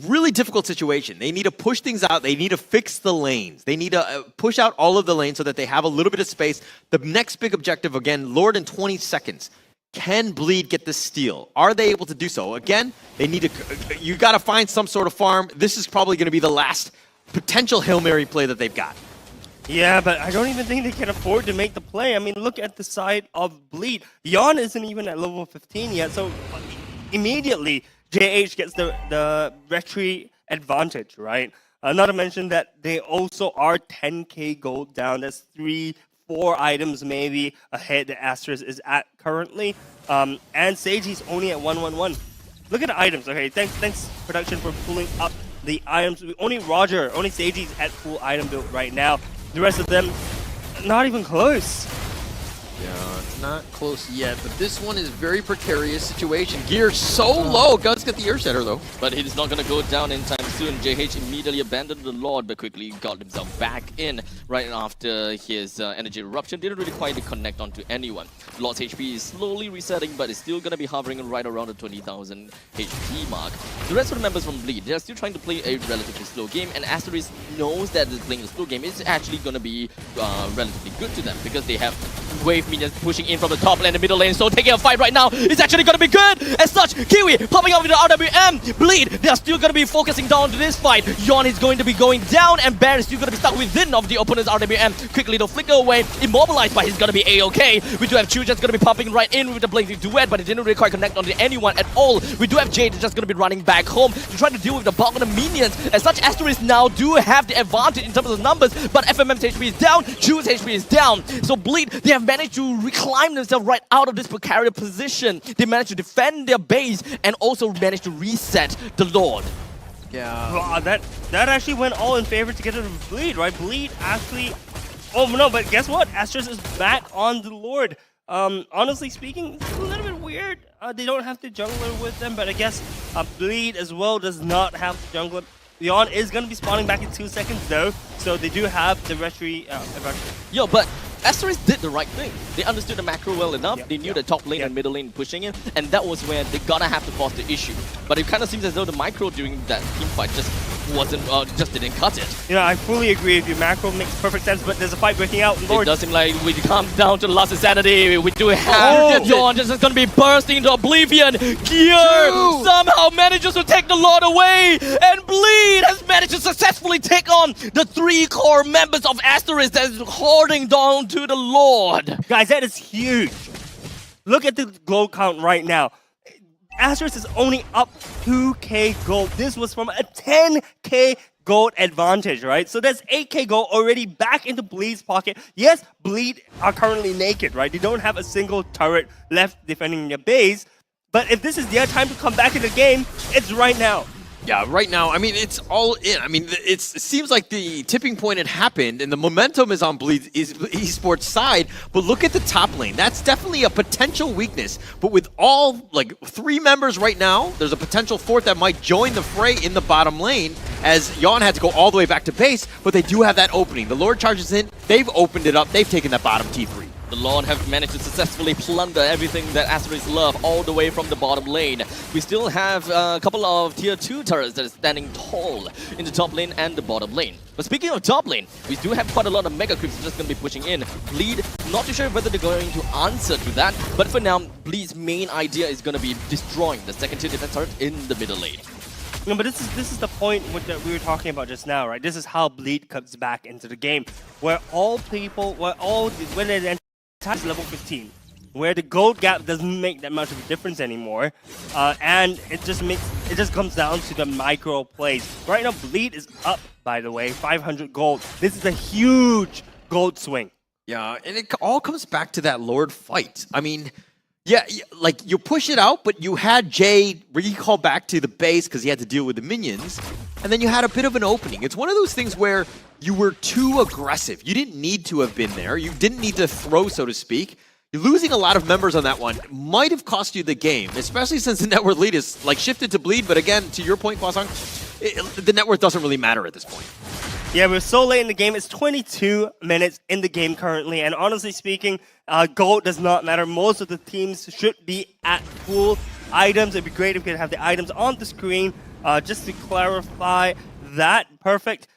really difficult situation. They need to push things out. They need to fix the lanes. They need to push out all of the lanes so that they have a little bit of space. The next big objective, again, Lord in 20 seconds. Can Bleed get the steal? Are they able to do so? Again, they need to. You got to find some sort of farm. This is probably going to be the last potential Hail Mary play that they've got. Yeah, but I don't even think they can afford to make the play. I mean, look at the side of Bleed. Yon isn't even at level 15 yet, so immediately JH gets the retreat advantage, right? Not to mention that they also are 10k gold down. That's 3-4 items maybe ahead that Asteris is at currently. And Sage, he's only at 111. Look at the items, okay? Thanks production for pulling up the items. Only Sage is at full item build right now. The rest of them, not even close. Yeah, it's not close yet, but this one is very precarious situation. Gear so low. Guns get the ear center though. But he's not going to go down anytime soon. JH immediately abandoned the Lord, but quickly got himself back in right after his energy eruption. Didn't really quite connect onto anyone. Lord's HP is slowly resetting, but it's still going to be hovering right around the 20,000 HP mark. The rest of the members from Bleed, they're still trying to play a relatively slow game, and Asteris knows that playing a slow game is actually going to be relatively good to them because they have wave minions pushing in from the top lane and middle lane, so taking a fight right now is actually going to be good. As such, Kiwi popping up with the RWM. Bleed, they're still going to be focusing down to this fight. Yon is going to be going down, and Bear is still going to be stuck within of the opponent's RWM. Quickly to flicker away, immobilized, but he's going to be a-okay. We do have Chu just going to be popping right in with the blazing duet, but it didn't really quite connect onto anyone at all. We do have Jade just going to be running back home to try to deal with the bulk of the minions. As such, Asteris now do have the advantage in terms of the numbers, but FMM's HP is down, Chu's HP is down. So Bleed, they have managed to reclaim themselves right out of this precarious position. They managed to defend their base and also managed to reset the Lord. Yeah. Wow, that actually went all in favor to get rid of Bleed, right? Bleed actually... Oh no, but guess what? Asteris is back on the Lord. Honestly speaking, it's a little bit weird. They don't have the jungler with them, but I guess Bleed as well does not have the jungler. Leon is going to be spawning back in 2 seconds though, so they do have the retreat advantage. Yo, but Asteris did the right thing. They understood the macro well enough. They knew the top lane and middle lane pushing in, and that was where they gotta have to force the issue. But it kind of seems as though the micro during that team fight just didn't cut it. You know, I fully agree with you. Macro makes perfect sense, but there's a fight breaking out. Lord. It does seem like we come down to the last insanity. We do have Yon just going to be bursting into oblivion. Gear somehow manages to take the Lord away, and Bleed has managed to successfully take on the 3 core members of Asteris that is hoarding down to the Lord. Guys, that is huge. Look at the gold count right now. Asteris is only up 2k gold. This was from a 10k gold advantage, right? So that's 8k gold already back into Bleed's pocket. Yes, Bleed are currently naked, right? They don't have a single turret left defending their base. But if this is their time to come back in the game, it's right now. Yeah, right now, I mean, it's all in. I mean, it seems like the tipping point had happened, and the momentum is on Bleed Esports' side, but look at the top lane. That's definitely a potential weakness, but with all, like, 3 members right now, there's a potential 4th that might join the fray in the bottom lane, as Yawn had to go all the way back to base, but they do have that opening. The Lord charges in, they've opened it up, they've taken that bottom T3. The Lord have managed to successfully plunder everything that Asteris love all the way from the bottom lane. We still have a couple of tier 2 turrets that are standing tall in the top lane and the bottom lane. But speaking of top lane, we do have quite a lot of mega creeps just going to be pushing in. Bleed, not too sure whether they're going to answer to that, but for now, Bleed's main idea is going to be destroying the second tier defense turret in the middle lane. No, but this is the point that we were talking about just now, right? This is how Bleed comes back into the game, where when they enter level 15, where the gold gap doesn't make that much of a difference anymore, and it just comes down to the micro plays. Right now, Bleed is up, by the way, 500 gold. This is a huge gold swing. Yeah, and it all comes back to that Lord fight. I mean, yeah, like you push it out, but you had Jay recall back to the base because he had to deal with the minions, and then you had a bit of an opening. It's one of those things where you were too aggressive. You didn't need to have been there. You didn't need to throw, so to speak. You're losing a lot of members on that one might have cost you the game, especially since the net worth lead is like shifted to Bleed. But again, to your point, Kwasang, the net worth doesn't really matter at this point. Yeah, we're so late in the game. It's 22 minutes in the game currently, and honestly speaking, gold does not matter. Most of the teams should be at full items. It'd be great if we could have the items on the screen. Just to clarify that, perfect.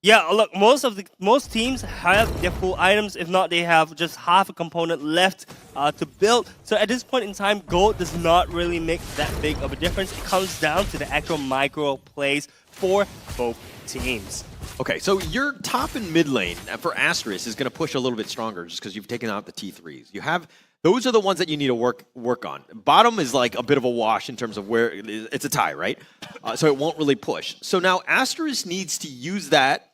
Yeah, look, most teams have their full items. If not, they have just half a component left to build. So at this point in time, gold does not really make that big of a difference. It comes down to the actual micro plays for both teams. Okay, so your top and mid lane for Asteris is going to push a little bit stronger just because you've taken out the T3s. Those are the ones that you need to work on. Bottom is like a bit of a wash in terms of where it's a tie, right? So it won't really push. So now Asteris needs to use that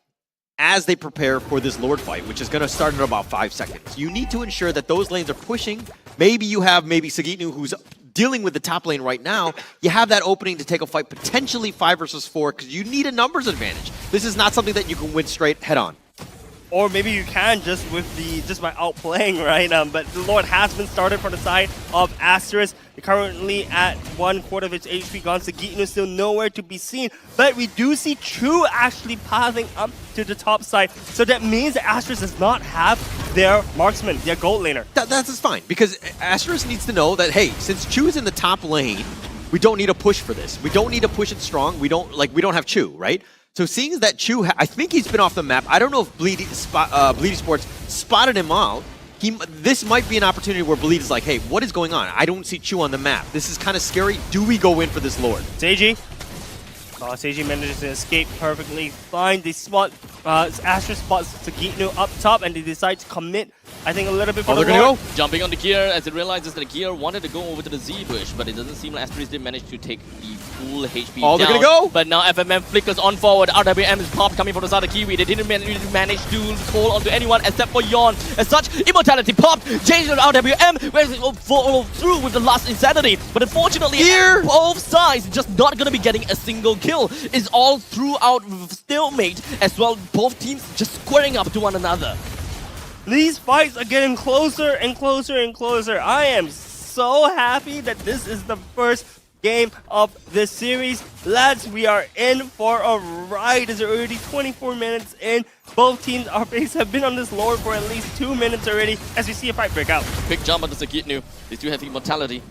as they prepare for this Lord fight, which is going to start in about 5 seconds. You need to ensure that those lanes are pushing. Maybe you have Sagitnu who's dealing with the top lane right now. You have that opening to take a fight, potentially 5 versus 4, because you need a numbers advantage. This is not something that you can win straight head on. Or maybe you can just by outplaying, right? But the Lord has been started for the side of Asteris. Currently at 1/4 of its HP gone. Sagitnu is still nowhere to be seen. But we do see True actually pathing up to the top side. So that means that Asteris does not have their marksman, their gold laner. That's fine, because Asteris needs to know that, hey, since True is in the top lane, we don't need to push for this. We don't need to push it strong. We don't have Chu, right? So seeing that Chu, I think he's been off the map. I don't know if Bleed Esports spotted him out. This might be an opportunity where Bleed is like, hey, what is going on? I don't see Chu on the map. This is kind of scary. Do we go in for this Lord? Seiji. Seiji manages to escape perfectly fine. They spot, Astra spots Sagitnu up top, and they decide to commit, I think, a little bit for the Lord. Jumping on the gear as it realizes that the gear wanted to go over to the Z bush, but it doesn't seem like Asteris did manage to take the full HP down. They're gonna go! But now FMM flickers on forward. RWM is popped coming from the side of Kiwi. They didn't manage to call onto anyone except for Yawn. As such, Immortality popped. Changed to RWM, where it follow through with the last Insanity. But unfortunately, both sides just not gonna be getting a single kill. It's all throughout stalemate as well. Both teams just squaring up to one another. These fights are getting closer and closer and closer. I am so happy that this is the first game of this series. Lads, we are in for a ride. It's already 24 minutes in. Both teams, our base, have been on this Lord for at least 2 minutes already as we see a fight break out. Quick jump onto Sagitnu. They do have Immortality.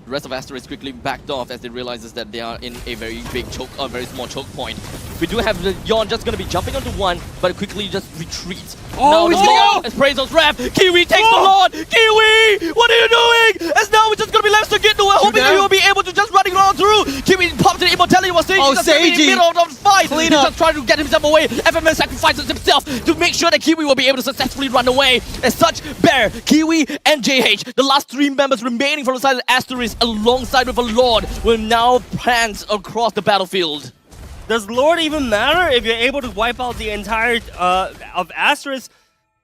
The rest of Asteris quickly backed off as they realizes that they are in a very big choke, a very small choke point. We do have the Yawn just gonna be jumping onto one, but quickly just retreats. Oh, he's gonna go! As Prazo's wrap, Kiwi takes the Lord! Kiwi! What are you doing? As now we're just gonna be left to get to it, hoping that he will be able to just running around through. Kiwi popped in Immortality was saying he's just gonna be in the middle of the fight. He's just trying to get himself away. FMN sacrifices himself to make sure that Kiwi will be able to successfully run away. As such, Bear, Kiwi, and JH, the last 3 members remaining from the side of Asteris, alongside with a Lord, will now prance across the battlefield. Does Lord even matter if you're able to wipe out the entire of Asteris?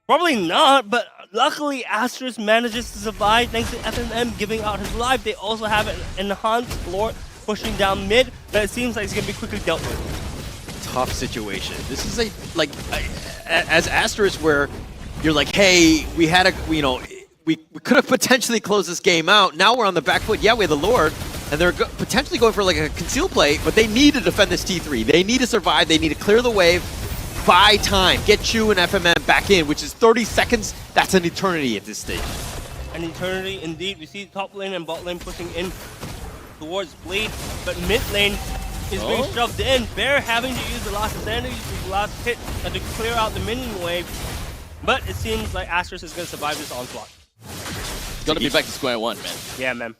Probably not, but luckily Asteris manages to survive thanks to FMM giving out his life. They also have an enhanced Lord pushing down mid, but it seems like it's going to be quickly dealt with. Tough situation. This is as Asteris, where you're like, hey, we had we could have potentially closed this game out. Now we're on the back foot. Yeah, we have the Lord, and they're potentially going for like a conceal play, but they need to defend this T3. They need to survive. They need to clear the wave, buy time, get Chu and FMM back in, which is 30 seconds. That's an eternity at this stage. An eternity indeed. We see top lane and bot lane pushing in towards Bleed, but mid lane is being shoved in. Bear having to use the last sanity, the last hit to clear out the minion wave. But it seems like Asteris is going to survive this onslaught. Gonna be back to square one, man. Yeah, man.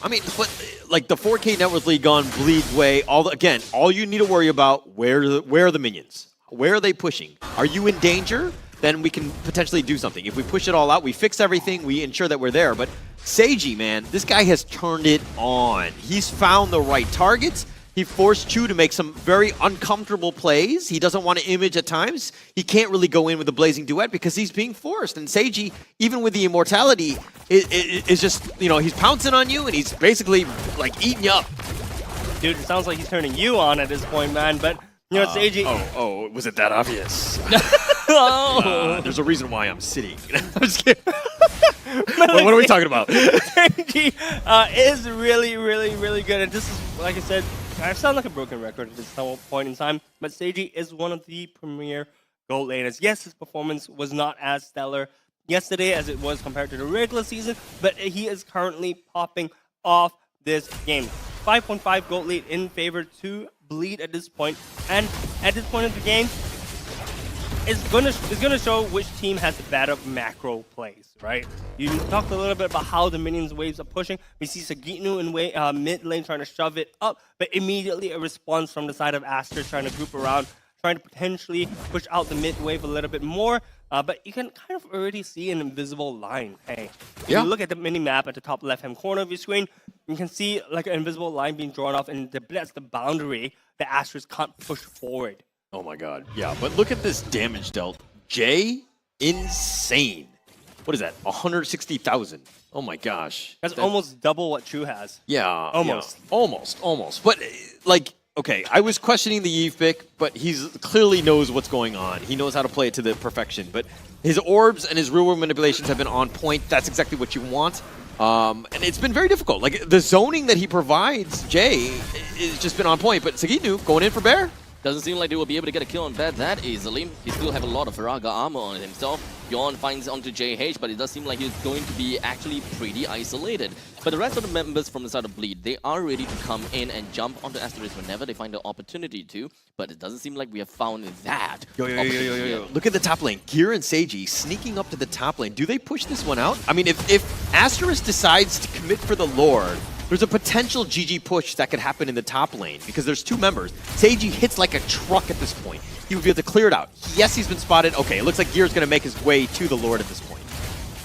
I mean, but like the 4K Network League on Bleed's way, all you need to worry about, where are the minions? Where are they pushing? Are you in danger? Then we can potentially do something. If we push it all out, we fix everything, we ensure that we're there. But Seiji, man, this guy has turned it on. He's found the right targets. He forced Chu to make some very uncomfortable plays. He doesn't want to image at times. He can't really go in with the Blazing Duet because he's being forced. And Seiji, even with the immortality, is just, he's pouncing on you and he's basically like eating you up. Dude, it sounds like he's turning you on at this point, man. But, Seiji... Oh, was it that obvious? Oh. There's a reason why I'm sitting. I'm just kidding. What are we talking about? Seiji is really, really, really good. And this is, like I said, I sound like a broken record at this point in time, but Seiji is one of the premier gold laners. Yes, his performance was not as stellar yesterday as it was compared to the regular season, but he is currently popping off this game. 5.5 gold lead in favor to Bleed at this point, and at this point of the game, it's gonna show which team has the better macro plays, right? You talked a little bit about how the minions waves are pushing. We see Sagitnu in mid lane trying to shove it up, but immediately a response from the side of Aster trying to group around, trying to potentially push out the mid wave a little bit more. But you can kind of already see an invisible line. Hey, if you look at the mini map at the top left-hand corner of your screen, you can see like an invisible line being drawn off, and that's the boundary that Asteris can't push forward. Oh my god. Yeah, but look at this damage dealt. Jay, insane. What is that? 160,000. Oh my gosh. That's almost double what Chu has. Yeah. Almost. Yeah. Almost. But like, okay, I was questioning the Eve pick, but he's clearly knows what's going on. He knows how to play it to the perfection. But his orbs and his real-world manipulations have been on point. That's exactly what you want. And it's been very difficult. Like, the zoning that he provides, Jay, has just been on point. But Sagitnu going in for Bear. Doesn't seem like they will be able to get a kill on Bear that easily. He still have a lot of Faraga armor on himself. Yon finds onto JH, but it does seem like he's going to be actually pretty isolated. But the rest of the members from the side of Bleed, they are ready to come in and jump onto Asteris whenever they find the opportunity to. But it doesn't seem like we have found that. Yo. Look at the top lane. Gear and Seiji sneaking up to the top lane. Do they push this one out? I mean, if Asteris decides to commit for the Lord, there's a potential GG push that could happen in the top lane because there's two members. Seiji hits like a truck at this point. He would be able to clear it out. Yes, he's been spotted. Okay, it looks like Gear's going to make his way to the Lord at this point.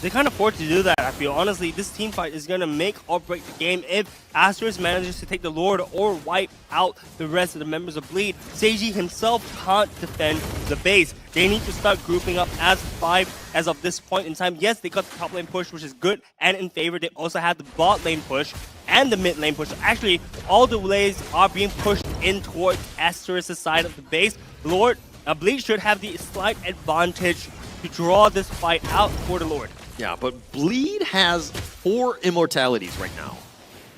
They can't afford to do that, I feel. Honestly, this team fight is going to make or break the game if Asteris manages to take the Lord or wipe out the rest of the members of Bleed. Seiji himself can't defend the base. They need to start grouping up as 5 as of this point in time. Yes, they got the top lane push, which is good and in favor. They also have the bot lane push and the mid lane push. Actually, all the waves are being pushed in towards Asteris' side of the base. Lord, Bleed should have the slight advantage to draw this fight out for the Lord. Yeah, but Bleed has 4 immortalities right now.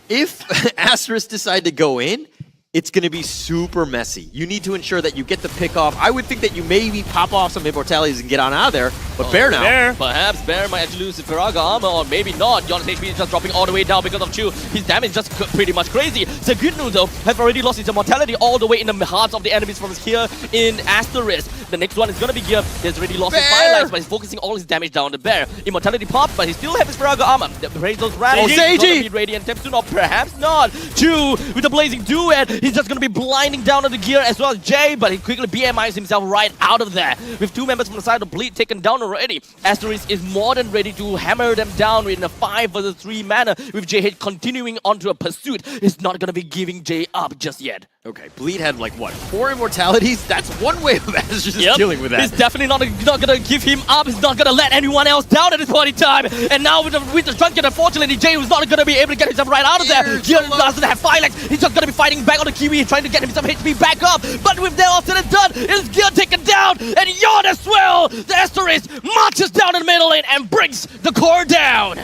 If Asteris decide to go in, it's going to be super messy. You need to ensure that you get the pick off. I would think that you maybe pop off some immortalities and get on out of there. But Bear now. Bear. Perhaps Bear might actually lose his Faraga armor, or maybe not. Yon's HP is just dropping all the way down because of Chu. His damage is just pretty much crazy. The good news though, have already lost his immortality all the way in the hearts of the enemies from here in Asteris. The next one is going to be Gear. He's already lost his firelights, but he's focusing all his damage down the Bear. Immortality popped, but he still has his Faraga armor. Raise those rams. Seiji! Be radiant attempts to, or perhaps not. Chu with the blazing duet. He's just going to be blinding down on the Gear as well as Jay, but he quickly BMIs himself right out of there. With 2 members from the side of Bleed taken down already, Asteris is more than ready to hammer them down in a 5 vs 3 manner, with JH continuing onto a pursuit. He's not going to be giving Jay up just yet. Okay, Bleed had like what, 4 immortalities? That's one way of Asteris dealing with that. He's definitely not gonna give him up. He's not gonna let anyone else down at this point in time. And now with the Drunken, unfortunately, Jay was not gonna be able to get himself right out of there. He doesn't have Phylax. He's just gonna be fighting back on the Kiwi, trying to get himself HP back up. But with that all said and done, his gear taken down, and Yawn as well. The Asteris marches down in the middle lane and brings the core down.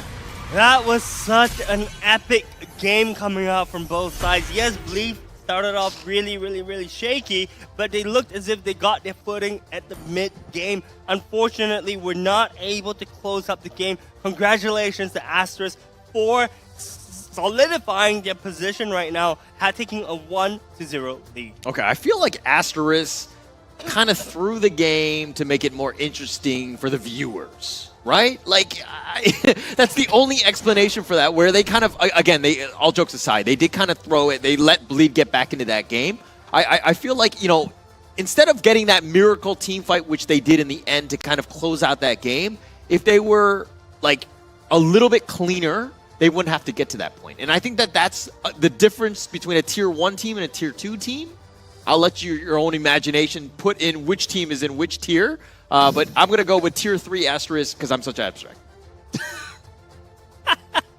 That was such an epic game coming out from both sides. Yes, Bleed started off really shaky, but they looked as if they got their footing at the mid-game. Unfortunately, we're not able to close up the game. Congratulations to Asteris for solidifying their position right now, taking a 1-0 lead. Okay, I feel like Asteris kind of threw the game to make it more interesting for the viewers, right? Like, that's the only explanation for that, where they kind of, again, all jokes aside, they did kind of throw it. They let Bleed get back into that game. I feel like, you know, instead of getting that miracle team fight, which they did in the end to kind of close out that game, if they were, like, a little bit cleaner, they wouldn't have to get to that point. And I think that that's the difference between a Tier 1 team and a Tier 2 team. I'll let your own imagination put in which team is in which tier. But I'm going to go with Tier 3 Asteris because I'm such abstract.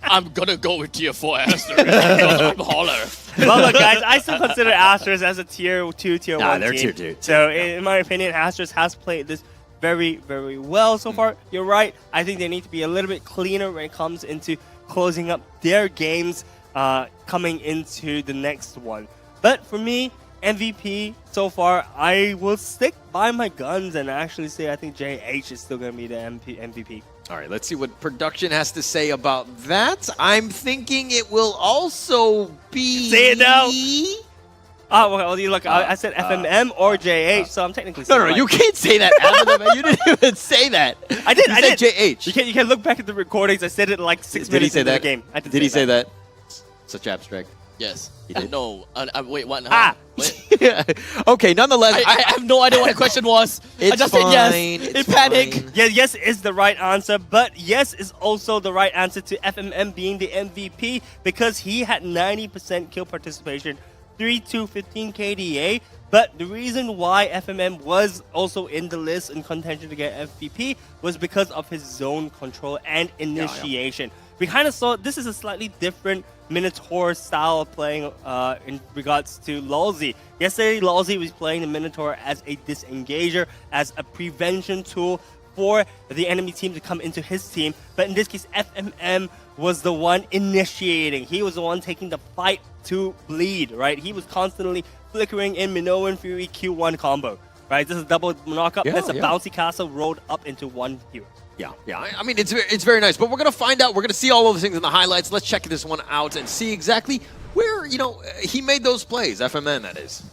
I'm gonna go with Tier 4 Asteris. I'm holler. Well, look, guys, I still consider Asteris as a Tier 2, Tier 1 they're team. Tier 2. So, in my opinion, Asteris has played this very well so far. You're right. I think they need to be a little bit cleaner when it comes into closing up their games coming into the next one. But for me, MVP so far, I will stick by my guns and actually say I think JH is still going to be the MVP. All right, let's see what production has to say about that. I'm thinking it will also be... Say it now! Oh, well, look, I said FMM or JH, so I'm technically... No, you can't say that. You didn't even say that. I did, you said JH. You can look back at the recordings. I said it like 6 minutes into the game. Did he say that? Such abstract. Yes. He did? No. Wait, what? Wait. Okay, nonetheless... I have no idea what the question was. I just said yes. In panic. Yeah, yes is the right answer, but yes is also the right answer to FMM being the MVP because he had 90% kill participation, 3-2-15 KDA. But the reason why FMM was also in the list in contention to get MVP was because of his zone control and initiation. We kind of saw this is a slightly different Minotaur style of playing in regards to Lulzy. Yesterday, Lulzy was playing the Minotaur as a disengager, as a prevention tool for the enemy team to come into his team. But in this case, FMM was the one initiating. He was the one taking the fight to Bleed, right? He was constantly flickering in Minoan Fury Q1 combo, right? This is a double knockup. That's a bouncy castle rolled up into one hero. Yeah. I mean, it's very nice. But we're going to find out. We're going to see all of those things in the highlights. Let's check this one out and see exactly where, you know, he made those plays. FMN, that is.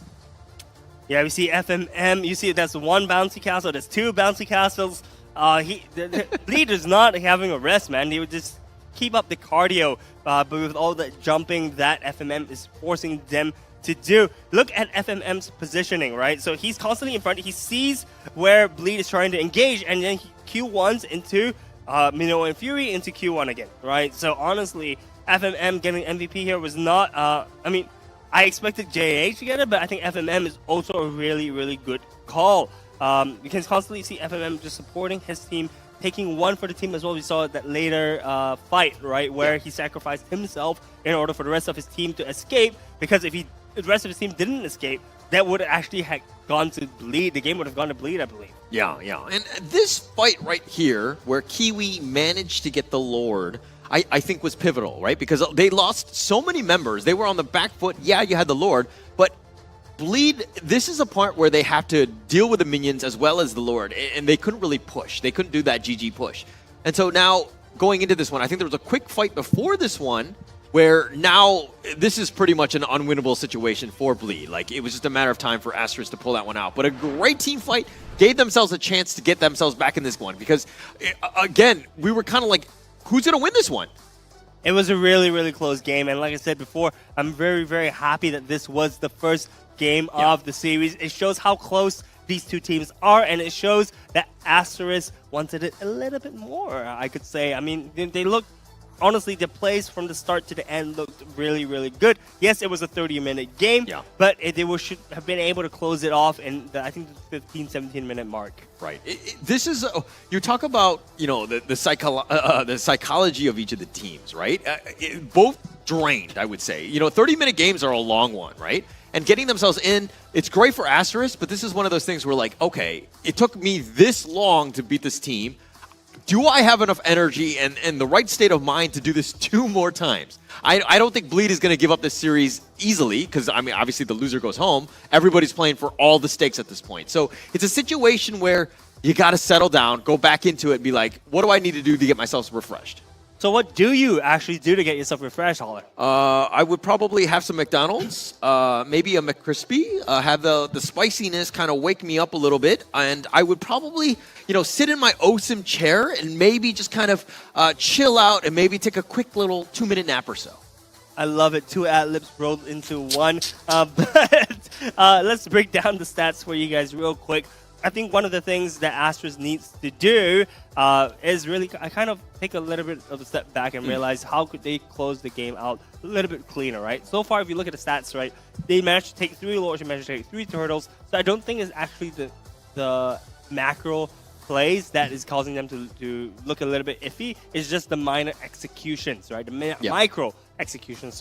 Yeah, we see FMM. You see that's one bouncy castle. There's two bouncy castles. The Bleed is not having a rest, man. He would just keep up the cardio, but with all the jumping that FMM is forcing them to do. Look at FMM's positioning, right? So he's constantly in front. He sees where Bleed is trying to engage, and then he Q1s into Minoan Fury into Q1 again, right? So honestly, FMM getting MVP here was not, I mean, I expected JH to get it, but I think FMM is also a really good call. You can constantly see FMM just supporting his team, taking one for the team as well. We saw that later fight, right, where he sacrificed himself in order for the rest of his team to escape, because if the rest of his team didn't escape, that would actually have gone to Bleed. The game would have gone to Bleed, I believe. Yeah. And this fight right here, where Kiwi managed to get the Lord, I think was pivotal, right? Because they lost so many members. They were on the back foot. Yeah, you had the Lord, but Bleed, this is a part where they have to deal with the minions as well as the Lord, and they couldn't really push. They couldn't do that GG push. And so now, going into this one, I think there was a quick fight before this one, where now this is pretty much an unwinnable situation for Bleed. Like, it was just a matter of time for Asteris to pull that one out. But a great team fight, gave themselves a chance to get themselves back in this one. Because, again, we were kind of like, who's going to win this one? It was a really close game. And like I said before, I'm very happy that this was the first game of the series. It shows how close these two teams are, and it shows that Asteris wanted it a little bit more, I could say. I mean, they look honestly, the plays from the start to the end looked really, really good. Yes, it was a 30-minute game, but should have been able to close it off in, I think, the 15, 17-minute mark. Right. This is you talk about the psychology of each of the teams, right? Both drained, I would say. 30-minute games are a long one, right? And getting themselves in, it's great for Asteris, but this is one of those things where like, okay, it took me this long to beat this team. Do I have enough energy and the right state of mind to do this 2 more times? I don't think Bleed is going to give up this series easily because, I mean, obviously the loser goes home. Everybody's playing for all the stakes at this point. So it's a situation where you got to settle down, go back into it, and be like, what do I need to do to get myself refreshed? So what do you actually do to get yourself refreshed, Holler? I would probably have some McDonald's, maybe a McCrispy, have the spiciness kind of wake me up a little bit, and I would probably, sit in my awesome chair and maybe just kind of chill out and maybe take a quick little 2-minute nap or so. I love it. 2 ad-libs rolled into one. But let's break down the stats for you guys real quick. I think one of the things that Asteris needs to do is really kind of take a little bit of a step back and realize how could they close the game out a little bit cleaner, right? So far, if you look at the stats, right, they managed to take 3 lords, they managed to take 3 turtles. So I don't think it's actually the macro plays that is causing them to look a little bit iffy. It's just the minor executions, right? The micro execution,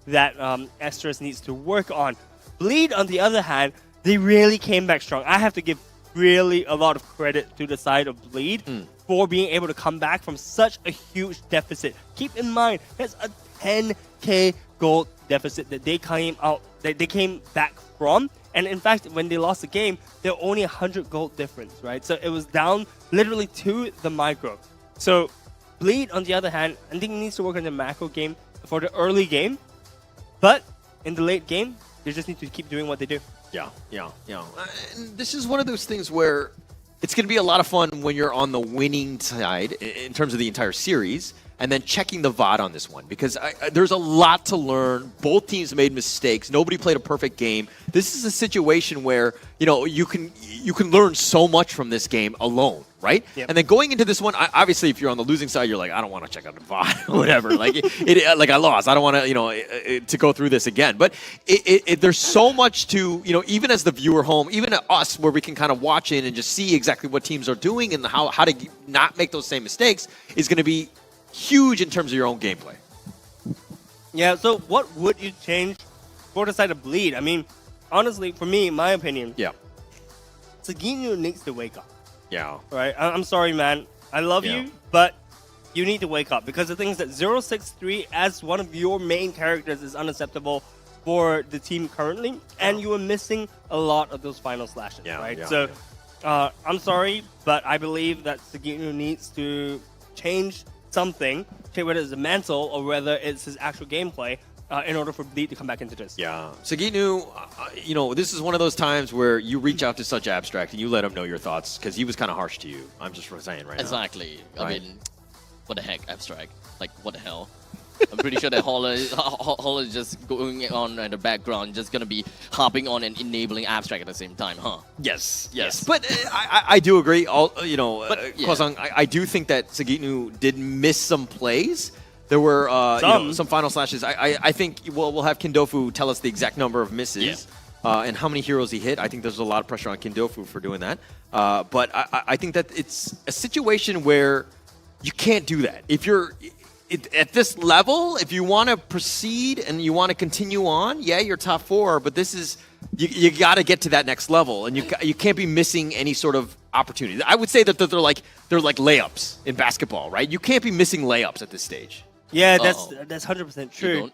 that Asteris needs to work on. Bleed, on the other hand, they really came back strong. I have to give really a lot of credit to the side of Bleed for being able to come back from such a huge deficit. Keep in mind, that's a 10k gold deficit that they came back from. And in fact, when they lost the game, they're only 100 gold difference, right? So it was down literally to the micro. So Bleed, on the other hand, I think needs to work on the macro game for the early game. But in the late game, they just need to keep doing what they do. Yeah. And this is one of those things where it's going to be a lot of fun when you're on the winning side in terms of the entire series, and then checking the VOD on this one, because there's a lot to learn. Both teams made mistakes. Nobody played a perfect game. This is a situation where you can learn so much from this game alone, right? Yep. And then going into this one, obviously, if you're on the losing side, you're like, I don't want to check out the VOD or whatever. Like like I lost. I don't want to to go through this again. But there's so much to even as the viewer home, even at us, where we can kind of watch in and just see exactly what teams are doing and how to not make those same mistakes is going to be huge in terms of your own gameplay. Yeah, so what would you change for the side of Bleed? I mean, honestly, for me, my opinion, Saginu needs to wake up. Yeah. Right? I'm sorry, man. I love you, but you need to wake up, because the thing is that 063 as one of your main characters is unacceptable for the team currently, and you are missing a lot of those final slashes, right? So I'm sorry, but I believe that Saginu needs to change something, whether it's a mantle or whether it's his actual gameplay, in order for Bleed to come back into this. Yeah. Saginu, this is one of those times where you reach out to such Abstract and you let him know your thoughts, because he was kind of harsh to you. I'm just saying right now. Exactly. I mean, what the heck, Abstract? Like, what the hell? I'm pretty sure that Holler is just going on in the background, just going to be hopping on and enabling Abstract at the same time, huh? Yes. But I do agree. I do think that Saginu did miss some plays. There were some final slashes. I think we'll have Kindofu tell us the exact number of misses and how many heroes he hit. I think there's a lot of pressure on Kindofu for doing that. But I think that it's a situation where you can't do that. If you're at this level, if you want to proceed and you want to continue on, you're top 4, but this is you got to get to that next level, and you can't be missing any sort of opportunity. I would say that they're like layups in basketball, right? You can't be missing layups at this stage. Yeah, that's 100% true.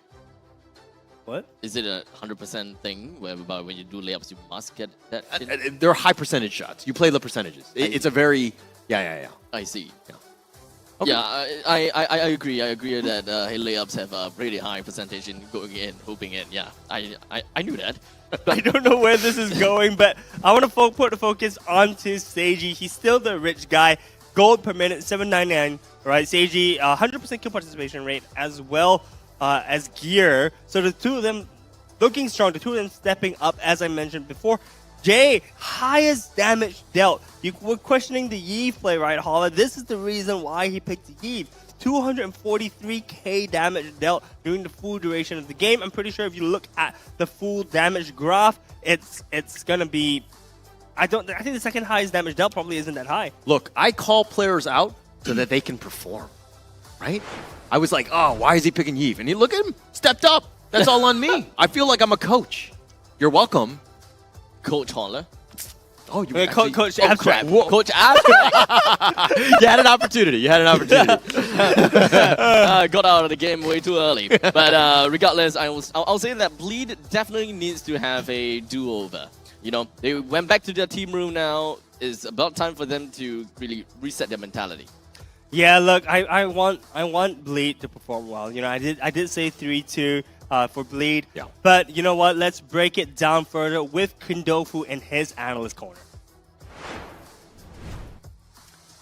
What? Is it a 100% thing whereby when you do layups, you must get that? They're high percentage shots. You play the percentages. It's a very I see. Yeah. Okay. Yeah, I agree. I agree that layups have a pretty high percentage in going in, hooping in. Yeah, I knew that. I don't know where this is going, but I want to put the focus onto Seiji. He's still the rich guy. Gold per minute, 799. Right, Seiji, 100% kill participation rate, as well as gear. So the two of them looking strong. The two of them stepping up, as I mentioned before. Jay, highest damage dealt. You were questioning the Yi play, right, Holla? This is the reason why he picked Yi. 243k damage dealt during the full duration of the game. I'm pretty sure if you look at the full damage graph, it's gonna be. I think the second highest damage dealt probably isn't that high. Look, I call players out so that they can perform, right? I was like, oh, why is he picking Yves? And you look at him, stepped up. That's all on me. I feel like I'm a coach. You're welcome. Coach Holler. Oh, you Coach oh, Abstract. Coach Abstract. You had an opportunity. You had an opportunity. Got out of the game way too early. But regardless, I'll say that Bleed definitely needs to have a do-over. You know, they went back to their team room now. It's about time for them to really reset their mentality. Yeah, look, I want Bleed to perform well. You know, I did say 3-2 for Bleed. Yeah. But you know what? Let's break it down further with Kundofu in his analyst corner.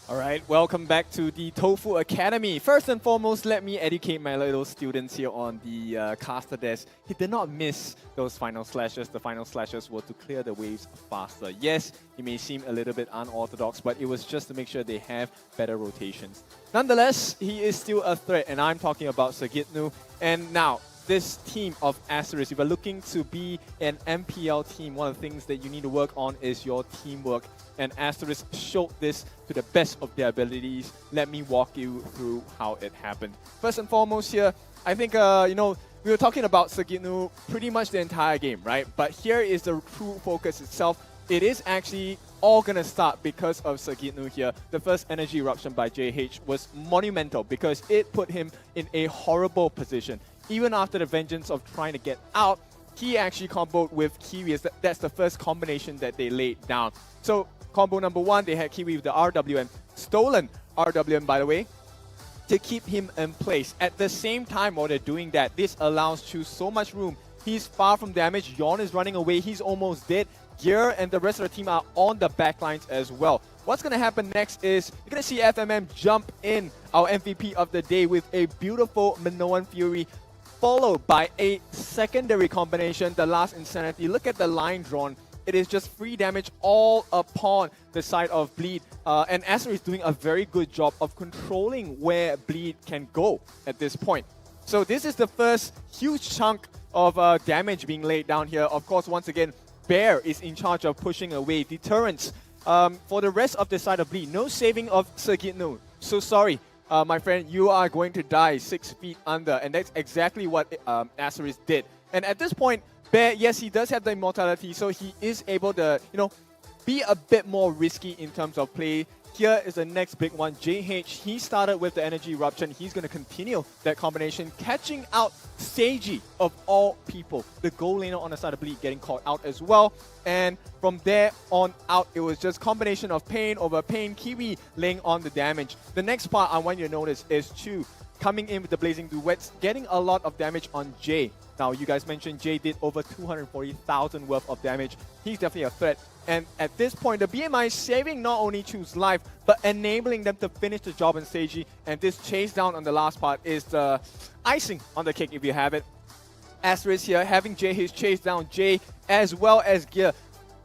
All right, welcome back to the Tofu Academy. First and foremost, let me educate my little students here on the caster desk. He did not miss those final slashes. The final slashes were to clear the waves faster. Yes, he may seem a little bit unorthodox, but it was just to make sure they have better rotations. Nonetheless, he is still a threat, and I'm talking about Sagitnu. And now, this team of Asteris, if you're looking to be an MPL team, one of the things that you need to work on is your teamwork. And Asteris showed this to the best of their abilities. Let me walk you through how it happened. First and foremost here, I think, you know, we were talking about Sagitnu pretty much the entire game, right? But here is the true focus itself. It is actually all gonna start because of Sagitnu here. The first energy eruption by JH was monumental because it put him in a horrible position. Even after the vengeance of trying to get out, he actually comboed with Kiwi. That's the first combination that they laid down. So combo number one, they had Kiwi with the RWM, stolen RWM by the way, to keep him in place. At the same time while they're doing that, this allows Chu so much room. He's far from damage, Yon is running away, he's almost dead. Gear and the rest of the team are on the backlines as well. What's going to happen next is you're going to see FMM jump in, our MVP of the day, with a beautiful Minoan Fury, followed by a secondary combination, the last Insanity. Look at the line drawn. It is just free damage all upon the side of Bleed. And Aster is doing a very good job of controlling where Bleed can go at this point. So this is the first huge chunk of damage being laid down here. Of course, once again, Bear is in charge of pushing away deterrents. For the rest of the side of Bleed, no saving of Sagitnu. So sorry, my friend, you are going to die 6 feet under. And that's exactly what Asteris did. And at this point, Bear, yes, he does have the immortality, so he is able to, you know, be a bit more risky in terms of play. Here is the next big one. JH, he started with the energy eruption. He's going to continue that combination, catching out Seiji of all people. The goal laner on the side of Bleed getting caught out as well. And from there on out, it was just combination of pain over pain. Kiwi laying on the damage. The next part I want you to notice is Chu coming in with the Blazing Duets, getting a lot of damage on Jay. Now, you guys mentioned Jay did over 240,000 worth of damage. He's definitely a threat. And at this point, the BMI is saving not only Chu's life, but enabling them to finish the job on Seiji. And this chase down on the last part is the icing on the cake if you have it. Asteris here having Jay his chase down Jay as well as Gear.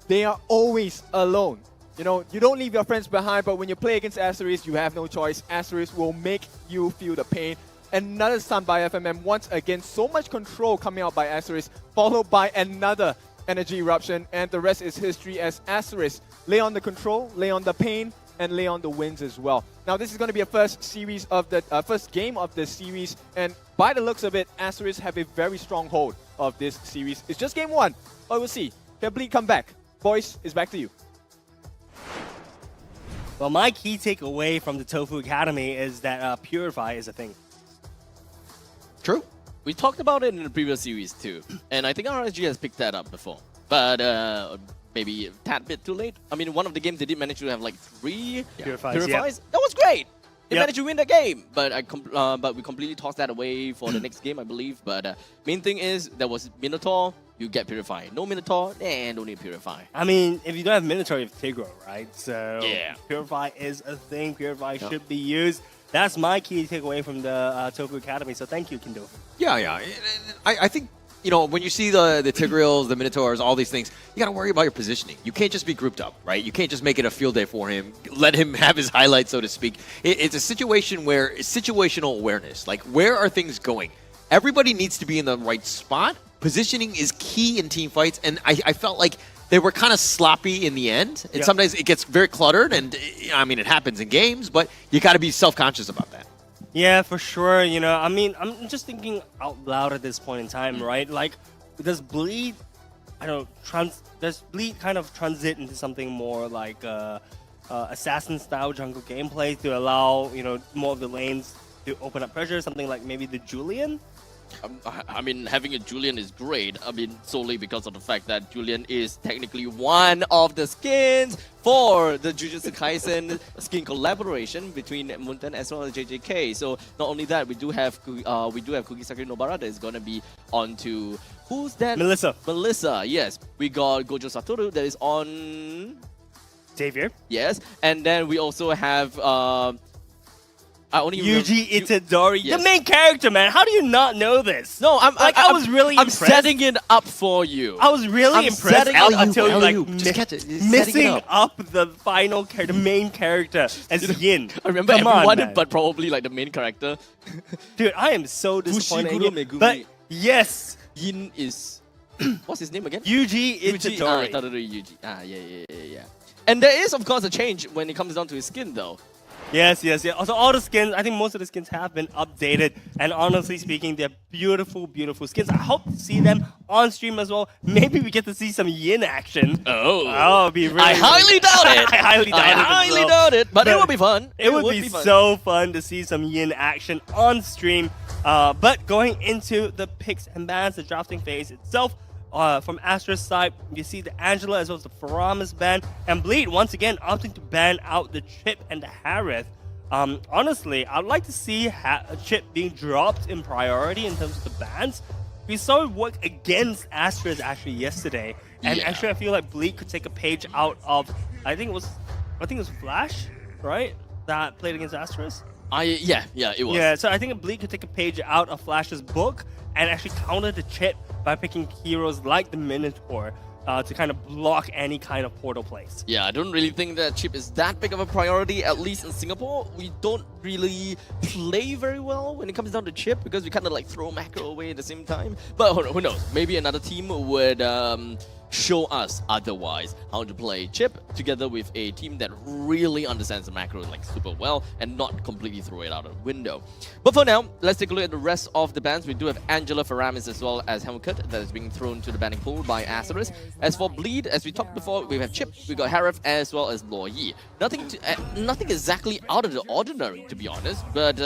They are always alone. You know, you don't leave your friends behind, but when you play against Asteris, you have no choice. Asteris will make you feel the pain. Another stun by FMM. Once again, so much control coming out by Asteris, followed by another energy eruption, and the rest is history as Asteris lay on the control, lay on the pain, and lay on the wins as well. Now, this is going to be a first series of the first game of the series, and by the looks of it, Asteris have a very strong hold of this series. It's just game one, but we'll see. Can Bleed come back? Boys, it's back to you. Well, my key takeaway from the Tofu Academy is that Purify is a thing. True. We talked about it in the previous series too, and I think RSG has picked that up before, but maybe a tad bit too late. I mean, one of the games they did manage to have like 3 purifies. Yep. That was great. They Yep. managed to win the game, but but we completely tossed that away for the next game, I believe. But main thing is there was Minotaur, you get Purify. No Minotaur, don't need Purify. I mean, if you don't have Minotaur, you have Tigro, right? So yeah, Purify is a thing. Purify should be used. That's my key takeaway from the Tofu Academy. So thank you, Kindo. Yeah. I think you know, when you see the Tigreals, the Minotaurs, all these things, you got to worry about your positioning. You can't just be grouped up, right? You can't just make it a field day for him, let him have his highlights, so to speak. It's a situation where it's situational awareness. Like, where are things going? Everybody needs to be in the right spot. Positioning is key in team fights, and I felt like they were kind of sloppy in the end. And sometimes it gets very cluttered, and I mean, it happens in games, but you got to be self-conscious about that. Yeah, for sure. You know, I mean, I'm just thinking out loud at this point in time, right? Like, does Bleed, I don't know, does Bleed kind of transit into something more like assassin-style jungle gameplay to allow, you know, more of the lanes to open up pressure, something like maybe the Julian? I mean, having a Julian is great. I mean, solely because of the fact that Julian is technically one of the skins for the Jujutsu Kaisen skin collaboration between Munten as well as JJK. So not only that, we do have Kugisaki Nobara that is gonna be on to who's that? Melissa. Yes, we got Gojo Satoru that is on Xavier. Yes, and then we also have. Yuji Itadori, yes. The main character, man. How do you not know this? No, I was really impressed. I'm setting it up for you. I was really impressed until like missing up the final character, the main character as Yin. I remember everyone, but probably like the main character. Dude, I am so disappointed. But yes, Yin is what's his name again? Yuji Itadori. Yuji. Yeah. And there is of course a change when it comes down to his skin though. Yes. Also, all the skins, I think most of the skins have been updated. And honestly speaking, they're beautiful, beautiful skins. I hope to see them on stream as well. Maybe we get to see some Yin action. Oh, it'd be really I highly doubt it. I highly doubt it. But it would be fun. It would be so fun to see some Yin action on stream. But going into the picks and bans, the drafting phase itself, from Asteris' side, you see the Angela as well as the Faramis ban, and Bleed once again opting to ban out the Chip and the Harith. Honestly, I'd like to see Chip being dropped in priority in terms of the bans. We saw it work against Asteris actually yesterday, and actually I feel like Bleed could take a page out of I think it was Flash, right? That played against Asteris. Yeah, it was. Yeah, so I think Bleed could take a page out of Flash's book and actually counter the Chip by picking heroes like the Minotaur to kind of block any kind of portal plays. Yeah, I don't really think that Chip is that big of a priority, at least in Singapore. We don't really play very well when it comes down to Chip because we kind of like throw macro away at the same time. But who knows? Maybe another team would show us otherwise how to play Chip together with a team that really understands the macro like super well and not completely throw it out of the window. But for now, let's take a look at the rest of the bans. We do have Angela, Faramis as well as Helmut that is being thrown to the banning pool by Asteris. As for Bleed, as we talked before, we have Chip, we got Harith as well as Luo Yi. Nothing exactly out of the ordinary, to be honest, but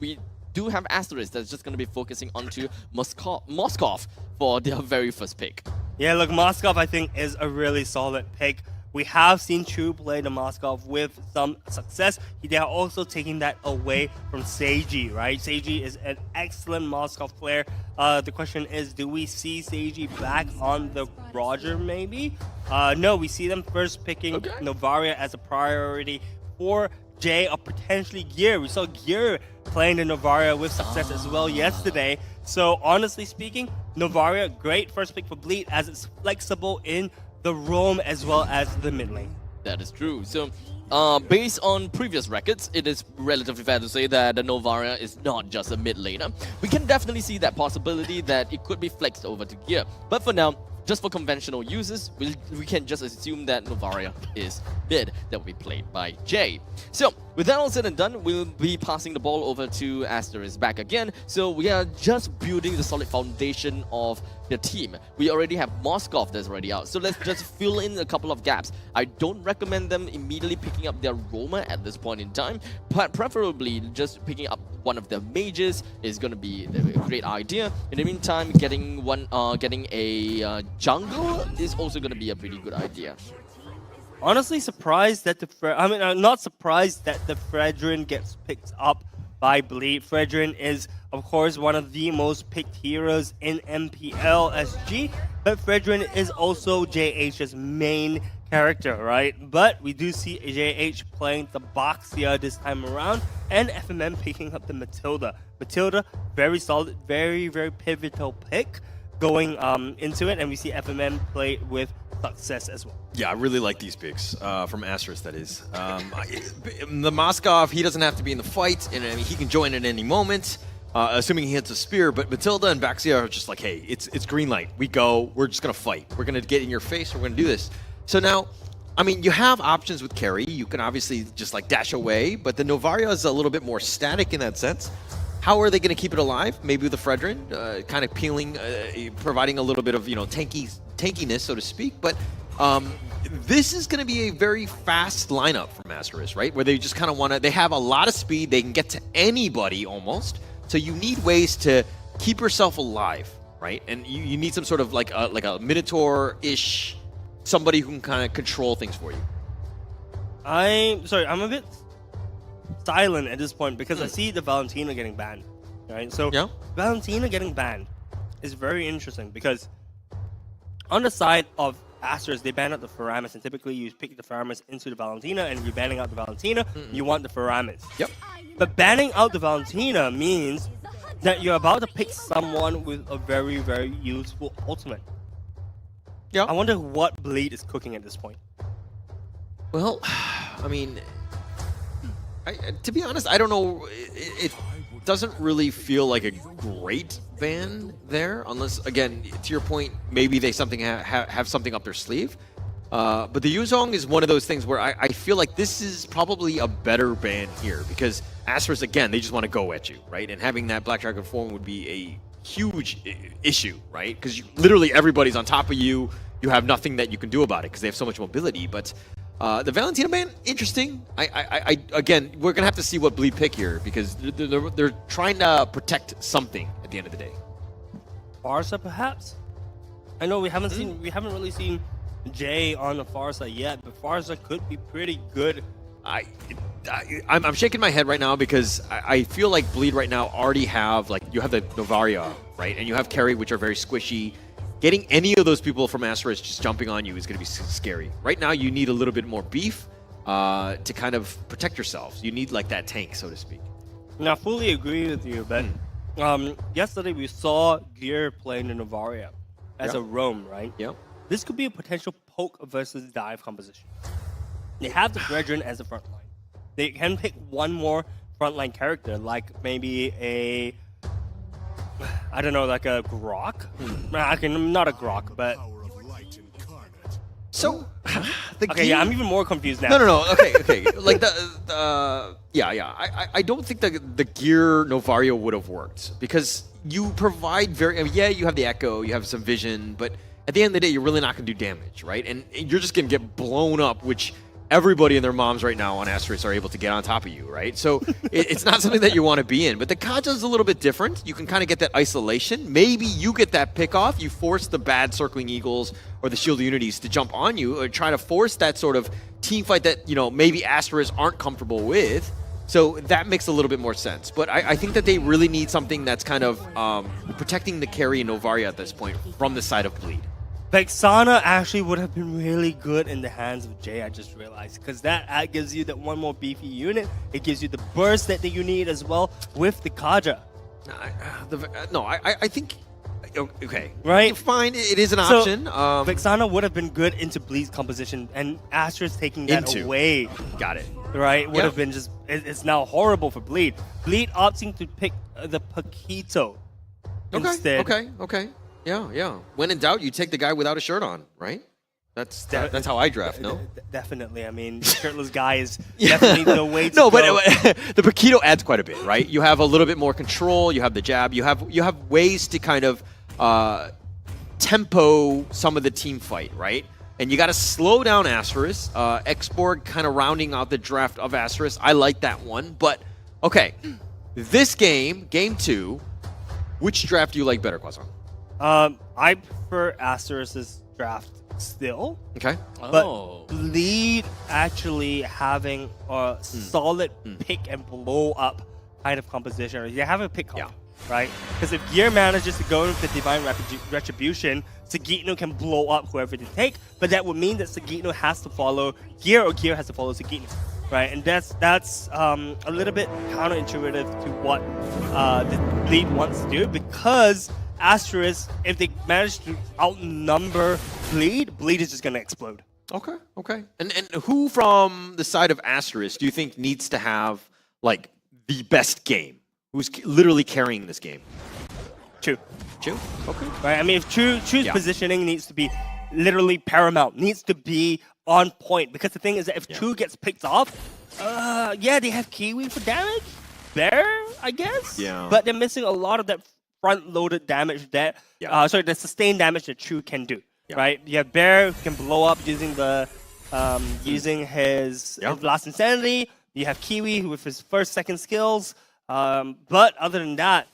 we do have Asteris that's just going to be focusing onto Moskov for their very first pick. Yeah, look, Moskov I think is a really solid pick. We have seen Chu play the Moskov with some success. They are also taking that away from Seiji, right? Seiji is an excellent Moskov player. The question is, do we see Seiji back on the Roger maybe? No, we see them first picking Novaria as a priority for Jay or potentially Gear. We saw Gear playing the Novaria with success as well yesterday. So honestly speaking, Novaria, great first pick for Bleed as it's flexible in the roam as well as the mid lane. That is true. So based on previous records, it is relatively fair to say that the Novaria is not just a mid laner. We can definitely see that possibility that it could be flexed over to Gear. But for now, just for conventional users, we can just assume that Novaria is mid that will be played by Jay. So with that all said and done, we'll be passing the ball over to Asteris back again. So we are just building the solid foundation of the team. We already have Moskov that's already out. So let's just fill in a couple of gaps. I don't recommend them immediately picking up their Roma at this point in time, but preferably just picking up one of their mages is going to be a great idea. In the meantime, getting a jungle is also going to be a pretty good idea. Honestly, surprised that not surprised that the Fredrin gets picked up by Bleed. Fredrin is, of course, one of the most picked heroes in MPL SG, but Fredrin is also JH's main character, right? But we do see JH playing the Boxia this time around, and FMM picking up the Matilda. Matilda, very solid, very, very pivotal pick. going into it, and we see FMM play with success as well. Yeah, I really like these picks from Asteris, that is. The Moskov, he doesn't have to be in the fight, and I mean, he can join at any moment, assuming he hits a spear. But Matilda and Baxia are just like, hey, it's green light. We go. We're just going to fight. We're going to get in your face. We're going to do this. So now, I mean, you have options with carry. You can obviously just like dash away, but the Novaria is a little bit more static in that sense. How are they going to keep it alive? Maybe with the Fredrin, kind of peeling, providing a little bit of, tankiness, so to speak. But this is going to be a very fast lineup from Asteris, right? Where they just kind of want to, they have a lot of speed. They can get to anybody almost. So you need ways to keep yourself alive, right? And you need some sort of like a Minotaur-ish, somebody who can kind of control things for you. I'm a bit silent at this point because I see the Valentina getting banned, right? So Valentina getting banned is very interesting because on the side of Asteris, they ban out the Faramis, and typically you pick the Faramis into the Valentina, and if you're banning out the Valentina, you want the Faramis. Yep. But banning out the Valentina means that you're about to pick someone with a very, very useful ultimate. Yeah. I wonder what Bleed is cooking at this point. Well, I mean, to be honest, I don't know. It doesn't really feel like a great ban there, unless, again, to your point, maybe they have something up their sleeve. But the Yuzong is one of those things where I feel like this is probably a better ban here because Asteris, again, they just want to go at you, right? And having that Black Dragon form would be a huge issue, right? Because literally everybody's on top of you. You have nothing that you can do about it because they have so much mobility. But the Valentina ban, interesting. Again, we're gonna have to see what Bleed pick here because they're trying to protect something at the end of the day. Farsa, perhaps. I know we haven't really seen Jay on the Farsa yet, but Farsa could be pretty good. I'm shaking my head right now because I feel like Bleed right now already have, like, you have the Novaria, right, and you have Carry, which are very squishy. Getting any of those people from Asteris just jumping on you is going to be scary. Right now, you need a little bit more beef to kind of protect yourselves. You need like that tank, so to speak. Now, I fully agree with you, but yesterday we saw Gear playing the Novaria as a roam, right? Yeah. This could be a potential poke versus dive composition. They have the Brethren as a front line. They can pick one more frontline character, like maybe a, I don't know, like a Grok? Not a Grok, but... So, I'm even more confused now. No. Okay. Like I don't think the Gear Novaria would have worked because you provide you have the Echo, you have some vision, but at the end of the day, you're really not going to do damage, right? And you're just going to get blown up, which everybody and their moms right now on Asteris are able to get on top of you, right? So it's not something that you want to be in. But the Kaja is a little bit different. You can kind of get that isolation. Maybe you get that pick off. You force the bad Circling Eagles or the Shield Unities to jump on you or try to force that sort of team fight that, maybe Asteris aren't comfortable with. So that makes a little bit more sense. But I think that they really need something that's kind of protecting the carry and Novaria at this point from the side of Bleed. Vexana actually would have been really good in the hands of Jay, I just realized. Because that gives you that one more beefy unit. It gives you the burst that you need as well with the Kaja. I think... Okay. Right? Fine, it is an option. Vexana would have been good into Bleed's composition. And Asteris taking that away. Got it. Right? Would have been just... It's now horrible for Bleed. Bleed opting to pick the Paquito instead. Okay. Yeah. When in doubt, you take the guy without a shirt on, right? That's how I draft, no? Definitely. I mean, the shirtless guy is definitely the way to go. But the Paquito adds quite a bit, right? You have a little bit more control. You have the jab. You have ways to kind of tempo some of the team fight, right? And you got to slow down Asteris. Xborg kind of rounding out the draft of Asteris. I like that one. But, okay, this game 2, which draft do you like better, Kwazon? I prefer Asteris' draft still. Okay. But Bleed actually having a solid pick and blow up kind of composition. Or you have a pick comp, right? Because if Gear manages to go into Divine Retribution, Sagitno can blow up whoever they take, but that would mean that Sagitno has to follow Gear or Gear has to follow Sagitno. Right, and that's a little bit counterintuitive to what the Bleed wants to do because Asteris, if they manage to outnumber Bleed, Bleed is just gonna explode. Okay, okay. And who from the side of Asteris do you think needs to have like the best game? Who's literally carrying this game? Chu. Chu? Okay. Right. I mean, if Chu's positioning needs to be literally paramount, needs to be on point. Because the thing is that if Chu gets picked off, yeah, they have Kiwi for damage. Bear, I guess. Yeah. But they're missing a lot of that front-loaded damage that, sorry, the sustained damage that Chu can do. Right. You have Bear who can blow up using the using his Last Insanity. You have Kiwi who with his first, second skills. But other than that,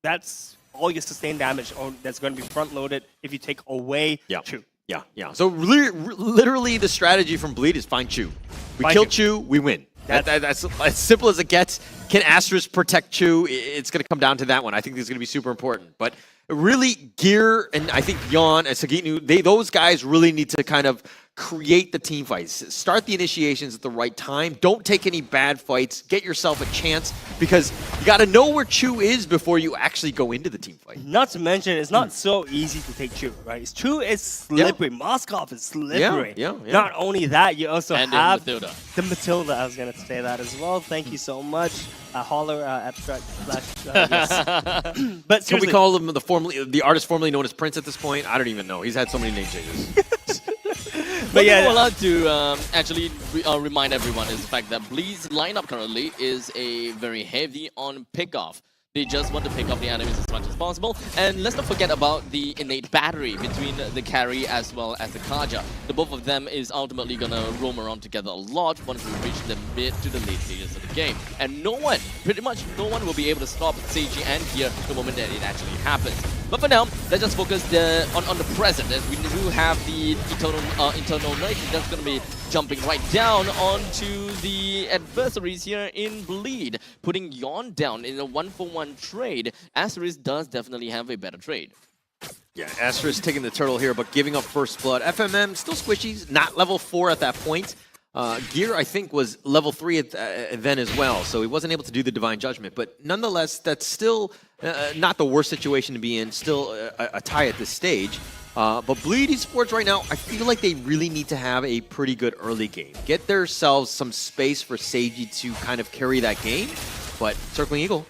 that's all your sustained damage that's going to be front-loaded if you take away Chu. Yeah, yeah. So literally the strategy from Bleed is find Chu. We kill Chu, we win. That's as simple as it gets. Can Asteris protect Chu? It's going to come down to that one. I think this is going to be super important. But really, Gear and I think Yon and Sagitnu, those guys really need to kind of create the team fights. Start the initiations at the right time. Don't take any bad fights. Get yourself a chance because you got to know where Chu is before you actually go into the team fight. Not to mention, it's not so easy to take Chu, right? Chu is slippery. Moskov is slippery. Yeah. Not only that, you also And have Matilda. the Matilda. I was going to say that as well. Thank you so much. Holler, abstract, flash. Yes. But Can we call him the artist formerly known as Prince at this point? I don't even know. He's had so many name changes. But yeah, what I'd to actually remind everyone is the fact that Bleed's lineup currently is a very heavy on pickoff. They just want to pick off the enemies as much as possible. And let's not forget about the innate battery between the carry as well as the Kaja. The both of them is ultimately going to roam around together a lot once we reach the mid to the late stages of the game. And no one, pretty much no one will be able to stop Seiji and Gear the moment that it actually happens. But for now, let's just focus on the present, as we do have the internal knight that's going to be jumping right down onto the adversaries here in Bleed, putting Yon down in a 1-for-1 trade. Asteris does definitely have a better trade. Yeah, Asteris taking the turtle here, but giving up first blood. FMM still squishies, not level 4 at that point. Gear, I think, was level 3 then as well, so he wasn't able to do the Divine Judgment. But nonetheless, that's still not the worst situation to be in, still a tie at this stage. But Bleed Esports right now, I feel like they really need to have a pretty good early game. Get themselves some space for Seiji to kind of carry that game. But Circling Eagle.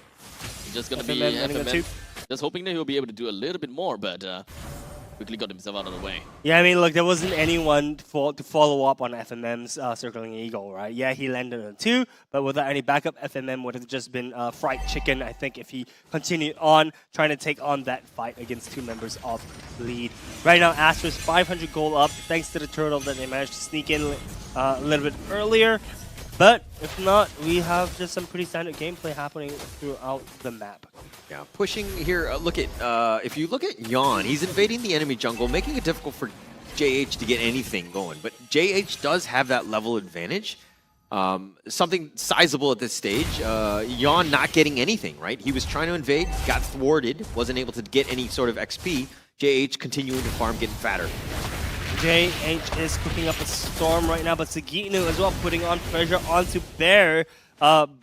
Just going to be FMM. Just hoping that he'll be able to do a little bit more, but quickly got himself out of the way. Yeah, I mean, look, there wasn't anyone to follow up on FMM's Circling Eagle, right? Yeah, he landed on 2, but without any backup, FMM would have just been fried chicken, I think, if he continued on trying to take on that fight against 2 members of Bleed. Right now, Astra's 500 gold up, thanks to the turtle that they managed to sneak in a little bit earlier. But if not, we have just some pretty standard gameplay happening throughout the map. Yeah, pushing here. Look at if you look at Yon, he's invading the enemy jungle, making it difficult for JH to get anything going. But JH does have that level advantage, something sizable at this stage. Yon not getting anything, right? He was trying to invade, got thwarted, wasn't able to get any sort of XP. JH continuing to farm, getting fatter. JH is cooking up a storm right now, but Sagitnu as well putting on pressure onto Bear,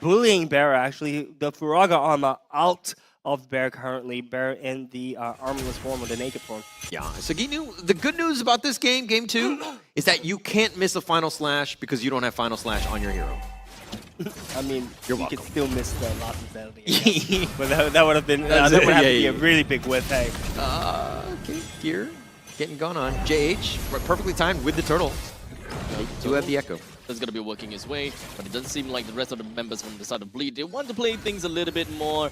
bullying Bear actually. The Furaga armor out of Bear currently. Bear in the armorless form or the naked form. Yeah, Sagitnu, the good news about this game, game 2, is that you can't miss a Final Slash because you don't have Final Slash on your hero. I mean, you could still miss the last insanity. But that would have been that would have to be a really big whiff. Hey. Okay, Gear getting gone on. JH, perfectly timed with the turtle. They do have the echo. That's going to be working his way, but it doesn't seem like the rest of the members from the side of Bleed, they want to play things a little bit more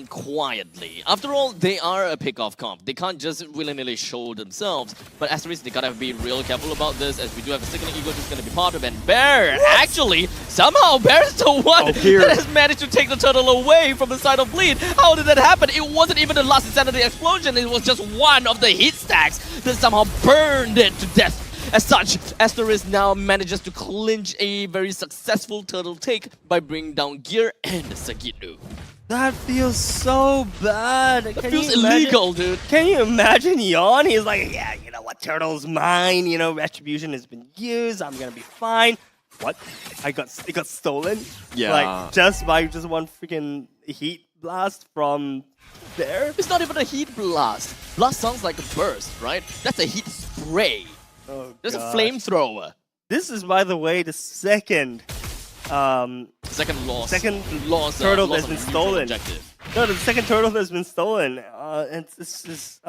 quietly. After all, they are a pick-off comp. They can't just willy-nilly show themselves, but Asteris, they gotta be real careful about this, as we do have a second Eagle who's going to be part of it. And Bear, actually, somehow Bear's the one that has managed to take the turtle away from the side of Bleed. How did that happen? It wasn't even the last insanity explosion, it was just one of the hit stacks that somehow burned it to death. As such, Asteris now manages to clinch a very successful turtle take by bringing down Gear and Sagitnu. That feels so bad. That feels illegal, dude. Can you imagine Yon? He's like, yeah, you know what, turtle's mine. You know, retribution has been used. I'm gonna be fine. What? It got stolen? Yeah. Like just by one freaking heat blast from there? It's not even a heat blast. Blast sounds like a burst, right? That's a heat spray. Oh, There's a gosh. flamethrower. This is, by the way, the second Second loss. loss turtle that's been of neutral stolen. objective. No, the second turtle that's been stolen. It's just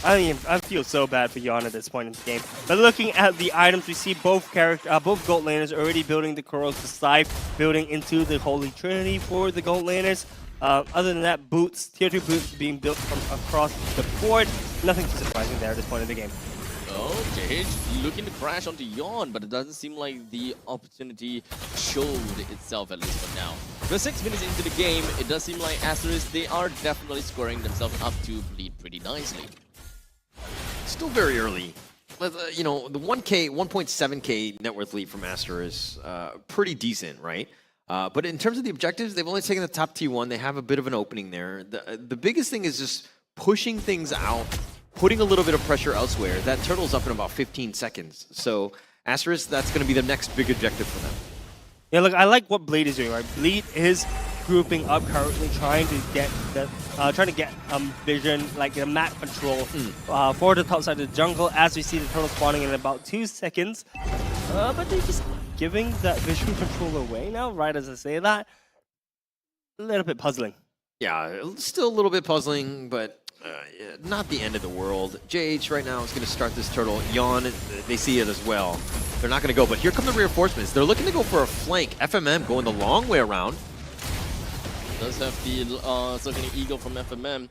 I mean, I feel so bad for Yon at this point in the game. But looking at the items, we see both gold laners already building the Kuros, the Scythe, building into the Holy Trinity for the gold laners. Other than that, boots, tier 2 boots being built from across the board. Nothing too surprising there at this point in the game. Oh, JH looking to crash onto Yon, but it doesn't seem like the opportunity showed itself, at least for now. We're 6 minutes into the game. It does seem like Asteris, they are definitely scoring themselves up to bleed pretty nicely. Still very early. You know, the 1.7k net worth lead from Aster is pretty decent, right? But in terms of the objectives, they've only taken the top T1. They have a bit of an opening there. The biggest thing is just pushing things out, putting a little bit of pressure elsewhere. That turtle's up in about 15 seconds. So Asteris, that's going to be the next big objective for them. Yeah, look, I like what Bleed is doing, right? Bleed is grouping up currently, trying to get vision, like the map control for the top side of the jungle, as we see the turtle spawning in about 2 seconds. But they're just giving that vision control away now, right as I say that. A little bit puzzling. Yeah, still a little bit puzzling, but not the end of the world. JH right now is going to start this turtle. Yon, they see it as well. They're not going to go, but here come the reinforcements. They're looking to go for a flank. FMM going the long way around. Does have the circling eagle from FMM.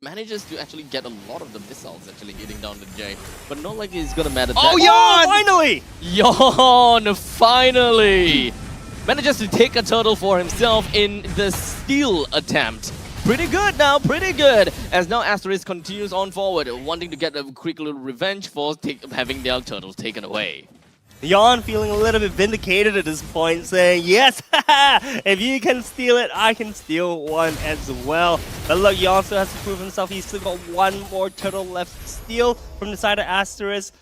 Manages to actually get a lot of the missiles actually hitting down the J, but not like it's gonna matter. Oh, Yon! Finally! Yon, finally! Manages to take a turtle for himself in the steal attempt. Pretty good now, pretty good. As now Asteris continues on forward, wanting to get a quick little revenge for having their turtles taken away. Yon feeling a little bit vindicated at this point, saying, yes, if you can steal it, I can steal one as well. But look, Yon still has to prove himself. He's still got one more turtle left to steal from the side of Asteris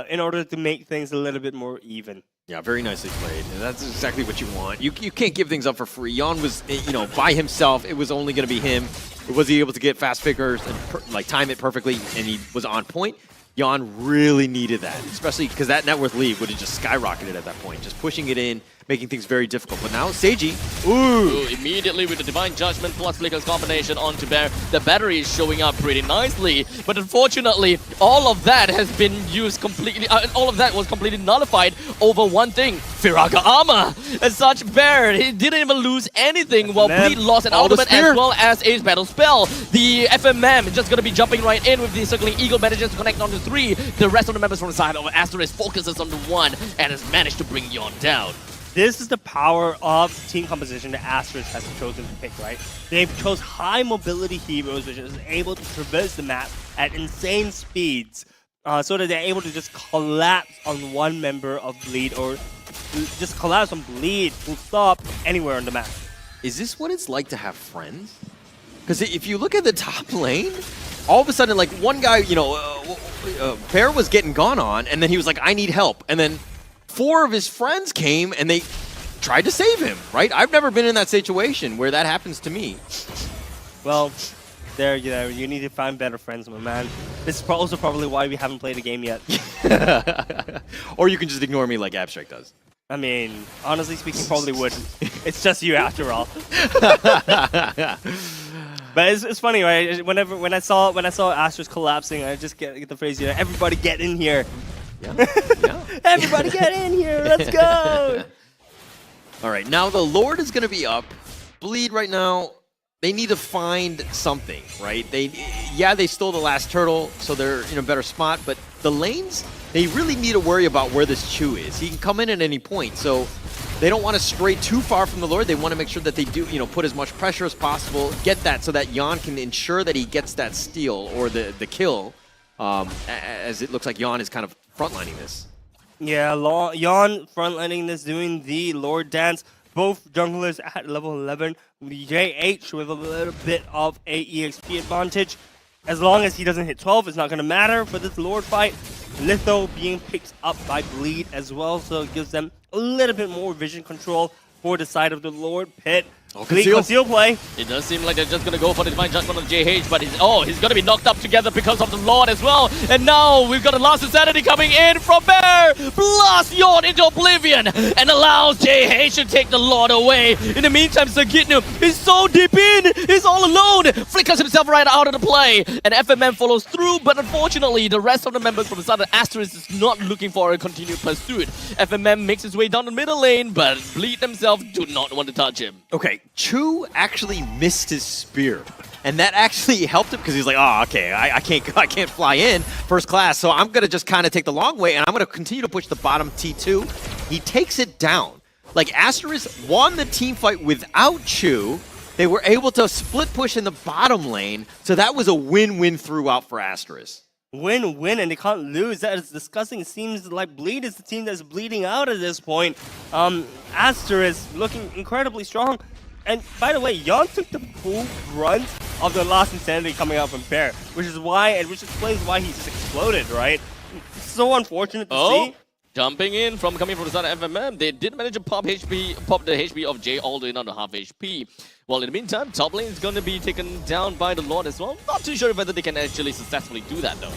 in order to make things a little bit more even. Yeah, very nicely played. And that's exactly what you want. You can't give things up for free. Yon was, you know, by himself. It was only going to be him. Was he able to get fast figures and like time it perfectly, and he was on point? Yon really needed that, especially because that net worth lead would have just skyrocketed at that point, just pushing it in, making things very difficult. But now Seiji, ooh, immediately with the Divine Judgment plus Flicker's combination onto Bear, the battery is showing up pretty nicely. But unfortunately, all of that has been used completely, all of that was completely nullified over one thing, Firaga armor. As such, Bear, he didn't even lose anything while Bleed lost an ultimate as well as a battle spell. The FMM is just going to be jumping right in with the Circling Eagle, manages to connect on to 3. The rest of the members from the side of Asteris focuses on the 1 and has managed to bring Yon down. This is the power of team composition that Asteris has chosen to pick, right? They've chose high mobility heroes, which is able to traverse the map at insane speeds, so that they're able to just collapse on one member of Bleed, or just collapse on Bleed, full stop, anywhere on the map. is this what it's like to have friends? Because if you look at the top lane, all of a sudden, like, one guy, you know, Bear was getting gone on, and then he was like, I need help. And then 4 of his friends came, and they tried to save him, right? I've never been in that situation where that happens to me. Well, there, you need to find better friends, my man. This is also probably why we haven't played a game yet. Or you can just ignore me like Abstract does. I mean, honestly speaking, probably wouldn't. It's just you after all. But it's funny, right? When I saw Asteris collapsing, I just get the phrase, everybody get in here. Yeah. Everybody get in here. Let's go. All right, now the Lord is going to be up. Bleed right now, they need to find something, right? They stole the last turtle, so they're in a better spot, but the lanes, they really need to worry about where this Chu is. He can come in at any point, so they don't want to stray too far from the Lord. They want to make sure that they do, put as much pressure as possible, get that so that Yon can ensure that he gets that steal or the kill, as it looks like Yon is kind of frontlining this. Yeah, Yon frontlining this, doing the Lord dance. Both junglers at level 11. JH with a little bit of a EXP advantage. As long as he doesn't hit 12, it's not going to matter for this Lord fight. Litho being picked up by Bleed as well, so it gives them a little bit more vision control for the side of the Lord pit. Conceal play. It does seem like they're just gonna go for the Divine Judgment on JH, but he's gonna be knocked up together because of the Lord as well. And now we've got the Last Insanity coming in from Bear. Blast Yawn into oblivion and allows JH to take the Lord away. In the meantime, Sagitnu is so deep in. He's all alone. Flickers himself right out of the play. And FMM follows through, but unfortunately, the rest of the members from the side of Asteris is not looking for a continued pursuit. FMM makes his way down the middle lane, but Bleed himself do not want to touch him. Okay, Chu actually missed his spear, and that actually helped him because he's like, oh, okay, I can't fly in first class, so I'm gonna just kind of take the long way, and I'm gonna continue to push the bottom T2. He takes it down. Like, Asteris won the team fight without Chu. They were able to split push in the bottom lane, so that was a win-win throughout for Asteris. Win-win, and they can't lose. That is disgusting. It seems like Bleed is the team that's bleeding out at this point. Asteris looking incredibly strong. And by the way, Yon took the full brunt of the Last Insanity coming out from Bear, which explains why he just exploded, right? It's so unfortunate to see. Jumping in coming from the side of FMM, they did manage to pop the HP of Jay all the way down to half HP. Well, in the meantime, top lane is going to be taken down by the Lord as well. Not too sure whether they can actually successfully do that though.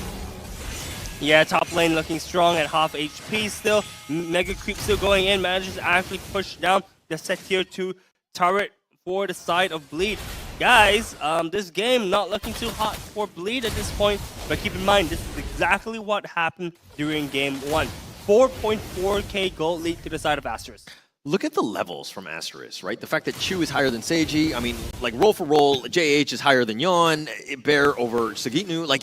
Yeah, top lane looking strong at half HP still. Mega Creep still going in, manages to actually push down the set tier 2 turret for the side of Bleed. Guys, this game not looking too hot for Bleed at this point, but keep in mind, this is exactly what happened during game 1. 4.4k gold lead to the side of Asteris. Look at the levels from Asteris, right? The fact that Chu is higher than Seiji, I mean, like roll for roll, JH is higher than Yon, Bear over Sagitnu, like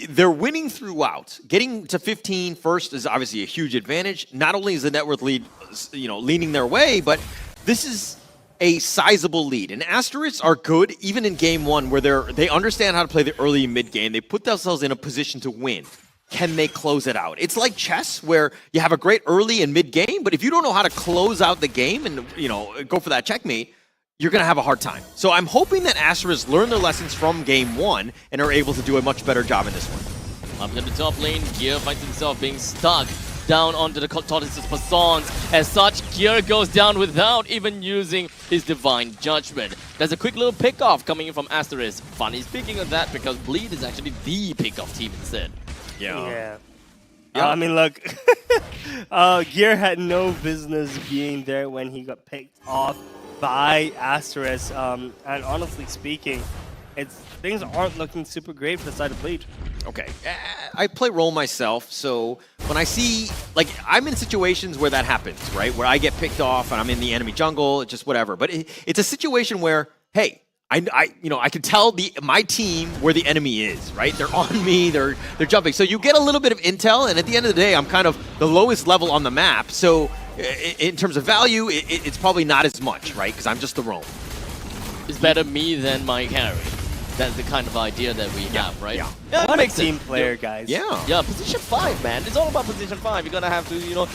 they're winning throughout. Getting to 15 first is obviously a huge advantage. Not only is the net worth lead, leaning their way, but this is a sizable lead. And Asteris are good even in game 1 where they understand how to play the early and mid game. They put themselves in a position to win. Can they close it out? It's like chess where you have a great early and mid game, but if you don't know how to close out the game and go for that checkmate, you're going to have a hard time. So I'm hoping that Asteris learn their lessons from game 1 and are able to do a much better job in this one. Up in the top lane, Gear finds himself being stuck down onto the Tortoise's Passons. As such, Gear goes down without even using his Divine Judgment. There's a quick little pick-off coming in from Asteris. Funny speaking of that, because Bleed is actually the pick-off team instead. Yeah. I mean, look, Gear had no business being there when he got picked off by Asteris. And honestly speaking, things aren't looking super great for the side of Bleed. Okay, I play role myself, so when I see, like, I'm in situations where that happens, right? Where I get picked off and I'm in the enemy jungle, just whatever. But it's a situation where, hey, I can tell my team where the enemy is, right? They're on me, they're jumping. So you get a little bit of intel, and at the end of the day, I'm kind of the lowest level on the map. So in terms of value, it's probably not as much, right? Because I'm just the roam. It's better me than my carry. That's the kind of idea that we have, right? Yeah. Yeah, What it makes a team sense. player, guys. Yeah, position 5, man. It's all about position 5. You're gonna have to,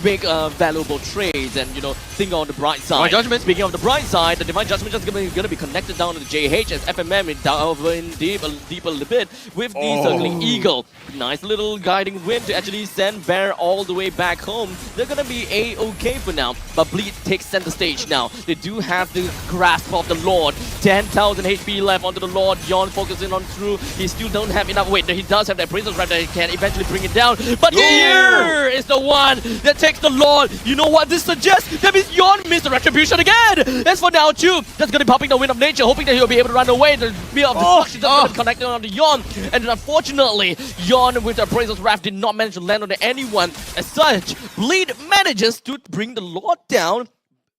make valuable trades and, think on the bright side. Divine Judgment. Speaking of the bright side, the Divine Judgment just gonna be connected down to the JH as FMM is down in deep a little bit with the Circling Eagle. Nice little guiding wind to actually send Bear all the way back home. They're gonna be A-okay for now, but Bleed takes center stage now. They do have the grasp of the Lord. 10,000 HP left onto the Lord. Yon focusing on through. He still don't have enough weight. He does have that Princess Wrap that he can eventually bring it down. But here is the one that takes the Lord. You know what this suggests? That means Yon missed the retribution again. As for now, Chu just gonna be popping the Wind of Nature, hoping that he'll be able to run away. The Spear of Destruction just gonna be connected on the Yon. And unfortunately, Yon with the Princess Wrap did not manage to land on anyone. As such, Bleed manages to bring the Lord down,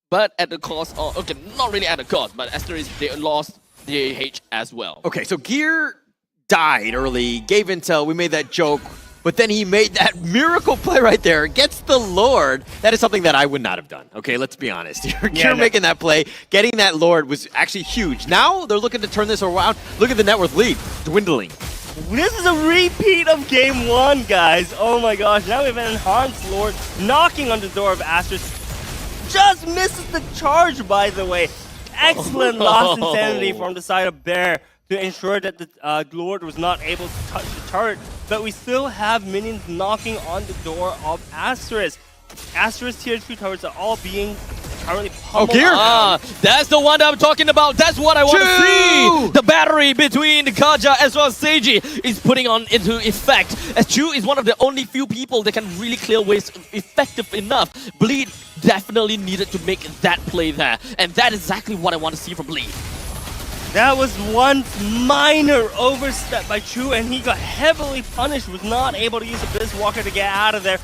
but at the cost of, okay, not really at the cost, but Asteris, they lost the AH as well. Okay, so Gear died early, gave intel, we made that joke, but then he made that miracle play right there, gets the Lord. That is something that I would not have done, okay? Let's be honest. Gear making that play, getting that Lord was actually huge. Now they're looking to turn this around. Look at the net worth lead, dwindling. This is a repeat of game 1, guys. Oh my gosh, now we have an enhanced Lord knocking on the door of Asteris. Just misses the charge, by the way. Excellent Lost Insanity from the side of Bear to ensure that the Lord was not able to touch the turret. But we still have minions knocking on the door of Asteris. Asteris tier 3 turrets are all being currently pummeled. Gear! That's the one that I'm talking about. That's what I want to see. The battery between Kaja as well as Seiji is putting on into effect. As Chu is one of the only few people that can really clear waves effective enough. Bleed definitely needed to make that play there. And that is exactly what I want to see from Bleed. That was one minor overstep by Chu, and he got heavily punished, was not able to use a Biz Walker to get out of there.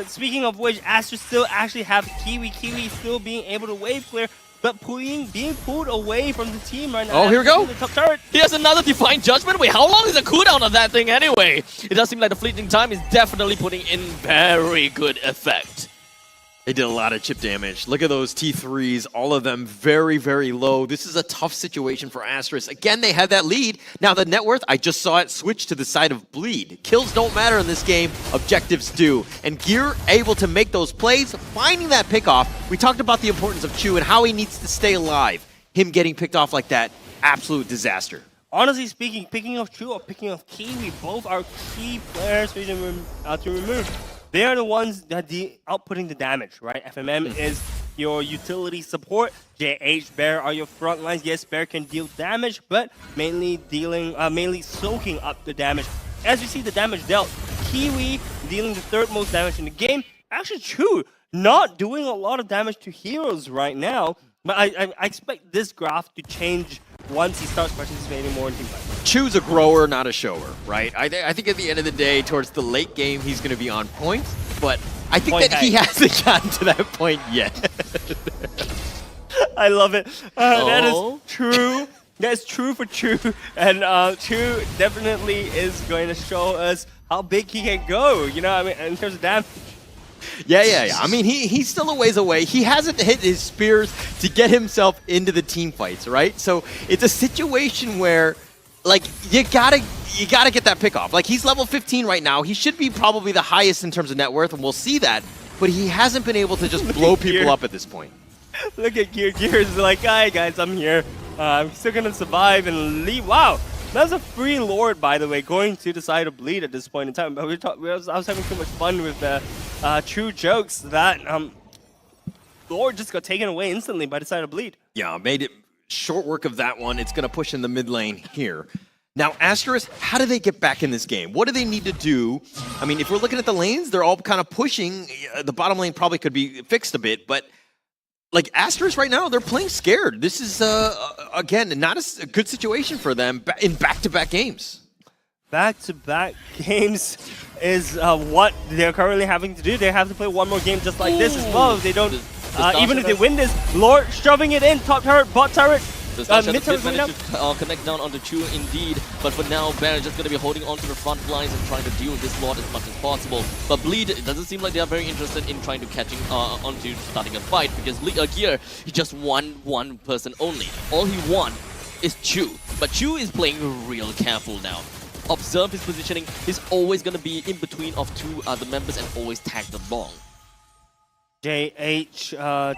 Speaking of which, Asteris still actually have Kiwi. Kiwi still being able to wave clear, but being pulled away from the team right now. Oh, here we go. The top turret. Here's another Divine Judgment. Wait, how long is the cooldown on that thing anyway? It does seem like the fleeting time is definitely putting in very good effect. They did a lot of chip damage. Look at those T3s, all of them very, very low. This is a tough situation for Asteris. Again, they had that lead. Now the net worth, I just saw it switch to the side of Bleed. Kills don't matter in this game, objectives do. And Gear able to make those plays, finding that pickoff. We talked about the importance of Chu and how he needs to stay alive. Him getting picked off like that, absolute disaster. Honestly speaking, picking off Chu or picking off Kiwi, both are key players to remove. They are the ones that outputting the damage, right? FMM is your utility support. JH, Bear are your front lines. Yes, Bear can deal damage, but mainly soaking up the damage. As you see the damage dealt, Kiwi dealing the third most damage in the game. Actually, Chu not doing a lot of damage to heroes right now, but I expect this graph to change once he starts participating more in teamfights. Chu's a grower, not a shower, right? I think at the end of the day, towards the late game, he's going to be on point, but I think that he hasn't gotten to that point yet. I love it. That is true. That's true for Chu, and Chu definitely is going to show us how big he can go, you know, I mean, in terms of damage. Yeah. I mean, he's still a ways away. He hasn't hit his spears to get himself into the team fights, right? So it's a situation where, like, you gotta get that pick off. Like, he's level 15 right now. He should be probably the highest in terms of net worth, and we'll see that. But he hasn't been able to just blow people up at this point. Look at Gear. Gear is like, hi guys, I'm here. I'm still gonna survive and leave. Wow. That's a free Lord, by the way, going to the side of Bleed at this point in time. But I was having too much fun with the true jokes that Lord just got taken away instantly by the side of Bleed. Yeah, made it short work of that one. It's going to push in the mid lane here. Now, Asteris, how do they get back in this game? What do they need to do? I mean, if we're looking at the lanes, they're all kind of pushing. The bottom lane probably could be fixed a bit, but like Asteris right now, they're playing scared. This is, again, not a good situation for them in back-to-back games. Back-to-back games is what they're currently having to do. They have to play one more game just like this as well. If they don't, even if they win this, Lord shoving it in, top turret, bot turret. Mid turret managed to connect down onto Chu indeed, but for now, Bear is just going to be holding on to the front lines and trying to deal with this Lord as much as possible. But Bleed, it doesn't seem like they are very interested in trying to catching onto starting a fight, because Gear, he just won one person only. All he won is Chu, but Chu is playing real careful now. Observe his positioning. He's always going to be in between of two other members and always tag them long. JH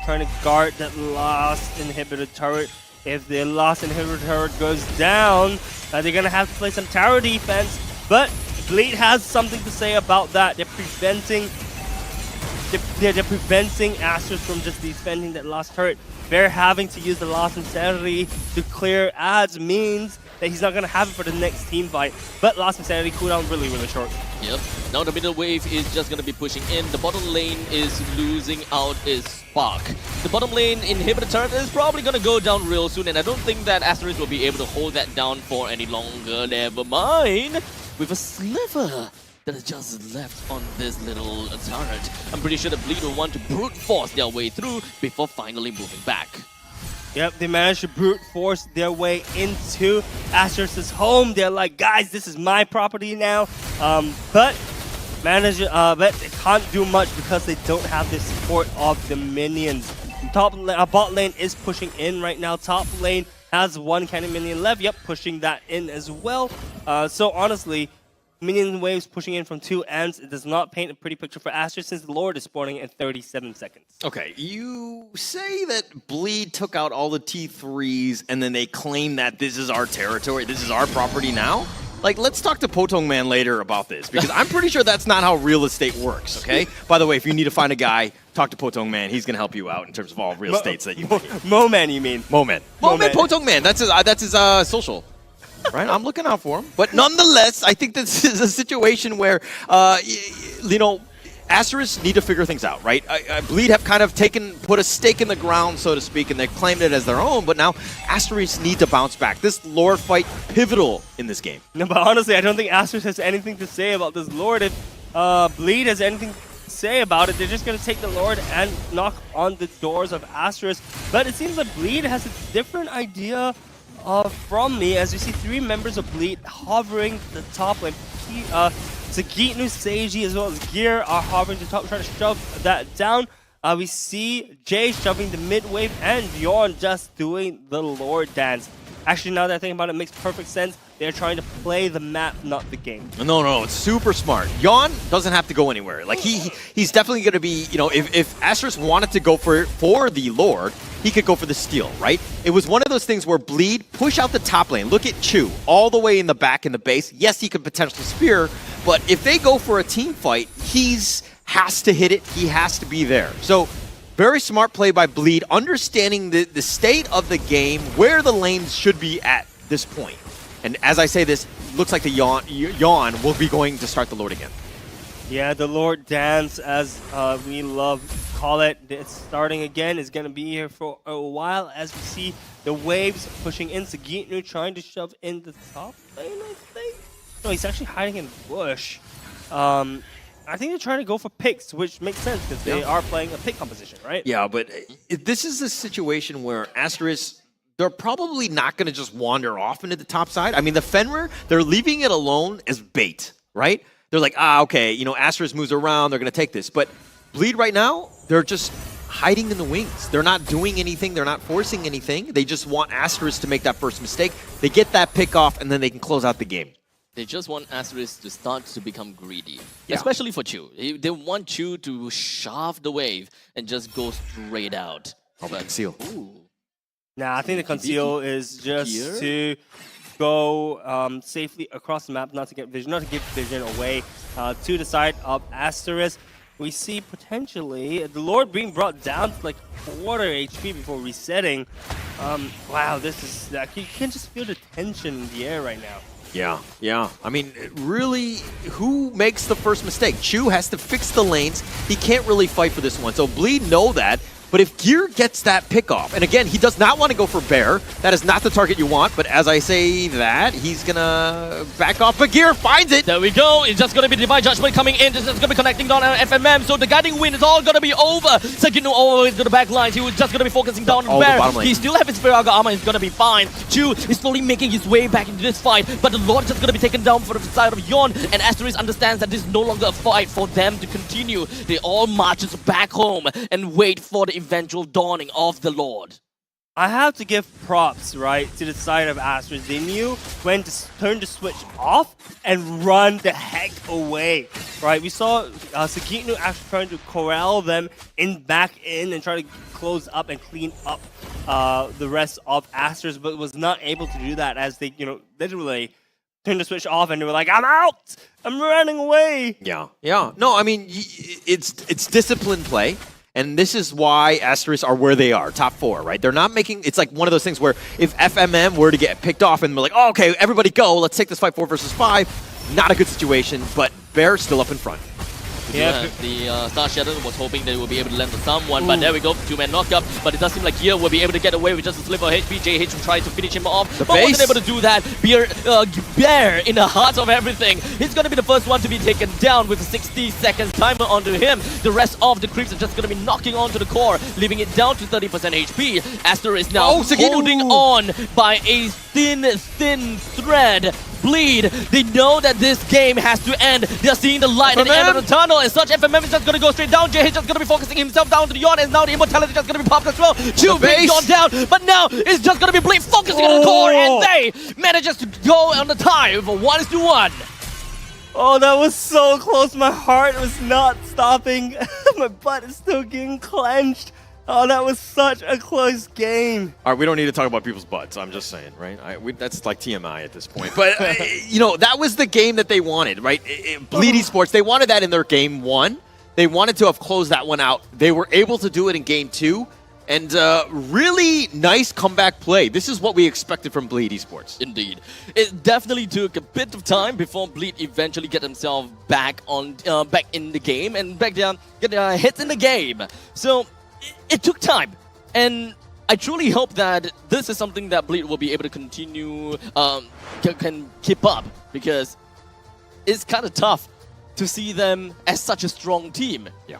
trying to guard that last inhibitor turret. If the last inhibitor turret goes down, they're going to have to play some tower defense. But Bleed has something to say about that. They're preventing Asteris from just defending that last turret. They're having to use the last Insanity to clear ads means that he's not going to have it for the next team fight. But last Insanity cooldown really, really short. Yep. Now the middle wave is just going to be pushing in. The bottom lane is losing out his spark. The bottom lane inhibitor turret is probably going to go down real soon, and I don't think that Asteris will be able to hold that down for any longer. Never mind. With a sliver that is just left on this little turret, I'm pretty sure the Bleed will want to brute force their way through before finally moving back. Yep, they managed to brute force their way into Asteris' home. They're like, guys, this is my property now. But they can't do much because they don't have the support of the minions. Bot lane is pushing in right now. Top lane has one cannon minion left. Yep, pushing that in as well. So honestly, minion waves pushing in from two ends. It does not paint a pretty picture for Asteris since the Lord is spawning in 37 seconds. Okay, you say that Bleed took out all the T3s and then they claim that this is our territory, this is our property now? Like, let's talk to Potong Man later about this, because I'm pretty sure that's not how real estate works, okay? By the way, if you need to find a guy, talk to Potong Man. He's going to help you out in terms of all real estates that you need. Mo-Man, you mean? Mo-Man. Mo-Man, Potong Man. That's his social. Right? I'm looking out for him. But nonetheless, I think this is a situation where, Asteris need to figure things out, right? Bleed have kind of put a stake in the ground, so to speak, and they've claimed it as their own, but now Asteris need to bounce back. This Lord fight pivotal in this game. No, but honestly, I don't think Asteris has anything to say about this Lord. If Bleed has anything to say about it, they're just going to take the Lord and knock on the doors of Asteris. But it seems like Bleed has a different idea from me, as you see 3 members of Bleed hovering the top lane. Sagitnu, Seiji, as well as Gear are hovering to the top, trying to shove that down. We see Jay shoving the mid wave and Bjorn just doing the Lord dance. Actually, now that I think about it, it makes perfect sense. They're trying to play the map, not the game. No, it's super smart. Yon doesn't have to go anywhere. Like he's definitely going to be, if Asteris wanted to go for the Lord, he could go for the steal, right? It was one of those things where Bleed push out the top lane. Look at Chu all the way in the back in the base. Yes, he could potentially spear, but if they go for a team fight, has to hit it. He has to be there. So very smart play by Bleed, understanding the state of the game, where the lanes should be at this point. And as I say this, looks like the Yawn will be going to start the Lord again. Yeah, the Lord dance, as we love to call it. It's starting again. It's going to be here for a while as we see the waves pushing in. Sagitnu trying to shove in the top lane, I think. No, he's actually hiding in the bush. I think they're trying to go for picks, which makes sense because they are playing a pick composition, right? Yeah, but this is a situation where Asteris, they're probably not going to just wander off into the top side. I mean, the Fenrir, they're leaving it alone as bait, right? They're like, okay, Asteris moves around, they're going to take this. But Bleed right now, they're just hiding in the wings. They're not doing anything. They're not forcing anything. They just want Asteris to make that first mistake. They get that pick off, and then they can close out the game. They just want Asteris to start to become greedy, especially for Chu. They want Chu to shove the wave and just go straight out. Conceal. Nah, I think the conceal is just to go safely across the map, not to give vision away to the side of Asteris. We see potentially the Lord being brought down to like quarter HP before resetting. Wow, this is you can just feel the tension in the air right now. Yeah. I mean, really, who makes the first mistake? Chu has to fix the lanes. He can't really fight for this one. So Bleed know that. But if Gear gets that pick off, and again, he does not want to go for Bear. That is not the target you want. But as I say that, he's going to back off. But Gear finds it. There we go. It's just going to be Divine Judgment coming in. This is going to be connecting down on FMM. So the guiding wind is all going to be over. Sagitnu always to the back lines. He was just going to be focusing down on Bear. He still has his Spiraga armor. He's going to be fine. Chu is slowly making his way back into this fight. But the Lord is just going to be taken down for the side of Yon. And Asteris understands that this is no longer a fight for them to continue. They all marches back home and wait for the eventual dawning of the Lord. I have to give props, right, to the side of Asteris. They knew when to turn the switch off and run the heck away, right? We saw Sagitnu actually trying to corral them back in and try to close up and clean up the rest of Asteris, but was not able to do that as they, literally turned the switch off and they were like, I'm out! I'm running away! Yeah. No, I mean, it's disciplined play. And this is why Asteris are where they are, top 4, right? They're not making, it's like one of those things where if FMM were to get picked off and we're like, oh, okay, everybody go, let's take this fight 4 versus 5, not a good situation, but Bear's still up in front. Yeah, the Star Shadow was hoping they would be able to land on someone, but there we go, 2-man knockup. But it does seem like Gear will be able to get away with just a sliver of HP. JH will try to finish him off, but wasn't able to do that. Bear in the heart of everything. He's going to be the first one to be taken down with a 60 seconds timer onto him. The rest of the creeps are just going to be knocking onto the core, leaving it down to 30% HP. Asteris now holding on by a thin thread. Bleed, they know that this game has to end. They're seeing the light at the end of the tunnel, and such FMM is just going to go straight down. JH just going to be focusing himself down to the Yon, and now the immortality just going to be popped as well. Chu being gone down, but now it's just going to be Bleed focusing on the core, and they manages to go on the tie for 1-1. Oh, that was so close. My heart was not stopping. My butt is still getting clenched. Oh, that was such a close game. All right, we don't need to talk about people's butts. I'm just saying, right? That's like TMI at this point. But, that was the game that they wanted, right? Bleed Esports, they wanted that in their game 1. They wanted to have closed that one out. They were able to do it in game 2. And really nice comeback play. This is what we expected from Bleed Esports. Indeed. It definitely took a bit of time before Bleed eventually get himself back in the game and back down, get their hits in the game. So it took time. And I truly hope that this is something that Bleed will be able to continue, can keep up, because it's kind of tough to see them as such a strong team. Yeah.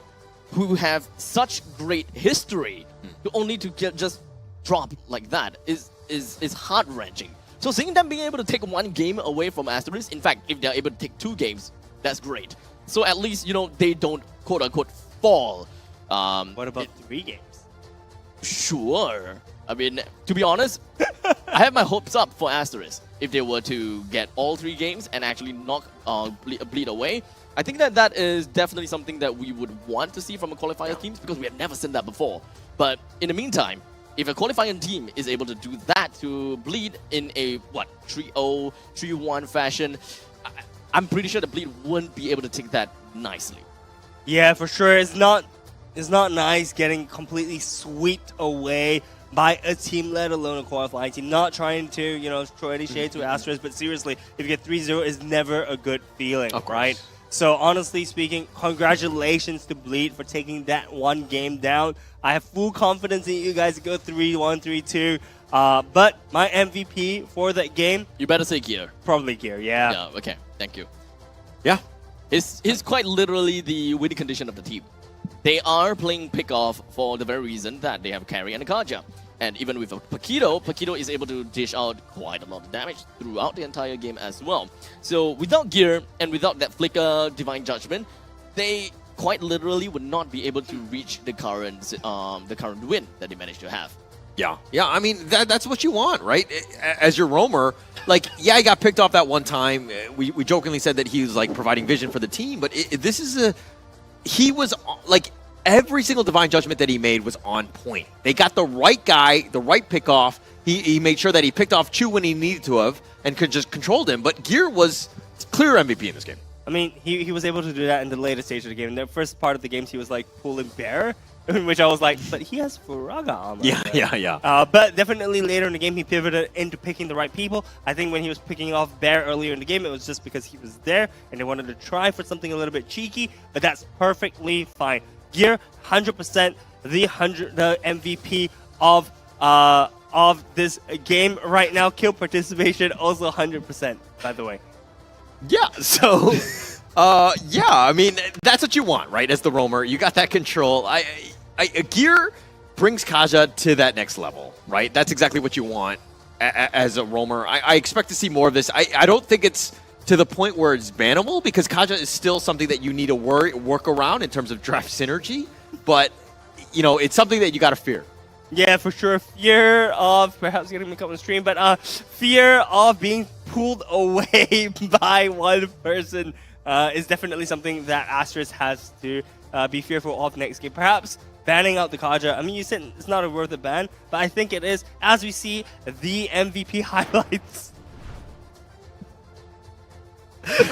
Who have such great history. Only to get just drop like that is heart-wrenching. So seeing them being able to take one game away from Asteris, in fact, if they're able to take 2 games, that's great. So at least, you know, they don't quote-unquote fall. What about 3 games? Sure. I mean, to be honest, I have my hopes up for Asteris. If they were to get all 3 games and actually knock Bleed away, I think that is definitely something that we would want to see from a qualifier teams, because we have never seen that before. But in the meantime, if a qualifying team is able to do that to Bleed in a 3-0, 3-1 fashion, I'm pretty sure the Bleed wouldn't be able to take that nicely. Yeah, for sure. It's not nice getting completely swept away by a team, let alone a qualifying team. Not trying to, you know, throw any shade to Asteris, but seriously, if you get 3-0, it's never a good feeling, right? So honestly speaking, congratulations to Bleed for taking that one game down. I have full confidence in you guys to go 3-1, 3-2. But my MVP for that game... You better say Gear. Probably Gear, yeah. Yeah, okay. Thank you. Yeah. He's quite literally the winning condition of the team. They are playing pick-off for the very reason that they have Carry and a Kaja. And even with Paquito is able to dish out quite a lot of damage throughout the entire game as well. So without Gear and without that Flicker Divine Judgment, they quite literally would not be able to reach the current win that they managed to have. Yeah, I mean, that's what you want, right? As your roamer, like, yeah, he got picked off that one time. We jokingly said that he was, like, providing vision for the team, but he was, like, every single Divine Judgment that he made was on point. They got the right guy, the right pick-off. He made sure that he picked off Chu when he needed to have and could just control him. But Gear was clear MVP in this game. I mean, he was able to do that in the later stage of the game. In the first part of the games, he was like pulling Bear, in which I was like, but he has Furaga armor. Yeah. But definitely later in the game, he pivoted into picking the right people. I think when he was picking off Bear earlier in the game, it was just because he was there and they wanted to try for something a little bit cheeky, but that's perfectly fine. Gear, 100% the MVP of this game right now. Kill participation also 100%, by the way. Yeah, so I mean, that's what you want, right? As the roamer, you got that control. Gear brings Kaja to that next level, right? That's exactly what you want as a roamer. I expect to see more of this. I don't think it's to the point where it's bannable, because Kaja is still something that you need to work around in terms of draft synergy. But, you know, it's something that you got to fear. Yeah, for sure. Fear of perhaps getting me up on the stream, but fear of being pulled away by one person is definitely something that Asteris has to be fearful of next game. Perhaps banning out the Kaja. I mean, you said it's not a worth a ban, but I think it is, as we see the MVP highlights.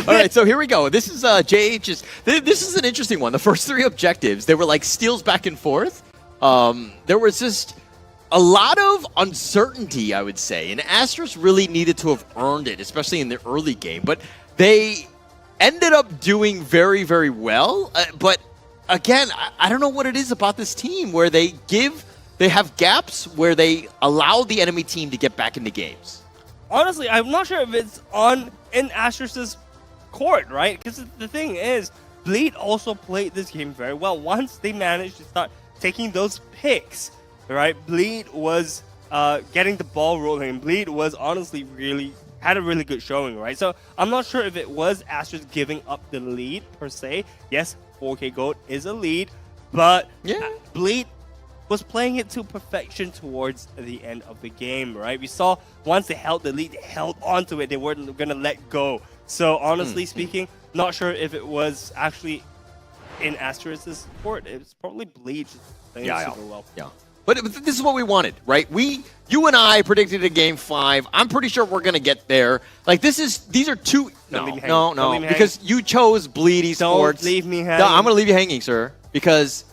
All right, so here we go. This is JH's. This is an interesting one. The first 3 objectives, they were like steals back and forth. There was just a lot of uncertainty, I would say, and Asteris really needed to have earned it, especially in the early game. But they ended up doing very, very well. But again, I don't know what it is about this team where they have gaps where they allow the enemy team to get back into games. Honestly, I'm not sure if it's in Asteris' court, right? Because the thing is, Bleed also played this game very well. Once they managed to start taking those picks, right? Bleed was getting the ball rolling. Bleed was honestly had a really good showing, right? So I'm not sure if it was Asteris giving up the lead per se. Yes, 4K Gold is a lead, but Bleed was playing it to perfection towards the end of the game, right? We saw once they held the lead, they held onto it. They weren't going to let go. So honestly speaking, not sure if it was actually in Asteris' court. It was probably Bleed playing super well. Yeah. But this is what we wanted, right? You and I predicted a game 5. I'm pretty sure we're gonna get there. Like these are two. No, because you chose Bleed Esports. Don't leave me hanging. No, I'm gonna leave you hanging, sir, because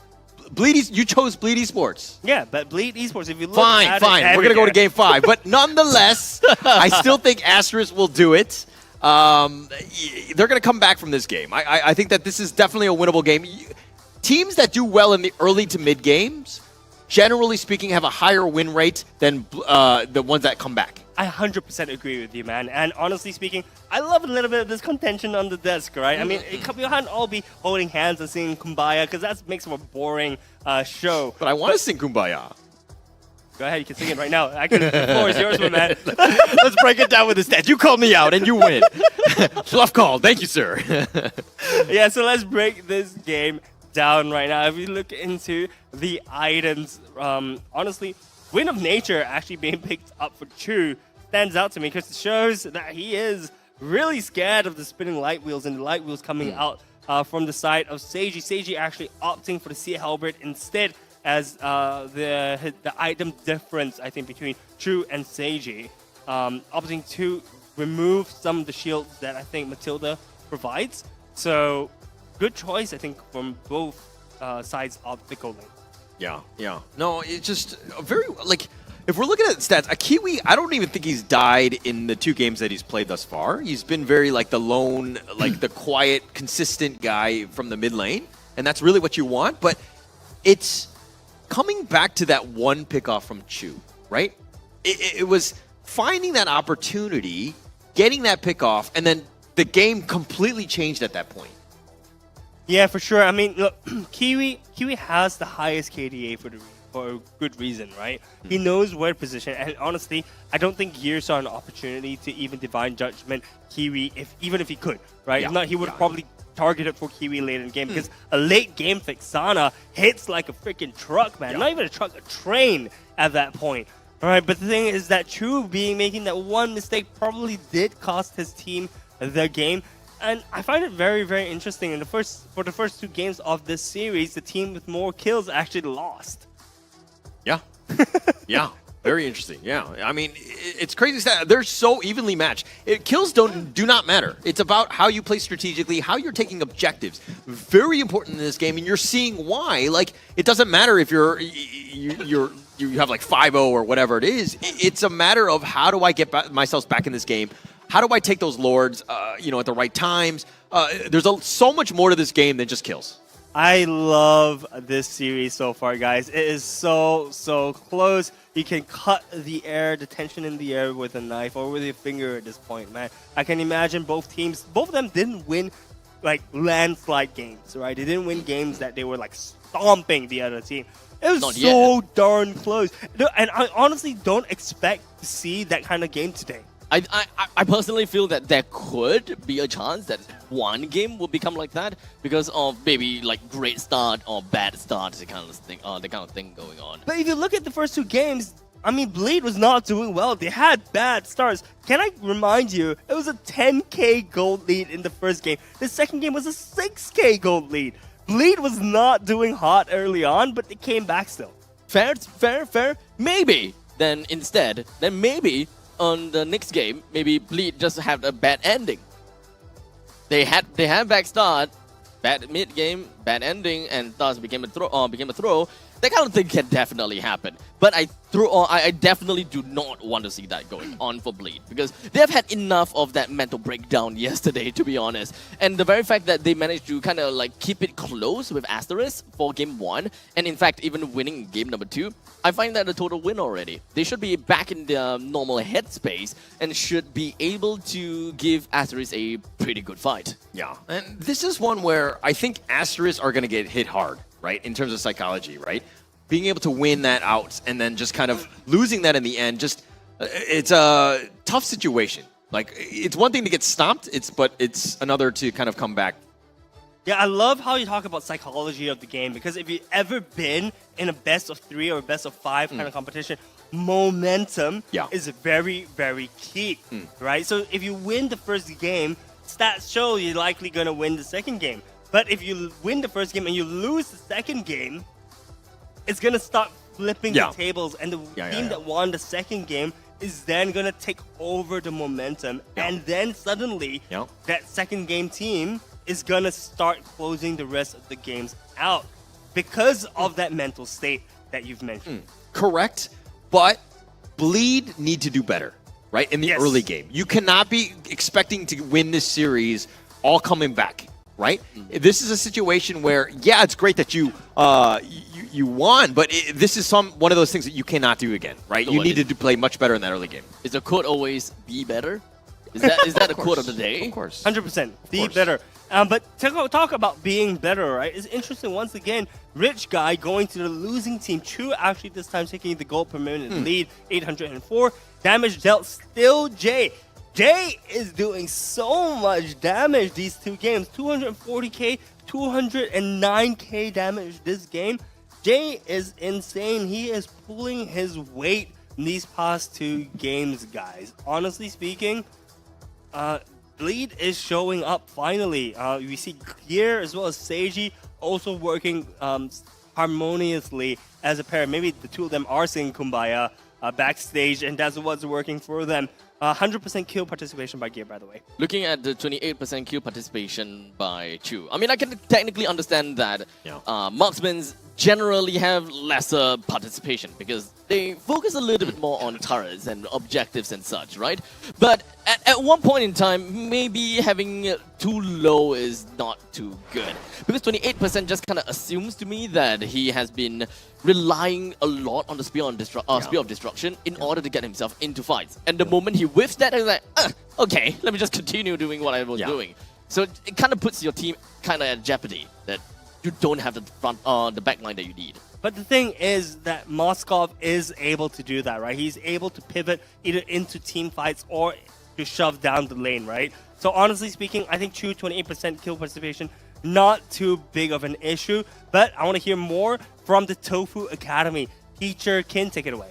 you chose Bleed Esports. Yeah, but Bleed Esports, if you look Fine. at We're gonna go to game 5, but nonetheless, I still think Asteris will do it. They're gonna come back from this game. I think that this is definitely a winnable game. Teams that do well in the early to mid games, generally speaking, have a higher win rate than the ones that come back. I 100% agree with you, man. And honestly speaking, I love a little bit of this contention on the desk, right? I mean, we can't all be holding hands and singing Kumbaya, because that makes for a boring show. But I want to sing Kumbaya. Go ahead, you can sing it right now. The floor is yours, my man. Let's break it down with the stats. You called me out, and you win. Bluff call. Thank you, sir. Yeah, so let's break this game down right now. If we look into the items, honestly, Wind of Nature actually being picked up for Chu stands out to me because it shows that he is really scared of the spinning light wheels and the light wheels coming out from the side of Seiji. Seiji actually opting for the Sea Halberd instead as the item difference, I think, between Chu and Seiji. Opting to remove some of the shields that I think Matilda provides. So, good choice, I think, from both sides of the goal lane. Yeah. No, it's just very, like, if we're looking at stats, a Kiwi, I don't even think he's died in the 2 games that he's played thus far. He's been very, like, the lone, like, the quiet, consistent guy from the mid lane, and that's really what you want, but it's coming back to that one pickoff from Chu, right? It was finding that opportunity, getting that pickoff, and then the game completely changed at that point. Yeah, for sure. I mean, look, Kiwi has the highest KDA for a good reason, right? He knows where to position, and honestly, I don't think Gear saw an opportunity to even Divine Judgment Kiwi, even if he could, right? If not, he would probably target it for Kiwi late in the game, because a late game Fixana hits like a freaking truck, man. Not even a truck, a train at that point. All right, but the thing is that Chu making that one mistake probably did cost his team the game. And I find it very, very interesting. For the first 2 games of this series, the team with more kills actually lost. Yeah. Yeah. Very interesting. Yeah. I mean, it's crazy stat. They're so evenly matched. Kills do not matter. It's about how you play strategically, how you're taking objectives. Very important in this game, and you're seeing why. Like, it doesn't matter if you have like 5-0 or whatever it is. It's a matter of how do I get myself back in this game. How do I take those lords, at the right times? There's so much more to this game than just kills. I love this series so far, guys. It is so close. You can cut the tension in the air with a knife or with your finger at this point, man. I can imagine both of them didn't win like landslide games, right? They didn't win games that they were like stomping the other team. It was so darn close. And I honestly don't expect to see that kind of game today. I personally feel that there could be a chance that one game will become like that because of maybe like great start or bad start, the kind of thing going on. But if you look at the first 2 games, I mean, Bleed was not doing well. They had bad starts. Can I remind you, it was a 10k gold lead in the first game. The second game was a 6k gold lead. Bleed was not doing hot early on, but they came back still. Fair. Maybe. Then maybe on the next game, maybe Bleed just have a bad ending. They had back start, bad mid game, bad ending, and thus became a throw. That kind of thing can definitely happen. But I definitely do not want to see that going on for Bleed because they've had enough of that mental breakdown yesterday, to be honest. And the very fact that they managed to kind of like keep it close with Asteris for game 1, and in fact even winning game number 2, I find that a total win already. They should be back in the normal headspace and should be able to give Asteris a pretty good fight. Yeah, and this is one where I think Asteris are going to get hit hard, right, in terms of psychology, right? Being able to win that out and then just kind of losing that in the end, it's a tough situation. Like, it's one thing to get stomped, but it's another to kind of come back. Yeah, I love how you talk about psychology of the game because if you've ever been in a best of 3 or a best of 5 kind of competition, momentum is very, very key, right? So if you win the first game, stats show you're likely going to win the second game. But if you win the first game and you lose the second game, it's going to start flipping Yeah. the tables, and the Yeah, team yeah. that won the second game is then gonna take over the momentum, and then suddenly Yeah. that second game team is gonna start closing the rest of the games out because of that mental state that you've mentioned. Correct, but Bleed need to do better, right, in the early game. You cannot be expecting to win this series all coming back, right? This is a situation where, yeah, it's great that you won, but this is one of those things that you cannot do again, right? So You what need to play much better in that early game. Is the quote always be better? Is that a quote of the day? Of course. 100%. Be better. But to talk about being better, right, it's interesting once again. Rich Guy going to the losing team. Chu actually this time taking the gold per minute lead, 804. Damage dealt still Jay. Jay is doing so much damage these two games. 240k, 209k damage this game. Jay is insane. He is pulling his weight in these past two games, guys. Honestly speaking, Bleed is showing up finally. We see Gear as well as Seiji also working harmoniously as a pair. Maybe the two of them are singing Kumbaya backstage, and that's what's working for them. 100% kill participation by Gear, by the way. Looking at the 28% kill participation by Chu, I mean, I can technically understand that marksmen generally have lesser participation because they focus a little bit more on turrets and objectives and such, right? But at one point in time, maybe having too low is not too good. Because 28% just kind of assumes to me that he has been relying a lot on the Spear of Destruction in order to get himself into fights. And the moment he whiffs that, he's like, okay, let me just continue doing what I was doing. So it kind of puts your team kind of at jeopardy that you don't have the front, the backline that you need. But the thing is that Moskov is able to do that, right? He's able to pivot either into team fights or to shove down the lane, right? So honestly speaking, I think Chu 28% kill participation, not too big of an issue. But I want to hear more from the Tofu Academy. Teacher Kin, take it away.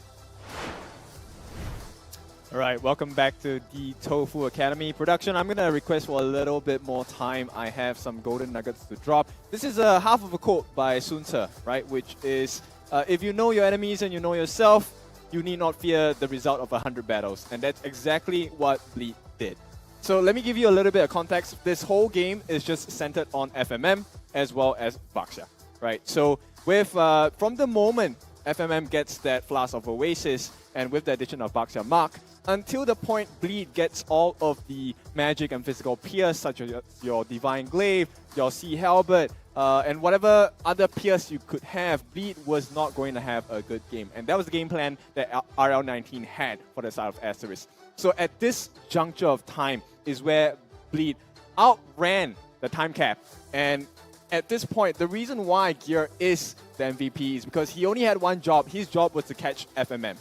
All right, welcome back to the Tofu Academy production. I'm going to request for a little bit more time. I have some golden nuggets to drop. This is a half of a quote by Sun Tzu, right? Which is, if you know your enemies and you know yourself, you need not fear the result of 100 battles. And that's exactly what Bleed did. So let me give you a little bit of context. This whole game is just centered on FMM as well as Baxia, right? So with from the moment FMM gets that Flask of Oasis and with the addition of Baxia Mark, until the point Bleed gets all of the magic and physical pierce, such as your Divine Glaive, your Sea Halberd, and whatever other pierce you could have, Bleed was not going to have a good game. And that was the game plan that RL19 had for the side of Asteris. So at this juncture of time is where Bleed outran the time cap. And at this point, the reason why Gear is the MVP is because he only had one job. His job was to catch FMM.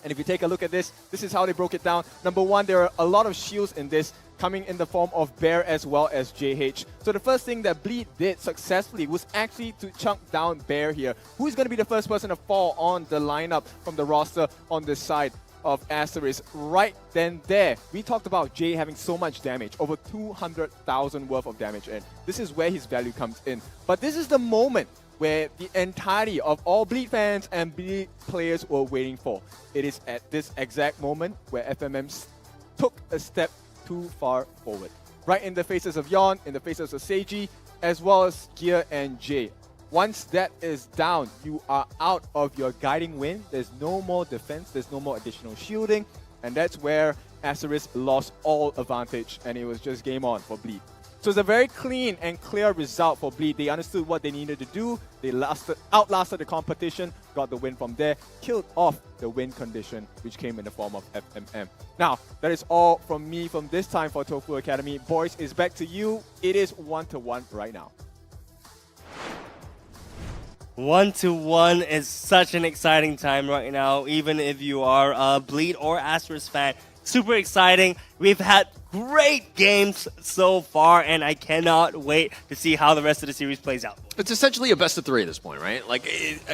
And if you take a look at this, this is how they broke it down. Number one, there are a lot of shields in this coming in the form of Bear as well as JH. So the first thing that Bleed did successfully was actually to chunk down Bear here. Who's going to be the first person to fall on the lineup from the roster on this side of Asteris? Right then there, we talked about Jay having so much damage, over 200,000 worth of damage, and this is where his value comes in. But this is the moment where the entirety of all Bleed fans and Bleed players were waiting for. It is at this exact moment where FMM took a step too far forward. Right in the faces of Yon, in the faces of Seiji, as well as Gear and Jay. Once that is down, you are out of your guiding wind. There's no more defense, there's no more additional shielding, and that's where Asteris lost all advantage, and it was just game on for Bleed. So it's a very clean and clear result for Bleed. They understood what they needed to do. They outlasted the competition, got the win from there, killed off the win condition, which came in the form of FMM. Now, that is all from me from this time for Tofu Academy. Boys, it's back to you. It is 1-1 right now. 1-1 is such an exciting time right now, even if you are a Bleed or Asteris fan. Super exciting. We've had great games so far, and I cannot wait to see how the rest of the series plays out. It's essentially a best of three at this point, right? Like,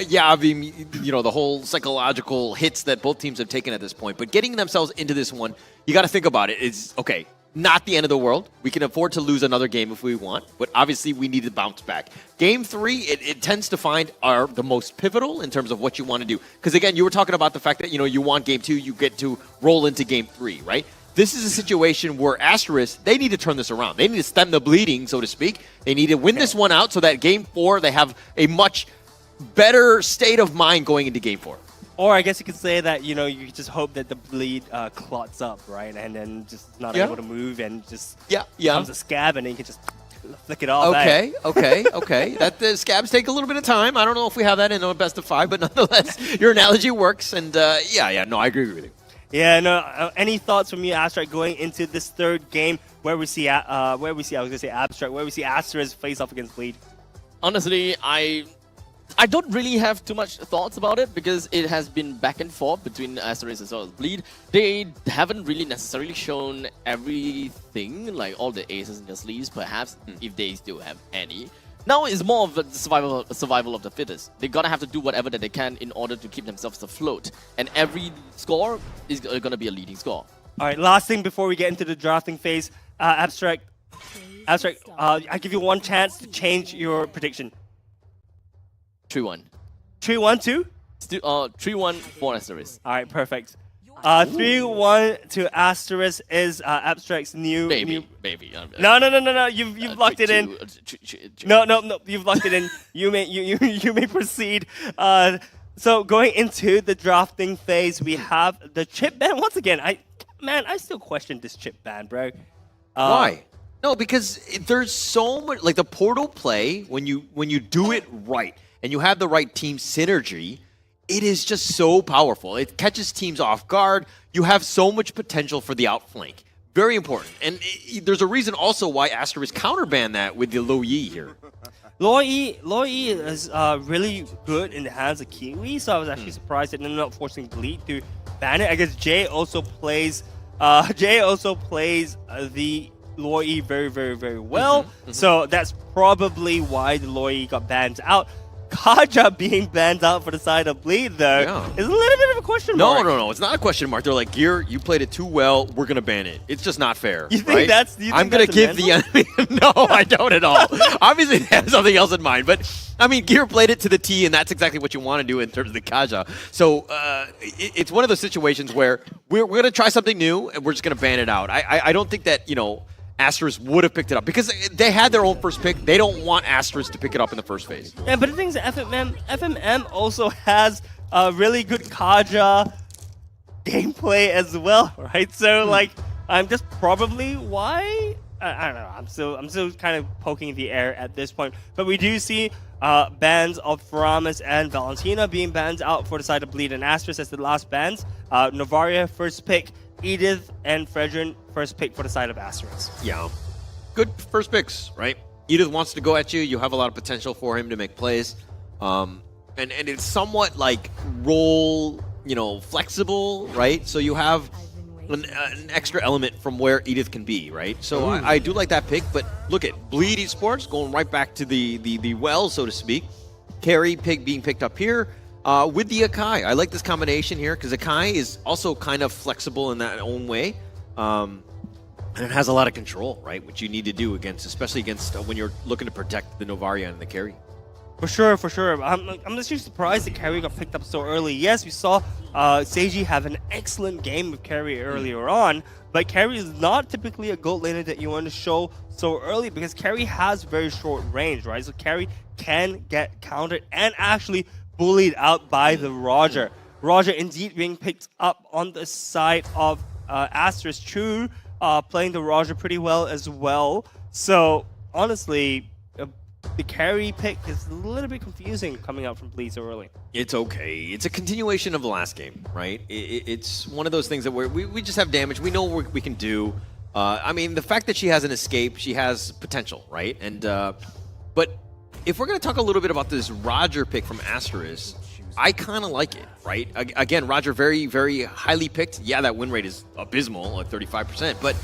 yeah, I mean, you know, the whole psychological hits that both teams have taken at this point, but getting themselves into this one, you got to think about it. It's, okay, not the end of the world. We can afford to lose another game if we want, but obviously we need to bounce back. Game 3, it tends to find are the most pivotal in terms of what you want to do. Because again, you were talking about the fact that, you want Game 2, you get to roll into Game 3, right? This is a situation where Asteris, they need to turn this around. They need to stem the bleeding, so to speak. They need to win this one out so that Game 4, they have a much better state of mind going into Game 4. Or I guess you could say that, you just hope that the bleed clots up, right? And then just not able to move and just becomes a scab and then you can just flick it off. Okay. That the scabs take a little bit of time. I don't know if we have that in a best of 5, but nonetheless, your analogy works. And no, I agree with you. Yeah, no. Any thoughts from you, Abstract, going into this third game where we see Abstract, where we see Asteris face off against Bleed? Honestly, I don't really have too much thoughts about it because it has been back and forth between Asteris as well as Bleed. They haven't really necessarily shown everything, like all the aces in their sleeves, perhaps, if they still have any. Now it's more of a survival of the fittest. They're gonna have to do whatever that they can in order to keep themselves afloat. And every score is gonna be a leading score. All right, last thing before we get into the drafting phase. Abstract, I give you one chance to change your prediction. 3-1. 3-1 to? 3-1 for Asteris. All right, perfect. 3-1 to Asteris is Abstract's new... Maybe. No. You've locked it in. No. You've locked it in. You may proceed. So going into the drafting phase, we have the chip ban. Once again, I still question this chip ban, bro. Why? No, because there's so much, like the portal play, when you do it right and you have the right team synergy, it is just so powerful. It catches teams off guard. You have so much potential for the outflank. Very important. And there's a reason also why Asteris counterbanned that with the Lo Yi here. Lo Yi is really good in the hands of Kiwi, so I was actually surprised that they're not forcing Bleed to ban it. I guess Jay also plays the Lo Yi very, very, very well. So that's probably why the Lo Yi got banned out. Kaja being banned out for the side of Bleed, though, is a little bit of a question mark. No. It's not a question mark. They're like, Gear, you played it too well. We're going to ban it. It's just not fair. You think that's I'm going to give the enemy... No, I don't at all. Obviously, they have something else in mind. But, I mean, Gear played it to the T, and that's exactly what you want to do in terms of the Kaja. So, it's one of those situations where we're going to try something new, and we're just going to ban it out. I don't think that, Asteris would have picked it up because they had their own first pick. They don't want Asteris to pick it up in the first phase. Yeah, but the thing is, FMM also has a really good Kaja gameplay as well, right? So, I'm just probably why. I don't know. I'm still kind of poking the air at this point. But we do see bans of Faramis and Valentina being banned out for the side of Bleed and Asteris as the last bans. Novaria first pick. Edith and Fredrin first pick for the side of Asteris. Yeah. Good first picks, right? Edith wants to go at you. You have a lot of potential for him to make plays. And it's somewhat like role, flexible, right? So you have an extra element from where Edith can be, right? So I do like that pick, but look at Bleed Esports going right back to the well, so to speak. Carry being picked up here. With the Akai, I like this combination here because Akai is also kind of flexible in that own way, and it has a lot of control, right? Which you need to do especially against when you're looking to protect the Novaria and the carry. For sure. I'm actually surprised that Carry got picked up so early. Yes, we saw Seiji have an excellent game with Carry earlier on, but Carry is not typically a gold laner that you want to show so early because Carry has very short range, right? So Carry can get countered and actually bullied out by the Roger. Roger indeed being picked up on the side of Asteris. True, playing the Roger pretty well as well. So honestly, the carry pick is a little bit confusing coming out from Bleed so early. It's okay. It's a continuation of the last game, right? It's one of those things that we just have damage. We know what we can do. I mean, the fact that she has an escape, she has potential, right? And but if we're going to talk a little bit about this Roger pick from Asteris, I kind of like it, right? Again, Roger very, very highly picked. Yeah, that win rate is abysmal at 35%, but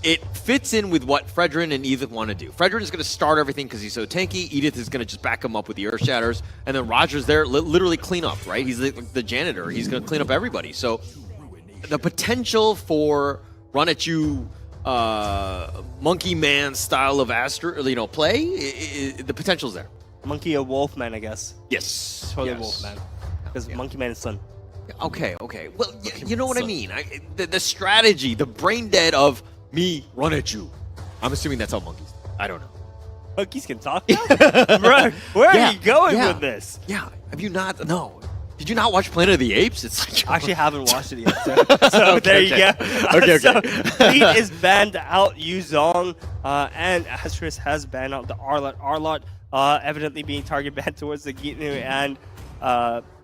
it fits in with what Fredrin and Edith want to do. Fredrin is going to start everything because he's so tanky. Edith is going to just back him up with the Earth Shatters, and then Roger's there literally clean up, right? He's the janitor. He's going to clean up everybody. So the potential for run at you monkey man style of play, the potential's there. Monkey or Wolfman, I guess. Yes. Totally yes. Wolfman. Because Monkey Man is son. Okay. Well, you know what I mean. The strategy, the brain dead of me run at you. I'm assuming that's how monkeys. I don't know. Monkeys can talk now? Bro, where are you going with this? Yeah. Have you not? No. Did you not watch Planet of the Apes? It's like I actually haven't watched it yet. So there you go. Okay. So Fleet is banned out Yuzong, and Asteris has banned out the Arlott. Arlott evidently being target banned towards the Gitnu and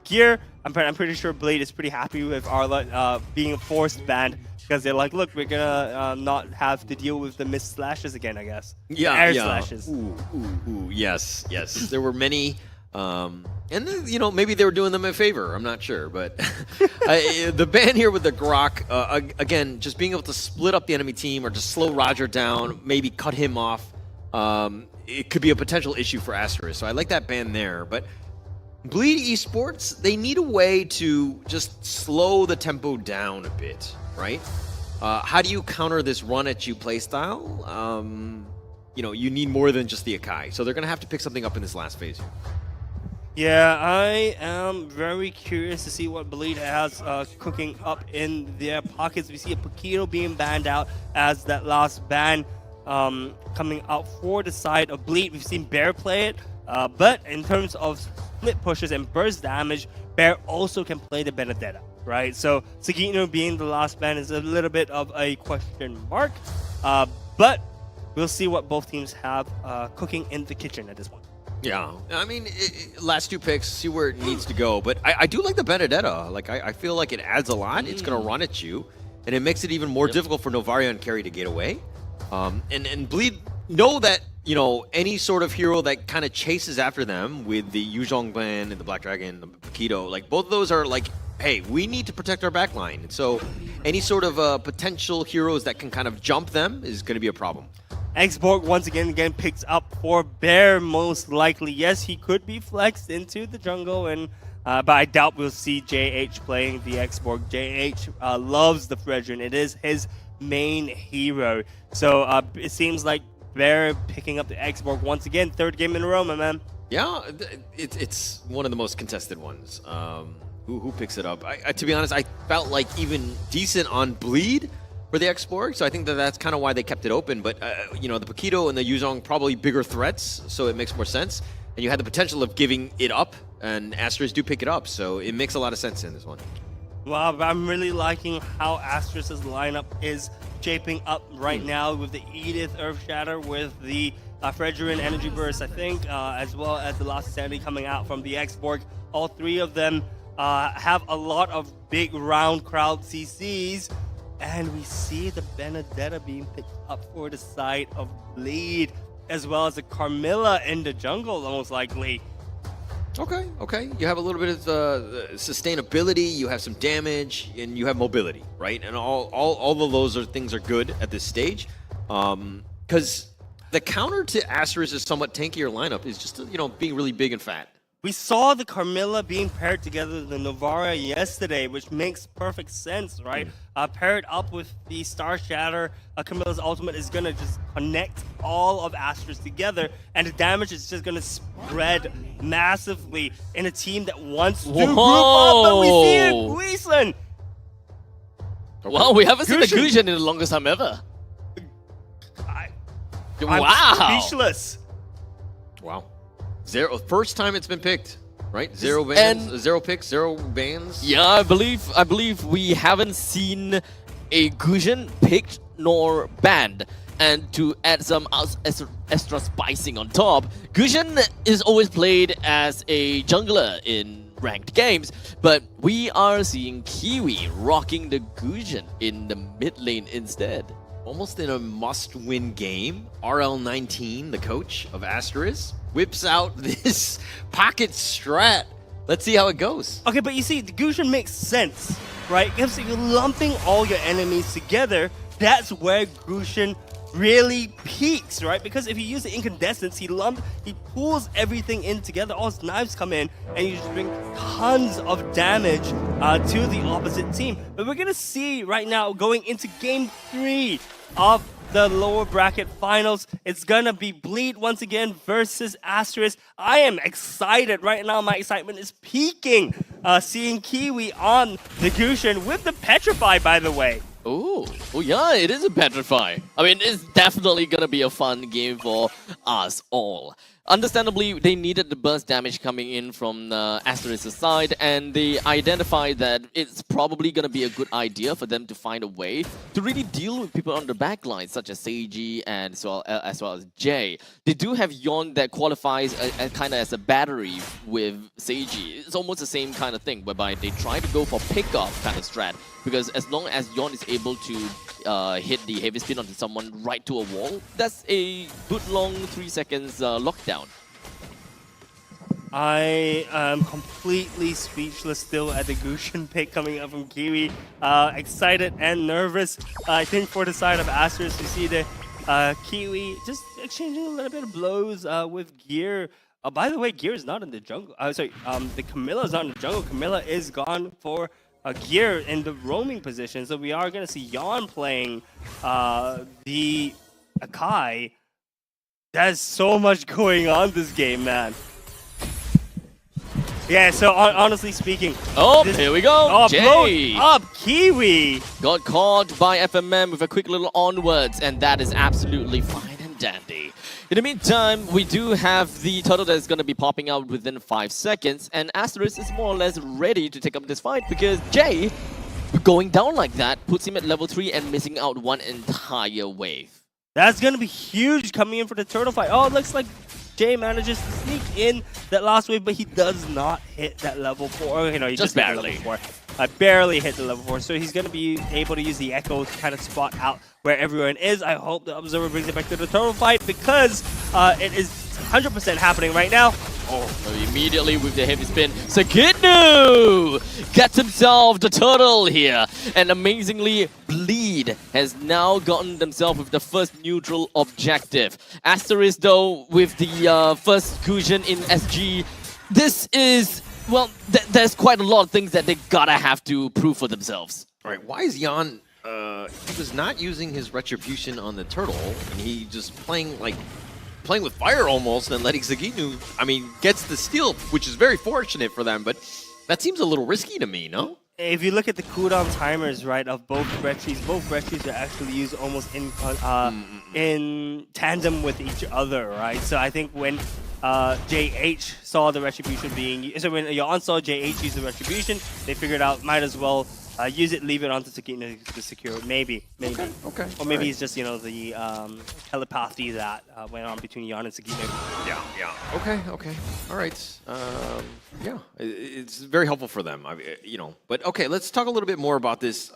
Gear. I'm pretty sure Blade is pretty happy with Arlott being forced banned because they're like, look, we're gonna not have to deal with the missed slashes again, I guess. Air slashes. Ooh, yes. There were many. And maybe they were doing them a favor. I'm not sure, but the ban here with the Grok, again, just being able to split up the enemy team or just slow Roger down, maybe cut him off. It could be a potential issue for Asteris. So I like that ban there. But Bleed Esports, they need a way to just slow the tempo down a bit, right? How do you counter this run at you playstyle? You need more than just the Akai. So they're going to have to pick something up in this last phase here. Yeah, I am very curious to see what Bleed has cooking up in their pockets. We see a Paquito being banned out as that last ban coming out for the side of Bleed. We've seen Bear play it, but in terms of split pushes and burst damage, Bear also can play the Benedetta, right? So Sagino being the last ban is a little bit of a question mark, but we'll see what both teams have cooking in the kitchen at this point. Yeah, I mean, last two picks, see where it needs to go. But I do like the Benedetta. Like, I feel like it adds a lot. It's going to run at you, and it makes it even more difficult for Novaria and Carry to get away. And Bleed know that, any sort of hero that kind of chases after them with the Yuzhong ban and the Black Dragon, the Paquito, like, both of those are like, hey, we need to protect our backline. And so any sort of potential heroes that can kind of jump them is going to be a problem. Xborg once again picks up for Bear, most likely. Yes, he could be flexed into the jungle, and but I doubt we'll see JH playing the Xborg. JH loves the Fredrin. It is his main hero. So it seems like Bear picking up the Xborg once again. Third game in a row, my man. Yeah, it's one of the most contested ones. Who picks it up? To be honest, I felt like even decent on Bleed for the Xborg, so I think that's kind of why they kept it open. But the Paquito and the Yuzhong probably bigger threats, so it makes more sense. And you had the potential of giving it up, and Asteris do pick it up, so it makes a lot of sense in this one. Wow, I'm really liking how Asteris' lineup is shaping up right now with the Edith Earthshatter, with the Fredrin Energy Burst, I think, as well as the Last Sanity coming out from the Xborg. All three of them have a lot of big round crowd CCs. And we see the Benedetta being picked up for the side of Bleed, as well as the Carmilla in the jungle, most likely. Okay. You have a little bit of sustainability, you have some damage, and you have mobility, right? And all of those things are good at this stage. Because the counter to Asteris' somewhat tankier lineup is just, being really big and fat. We saw the Carmilla being paired together with the Novara yesterday, which makes perfect sense, right? Paired up with the Star Shatter, Carmilla's ultimate is going to just connect all of Asteris together, and the damage is just going to spread massively in a team that wants to group up, but we see it, Guisan! Wow, we haven't seen the Gusion in the longest time ever. I'm speechless. Wow. First time it's been picked, right? Zero bans, zero picks, zero bans. Yeah, I believe we haven't seen a Gusion picked nor banned. And to add some extra spicing on top, Gusion is always played as a jungler in ranked games, but we are seeing Kiwi rocking the Gusion in the mid lane instead. Almost in a must-win game, RL19, the coach of Asteris, whips out this pocket strat. Let's see how it goes. Okay, but you see, the Gusion makes sense, right? Because if you're lumping all your enemies together, that's where Gusion really peaks, right? Because if you use the incandescence, he pulls everything in together, all his knives come in, and you just bring tons of damage to the opposite team. But we're gonna see right now, going into game 3 of the lower bracket finals. It's gonna be Bleed once again versus Asteris. I am excited right now. My excitement is peaking. Seeing Kiwi on the Gushin with the Petrify, by the way. Oh yeah, it is a Petrify. I mean, it's definitely gonna be a fun game for us all. Understandably, they needed the burst damage coming in from Asteris' side, and they identified that it's probably going to be a good idea for them to find a way to really deal with people on the back line, such as Seiji and as well as Jay. They do have Yon that qualifies kind of as a battery with Seiji. It's almost the same kind of thing, whereby they try to go for pick-off kind of strat, because as long as Yon is able to hit the heavy spin onto someone right to a wall, that's a good long 3 seconds lockdown. I am completely speechless still at the Gushin pick coming up from Kiwi. Excited and nervous. I think for the side of Asteris, you see the Kiwi just exchanging a little bit of blows with Gear. By the way, Gear is not in the jungle. The Camilla is not in the jungle. Camilla is gone for Gear in the roaming position. So we are going to see Yon playing the Akai. There's so much going on this game, man. Yeah, so honestly speaking... Oh, here we go! Oh, Jay! blown up Kiwi! Got caught by FMM with a quick little onwards, and that is absolutely fine and dandy. In the meantime, we do have the turtle that is going to be popping out within 5 seconds, and Asteris is more or less ready to take up this fight, because Jay, going down like that, puts him at level 3 and missing out one entire wave. That's going to be huge coming in for the turtle fight. Oh, it looks like Jay manages to sneak in that last wave, but he does not hit that level 4. You know, he just barely. Barely hit the level 4, so he's going to be able to use the Echo to kind of spot out where everyone is. I hope the Observer brings it back to the turtle fight, because it is 100% happening right now. Oh, immediately with the heavy spin, Sakitnu gets himself the turtle here. And amazingly, Bleed has now gotten themselves with the first neutral objective. Asteris, though, with the first Gushin in SG, this is, well, there's quite a lot of things that they gotta have to prove for themselves. All right, why is Yon, he was not using his Retribution on the turtle, and he just playing with fire almost, and letting Sakitnu, I mean, gets the steal, which is very fortunate for them, but that seems a little risky to me, no? If you look at the cooldown timers, right, of both retries are actually used almost in tandem with each other, right? So I think when JH saw the Retribution being... So when Yon saw JH use the Retribution, they figured out, might as well use it, leave it onto Sakitnu to secure it. Maybe. Okay. Or maybe it's just, you know, the telepathy that went on between Yon and Sakitnu. Yeah. Okay. All right. Yeah, it's very helpful for them, you know. But okay, let's talk a little bit more about this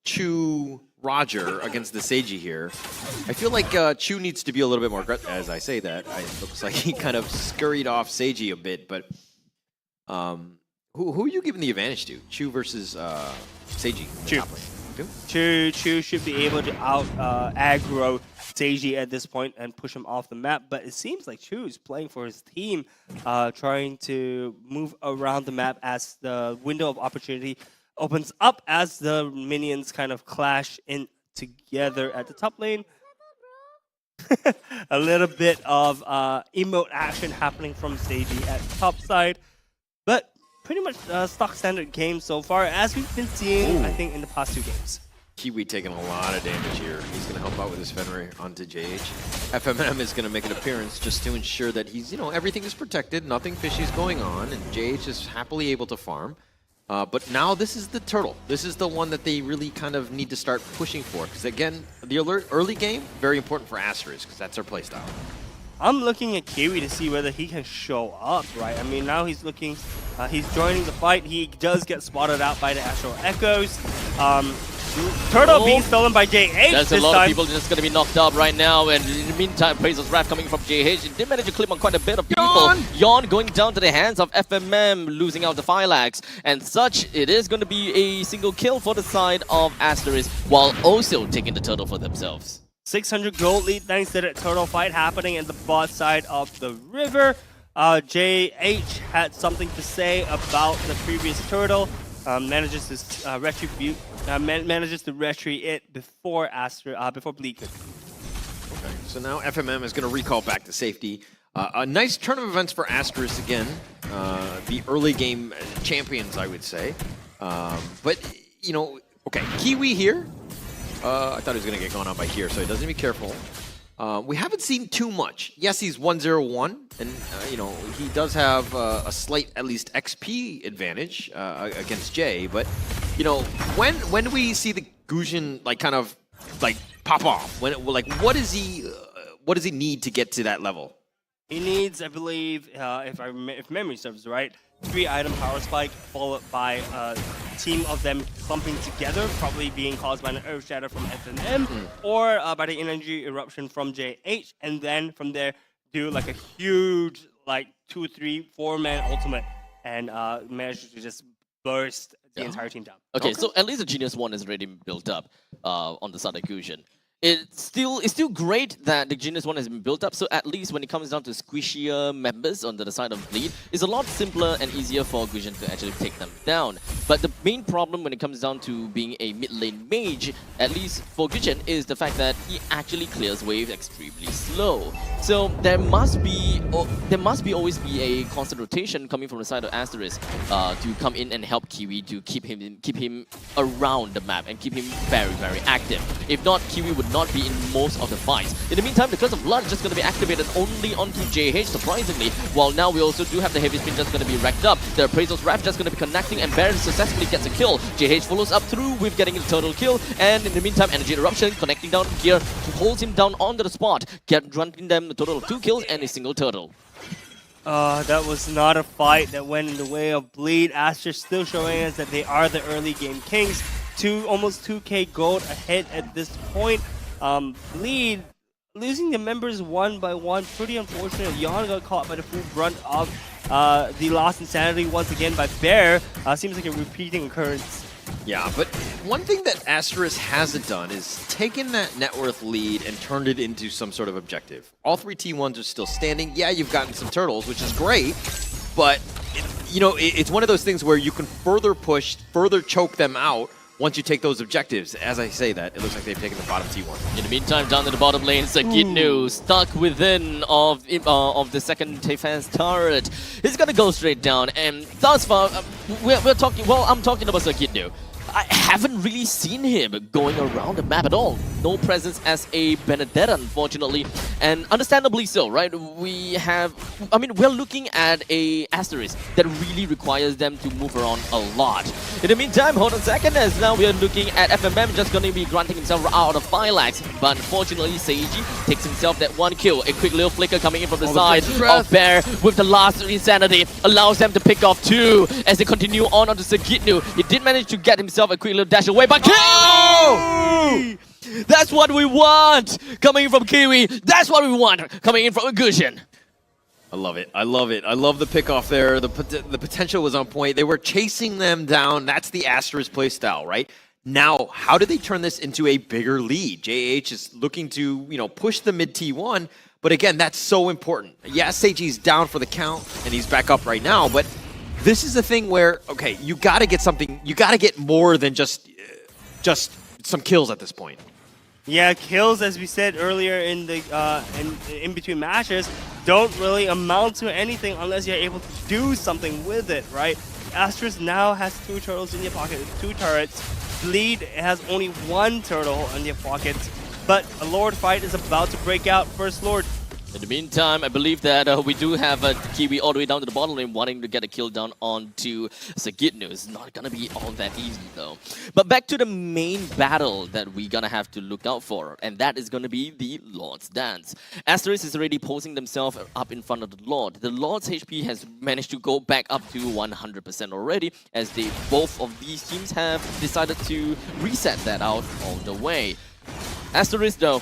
Chu Roger against the Seiji here. I feel like Chu needs to be a little bit more aggressive. As I say that, it looks like he kind of scurried off Seiji a bit, but who are you giving the advantage to? Chu versus Seiji? Chu should be able to out aggro Seiji at this point and push him off the map, but it seems like Chu is playing for his team, trying to move around the map as the window of opportunity opens up as the minions kind of clash in together at the top lane. A little bit of emote action happening from Seiji at the top side, but pretty much stock standard game so far, as we've been seeing, I think, in the past 2 games. Kiwi taking a lot of damage here. He's going to help out with his Fenrir onto JH. FMM is going to make an appearance just to ensure that he's, you know, everything is protected, nothing fishy is going on, and JH is happily able to farm. But now this is the turtle. This is the one that they really kind of need to start pushing for. Because again, the early game, very important for Asteris, because that's their playstyle. I'm looking at Kiwi to see whether he can show up, right? I mean, now he's looking, he's joining the fight. He does get spotted out by the Astral Echoes. Turtle being stolen by JH. There's a lot of people just going to be knocked up right now, and in the meantime, Praise's Wrath coming from JH. It did manage to clip on quite a bit of people. Yon going down to the hands of FMM, losing out the Phylax. And such, it is going to be a single kill for the side of Asteris, while also taking the turtle for themselves. 600 gold lead thanks to that turtle fight happening in the bot side of the river. JH had something to say about the previous turtle. Manages to retrie it before Bleed could. So now FMM is going to recall back to safety. A nice turn of events for Asteris again. The early game champions, I would say. But, you know, okay, Kiwi here. I thought he was going to get gone on by here, so he doesn't be careful. We haven't seen too much. Yes, he's 1-0-1, and, you know, he does have a slight, at least, XP advantage against Jay. But, you know, when do we see the Gujin, like, kind of, like, pop off? What does he need to get to that level? He needs, I believe, if memory serves right, 3-item power spike followed by a team of them clumping together, probably being caused by an Earth Shatter from FNM or by the energy eruption from JH, and then from there do like a huge like 2, 3, 4-man ultimate and manage to just burst the entire team down. Okay, so at least the Genius 1 is already built up on the side of Gujin. It's still great that the Genius 1 has been built up, so at least when it comes down to squishier members on the side of Bleed, it's a lot simpler and easier for Gujin to actually take them down. But the main problem when it comes down to being a mid-lane mage, at least for Gujin, is the fact that he actually clears waves extremely slow. So there must always be a constant rotation coming from the side of Asteris to come in and help Kiwi to keep him around the map and keep him very, very active. If not, Kiwi would not be in most of the fights. In the meantime, the Curse of Blood is just going to be activated only onto JH, surprisingly, while now we also do have the Heavy Spin just going to be racked up. The Appraisal's Wrath just going to be connecting, and Baron successfully gets a kill. JH follows up through with getting a total kill, and in the meantime, Energy Eruption connecting down Gear holds him down onto the spot, granting them a total of 2 kills and a single turtle. That was not a fight that went in the way of Bleed. Aster still showing us that they are the early game kings. Almost 2k gold ahead at this point. Bleed losing the members one by one, pretty unfortunate. Yon got caught by the full brunt of the lost insanity once again by Bear. Seems like a repeating occurrence. Yeah, but one thing that Asteris hasn't done is taken that net worth lead and turned it into some sort of objective. All 3 T1s are still standing. Yeah, you've gotten some turtles, which is great, but you know, it's one of those things where you can further push, further choke them out once you take those objectives. As I say that, it looks like they've taken the bottom T1. In the meantime, down to the bottom lane, Sagitnu stuck within of the second Tefans turret. He's gonna go straight down, and thus far, I'm talking about Sagitnu. I haven't really seen him going around the map at all. No presence as a Benedetta, unfortunately, and understandably so, right? We're looking at a Asteris that really requires them to move around a lot. In the meantime, hold on a second, as now we are looking at FMM just going to be granting himself out of Phylax, but unfortunately, Seiji takes himself that 1 kill. A quick little flicker coming in from the side of Bear with the last Insanity, allows them to pick off 2 as they continue on onto Sagitnu. He did manage to get himself a quick little dash away, but Kiwi! That's what we want coming in from Kiwi. That's what we want coming in from Gujin. I love it. I love it. I love the pick off there. The potential was on point. They were chasing them down. That's the Asteris playstyle, right? Now, how do they turn this into a bigger lead? JH is looking to, you know, push the mid T1, but again, that's so important. Yeah, Seiji's down for the count, and he's back up right now, but this is the thing where, okay, you got to get something, you got to get more than just some kills at this point. Yeah, kills, as we said earlier in the in between matches, don't really amount to anything unless you're able to do something with it, right? Asteris now has 2 turtles in their pocket, 2 turrets. Bleed has only 1 turtle in their pockets, but a Lord fight is about to break out. First Lord. In the meantime, I believe that we do have a Kiwi all the way down to the bottom lane wanting to get a kill down onto Sagitnu. It's not going to be all that easy though. But back to the main battle that we're going to have to look out for, and that is going to be the Lord's Dance. Asteris is already posing themselves up in front of the Lord. The Lord's HP has managed to go back up to 100% already, as both of these teams have decided to reset that out all the way. Asteris though,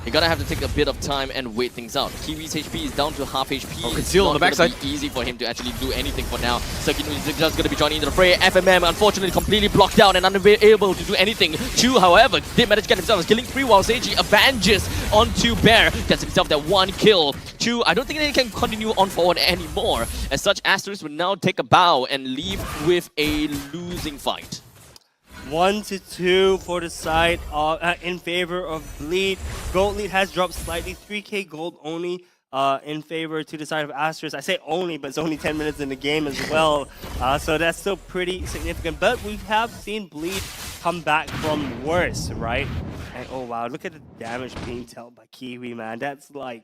you're gonna have to take a bit of time and wait things out. Kiwi's HP is down to half HP. Conceal on the backside. It's not easy for him to actually do anything for now. Sagitnu is just gonna be joining into the fray. FMM unfortunately completely blocked out and unable to do anything. Chu, however, did manage to get himself a killing spree while Seiji avenges onto Bear. Gets himself that 1 kill. Chu, I don't think they can continue on forward anymore. As such, Asteris will now take a bow and leave with a losing fight. 1-2 for the side in favor of Bleed. Gold lead has dropped slightly, 3k gold only in favor to the side of Asteris. I say only, but it's only 10 minutes in the game as well. So that's still pretty significant. But we have seen Bleed come back from worse, right? And oh wow, look at the damage being dealt by Kiwi, man. That's like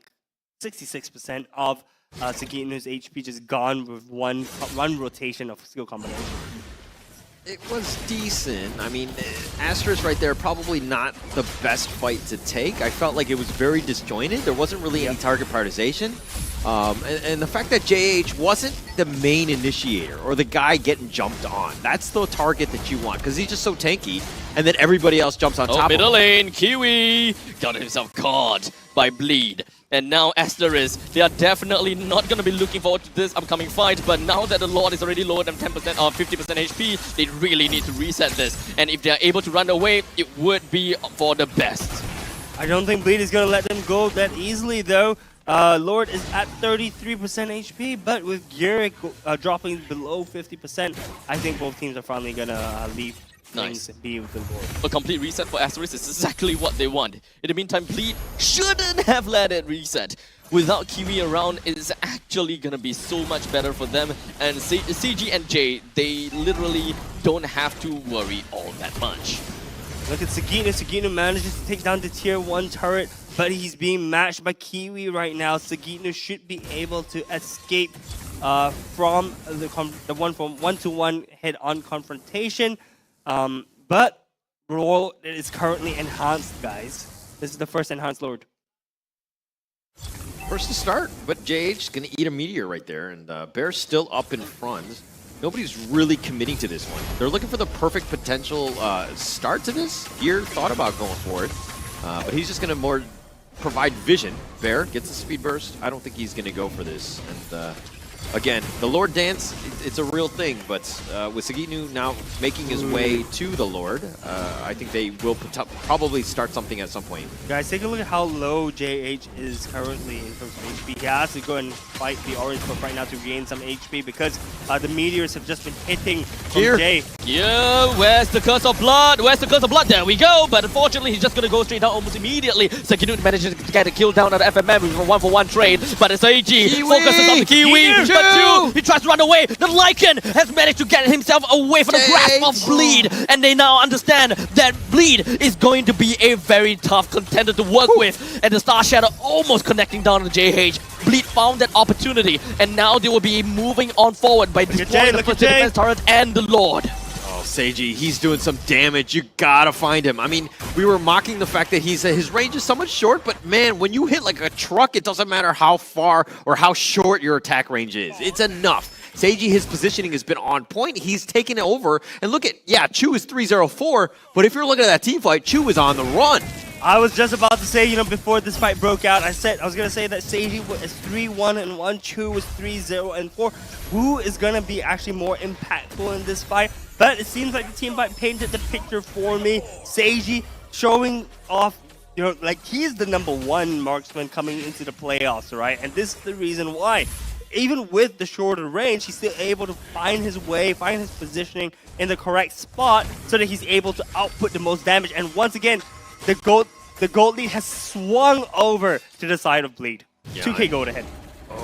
66% of Saginu's HP just gone with one rotation of skill combination. It was decent. I mean, Asteris right there, probably not the best fight to take. I felt like it was very disjointed. There wasn't really any target prioritization. And the fact that JH wasn't the main initiator or the guy getting jumped on, that's the target that you want because he's just so tanky, and then everybody else jumps on top of him. Middle lane, Kiwi got himself caught by Bleed. And now Asteris, they are definitely not going to be looking forward to this upcoming fight, but now that the Lord is already lower than 10% or 50% HP, they really need to reset this. And if they are able to run away, it would be for the best. I don't think Bleed is going to let them go that easily though. Lord is at 33% HP, but with Gyrick dropping below 50%, I think both teams are finally going to leave. Nice. Be with the Lord. A complete reset for Asteris is exactly what they want. In the meantime, Bleed shouldn't have let it reset. Without Kiwi around, it's actually gonna be so much better for them. And CG and J, they literally don't have to worry all that much. Look at Sagino. Sagino manages to take down the tier 1 turret, but he's being matched by Kiwi right now. Sagino should be able to escape from the 1-to-1 head-on confrontation. But Roll is currently enhanced, guys. This is the first enhanced Lord. First to start, but JH is going to eat a meteor right there, and Bear's still up in front. Nobody's really committing to this one. They're looking for the perfect potential start to this. Gear thought about going for it, but he's just going to more provide vision. Bear gets the speed burst. I don't think he's going to go for this. And again, the Lord dance, it's a real thing, but with Saginu now making his way to the Lord, I think they will probably start something at some point. Guys, take a look at how low JH is currently in terms of HP. He has to go and fight the orange buff right now to gain some HP because the meteors have just been hitting from Jay. Yeah, where's the curse of blood? Where's the curse of blood? There we go, but unfortunately he's just gonna go straight down almost immediately. Saginu manages to get a kill down on the FMM with a 1-for-1 trade, but it's AG focuses on the Kiwi. But he tries to run away. The Lycan has managed to get himself away from the grasp of Bleed, and they now understand that Bleed is going to be a very tough contender to work with. And the Star Shadow almost connecting down to JH. Bleed found that opportunity, and now they will be moving on forward by destroying the first defense turret and the Lord. Oh, Seiji, he's doing some damage. You gotta find him. I mean, we were mocking the fact that his range is somewhat short, but man, when you hit like a truck, it doesn't matter how far or how short your attack range is. It's enough. Seiji, his positioning has been on point. He's taken it over. And look at, yeah, Chu is 3-0-4, but if you're looking at that team fight, Chu is on the run. I was just about to say, you know, before this fight broke out, I was gonna say that Seiji is 3-1-1, Chu was 3-0-4. Who is gonna be actually more impactful in this fight? But it seems like the team fight painted the picture for me. Seiji showing off, you know, like he's the #1 marksman coming into the playoffs, right? And this is the reason why. Even with the shorter range, he's still able to find his way, find his positioning in the correct spot so that he's able to output the most damage. And once again, the gold lead has swung over to the side of Bleed. Yeah, 2k gold ahead.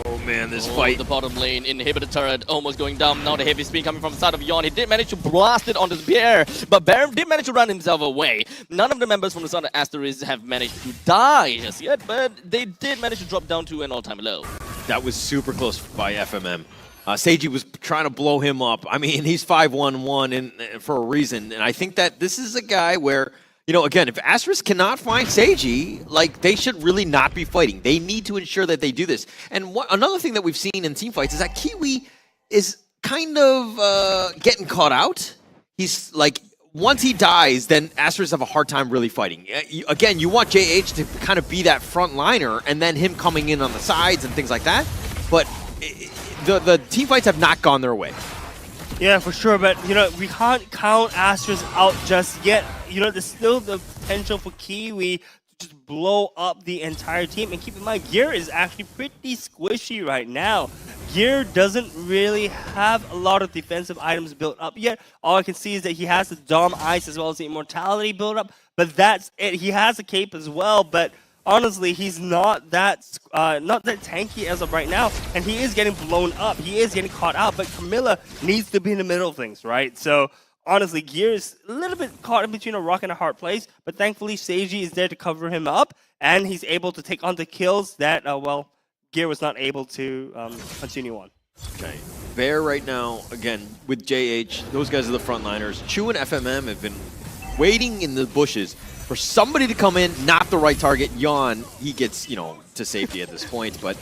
Oh man, this fight. The bottom lane, inhibitor turret almost going down. Now the heavy speed coming from the side of Yon. He did manage to blast it onto Bear, but Bear did manage to run himself away. None of the members from the side of Asteris have managed to die just yet, but they did manage to drop down to an all-time low. That was super close by FMM. Seiji was trying to blow him up. I mean, he's 5-1-1 for a reason, and I think that this is a guy where, you know, again, if Asteris cannot find Seiji, like, they should really not be fighting. They need to ensure that they do this. And another thing that we've seen in team fights is that Kiwi is kind of getting caught out. He's like, once he dies, then Asteris have a hard time really fighting. Again, you want JH to kind of be that front liner, and then him coming in on the sides and things like that. But the team fights have not gone their way. Yeah, for sure, but you know, we can't count Asteris out just yet. You know, there's still the potential for Kiwi to just blow up the entire team. And keep in mind, Gear is actually pretty squishy right now. Gear doesn't really have a lot of defensive items built up yet. All I can see is that he has the Dom Ice as well as the Immortality built up, but that's it. He has a cape as well, but honestly, he's not that tanky as of right now, and he is getting blown up. He is getting caught out, but Camilla needs to be in the middle of things, right? So honestly, Gear is a little bit caught in between a rock and a hard place, but thankfully Seiji is there to cover him up, and he's able to take on the kills that, well, Gear was not able to continue on. Okay. Bear right now, again, with JH, those guys are the frontliners. Chu and FMM have been waiting in the bushes for somebody to come in, not the right target. Yawn, he gets, you know, to safety at this point, but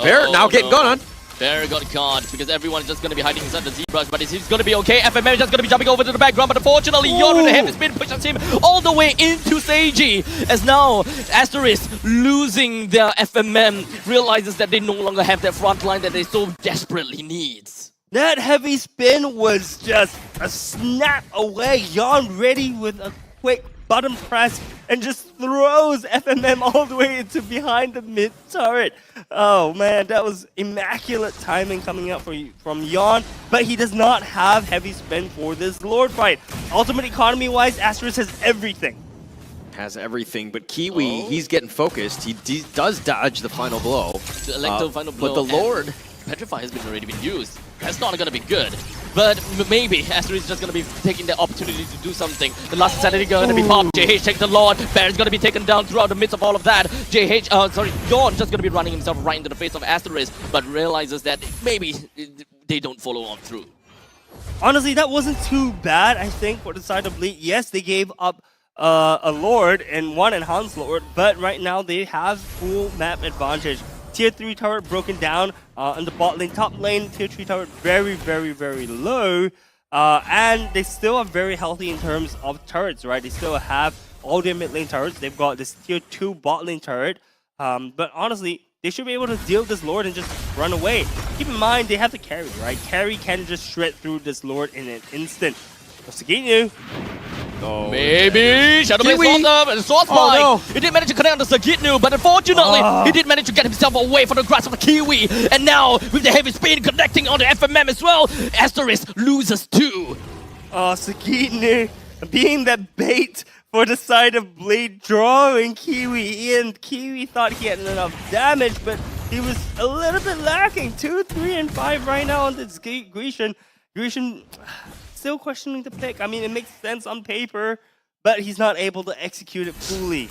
Bear now getting gone on. Bear got caught because everyone is just going to be hiding inside the ZBrush, but he's going to be okay. FMM is just going to be jumping over to the background, but unfortunately, Yon with the heavy spin pushes him all the way into Seiji. As now, Asteris losing their FMM, realizes that they no longer have that front line that they so desperately need. That heavy spin was just a snap away. Yon ready with a quick button press and just throws FMM all the way into behind the mid turret. Oh man, that was immaculate timing coming out from Yon, but he does not have heavy spin for this Lord fight. Ultimate economy wise, Asteris has everything. Has everything, but Kiwi, he's getting focused. He does dodge the final blow. The Electro final blow. But the Lord... Petrify has already been used. That's not going to be good. But maybe Asteris is just going to be taking the opportunity to do something. The last insanity going to be popped. JH takes the Lord. Bear is going to be taken down throughout the midst of all of that. Yon just going to be running himself right into the face of Asteris, but realizes that maybe they don't follow on through. Honestly, that wasn't too bad, I think, for the side of Bleed. Yes, they gave up a Lord and one Enhanced Lord, but right now they have full map advantage. Tier 3 turret broken down in the bot lane. Top lane, Tier 3 turret very, very, very low. And they still are very healthy in terms of turrets, right? They still have all their mid lane turrets. They've got this Tier 2 bot lane turret. But honestly, they should be able to deal with this Lord and just run away. Keep in mind, they have the carry, right? Carry can just shred through this Lord in an instant. Sagitnu. Oh, maybe Shadowblade swapped and Sword Spike. No. He did manage to connect on the Sagitnu, but unfortunately, he did manage to get himself away from the grasp of the Kiwi. And now, with the heavy spin connecting on the FMM as well, Asteris loses too. Oh, Sagitnu being that bait for the side of Blade, drawing Kiwi in. Kiwi thought he had enough damage, but he was a little bit lacking. 2, 3, and 5 right now on this Grecian. Grecian still questioning the pick. I mean, it makes sense on paper, but he's not able to execute it fully.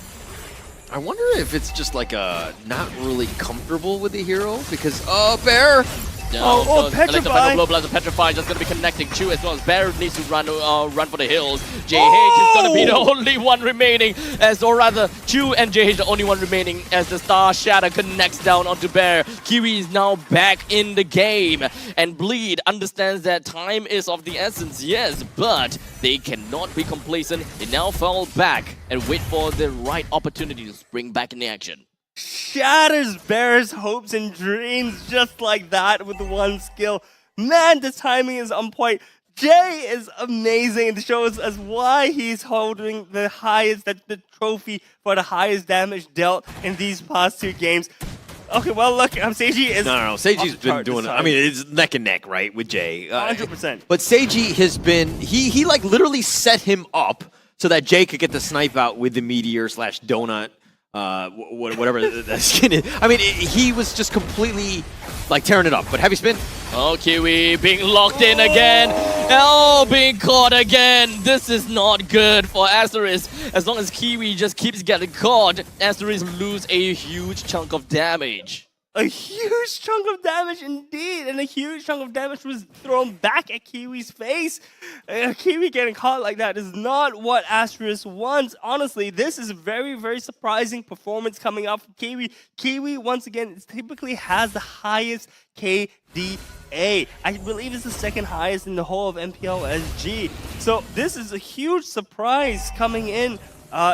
I wonder if it's just like not really comfortable with the hero because Bear. No, Petrify. Petrify just going to be connecting Chu as well as Bear needs to run for the hills. JH is going to be the only one remaining, or rather, Chu and JH the only one remaining as the Star Shatter connects down onto Bear. Kiwi is now back in the game, and Bleed understands that time is of the essence, yes, but they cannot be complacent. They now fall back and wait for the right opportunity to spring back in the action. Shatters Bear's hopes and dreams just like that with the one skill. Man, the timing is on point. Jay is amazing and shows us why he's holding the highest, the trophy for the highest damage dealt in these past 2 games. Okay, well, look, Seiji is... No, Seiji's been doing it. I mean, it's neck and neck, right, with Jay. 100%. But Seiji has been... He like, literally set him up so that Jay could get the snipe out with the meteor/donut. Whatever that skin is. I mean, he was just completely like tearing it up. But heavy spin. Oh, Kiwi being locked in again. Oh, being caught again. This is not good for Asteris. As long as Kiwi just keeps getting caught, Asteris lose a huge chunk of damage. A huge chunk of damage indeed, and a huge chunk of damage was thrown back at Kiwi's face. Kiwi getting caught like that is not what Asteris wants. Honestly, this is a very, very surprising performance coming out from Kiwi. Kiwi, once again, typically has the highest KDA. I believe it's the 2nd highest in the whole of MPL SG. So this is a huge surprise coming in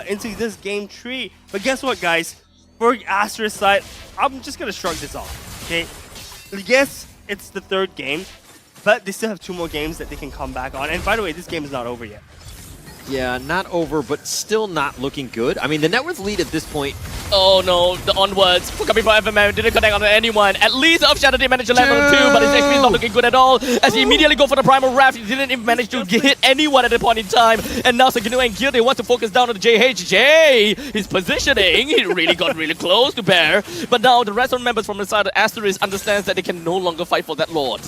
into this game tree. But guess what, guys? For Asteris side, I'm just going to shrug this off, okay? Yes, it's the 3rd game, but they still have 2 more games that they can come back on. And by the way, this game is not over yet. Yeah, not over, but still not looking good. I mean, the net worth lead at this point. Oh no, the onwards coming from FMM didn't connect on anyone. At least Earth Shadow did manage to land on 2, but his HP is not looking good at all. As he immediately go for the Primal Wrath, he didn't even manage to hit anyone at the point in time. And now Sagino and Gil, they want to focus down on the JHJ. His positioning, he really got really close to Bear. But now the rest of the members from the side of Asteris understands that they can no longer fight for that Lord.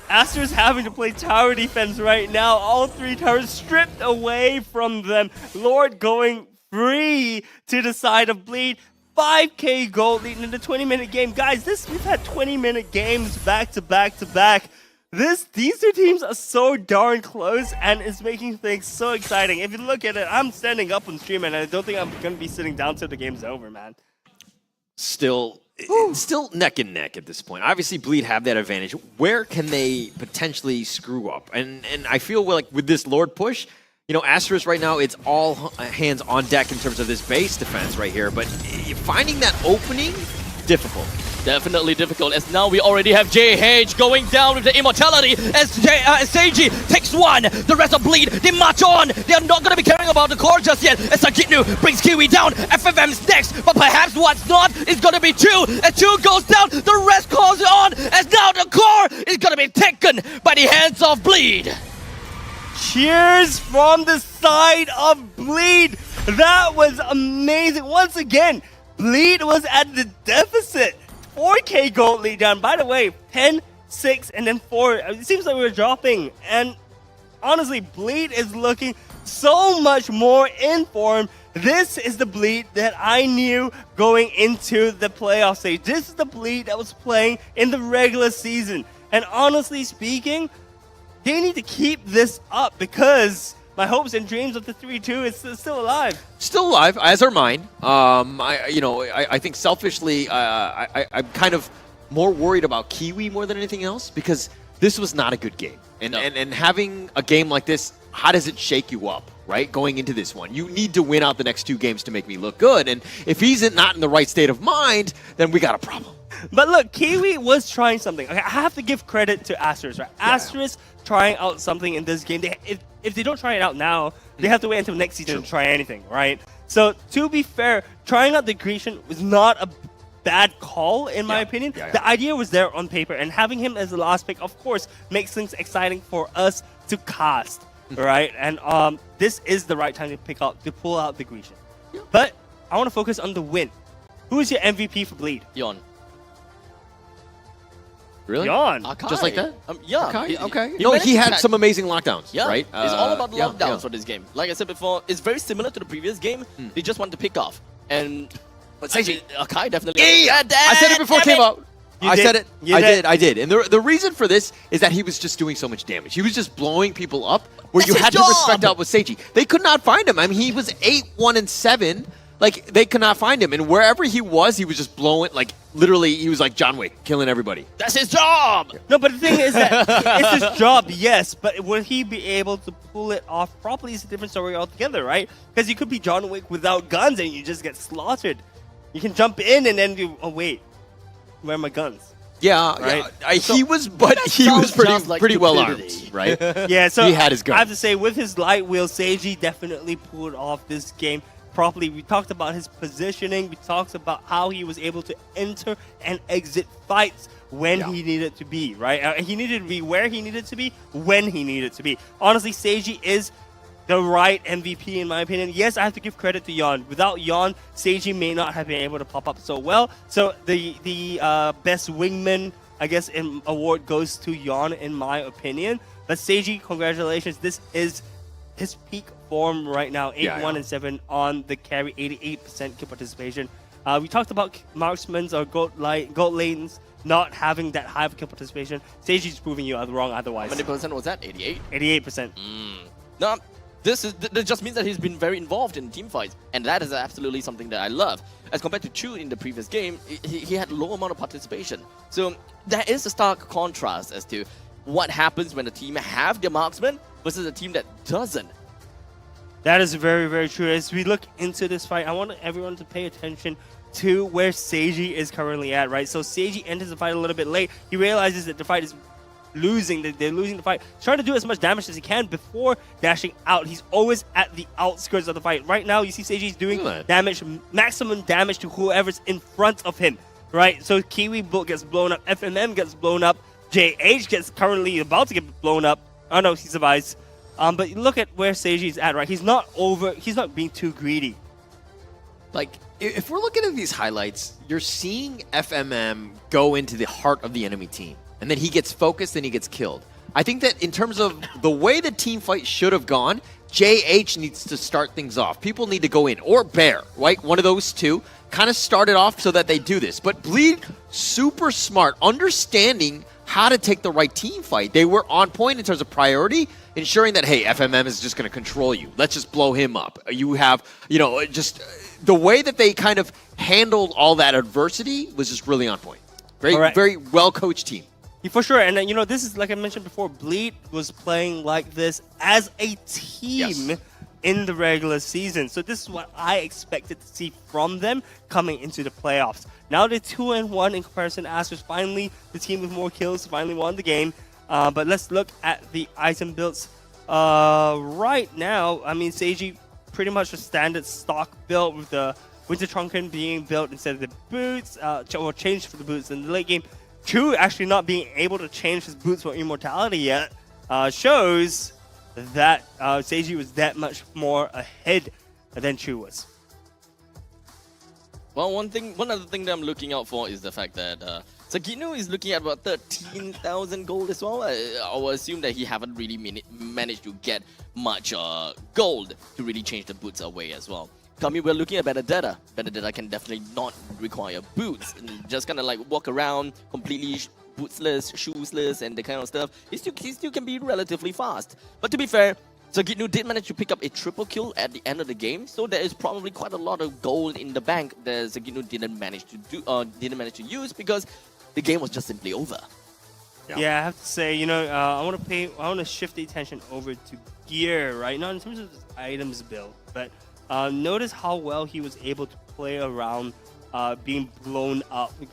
Asteris having to play tower defense right now. All 3 towers stripped away from them. Lord going free to the side of Bleed. 5k gold leading in the 20-minute game. Guys, we've had 20-minute games back to back to back. These 2 teams are so darn close, and it's making things so exciting. If you look at it, I'm standing up on stream, and I don't think I'm going to be sitting down till the game's over, man. Still neck and neck at this point. Obviously, Bleed have that advantage. Where can they potentially screw up? And I feel like with this Lord push, you know, Asteris right now, it's all hands on deck in terms of this base defense right here. But finding that opening, difficult. Definitely difficult, as now we already have JH going down with the immortality as Seiji takes 1. The rest of Bleed, they march on. They're not going to be caring about the core just yet, as Sagitnu brings Kiwi down. FFM's next, but perhaps what's not is going to be 2. As 2 goes down, the rest calls it on, as now the core is going to be taken by the hands of Bleed. Cheers from the side of Bleed. That was amazing. Once again, Bleed was at the deficit. 4k gold lead down. By the way, 10, 6, and then 4. It seems like we're dropping. And honestly, Bleed is looking so much more in form. This is the Bleed that I knew going into the playoff stage. This is the Bleed that was playing in the regular season. And honestly speaking, they need to keep this up, because my hopes and dreams of the 3-2 is still alive. Still alive, as are mine. I think selfishly, I'm kind of more worried about Kiwi more than anything else, because this was not a good game. And having a game like this, how does it shake you up, right? Going into this one, you need to win out the next 2 games to make me look good. And if he's not in the right state of mind, then we got a problem. But look, Kiwi was trying something. Okay, I have to give credit to Asteris, right? Yeah. Asteris trying out something in this game. If they don't try it out now, they have to wait until next season to try anything, right? So to be fair, trying out the Grecian was not a bad call, in my opinion. The idea was there on paper, and having him as the last pick, of course, makes things exciting for us to cast, right? And this is the right time to pull out the Grecian. But I want to focus on the win. Who is your MVP for Bleed? Yon. Really? Yon. Akai. Just like that? Yeah. Okay. No, he had some amazing lockdowns, Yeah, right? it's all about lockdowns yeah. for this game. Like I said before, it's very similar to the previous game. They just want to pick off. And Seiji. Akai definitely... I said it before it came out. I said it. You I did. And the reason for this is that he was just doing so much damage. He was just blowing people up where That's you his had job. to respect out with Seiji. They could not find him. I mean, he was 8-1-7. Like, they could not find him. And wherever he was just blowing, like, literally, he was like John Wick, killing everybody. That's his job! No, but the thing is that it's his job, yes, but will he be able to pull it off properly is a different story altogether, right? Because you could be John Wick without guns and you just get slaughtered. You can jump in and then you, oh wait, where are my guns? Yeah, right? He was pretty well armed, right? Yeah, so he had his gun. I have to say, with his light wheel, Seiji definitely pulled off this game properly. We talked about his positioning. We talked about how he was able to enter and exit fights when he needed to be, right? He needed to be where he needed to be, when he needed to be. Honestly, Seiji is the right MVP in my opinion. Yes, I have to give credit to Yon. Without Yon, Seiji may not have been able to pop up so well. So the best wingman, I guess, award goes to Yon in my opinion. But Seiji, congratulations. This is his peak form right now, 8-1-7 on the carry, 88% kill participation. We talked about marksmen's or gold lanes not having that high of kill participation. Seiji's proving you wrong otherwise. How many percent was that? 88? 88%. No, this just means that he's been very involved in team fights, and that is absolutely something that I love. As compared to Chu in the previous game, he had low amount of participation. So there is a stark contrast as to what happens when a team have their marksman versus a team that doesn't. That is very, very true. As we look into this fight, I want everyone to pay attention to where Seiji is currently at, right? So Seiji enters the fight a little bit late. He realizes that the fight is losing. They're losing the fight. He's trying to do as much damage as he can before dashing out. He's always at the outskirts of the fight. Right now, you see Seiji's doing damage, maximum damage to whoever's in front of him. Right? So Kiwi gets blown up. FMM gets blown up. JH gets currently about to get blown up. Oh no, he survives. But look at where Seiji's at, right? He's not being too greedy. Like, if we're looking at these highlights, you're seeing FMM go into the heart of the enemy team. And then he gets focused and he gets killed. I think that in terms of the way the team fight should have gone, JH needs to start things off. People need to go in. Or Bear, right? One of those two. Kind of start it off so that they do this. But Bleed, super smart, understanding how to take the right team fight. They were on point in terms of priority, ensuring that, hey, FMM is just going to control you. Let's just blow him up. You have, just the way that they kind of handled all that adversity was just really on point. Very well-coached team. For sure, and this is, like I mentioned before, Bleed was playing like this as a team in the regular season. So this is what I expected to see from them coming into the playoffs. Now they're 2-1 in comparison. Asteris finally, the team with more kills, finally won the game. But let's look at the item builds. Right now, I mean, Seiji pretty much a standard stock build with the Winter Trunken being built instead of the boots, or changed for the boots in the late game. Chu actually not being able to change his boots for immortality yet shows that Seiji was that much more ahead than Chu was. Well, one other thing that I'm looking out for is the fact that Sagino is looking at about 13,000 gold as well. I will assume that he haven't really managed to get much gold to really change the boots away as well. Kami, we're looking at Benedetta. Benedetta can definitely not require boots. And just kind of like walk around completely bootsless, shoesless, and the kind of stuff. He still can be relatively fast. But to be fair, Sagitnu did manage to pick up a triple kill at the end of the game, so there is probably quite a lot of gold in the bank that Sagitnu didn't manage to use because the game was just simply over. Yeah, I have to say, I want to shift the attention over to gear, right? Not in terms of his items build, but notice how well he was able to play around being blown up. I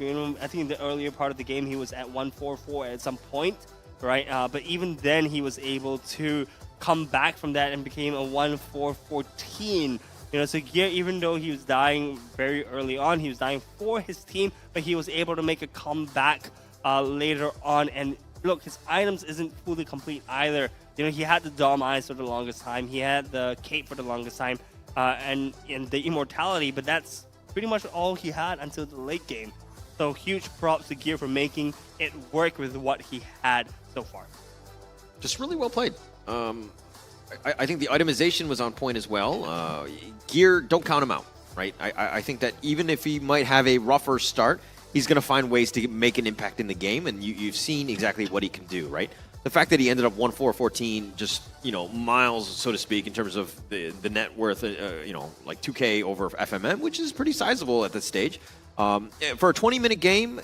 think in the earlier part of the game he was at 144 at some point, right? But even then he was able to come back from that and became a 1-4-14. So Gear, even though he was dying very early on, he was dying for his team, but he was able to make a comeback later on. And look, his items isn't fully complete either. He had the Dom Eyes for the longest time, he had the Cape for the longest time, and the Immortality, but that's pretty much all he had until the late game. So huge props to Gear for making it work with what he had so far. Just really well played. I think the itemization was on point as well. Gear, don't count him out, right? I think that even if he might have a rougher start, he's going to find ways to make an impact in the game, and you've seen exactly what he can do, right? The fact that he ended up 1-4-14, just, miles, so to speak, in terms of the net worth, like 2K over FMM, which is pretty sizable at this stage. For a 20-minute game,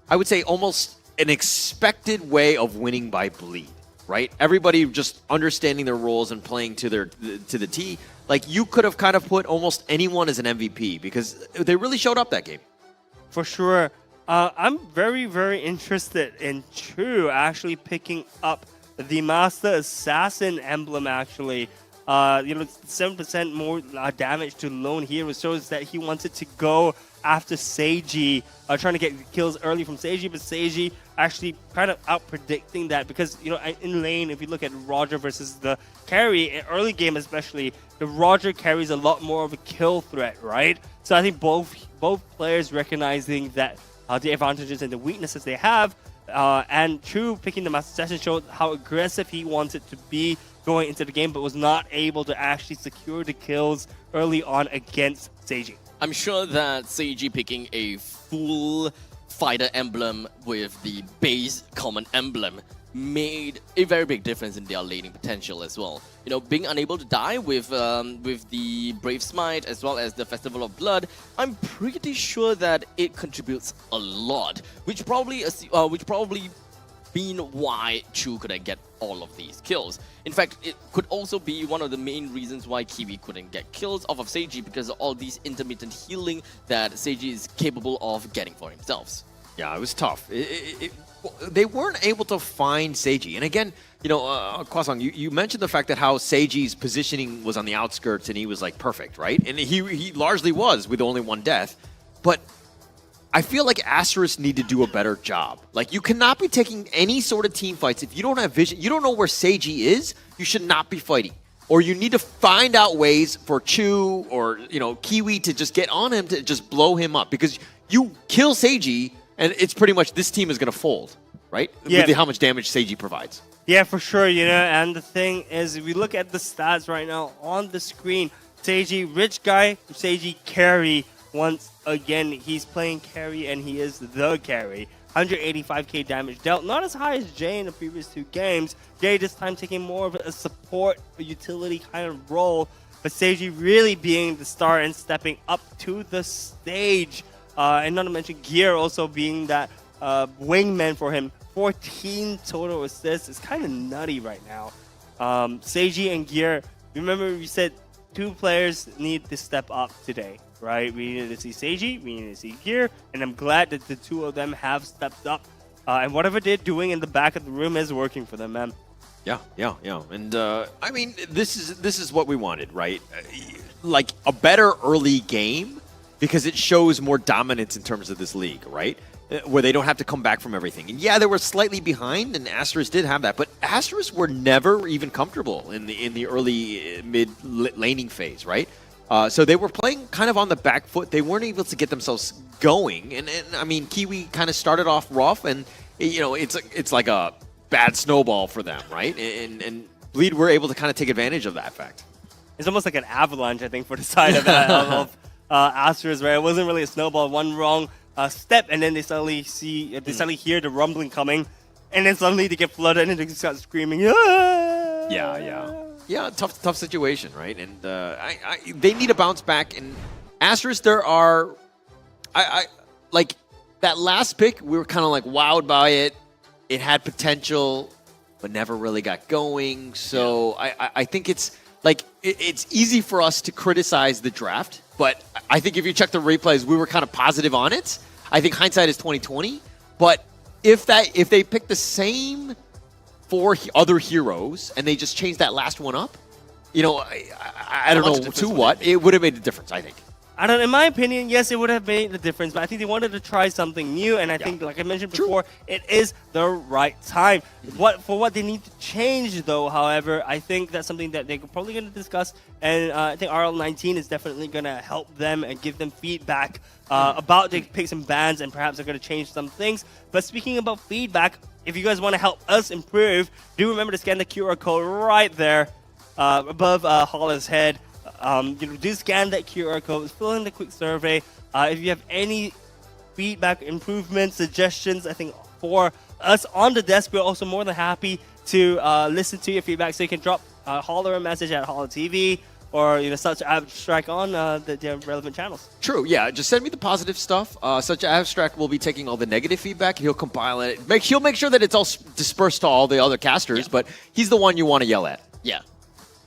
I would say almost an expected way of winning by bleed, right? Everybody just understanding their roles and playing to the T. Like, you could have kind of put almost anyone as an MVP because they really showed up that game. For sure. I'm very, very interested in Chu actually picking up the Master Assassin emblem, actually. 7% more damage to lone heroes shows that he wanted to go after Seiji, trying to get kills early from Seiji, but Seiji actually kind of out-predicting that because, in lane, if you look at Roger versus the carry, in early game especially, the Roger carries a lot more of a kill threat, right? So I think both players recognizing that the advantages and the weaknesses they have, and Chu picking the Master Assassin showed how aggressive he wanted to be going into the game, but was not able to actually secure the kills early on against Seiji. I'm sure that Seiji picking a full fighter emblem with the base common emblem made a very big difference in their laning potential as well. Being unable to die with the Brave Smite as well as the Festival of Blood, I'm pretty sure that it contributes a lot, which probably been why Chu couldn't get all of these kills. In fact, it could also be one of the main reasons why Kiwi couldn't get kills off of Seiji, because of all these intermittent healing that Seiji is capable of getting for himself. Yeah, it was tough. They weren't able to find Seiji. And again, you know, Kwasong, you mentioned the fact that how Seiji's positioning was on the outskirts and he was like perfect, right? And he largely was with only one death. But I feel like Asteris need to do a better job. Like, you cannot be taking any sort of team fights if you don't have vision. You don't know where Seiji is. You should not be fighting. Or you need to find out ways for Chu or, you know, Kiwi to just get on him to just blow him up. Because you kill Seiji, and it's pretty much this team is going to fold, right? Yeah. With how much damage Seiji provides. Yeah, for sure, you know, and the thing is, if we look at the stats right now on the screen, Seiji, rich guy, Seiji carry. Once again, he's playing carry, and he is the carry. 185k damage dealt, not as high as Jay in the previous 2 games. Jay this time taking more of a support, a utility kind of role, but Seiji really being the star and stepping up to the stage. And not to mention Gear also being that wingman for him. 14 total assists. It's kind of nutty right now. Seiji and Gear, remember we said 2 players need to step up today, right? We needed to see Seiji, we needed to see Gear, and I'm glad that the 2 of them have stepped up. And whatever they're doing in the back of the room is working for them, man. Yeah. And I mean, this is what we wanted, right? Like a better early game, because it shows more dominance in terms of this league, right? Where they don't have to come back from everything. And yeah, they were slightly behind, and Asteris did have that, but Asteris were never even comfortable in the early mid laning phase, right? So they were playing kind of on the back foot. They weren't able to get themselves going, and I mean, Kiwi kind of started off rough, and you know, it's like a bad snowball for them, right? And Bleed were able to kind of take advantage of that fact. It's almost like an avalanche, I think, for the side of Asteris, right? It wasn't really a snowball. One wrong step, and then they suddenly hear the rumbling coming, and then suddenly they get flooded, and they start screaming. Ah! Yeah, tough situation, right? And they need a bounce back. And Asteris, there are, like that last pick, we were kind of like wowed by it. It had potential, but never really got going. So I think it's like it's easy for us to criticize the draft, but I think if you check the replays, we were kind of positive on it. I think hindsight is 20/20. But if they pick the same 4 other heroes and they just change that last one up, you know, I don't know to what, it would have made a difference, I think. I don't. In my opinion, yes, it would have made the difference, but I think they wanted to try something new, and I think, like I mentioned before, it is the right time. For what they need to change, though, however, I think that's something that they're probably going to discuss, and I think RL19 is definitely going to help them and give them feedback about the picks and bans, and perhaps they're going to change some things. But speaking about feedback, if you guys want to help us improve, do remember to scan the QR code right there above Holla's head. Do scan that QR code, fill in the quick survey. If you have any feedback, improvements, suggestions, I think for us on the desk, we're also more than happy to listen to your feedback. So you can drop Holler a message at Holler TV or such Abstract on the relevant channels. True, yeah. Just send me the positive stuff. Such Abstract will be taking all the negative feedback. He'll compile it. He'll make sure that it's all dispersed to all the other casters, but he's the one you want to yell at. Yeah.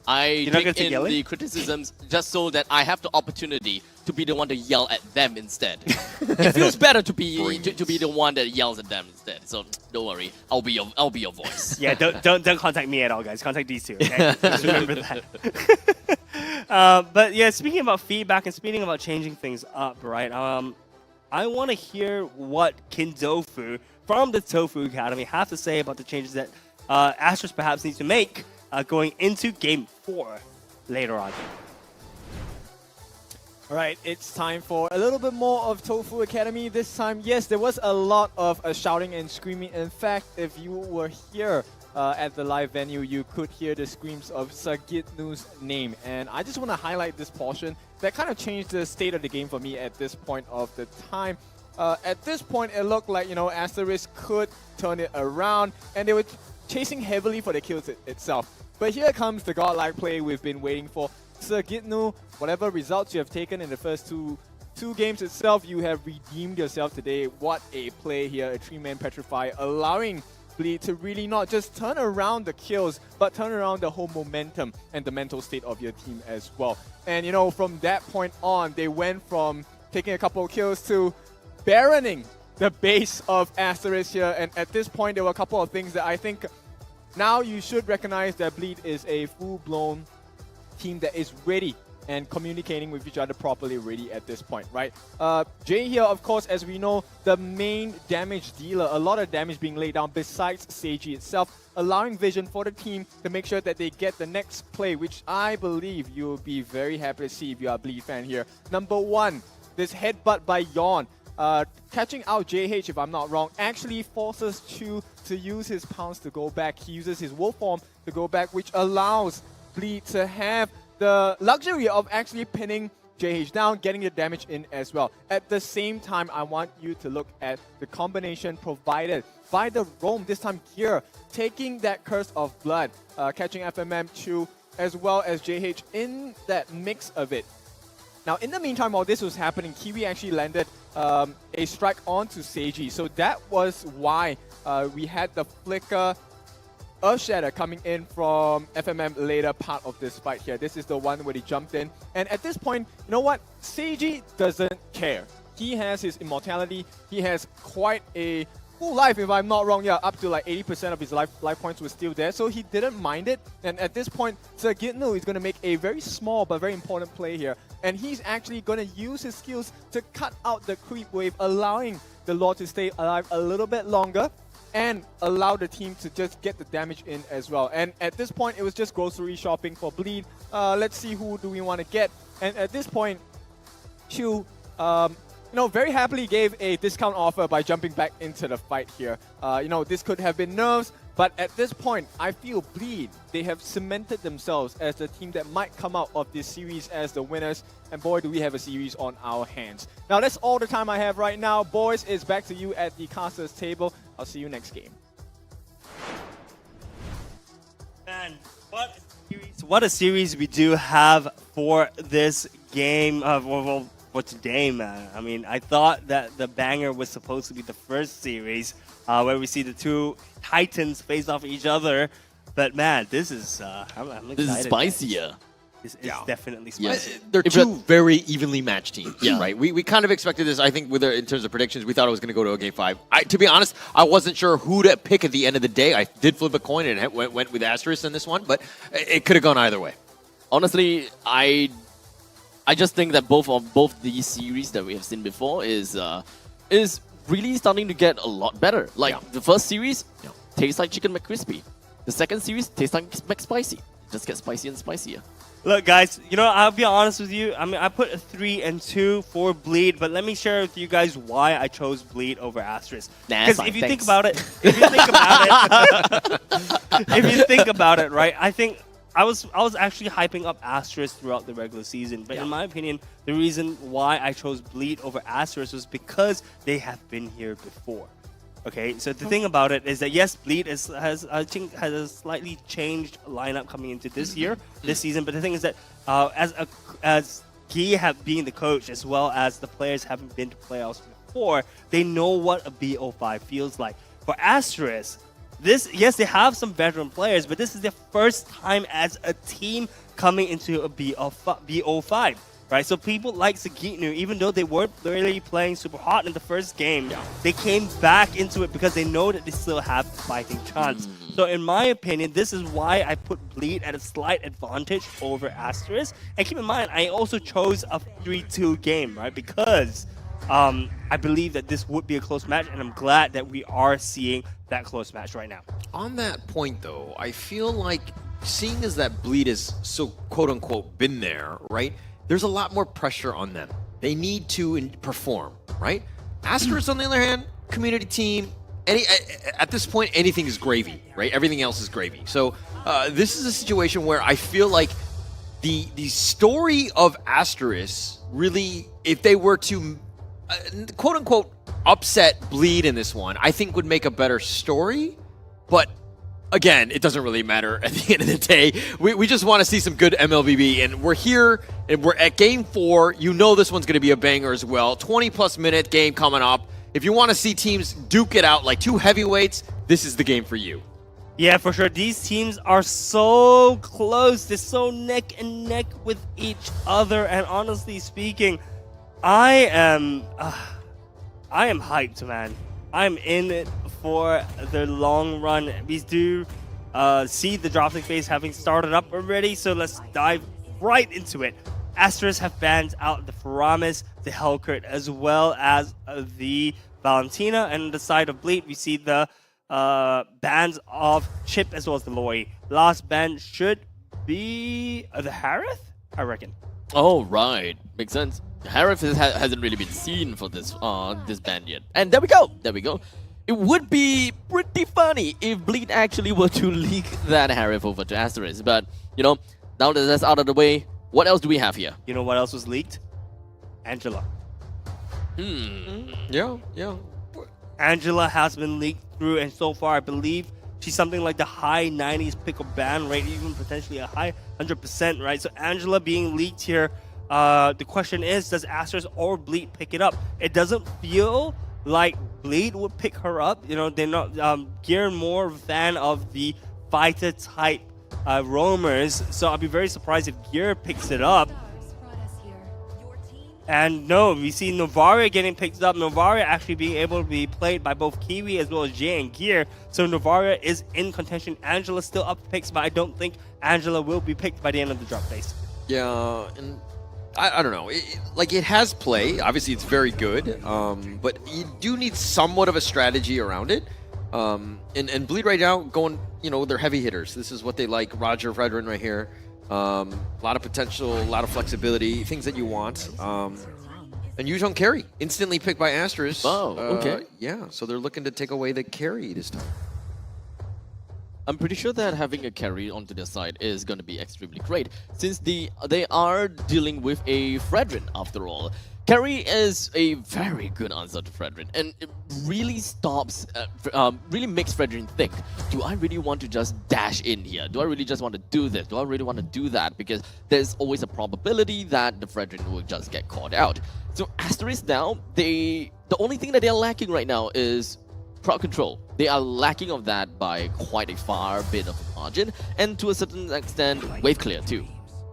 I take in the criticisms just so that I have the opportunity to be the one to yell at them instead. It feels better to be the one that yells at them instead. So don't worry, I'll be your voice. Yeah, don't contact me at all, guys. Contact these 2. Okay, just remember that. But yeah, speaking about feedback and speaking about changing things up, right? I want to hear what Kindofu from the Tofu Academy have to say about the changes that Asteris perhaps needs to make going into Game 4 later on. Alright, it's time for a little bit more of Tofu Academy this time. Yes, there was a lot of shouting and screaming. In fact, if you were here at the live venue, you could hear the screams of Sagitnu's name. And I just want to highlight this portion that kind of changed the state of the game for me at this point of the time. At this point, it looked like, Asteris could turn it around, and they were chasing heavily for the kills itself. But here comes the godlike play we've been waiting for. Sagitnu, whatever results you have taken in the first two games itself, you have redeemed yourself today. What a play here, a 3-man Petrify, allowing Bleed to really not just turn around the kills, but turn around the whole momentum and the mental state of your team as well. And you know, from that point on, they went from taking a couple of kills to baroning the base of Asteris here. And at this point, there were a couple of things that I think now you should recognize that Bleed is a full-blown team that is ready and communicating with each other properly ready at this point, right? Jay here, of course, as we know, the main damage dealer, a lot of damage being laid down besides Seiji itself, allowing vision for the team to make sure that they get the next play, which I believe you'll be very happy to see if you are a Bleed fan here. Number one, this headbutt by Yawn, catching out JH, if I'm not wrong, actually forces Chu to use his pounce to go back. He uses his wolf form to go back, which allows Bleed to have the luxury of actually pinning JH down, getting the damage in as well. At the same time, I want you to look at the combination provided by the roam, this time Gear, taking that Curse of Blood, catching FMM, Chu, as well as JH in that mix of it. Now, in the meantime, while this was happening, Kiwi actually landed a strike onto Seiji. So that was why we had the flicker Earthshatter coming in from FMM later part of this fight here. This is the one where he jumped in. And at this point, you know what? Seiji doesn't care. He has his immortality. He has quite a full life, if I'm not wrong. Yeah, up to like 80% of his life points were still there. So he didn't mind it. And at this point, Sir Gitnu is going to make a very small but very important play here. And he's actually going to use his skills to cut out the creep wave, allowing the Lord to stay alive a little bit longer and allow the team to just get the damage in as well. And at this point, it was just grocery shopping for Bleed. Let's see who do we want to get. And at this point, Chu, very happily gave a discount offer by jumping back into the fight here. This could have been nerves, but at this point, I feel Bleed, they have cemented themselves as the team that might come out of this series as the winners. And boy, do we have a series on our hands. Now, that's all the time I have right now. Boys, it's back to you at the caster's table. I'll see you next game. Man, what a series we do have for this game. For today, man. I mean, I thought that the banger was supposed to be the first series where we see the two titans face off each other. But man, this is I'm excited. This is spicier. This is definitely spicy. They're two very evenly matched teams, right? We kind of expected this, I think, in terms of predictions. We thought it was going to go to a Game 5. To be honest, I wasn't sure who to pick at the end of the day. I did flip a coin and went with Asteris in this one, but it could have gone either way. Honestly, I just think that both these series that we have seen before is really starting to get a lot better. Like the first series tastes like Chicken McCrispy. The second series tastes like McSpicy. Just gets spicier and spicier. Look, guys, I'll be honest with you. I mean, I put a 3 and 2 for Bleed, but let me share with you guys why I chose Bleed over Asteris. Because if you think about it, right? I think I was actually hyping up Asteris throughout the regular season, but in my opinion, the reason why I chose Bleed over Asteris was because they have been here before. Okay, so the thing about it is that yes, Bleed has a slightly changed lineup coming into this season. But the thing is that as Guy have been the coach as well as the players haven't been to playoffs before, they know what a BO5 feels like. For Asteris, yes, they have some veteran players, but this is their first time as a team coming into a BO5. Right, so people like Sagitnu, even though they weren't really playing super hot in the first game, they came back into it because they know that they still have a fighting chance. So in my opinion, this is why I put Bleed at a slight advantage over Asteris. And keep in mind, I also chose a 3-2 game, right? Because I believe that this would be a close match, and I'm glad that we are seeing that close match right now. On that point, though, I feel like seeing as that Bleed is so quote-unquote been there, right? There's a lot more pressure on them. They need to perform, right? Asteris, on the other hand, community team, at this point, anything is gravy, right? Everything else is gravy. So this is a situation where I feel like the story of Asteris really, if they were to quote-unquote upset Bleed in this one, I think would make a better story. But again, it doesn't really matter at the end of the day. We just want to see some good MLBB, and we're here, and we're at Game 4. You know this one's going to be a banger as well. 20-plus minute game coming up. If you want to see teams duke it out like two heavyweights, this is the game for you. Yeah, for sure. These teams are so close. They're so neck and neck with each other. And honestly speaking, I am hyped, man. I'm in it for the long run. We do see the drafting phase having started up already, so let's dive right into it. Asteris have banned out the Faramis, the Hellcurt, as well as the Valentina. And on the side of Bleed, we see the bans of Chip as well as the Loi. Last ban should be the Harith, I reckon. Oh, right. Makes sense. Harith hasn't really been seen for this this ban yet. And there we go. There we go. It would be pretty funny if Bleed actually were to leak that Harith over to Asteris. But, you know, now that that's out of the way, what else do we have here? You know what else was leaked? Angela. Yeah. Angela has been leaked through, and so far I believe she's something like the high 90s pick-up ban rate, even potentially a high 100%, right? So Angela being leaked here, the question is, does Asteris or Bleed pick it up? It doesn't feel like Bleed would pick her up. You know, they're not Gear more of a fan of the fighter type roamers, so I'll be very surprised if Gear picks it up. And no, we see Novaria getting picked up. Novaria actually being able to be played by both Kiwi as well as Jay and Gear. So Novaria is in contention. Angela's still up for picks, but I don't think Angela will be picked by the end of the drop phase. Yeah, and I don't know. It has play. Obviously, it's very good, but you do need somewhat of a strategy around it. And Bleed right now going, you know, they're heavy hitters. This is what they like. Roger Fredrin right here. A lot of potential, a lot of flexibility, things that you want. And Yuzhong carry, instantly picked by Asteris. Oh, okay. Yeah, so they're looking to take away the carry this time. I'm pretty sure that having a carry onto their side is going to be extremely great, since they are dealing with a Fredrin after all. Carry is a very good answer to Fredrin, and it really stops, really makes Fredrin think, do I really want to just dash in here? Do I really just want to do this? Do I really want to do that? Because there's always a probability that the Fredrin will just get caught out. So Asteris now, the only thing that they're lacking right now is crowd control. They are lacking of that by quite a far bit of a margin, and to a certain extent, wave clear too.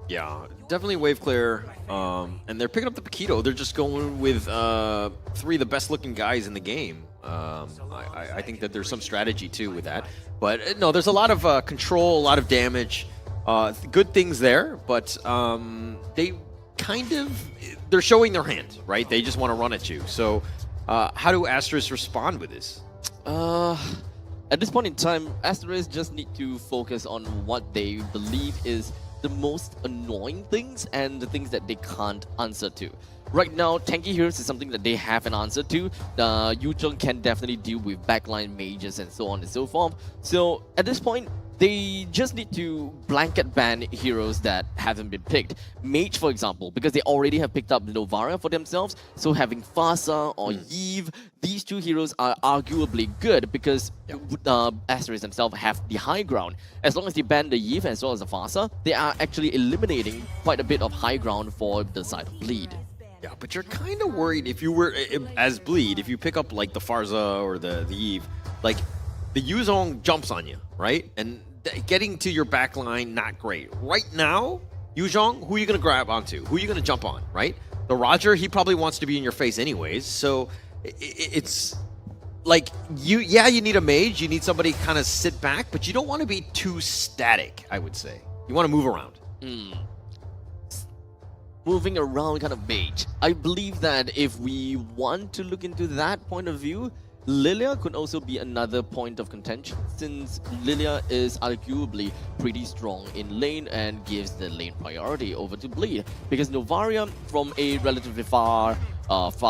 Yeah, definitely wave clear. And they're picking up the Paquito. They're just going with 3 of the best looking guys in the game. I think that there's some strategy too with that. But no, there's a lot of control, a lot of damage. Good things there, but they they're showing their hand, right? They just want to run at you. So how do Asteris respond with this? At this point in time, Asteris just need to focus on what they believe is the most annoying things and the things that they can't answer to. Right now, tanky heroes is something that they have an answer to. Yuzhong can definitely deal with backline mages and so on and so forth. So at this point, they just need to blanket ban heroes that haven't been picked. Mage, for example, because they already have picked up Novaria for themselves, so having Fasa or Eve, these 2 heroes are arguably good because Asteris themselves have the high ground. As long as they ban the Eve as well as the Fasa, they are actually eliminating quite a bit of high ground for the side of Bleed. Yeah, but you're kind of worried if you were, as Bleed, if you pick up like the Farza or the Eve, like the Yuzhong jumps on you, right? And getting to your back line, not great. Right now, Yuzhong, who are you going to grab onto? Who are you going to jump on, right? The Roger, he probably wants to be in your face anyways, so it's like, you need a mage, you need somebody kind of sit back, but you don't want to be too static, I would say. You want to move around. Moving around kind of mage. I believe that if we want to look into that point of view, Lilia could also be another point of contention, since Lilia is arguably pretty strong in lane and gives the lane priority over to Bleed. Because Novaria, from a relatively far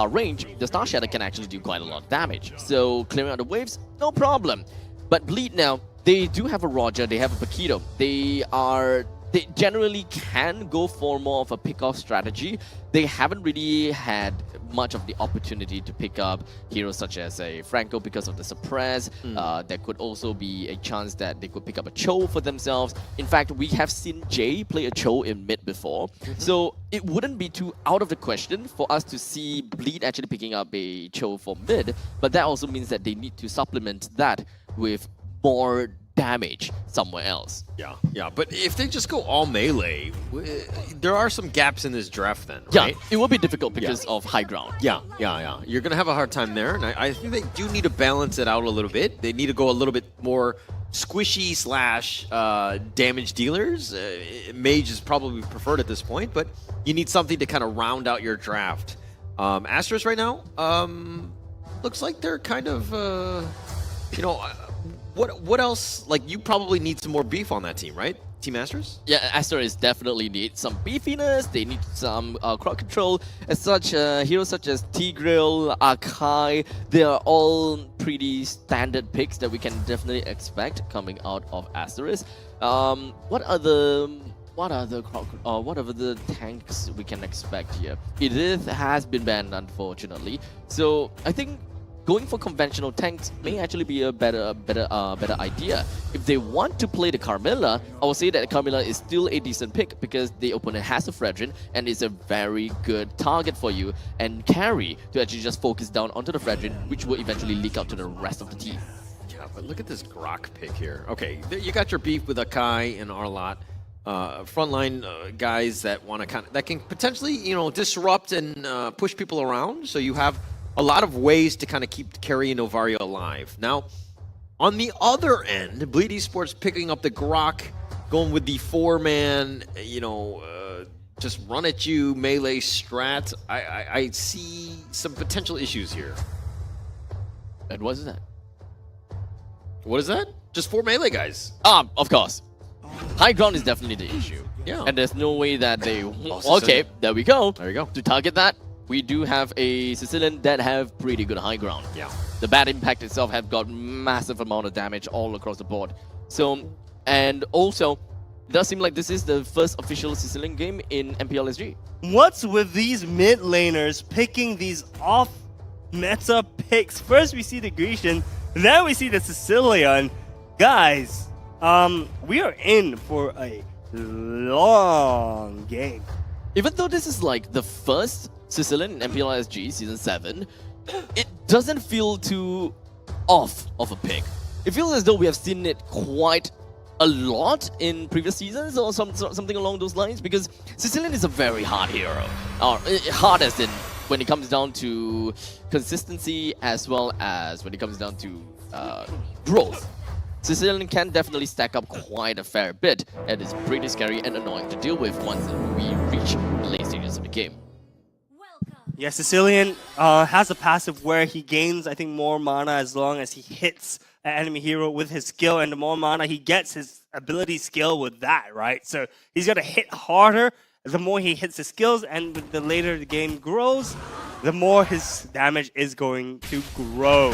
range, the Star Shatter can actually do quite a lot of damage. So clearing out the waves, no problem. But Bleed now, they do have a Roger, they have a Paquito. They generally can go for more of a pick-off strategy. They haven't really had much of the opportunity to pick up heroes such as a Franco because of the suppress. There could also be a chance that they could pick up a Cho for themselves. In fact, we have seen Jay play a Cho in mid before. So it wouldn't be too out of the question for us to see Bleed actually picking up a Cho for mid. But that also means that they need to supplement that with more damage somewhere else. Yeah, but if they just go all melee, there are some gaps in this draft then, right? Yeah, it will be difficult because of high ground. Yeah. You're going to have a hard time there, and I think they do need to balance it out a little bit. They need to go a little bit more squishy / damage dealers. Mage is probably preferred at this point, but you need something to kind of round out your draft. Asteris right now, looks like they're kind of, what else? Like, you probably need some more beef on that team, right? Team Asteris? Yeah, Asteris definitely need some beefiness. They need some crowd control. As such, heroes such as Tigreal, Akai, they are all pretty standard picks that we can definitely expect coming out of Asteris. What other tanks we can expect here? Edith has been banned, unfortunately. So I think going for conventional tanks may actually be a better idea. If they want to play the Carmilla, I will say that Carmilla is still a decent pick because the opponent has a Fredrin and is a very good target for you and carry to actually just focus down onto the Fredrin, which will eventually leak out to the rest of the team. Yeah, but look at this Grok pick here. Okay, you got your beef with Akai and Arlott. Frontline guys that want to that can potentially, disrupt and push people around. So you have a lot of ways to kind of keep Carry and Novaria alive. Now, on the other end, Bleed Esports picking up the Grok, going with the 4-man, just run at you melee strat. I see some potential issues here. And what is that? What is that? Just 4 melee guys. Of course. High ground is definitely the issue. Yeah. And there's no way that they... Okay, there we go. There you go. To target that, we do have a Sicilian that have pretty good high ground. Yeah. The bad impact itself have got massive amount of damage all across the board. So, and also, it does seem like this is the first official Sicilian game in MPL SG. What's with these mid laners picking these off-meta picks? First we see the Grecian, then we see the Sicilian. Guys, we are in for a long game. Even though this is like the first Sicilian in MPL SG Season 7, it doesn't feel too off of a pick. It feels as though we have seen it quite a lot in previous seasons or something along those lines, because Sicilian is a very hard hero. Hard as in when it comes down to consistency as well as when it comes down to growth. Sicilian can definitely stack up quite a fair bit, and it's pretty scary and annoying to deal with once we reach the late stages of the game. Yeah, Sicilian has a passive where he gains, I think, more mana as long as he hits an enemy hero with his skill, and the more mana he gets, his ability skill with that, right? So he's going to hit harder the more he hits his skills, and the later the game grows, the more his damage is going to grow.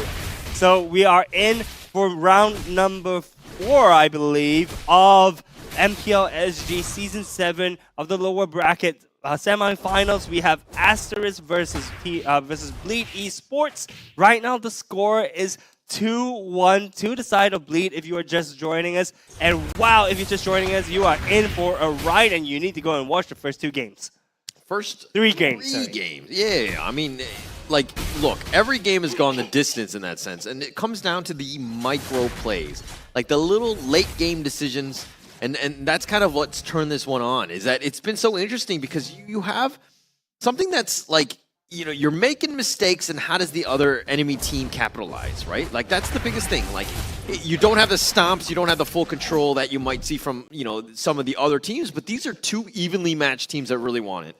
So we are in for round number 4, I believe, of MPL SG Season 7 of the lower bracket semifinals. We have Asteris versus Bleed Esports. Right now, the score is 2-1 to the side of Bleed if you are just joining us. And wow, if you're just joining us, you are in for a ride, and you need to go and watch the first 2 games. First 3 games. 3 games. Yeah, I mean, like, look, every game has gone the distance in that sense, and it comes down to the micro plays, like the little late game decisions. And that's kind of what's turned this one on, is that it's been so interesting because you have something that's like, you're making mistakes, and how does the other enemy team capitalize, right? Like, that's the biggest thing. Like, you don't have the stomps, you don't have the full control that you might see from, some of the other teams, but these are 2 evenly matched teams that really want it.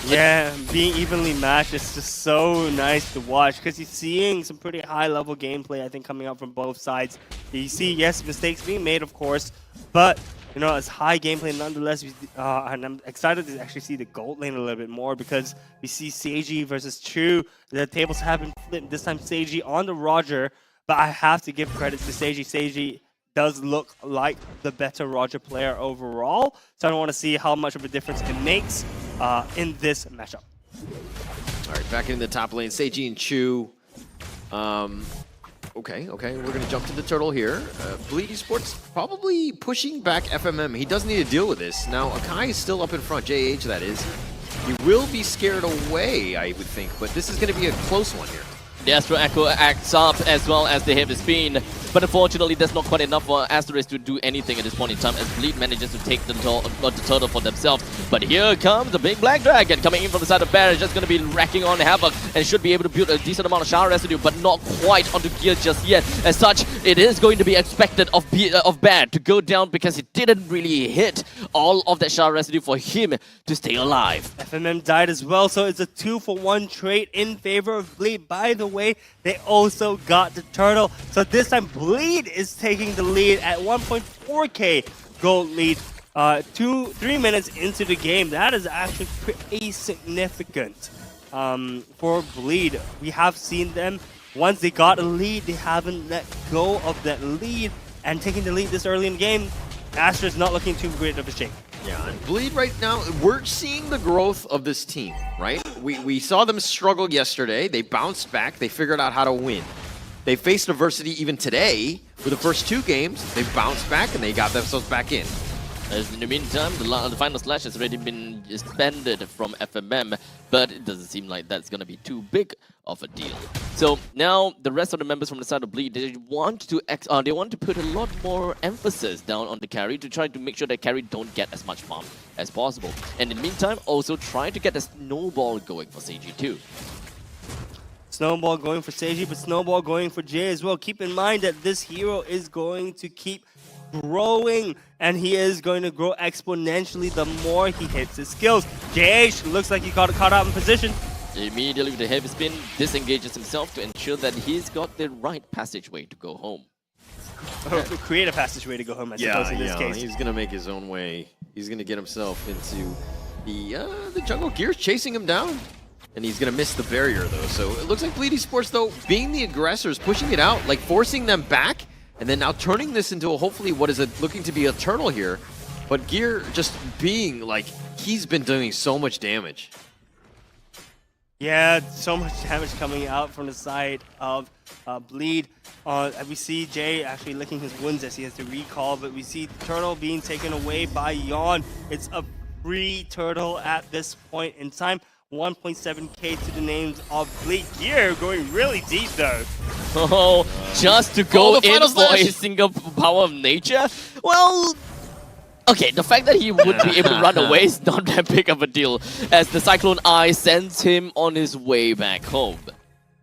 Yeah, being evenly matched is just so nice to watch because you're seeing some pretty high-level gameplay, I think, coming out from both sides. You see, yes, mistakes being made, of course, but, it's high gameplay nonetheless. And I'm excited to actually see the gold lane a little bit more because we see Seiji versus Chu. The tables have been flipped. This time, Seiji on the Roger, but I have to give credit to Seiji. Seiji does look like the better Roger player overall, so I don't want to see how much of a difference it makes in this matchup. All right, back in the top lane, Seiji and Chu. Okay, we're going to jump to the turtle here. Bleed Esports probably pushing back FMM. He doesn't need to deal with this. Now, Akai is still up in front, JH that is. He will be scared away, I would think, but this is going to be a close one here. The Astro Echo acts up as well as the heavy spin, but unfortunately that's not quite enough for Asteris to do anything at this point in time as Bleed manages to take the turtle for themselves. But here comes the big Black Dragon coming in from the side of Bear, just going to be wrecking on Havoc and should be able to build a decent amount of shower residue, but not quite onto Gear just yet. As such, it is going to be expected of Bear to go down because he didn't really hit all of that shower residue for him to stay alive. FMM died as well, so it's a 2-for-1 trade in favor of Bleed. By the way, they also got the turtle. So this time, Bleed is taking the lead at 1.4k gold lead. 3 minutes into the game. That is actually pretty significant for Bleed. We have seen them, once they got a lead, they haven't let go of that lead. And taking the lead this early in the game, Astra's not looking too great of a shape. Yeah, and Bleed right now, we're seeing the growth of this team, right? We saw them struggle yesterday. They bounced back. They figured out how to win. They faced adversity even today. For the first 2 games, they bounced back and they got themselves back in. As in the meantime, the final slash has already been suspended from FMM, but it doesn't seem like that's going to be too big of a deal. So now the rest of the members from the side of Bleed, they want to put a lot more emphasis down on the carry to try to make sure that carry don't get as much farm as possible. And in the meantime, also try to get a snowball going for Seiji too. Snowball going for Seiji, but Snowball going for Jay as well. Keep in mind that this hero is going to keep growing, and he is going to grow exponentially the more he hits his skills. JH looks like he got caught out in position. Immediately with the heavy spin, disengages himself to ensure that he's got the right passageway to go home. Create a passageway to go home, I suppose, in this case. He's going to make his own way. He's going to get himself into the jungle. Gear's chasing him down. And he's going to miss the barrier, though. So it looks like Bleed Esports, though, being the aggressors, pushing it out, like forcing them back, and then now turning this into hopefully what is looking to be a turtle here. But Gear just being like, he's been doing so much damage. Yeah, so much damage coming out from the side of Bleed. We see Jay actually licking his wounds as he has to recall, but we see Turtle being taken away by Yon. It's a free Turtle at this point in time. 1.7k to the names of Bleed. Gear going really deep though. Oh, just to go in for a single power of nature? Well, okay, the fact that he would be able to run away is not that big of a deal, as the Cyclone Eye sends him on his way back home.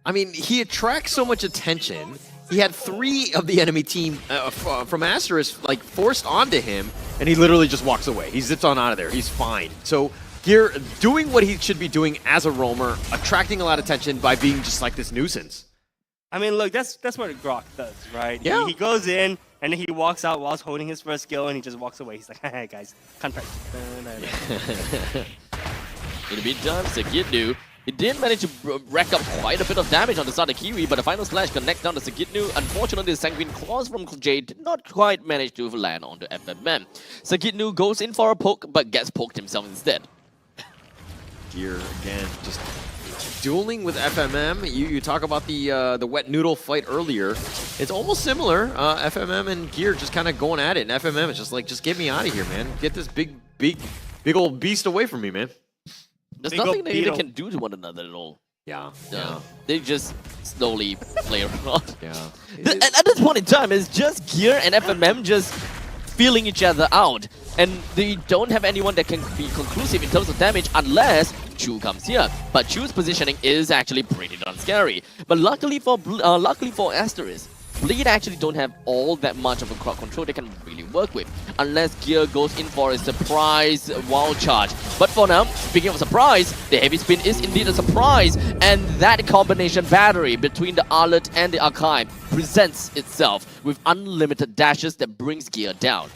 I mean, he attracts so much attention. He had 3 of the enemy team from Asteris like forced onto him, and he literally just walks away. He zips on out of there. He's fine. So Gear doing what he should be doing as a roamer, attracting a lot of attention by being just like this nuisance. I mean, look, that's what Grok does, right? Yeah. He goes in, and then he walks out whilst holding his first skill, and he just walks away. He's like, hey, guys, contract. In the meantime, Sagidnu, he did manage to rack up quite a bit of damage on the side of Kiwi, but the final slash connects down to Sagidnu. Unfortunately, the Sanguine Claws from Jade did not quite manage to land onto FMM. Sagidnu goes in for a poke, but gets poked himself instead. Gear again, just dueling with FMM. You talk about the wet noodle fight earlier. It's almost similar. FMM and Gear just kind of going at it, and FMM is just like, just get me out of here, man. Get this big old beast away from me, man. There's nothing they can do to one another at all. Yeah. They just slowly play around. Yeah. At this point in time, it's just Gear and FMM just feeling each other out. And they don't have anyone that can be conclusive in terms of damage unless Chu comes here. But Chu's positioning is actually pretty darn scary. But luckily for Asteris, Bleed actually don't have all that much of a crowd control they can really work with, unless Gear goes in for a surprise wild charge. But for now, speaking of surprise, the heavy spin is indeed a surprise, and that combination battery between the Alert and the Archive presents itself with unlimited dashes that brings Gear down.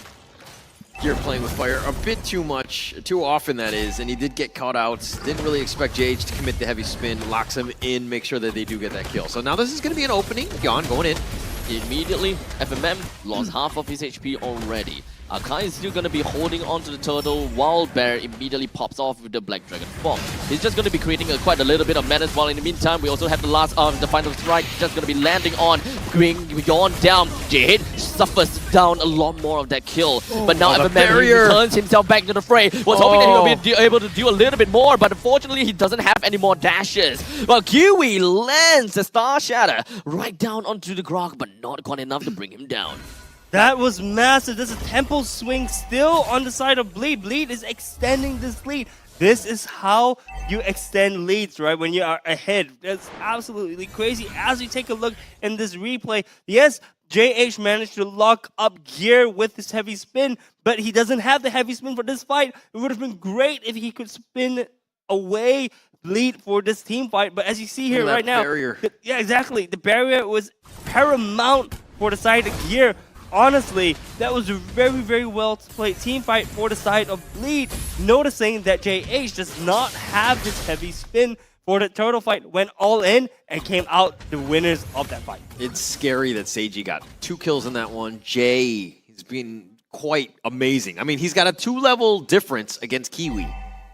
Gear playing with fire a bit too much, too often that is, and he did get caught out. Didn't really expect JH to commit the heavy spin, locks him in, make sure that they do get that kill. So now this is going to be an opening. Yon going in. Immediately, FMM lost half of his HP already. Akai is still going to be holding on to the turtle while Bear immediately pops off with the Black Dragon bomb. He's just going to be creating quite a little bit of menace, while in the meantime we also have the last the final strike just going to be landing on, bringing Yawn down. Jade suffers down a lot more of that kill, but now FMM returns himself back to the fray. Was hoping that he would be able to do a little bit more, but unfortunately he doesn't have any more dashes. Well, Kiwi lands the Star Shatter right down onto the Grog, but not quite enough to bring him down. That was massive. There's a tempo swing still on the side of Bleed. Bleed is extending this lead. This is how you extend leads, right? When you are ahead. That's absolutely crazy. As we take a look in this replay, yes, JH managed to lock up Gear with his heavy spin, but he doesn't have the heavy spin for this fight. It would have been great if he could spin away Bleed for this team fight. But as you see here right now, yeah, exactly. The barrier was paramount for the side of Gear. Honestly, that was a very, very well played team fight for the side of Bleed, noticing that JH does not have this heavy spin for the turtle fight, went all in and came out the winners of that fight. It's scary that Seiji got 2 kills in that one. Jay has been quite amazing. I mean, he's got a 2-level difference against Kiwi.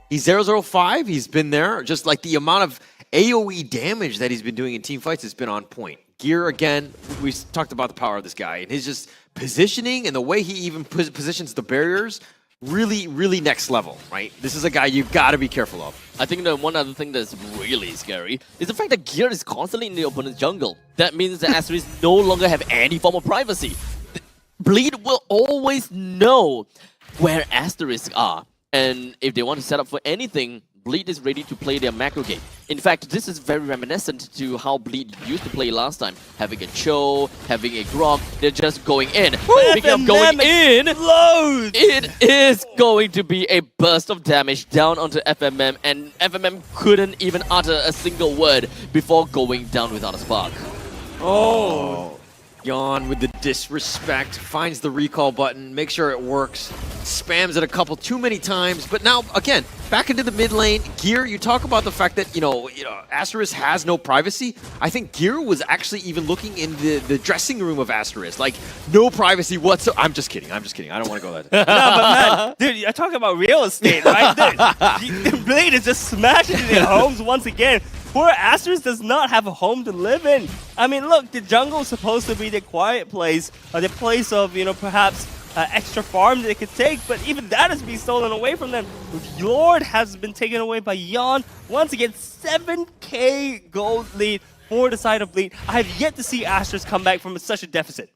He's 0-0-5. He's been there. Just like the amount of AoE damage that he's been doing in team fights has been on point. Gear, again, we talked about the power of this guy and his just positioning and the way he even positions the barriers, really, really next level, right? This is a guy you've got to be careful of. I think the one other thing that's really scary is the fact that Gear is constantly in the opponent's jungle. That means that Asteris no longer have any form of privacy. Bleed will always know where Asteris are, and if they want to set up for anything, Bleed is ready to play their macro game. In fact, this is very reminiscent to how Bleed used to play last time. Having a Cho, having a Grog, they're just going in. Speaking of going in, it is going to be a burst of damage down onto FMM, and FMM couldn't even utter a single word before going down without a spark. Yawn with the disrespect, finds the recall button, makes sure it works, spams it a couple too many times, but now, again, back into the mid lane. Gear, you talk about the fact that, you know, Asteris has no privacy. I think Gear was actually even looking in the dressing room of Asteris, like, no privacy whatsoever. I'm just kidding, I don't want to go there. No, but man, dude, I talk about real estate, right? Dude, Blade is just smashing their homes once again. Poor Asteris does not have a home to live in. I mean, look, the jungle is supposed to be the quiet place, the place of, you know, perhaps extra farm they could take, but even that is being stolen away from them. Lord has been taken away by Yawn. Once again, 7k gold lead for the side of Bleed. I have yet to see Asteris come back from such a deficit.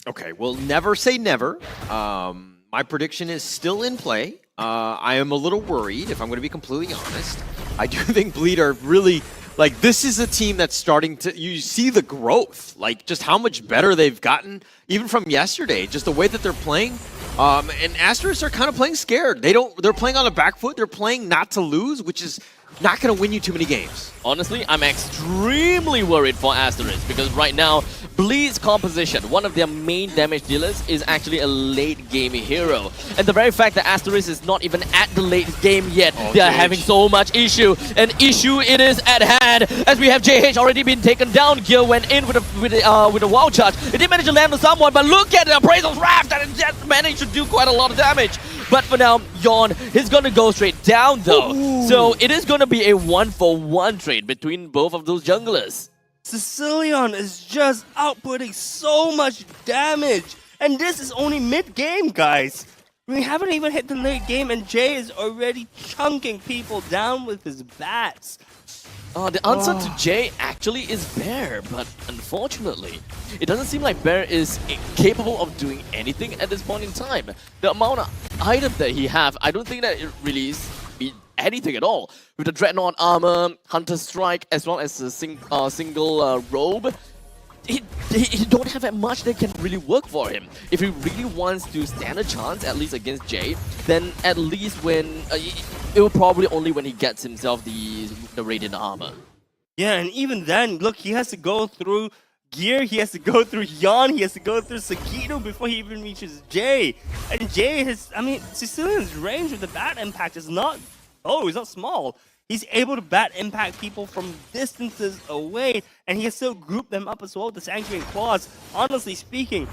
Okay, well, never say never. My prediction is still in play. I am a little worried, if I'm going to be completely honest. I do think Bleed are really, like, this is a team that's starting to, you see the growth, like, just how much better they've gotten, even from yesterday, just the way that they're playing. And Asteris are kind of playing scared. They're playing on the back foot. They're playing not to lose, which is not going to win you too many games. Honestly, I'm extremely worried for Asteris because right now, Bleed's composition, one of their main damage dealers, is actually a late game hero. And the very fact that Asteris is not even at the late game yet, they are having so much issue. An issue it is at hand, as we have JH already been taken down. Gear went in with a wild charge. It did manage to land on someone, but look at the Appraisal's Raft that just managed to do quite a lot of damage. But for now, Yawn is going to go straight down though. Ooh. So it is going to be a 1-for-1 trade between both of those junglers. Sicilian is just outputting so much damage. And this is only mid-game, guys. We haven't even hit the late game and Jay is already chunking people down with his bats. The answer to Jay actually is Bear, but unfortunately, it doesn't seem like Bear is capable of doing anything at this point in time. The amount of items that he have, I don't think that it really is anything at all. With the Dreadnought armor, Hunter Strike, as well as a single robe, he don't have that much that can really work for him. If he really wants to stand a chance, at least against Jay, then at least when it will probably only when he gets himself the Radiant armor. Yeah, and even then, look, he has to go through Gear, he has to go through Yawn, he has to go through Sakito before he even reaches Jay. And Jay has, I mean, Sicilian's range with the bat impact is not, he's not small. He's able to bat impact people from distances away, and he can still group them up as well with the Sanctuary Claws. Honestly speaking,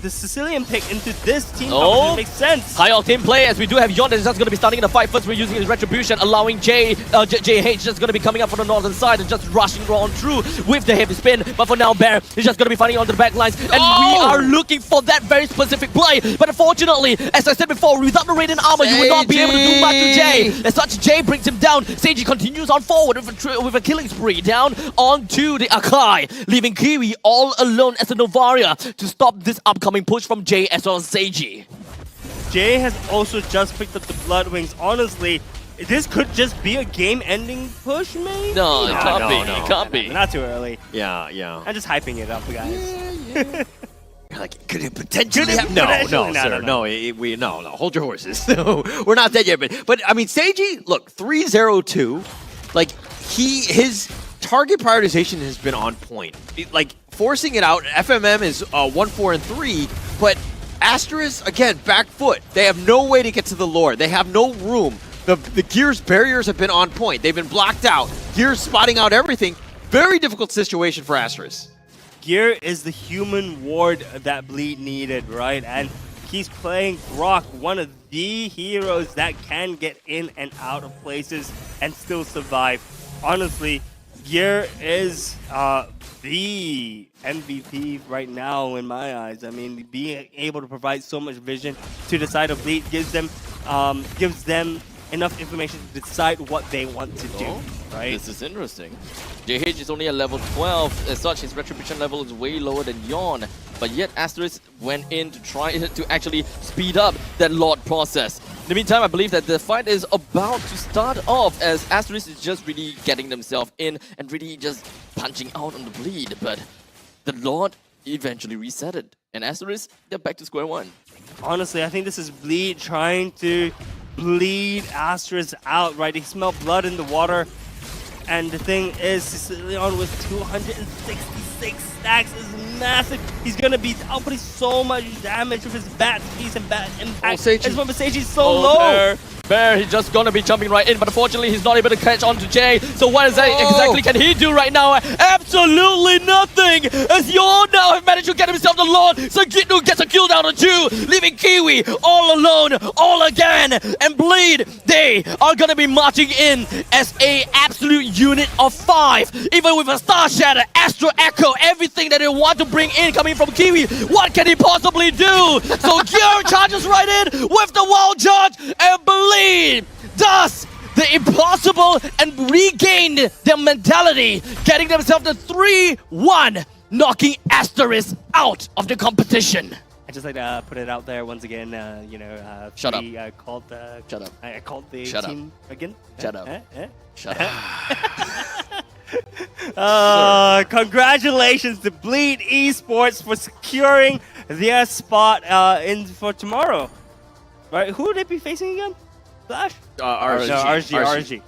the Sicilian pick into this team Oh, makes sense. High octane play as we do have Yon that's just going to be starting in the fight first. We're using his retribution, allowing JH just going to be coming up from the northern side and just rushing on through with the heavy spin. But for now, Bear is just going to be fighting onto the back lines, and we are looking for that very specific play. But unfortunately, as I said before, without the radiant armor, you will not be able to do much to Jay. As such, Jay brings him down. Seiji continues on forward with a killing spree down onto the Akai, leaving Kiwi all alone as a Novaria to stop this upcoming push from Jay as well as Seiji. Jay has also just picked up the Blood Wings. Honestly, this could just be a game-ending push, maybe? No, it can't be. It can't be. Not too early. Yeah. I'm just hyping it up, guys. Like, could it potentially happen? No, sir. No. Hold your horses. No, we're not dead yet. But I mean, Seiji, look, 3-0-2. Like, his target prioritization has been on point. Like, forcing it out, FMM is 1-4-3, but Asteris, again, back foot. They have no way to get to the lore. They have no room. The Gears barriers have been on point. They've been blocked out. Gears spotting out everything. Very difficult situation for Asteris. Gear is the human ward that Bleed needed, right? And he's playing Grok, one of the heroes that can get in and out of places and still survive. Honestly, Gear is the MVP right now in my eyes. I mean, being able to provide so much vision to the side of Bleed gives them enough information to decide what they want to do, right? This is interesting. JH is only at level 12. As such, his retribution level is way lower than Yon. But yet, Asteris went in to try to actually speed up that Lord process. In the meantime, I believe that the fight is about to start off as Asteris is just really getting themselves in and really just punching out on the Bleed. But the Lord eventually reset it. And Asteris, they're back to square one. Honestly, I think this is Bleed trying to bleed Asteris out, right? They smell blood in the water. And the thing is, Sicilian with 266 stacks is massive. He's going to be outputting so much damage with his bat speeds and bat impact. As well as Seiji's so low. Bear, he's just gonna be jumping right in, but unfortunately he's not able to catch on to Jay. So what exactly can he do right now? Absolutely nothing! As Yon now have managed to get himself the Lord, so Gitnu gets a kill down on 2, leaving Kiwi all alone, all again. And Bleed, they are gonna be marching in as a absolute unit of 5. Even with a Star Shatter, Astro Echo, everything that they want to bring in coming from Kiwi, what can he possibly do? So Gear charges right in with the Wild Charge, and Bleed does the impossible and regained their mentality, getting themselves to 3-1, knocking Asteris out of the competition. I just like to put it out there once again, Shut up. I called the Shut up. I called the Shut team up. again. Shut up. Shut up. Congratulations to Bleed Esports for securing their spot for tomorrow. Right? Who would they be facing again? Flash? RG.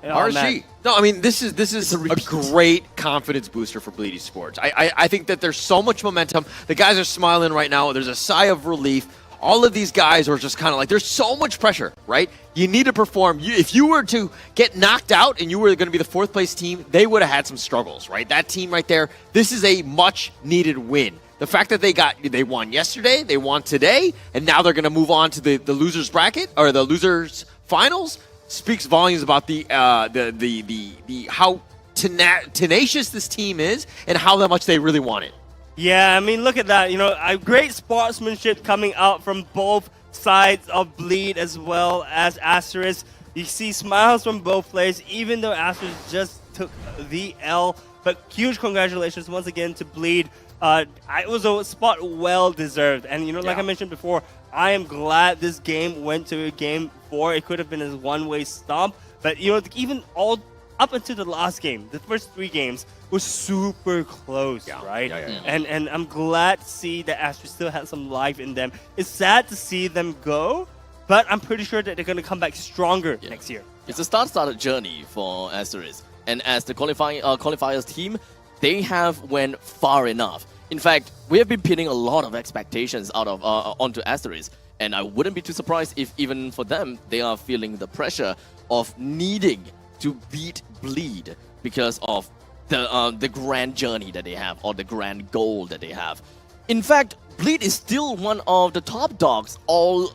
RG. No, I mean, this is a great confidence booster for Bleed Esports. I think that there's so much momentum. The guys are smiling right now. There's a sigh of relief. All of these guys are just kind of like, there's so much pressure, right? You need to perform. If you were to get knocked out and you were going to be the 4th place team, they would have had some struggles, right? That team right there, this is a much needed win. The fact that they won yesterday, they won today, and now they're going to move on to the losers bracket or the losers finals speaks volumes about the how tenacious this team is and how much they really want it. Yeah, I mean, look at that. A great sportsmanship coming out from both sides of Bleed as well as Asteris. You see smiles from both players, even though Asteris just took the L. But huge congratulations once again to Bleed. It was a spot well deserved, and like I mentioned before, I am glad this game went to a game 4. It could have been a one-way stomp, but even all up until the last game, the first 3 games were super close, right? And I'm glad to see that Astro still had some life in them. It's sad to see them go, but I'm pretty sure that they're going to come back stronger next year. It's a start-started journey for Asteris, and as the qualifiers team, they have went far enough. In fact, we have been pinning a lot of expectations out of onto Asteris, and I wouldn't be too surprised if even for them, they are feeling the pressure of needing to beat Bleed because of the grand journey that they have or the grand goal that they have. In fact, Bleed is still one of the top dogs all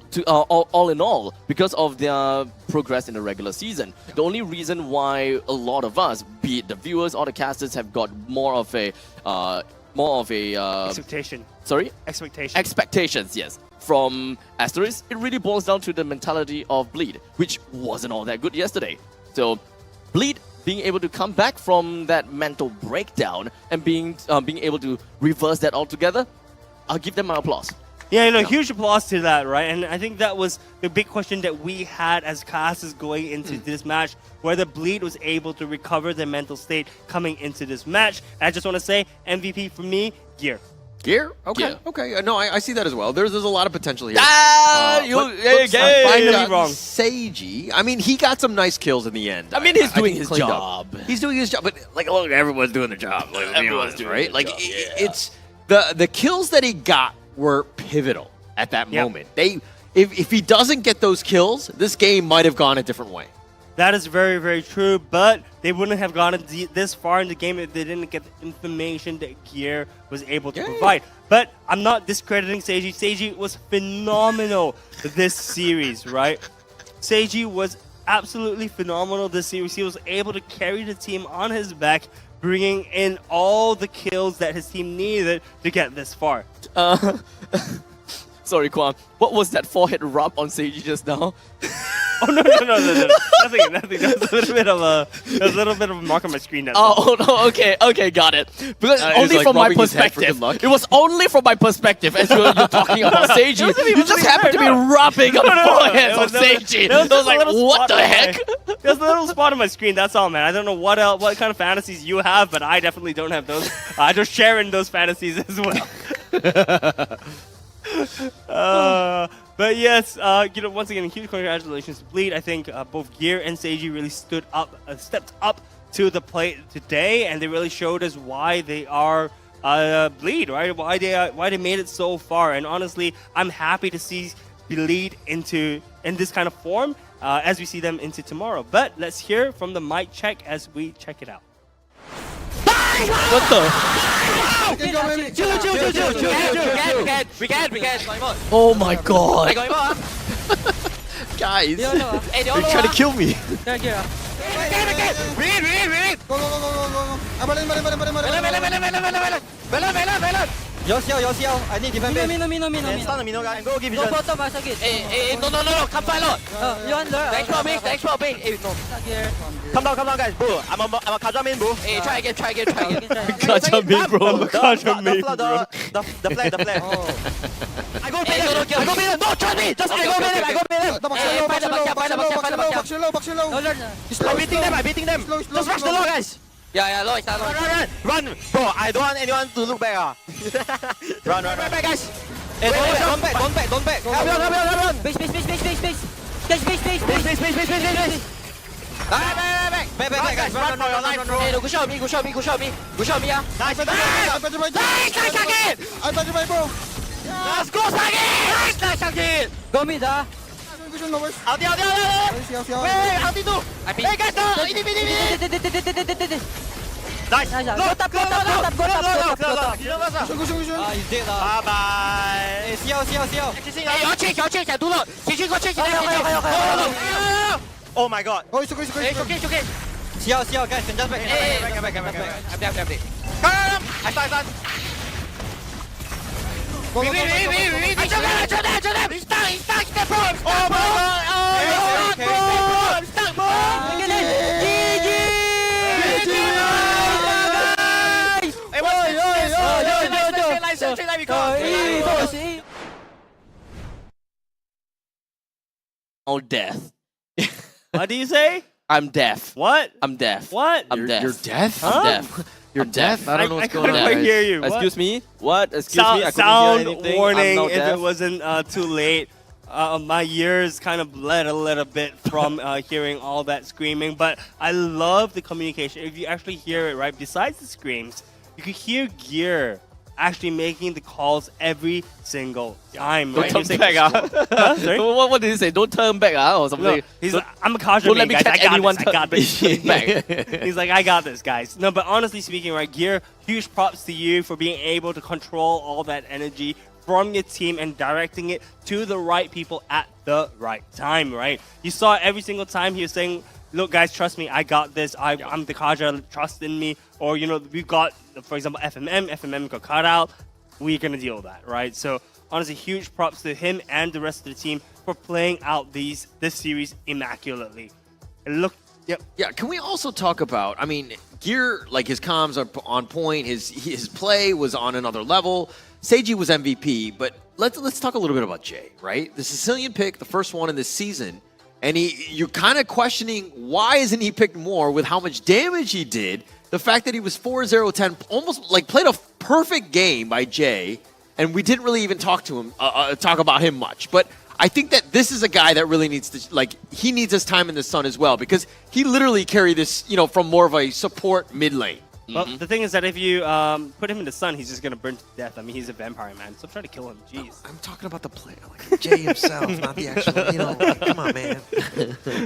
in all because of their progress in the regular season. The only reason why a lot of us, be it the viewers or the casters, have got more of a expectation. Sorry? Expectation. Expectations, yes. From Asteris, it really boils down to the mentality of Bleed, which wasn't all that good yesterday. So, Bleed being able to come back from that mental breakdown and being able to reverse that altogether, I'll give them my applause. Yeah, huge applause to that, right? And I think that was the big question that we had as casters going into this match, whether Bleed was able to recover their mental state coming into this match. And I just want to say, MVP for me, Gear. Gear? Okay, Yeah. okay. No, I see that as well. There's a lot of potential here. Finally wrong. Seiji, I mean, he got some nice kills in the end. I mean, he's doing think his cleaned job. up. He's doing his job, but like, look, everyone's doing their job. Like, let's be Everyone's honest, doing right? their Like, job, it's the kills that he got were pivotal at that moment. If he doesn't get those kills, this game might have gone a different way. That is very, very true, but they wouldn't have gone this far in the game if they didn't get the information that Gear was able to provide. But I'm not discrediting Seiji. Seiji was phenomenal this series, right? Seiji was absolutely phenomenal this series. He was able to carry the team on his back, bringing in all the kills that his team needed to get this far. Sorry, Kwang. What was that forehead rub on Seiji just now? Oh no! Nothing. That was a little bit of a mark on my screen. That's all. No, okay, got it. Because only like from my rubbing his head for perspective, good luck. it was only from my perspective as you're talking about Seiji. You just happened to be rubbing on the forehead of Seiji. I was like, what the heck? There's a little spot on my screen. That's all, man. I don't know what kind of fantasies you have, but I definitely don't have those. I just share in those fantasies as well. But yes, once again, huge congratulations to Bleed. I think both Gear and Seiji really stepped up to the plate today, and they really showed us why they are Bleed, right? Why they made it so far. And honestly, I'm happy to see Bleed in this kind of form as we see them into tomorrow. But let's hear from the mic check as we check it out. What the? We can. Oh my god. Guys, they're trying to kill me. Your seal. I need defense. Me. Stun the Mino guy. Go give vision. Bottom, I suck it. No, come fight Lord. You want the export base. No. Come down, guys. Bro, I'm a Kaja main, bro. Try again. Kaja main, bro. The flag. I go beat him. No, trust me. Just I go beat him. I'm beating them. Just rush the law, guys. Yeah, Lord. Run. Bro, I don't want anyone to look back. Run, guys. Hey, don't back. Help. Base. Back, guys. Run for your life, bro. Hey, good shot me. Yeah. Nice. bro. Let's go, Sagi. Go mid, Ulti. Wait, ulti too. Hey, guys, Nice. Top. You did Bye. Hey, CL. Hey, your change. Do not. Change. Oh my god. Oh, it's okay. CL, guys, can just back. I'm there. Come. I stun. Go. I shot them. He's stuck, bro. Oh my god. I'm stuck, bro. Oh, death. What do you say? I'm deaf. What? I'm deaf. What? I'm deaf. You're deaf? Huh? I'm deaf. You're deaf? I don't know what's going on. I couldn't quite hear you. What? Excuse me? What? Excuse me? I couldn't Sound hear anything. warning I'm now if deaf. it wasn't too late. My ears kind of bled a little bit from hearing all that screaming, but I love the communication. If you actually hear it, right, besides the screams, you could hear Gear actually making the calls every single time. Don't Right? turn back, Huh? Sorry? What did he say? Don't turn back, or something? No, he's like, I'm a casual Don't let me guys. catch anyone I got this. back. He's like, I got this, guys. No, but honestly speaking, right, Gear, huge props to you for being able to control all that energy from your team and directing it to the right people at the right time, right? You saw every single time he was saying, look, guys, trust me, I got this. I'm the Kaja, trust in me. Or, you know, we got, for example, FMM got cut out. We're going to deal with that, right? So, honestly, huge props to him and the rest of the team for playing out this series immaculately. Look, Yeah, can we also talk about, I mean, Gear, like his comms are on point, his play was on another level. Seiji was MVP, but let's talk a little bit about Jay, right? The Sicilian pick, the first one in this season, and you're kind of questioning why isn't he picked more with how much damage he did. The fact that he was 4-0-10, almost like played a perfect game by Jay, and we didn't really even talk about him much. But I think that this is a guy that really needs to, like, he needs his time in the sun as well, because he literally carried this, you know, from more of a support mid lane. Well, the thing is that if you put him in the sun, he's just going to burn to death. I mean, he's a vampire, man. Stop trying to kill him. Jeez. I'm talking about the player, like Jay himself, not the actual, you know, like, come on, man.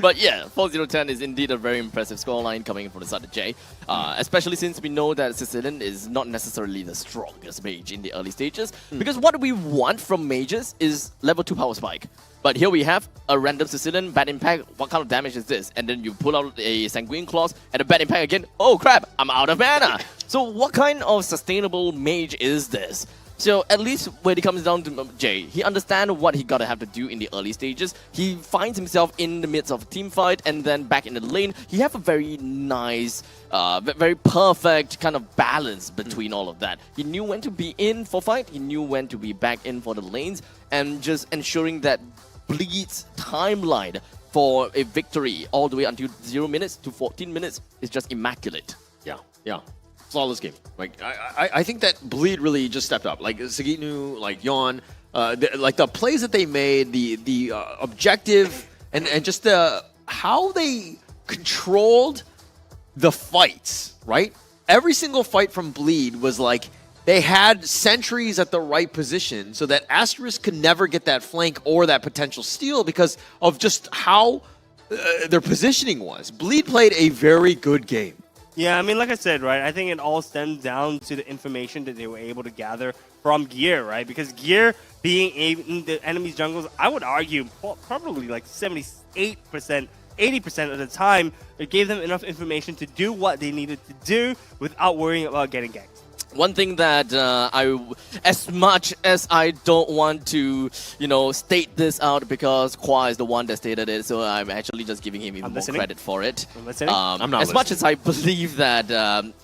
But yeah, 4-0-10 is indeed a very impressive scoreline coming from the side of Jay. Especially since we know that Sicilian is not necessarily the strongest mage in the early stages. Because what we want from mages is level 2 power spike. But here we have a random Sicilian, bad impact. What kind of damage is this? And then you pull out a Sanguine Claws and a bad impact again. Oh crap, I'm out of mana. So what kind of sustainable mage is this? So at least when it comes down to Jay, he understands what he gotta have to do in the early stages. He finds himself in the midst of a team fight and then back in the lane. He have a very nice, very perfect kind of balance between all of that. He knew when to be in for fight, he knew when to be back in for the lanes, and just ensuring that Bleed's timeline for a victory all the way until 0 minutes to 14 minutes is just immaculate. Yeah. Flawless game. Like I think that Bleed really just stepped up. Like Sagitnu, like Yon, like the plays that they made, the objective, and just how they controlled the fights. Right, every single fight from Bleed was like they had sentries at the right position so that Asteris could never get that flank or that potential steal because of just how their positioning was. Bleed played a very good game. Yeah, I mean, like I said, right, I think it all stems down to the information that they were able to gather from Gear, right? Because Gear being in the enemy's jungles, I would argue probably like 78%, 80% of the time, it gave them enough information to do what they needed to do without worrying about getting ganked. One thing that as much as I don't want to, you know, state this out because Kwa is the one that stated it, so I'm actually just giving him even more credit for it. I'm not as much as I believe that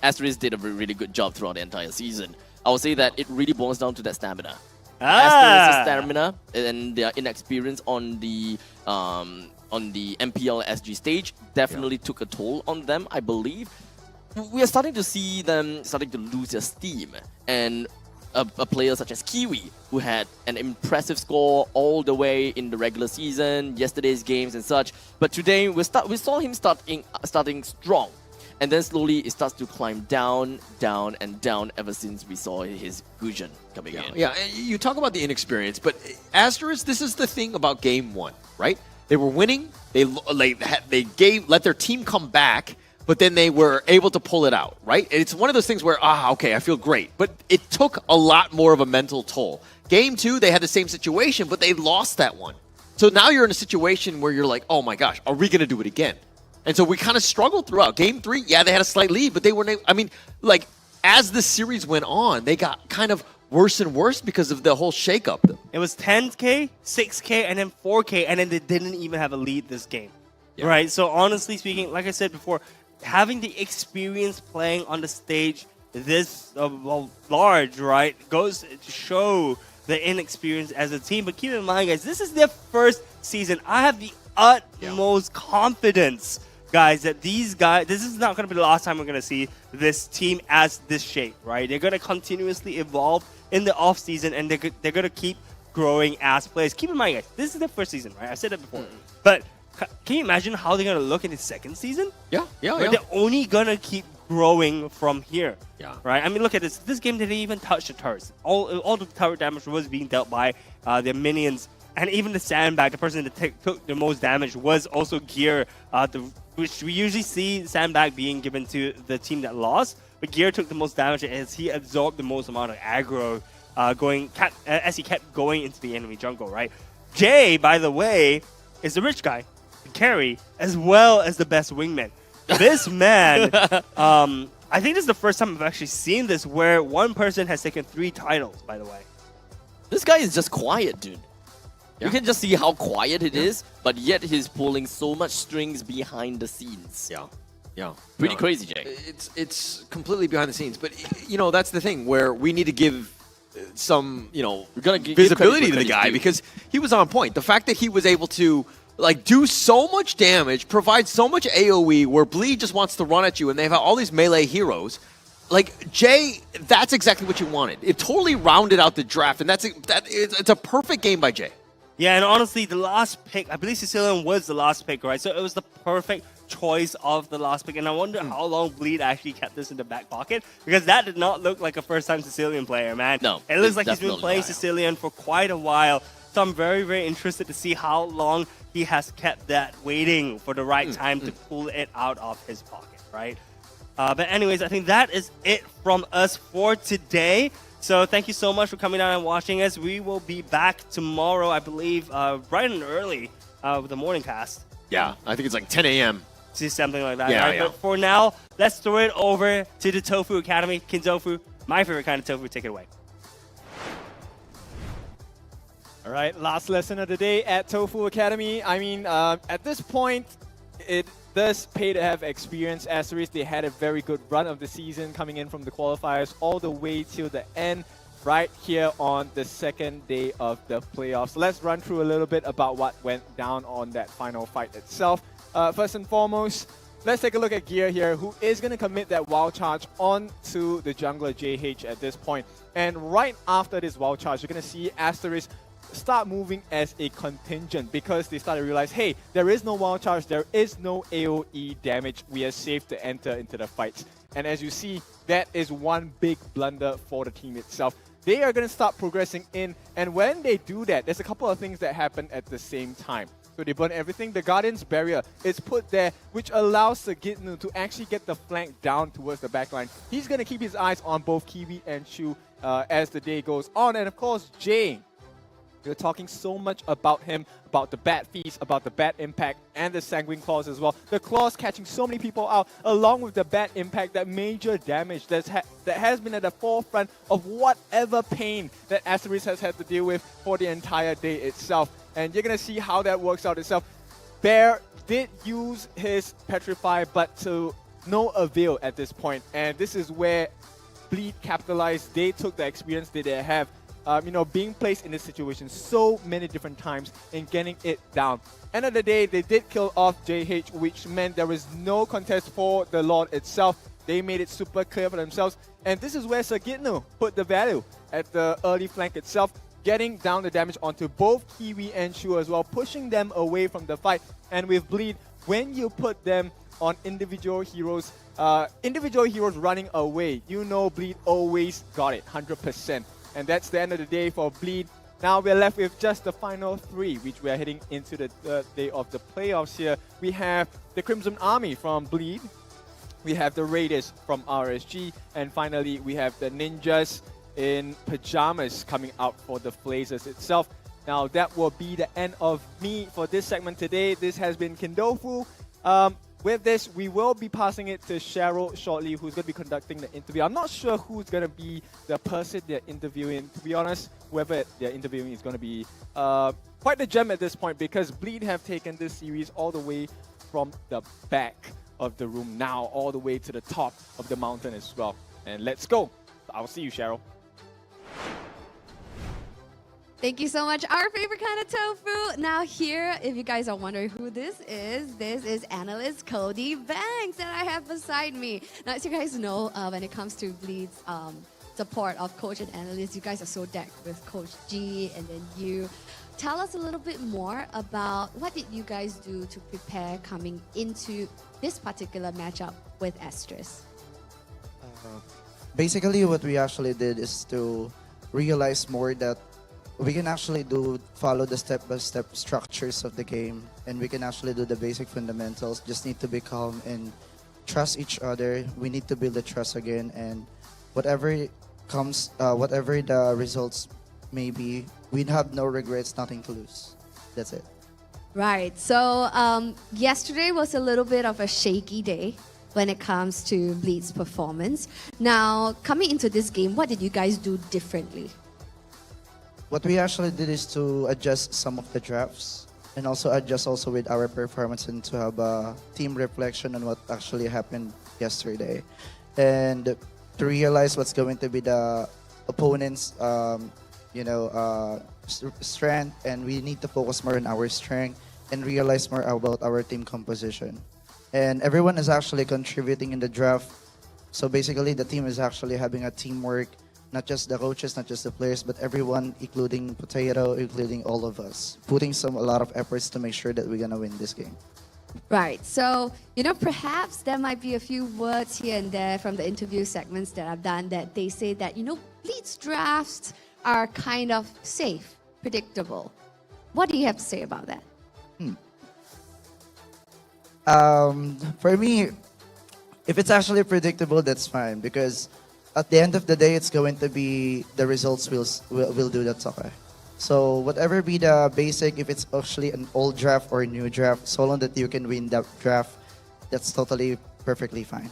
Asteris did a really good job throughout the entire season, I would say that it really boils down to that stamina. Asteris' stamina and their inexperience on the MPL SG stage definitely took a toll on them, I believe. We are starting to see them starting to lose their steam, and a player such as Kiwi, who had an impressive score all the way in the regular season, yesterday's games and such, but today we saw him starting strong, and then slowly it starts to climb down, down, and down ever since we saw his Gusion coming in. Yeah, you talk about the inexperience, but Asteris, this is the thing about Game 1, right? They were winning, they let their team come back, but then they were able to pull it out, right? And it's one of those things where, okay, I feel great. But it took a lot more of a mental toll. Game 2, they had the same situation, but they lost that one. So now you're in a situation where you're like, oh my gosh, are we going to do it again? And so we kind of struggled throughout. Game 3, yeah, they had a slight lead, but they weren't, I mean, like, as the series went on, they got kind of worse and worse because of the whole shakeup. It was 10K, 6K, and then 4K, and then they didn't even have a lead this game, right? So honestly speaking, like I said before, having the experience playing on the stage this large, right, goes to show the inexperience as a team. But keep in mind, guys, this is their first season. I have the utmost confidence, guys, that these guys, this is not going to be the last time we're going to see this team as this shape, right? They're going to continuously evolve in the off season, and they're going to keep growing as players. Keep in mind, guys, this is their first season, right? I said that before. But can you imagine how they're going to look in the second season? Yeah. They're only going to keep growing from here. Yeah. Right? I mean, look at this. This game didn't even touch the turrets. All the turret damage was being dealt by their minions. And even the sandbag, the person that took the most damage, was also Gear, which we usually see sandbag being given to the team that lost. But Gear took the most damage as he absorbed the most amount of aggro as he kept going into the enemy jungle, right? Jay, by the way, is the rich guy, the carry, as well as the best wingman. This man, I think this is the first time I've actually seen this where one person has taken 3 titles, by the way. This guy is just quiet, dude. You can just see how quiet it is, but yet he's pulling so much strings behind the scenes. Yeah. Pretty crazy, Jay. It's completely behind the scenes, but you know that's the thing where we need to give some visibility to the guy because he was on point. The fact that he was able to like do so much damage, provide so much AOE, where Bleed just wants to run at you, and they have all these melee heroes. Like Jay, that's exactly what you wanted. It totally rounded out the draft, and it's a perfect game by Jay. Yeah, and honestly, the last pick, I believe Sicilian was the last pick, right? So it was the perfect choice of the last pick, and I wonder how long Bleed actually kept this in the back pocket, because that did not look like a first-time Sicilian player, man. No, it looks like he's been playing Sicilian for quite a while, so I'm very, very interested to see how long he has kept that waiting for the right time to pull it out of his pocket, right? But anyways, I think that is it from us for today. So thank you so much for coming out and watching us. We will be back tomorrow, I believe, bright and early with the morning cast. Yeah, I think it's like 10 a.m. See something like that. Yeah, right? yeah. But for now, let's throw it over to the Tofu Academy. Kinzofu, my favorite kind of tofu. Take it away. All right, last lesson of the day at Tofu Academy. I mean, at this point, it does pay to have experience. Asteris, they had a very good run of the season coming in from the qualifiers all the way till the end, right here on the second day of the playoffs. So let's run through a little bit about what went down on that final fight itself. First and foremost, let's take a look at Gear here, who is going to commit that wild charge onto the jungler JH at this point. And right after this wild charge, you're going to see Asteris start moving as a contingent because they start to realize, hey, there is no wild charge, there is no AoE damage, we are safe to enter into the fights. And as you see, that is one big blunder for the team itself. They are going to start progressing in, and when they do that, there's a couple of things that happen at the same time. So they burn everything. The Guardian's Barrier is put there, which allows Sagitnu to actually get the flank down towards the backline. He's going to keep his eyes on both Kiwi and Shu as the day goes on. And of course, Jay. We're talking so much about him, about the bad feast, about the bad impact, and the Sanguine Claws as well. The Claws catching so many people out, along with the bad impact, that major damage that has been at the forefront of whatever pain that Asteris has had to deal with for the entire day itself. And you're going to see how that works out itself. Bear did use his Petrify, but to no avail at this point. And this is where Bleed capitalized. They took the experience that they have. Being placed in this situation so many different times and getting it down. End of the day, they did kill off JH, which meant there was no contest for the Lord itself. They made it super clear for themselves. And this is where Sagitnu put the value at the early flank itself, getting down the damage onto both Kiwi and Shu as well, pushing them away from the fight. And with Bleed, when you put them on individual heroes running away, you know Bleed always got it, 100%. And that's the end of the day for Bleed. Now we're left with just the final 3, which we are heading into the third day of the playoffs here. We have the Crimson Army from Bleed. We have the Raiders from RSG. And finally, we have the Ninjas in Pyjamas coming out for the Blazers itself. Now that will be the end of me for this segment today. This has been Kindofu. With this, we will be passing it to Cheryl shortly, who's going to be conducting the interview. I'm not sure who's going to be the person they're interviewing. To be honest, whoever they're interviewing is going to be quite the gem at this point, because Bleed have taken this series all the way from the back of the room now, all the way to the top of the mountain as well. And let's go. I'll see you, Cheryl. Thank you so much. Our favorite kind of tofu. Now here, if you guys are wondering who this is Analyst Cody Banks that I have beside me. Now, as you guys know, when it comes to Bleed's support of Coach and Analyst, you guys are so decked with Coach G and then you. Tell us a little bit more about what did you guys do to prepare coming into this particular matchup with Asteris? Basically, what we actually did is to realize more that we can actually follow the step-by-step structures of the game, and we can actually do the basic fundamentals. Just need to be calm and trust each other. We need to build the trust again, and whatever comes, whatever the results may be, we'd have no regrets, nothing to lose. That's it. Right. So yesterday was a little bit of a shaky day when it comes to Bleed's performance. Now, coming into this game, what did you guys do differently? What we actually did is to adjust some of the drafts and also adjust also with our performance and to have a team reflection on what actually happened yesterday. And to realize what's going to be the opponent's strength, and we need to focus more on our strength and realize more about our team composition. And everyone is actually contributing in the draft. So basically the team is actually having a teamwork, not just the coaches, not just the players, but everyone, including Potato, including all of us, putting a lot of efforts to make sure that we're gonna win this game. Right. So, perhaps there might be a few words here and there from the interview segments that I've done that they say that, Bleed's drafts are kind of safe, predictable. What do you have to say about that? For me, if it's actually predictable, that's fine, because at the end of the day, it's going to be the results will do that. Okay. So whatever be the basic, if it's actually an old draft or a new draft, so long that you can win that draft, that's totally perfectly fine.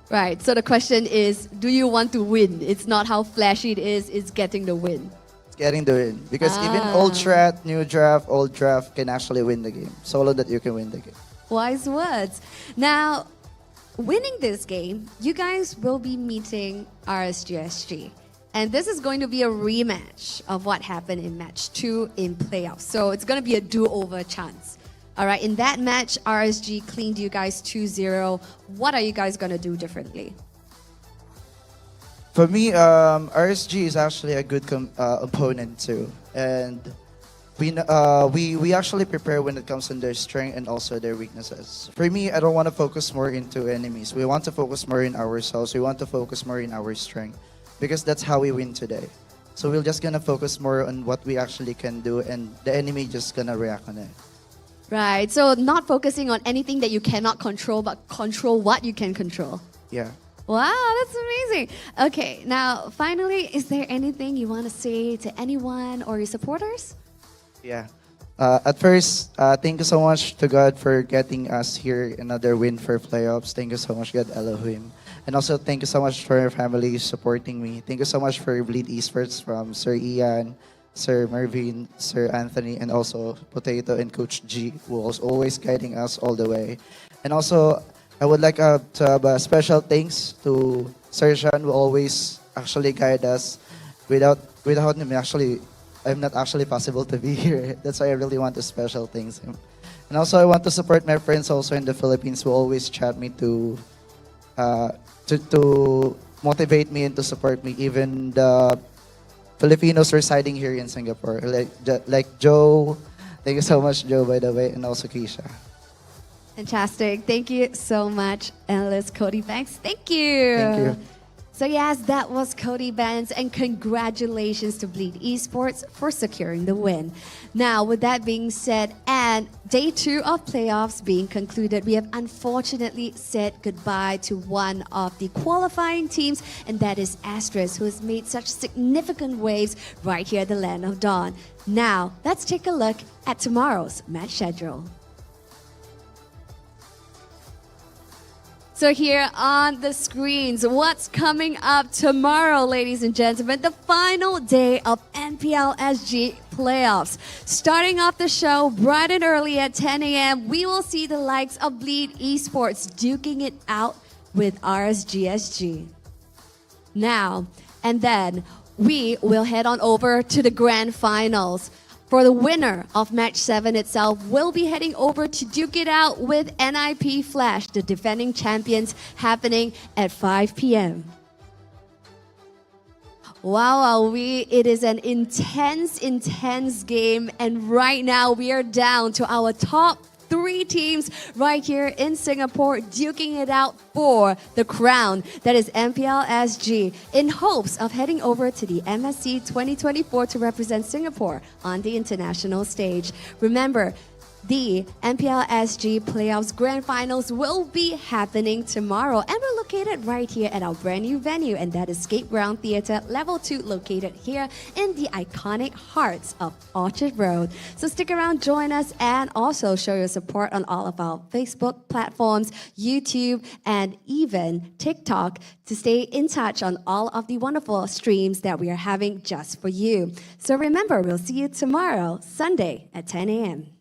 Right. So the question is, do you want to win? It's not how flashy it is, it's getting the win. It's getting the win. Because even old draft, new draft, old draft can actually win the game, so long that you can win the game. Wise words. Now, winning this game, you guys will be meeting SG. And this is going to be a rematch of what happened in match 2 in playoffs. So it's going to be a do-over chance. All right, in that match, RSG cleaned you guys 2-0. What are you guys going to do differently? For me, RSG is actually a good opponent too. And we actually prepare when it comes to their strength and also their weaknesses. For me, I don't want to focus more into enemies. We want to focus more in ourselves. We want to focus more in our strength, because that's how we win today. So we're just gonna focus more on what we actually can do, and the enemy just gonna react on it. Right, so not focusing on anything that you cannot control, but control what you can control. Yeah. Wow, that's amazing. Okay, now finally, is there anything you want to say to anyone or your supporters? Yeah. At first, thank you so much to God for getting us here, another win for playoffs. Thank you so much, God Elohim. And also, thank you so much for your family supporting me. Thank you so much for Bleed Esports from Sir Ian, Sir Mervin, Sir Anthony, and also Potato and Coach G, who was always guiding us all the way. And also, I would like to have a special thanks to Sir Jean, who always actually guide us. Without him, actually, I'm not actually possible to be here. That's why I really want to special thanks him. And also, I want to support my friends also in the Philippines who always chat me to motivate me and to support me. Even the Filipinos residing here in Singapore, like Joe. Thank you so much, Joe, by the way, and also Keisha. Fantastic. Thank you so much, Analyst Cody Banks. Thank you. Thank you. So yes, that was Cody Banks, and congratulations to Bleed Esports for securing the win. Now, with that being said, and day 2 of playoffs being concluded, we have unfortunately said goodbye to one of the qualifying teams, and that is Asteris, who has made such significant waves right here at the Land of Dawn. Now, let's take a look at tomorrow's match schedule. So here on the screens, what's coming up tomorrow, ladies and gentlemen? The final day of MPL SG playoffs. Starting off the show bright and early at 10 a.m., we will see the likes of Bleed Esports duking it out with RSGSG. Now, and then we will head on over to the grand finals. For the winner of match 7 itself, we'll be heading over to duke it out with NIP Flash, the defending champions, happening at 5 p.m. Wow, it is an intense game, and right now we are down to our top 3 teams right here in Singapore, duking it out for the crown. That is MPL SG, in hopes of heading over to the MSC 2024 to represent Singapore on the international stage. Remember, The MPL SG Playoffs Grand Finals will be happening tomorrow, and we're located right here at our brand new venue, and that is Skate Ground Theatre, Level 2, located here in the iconic hearts of Orchard Road. So stick around, join us, and also show your support on all of our Facebook platforms, YouTube, and even TikTok to stay in touch on all of the wonderful streams that we are having just for you. So remember, we'll see you tomorrow, Sunday at 10 a.m.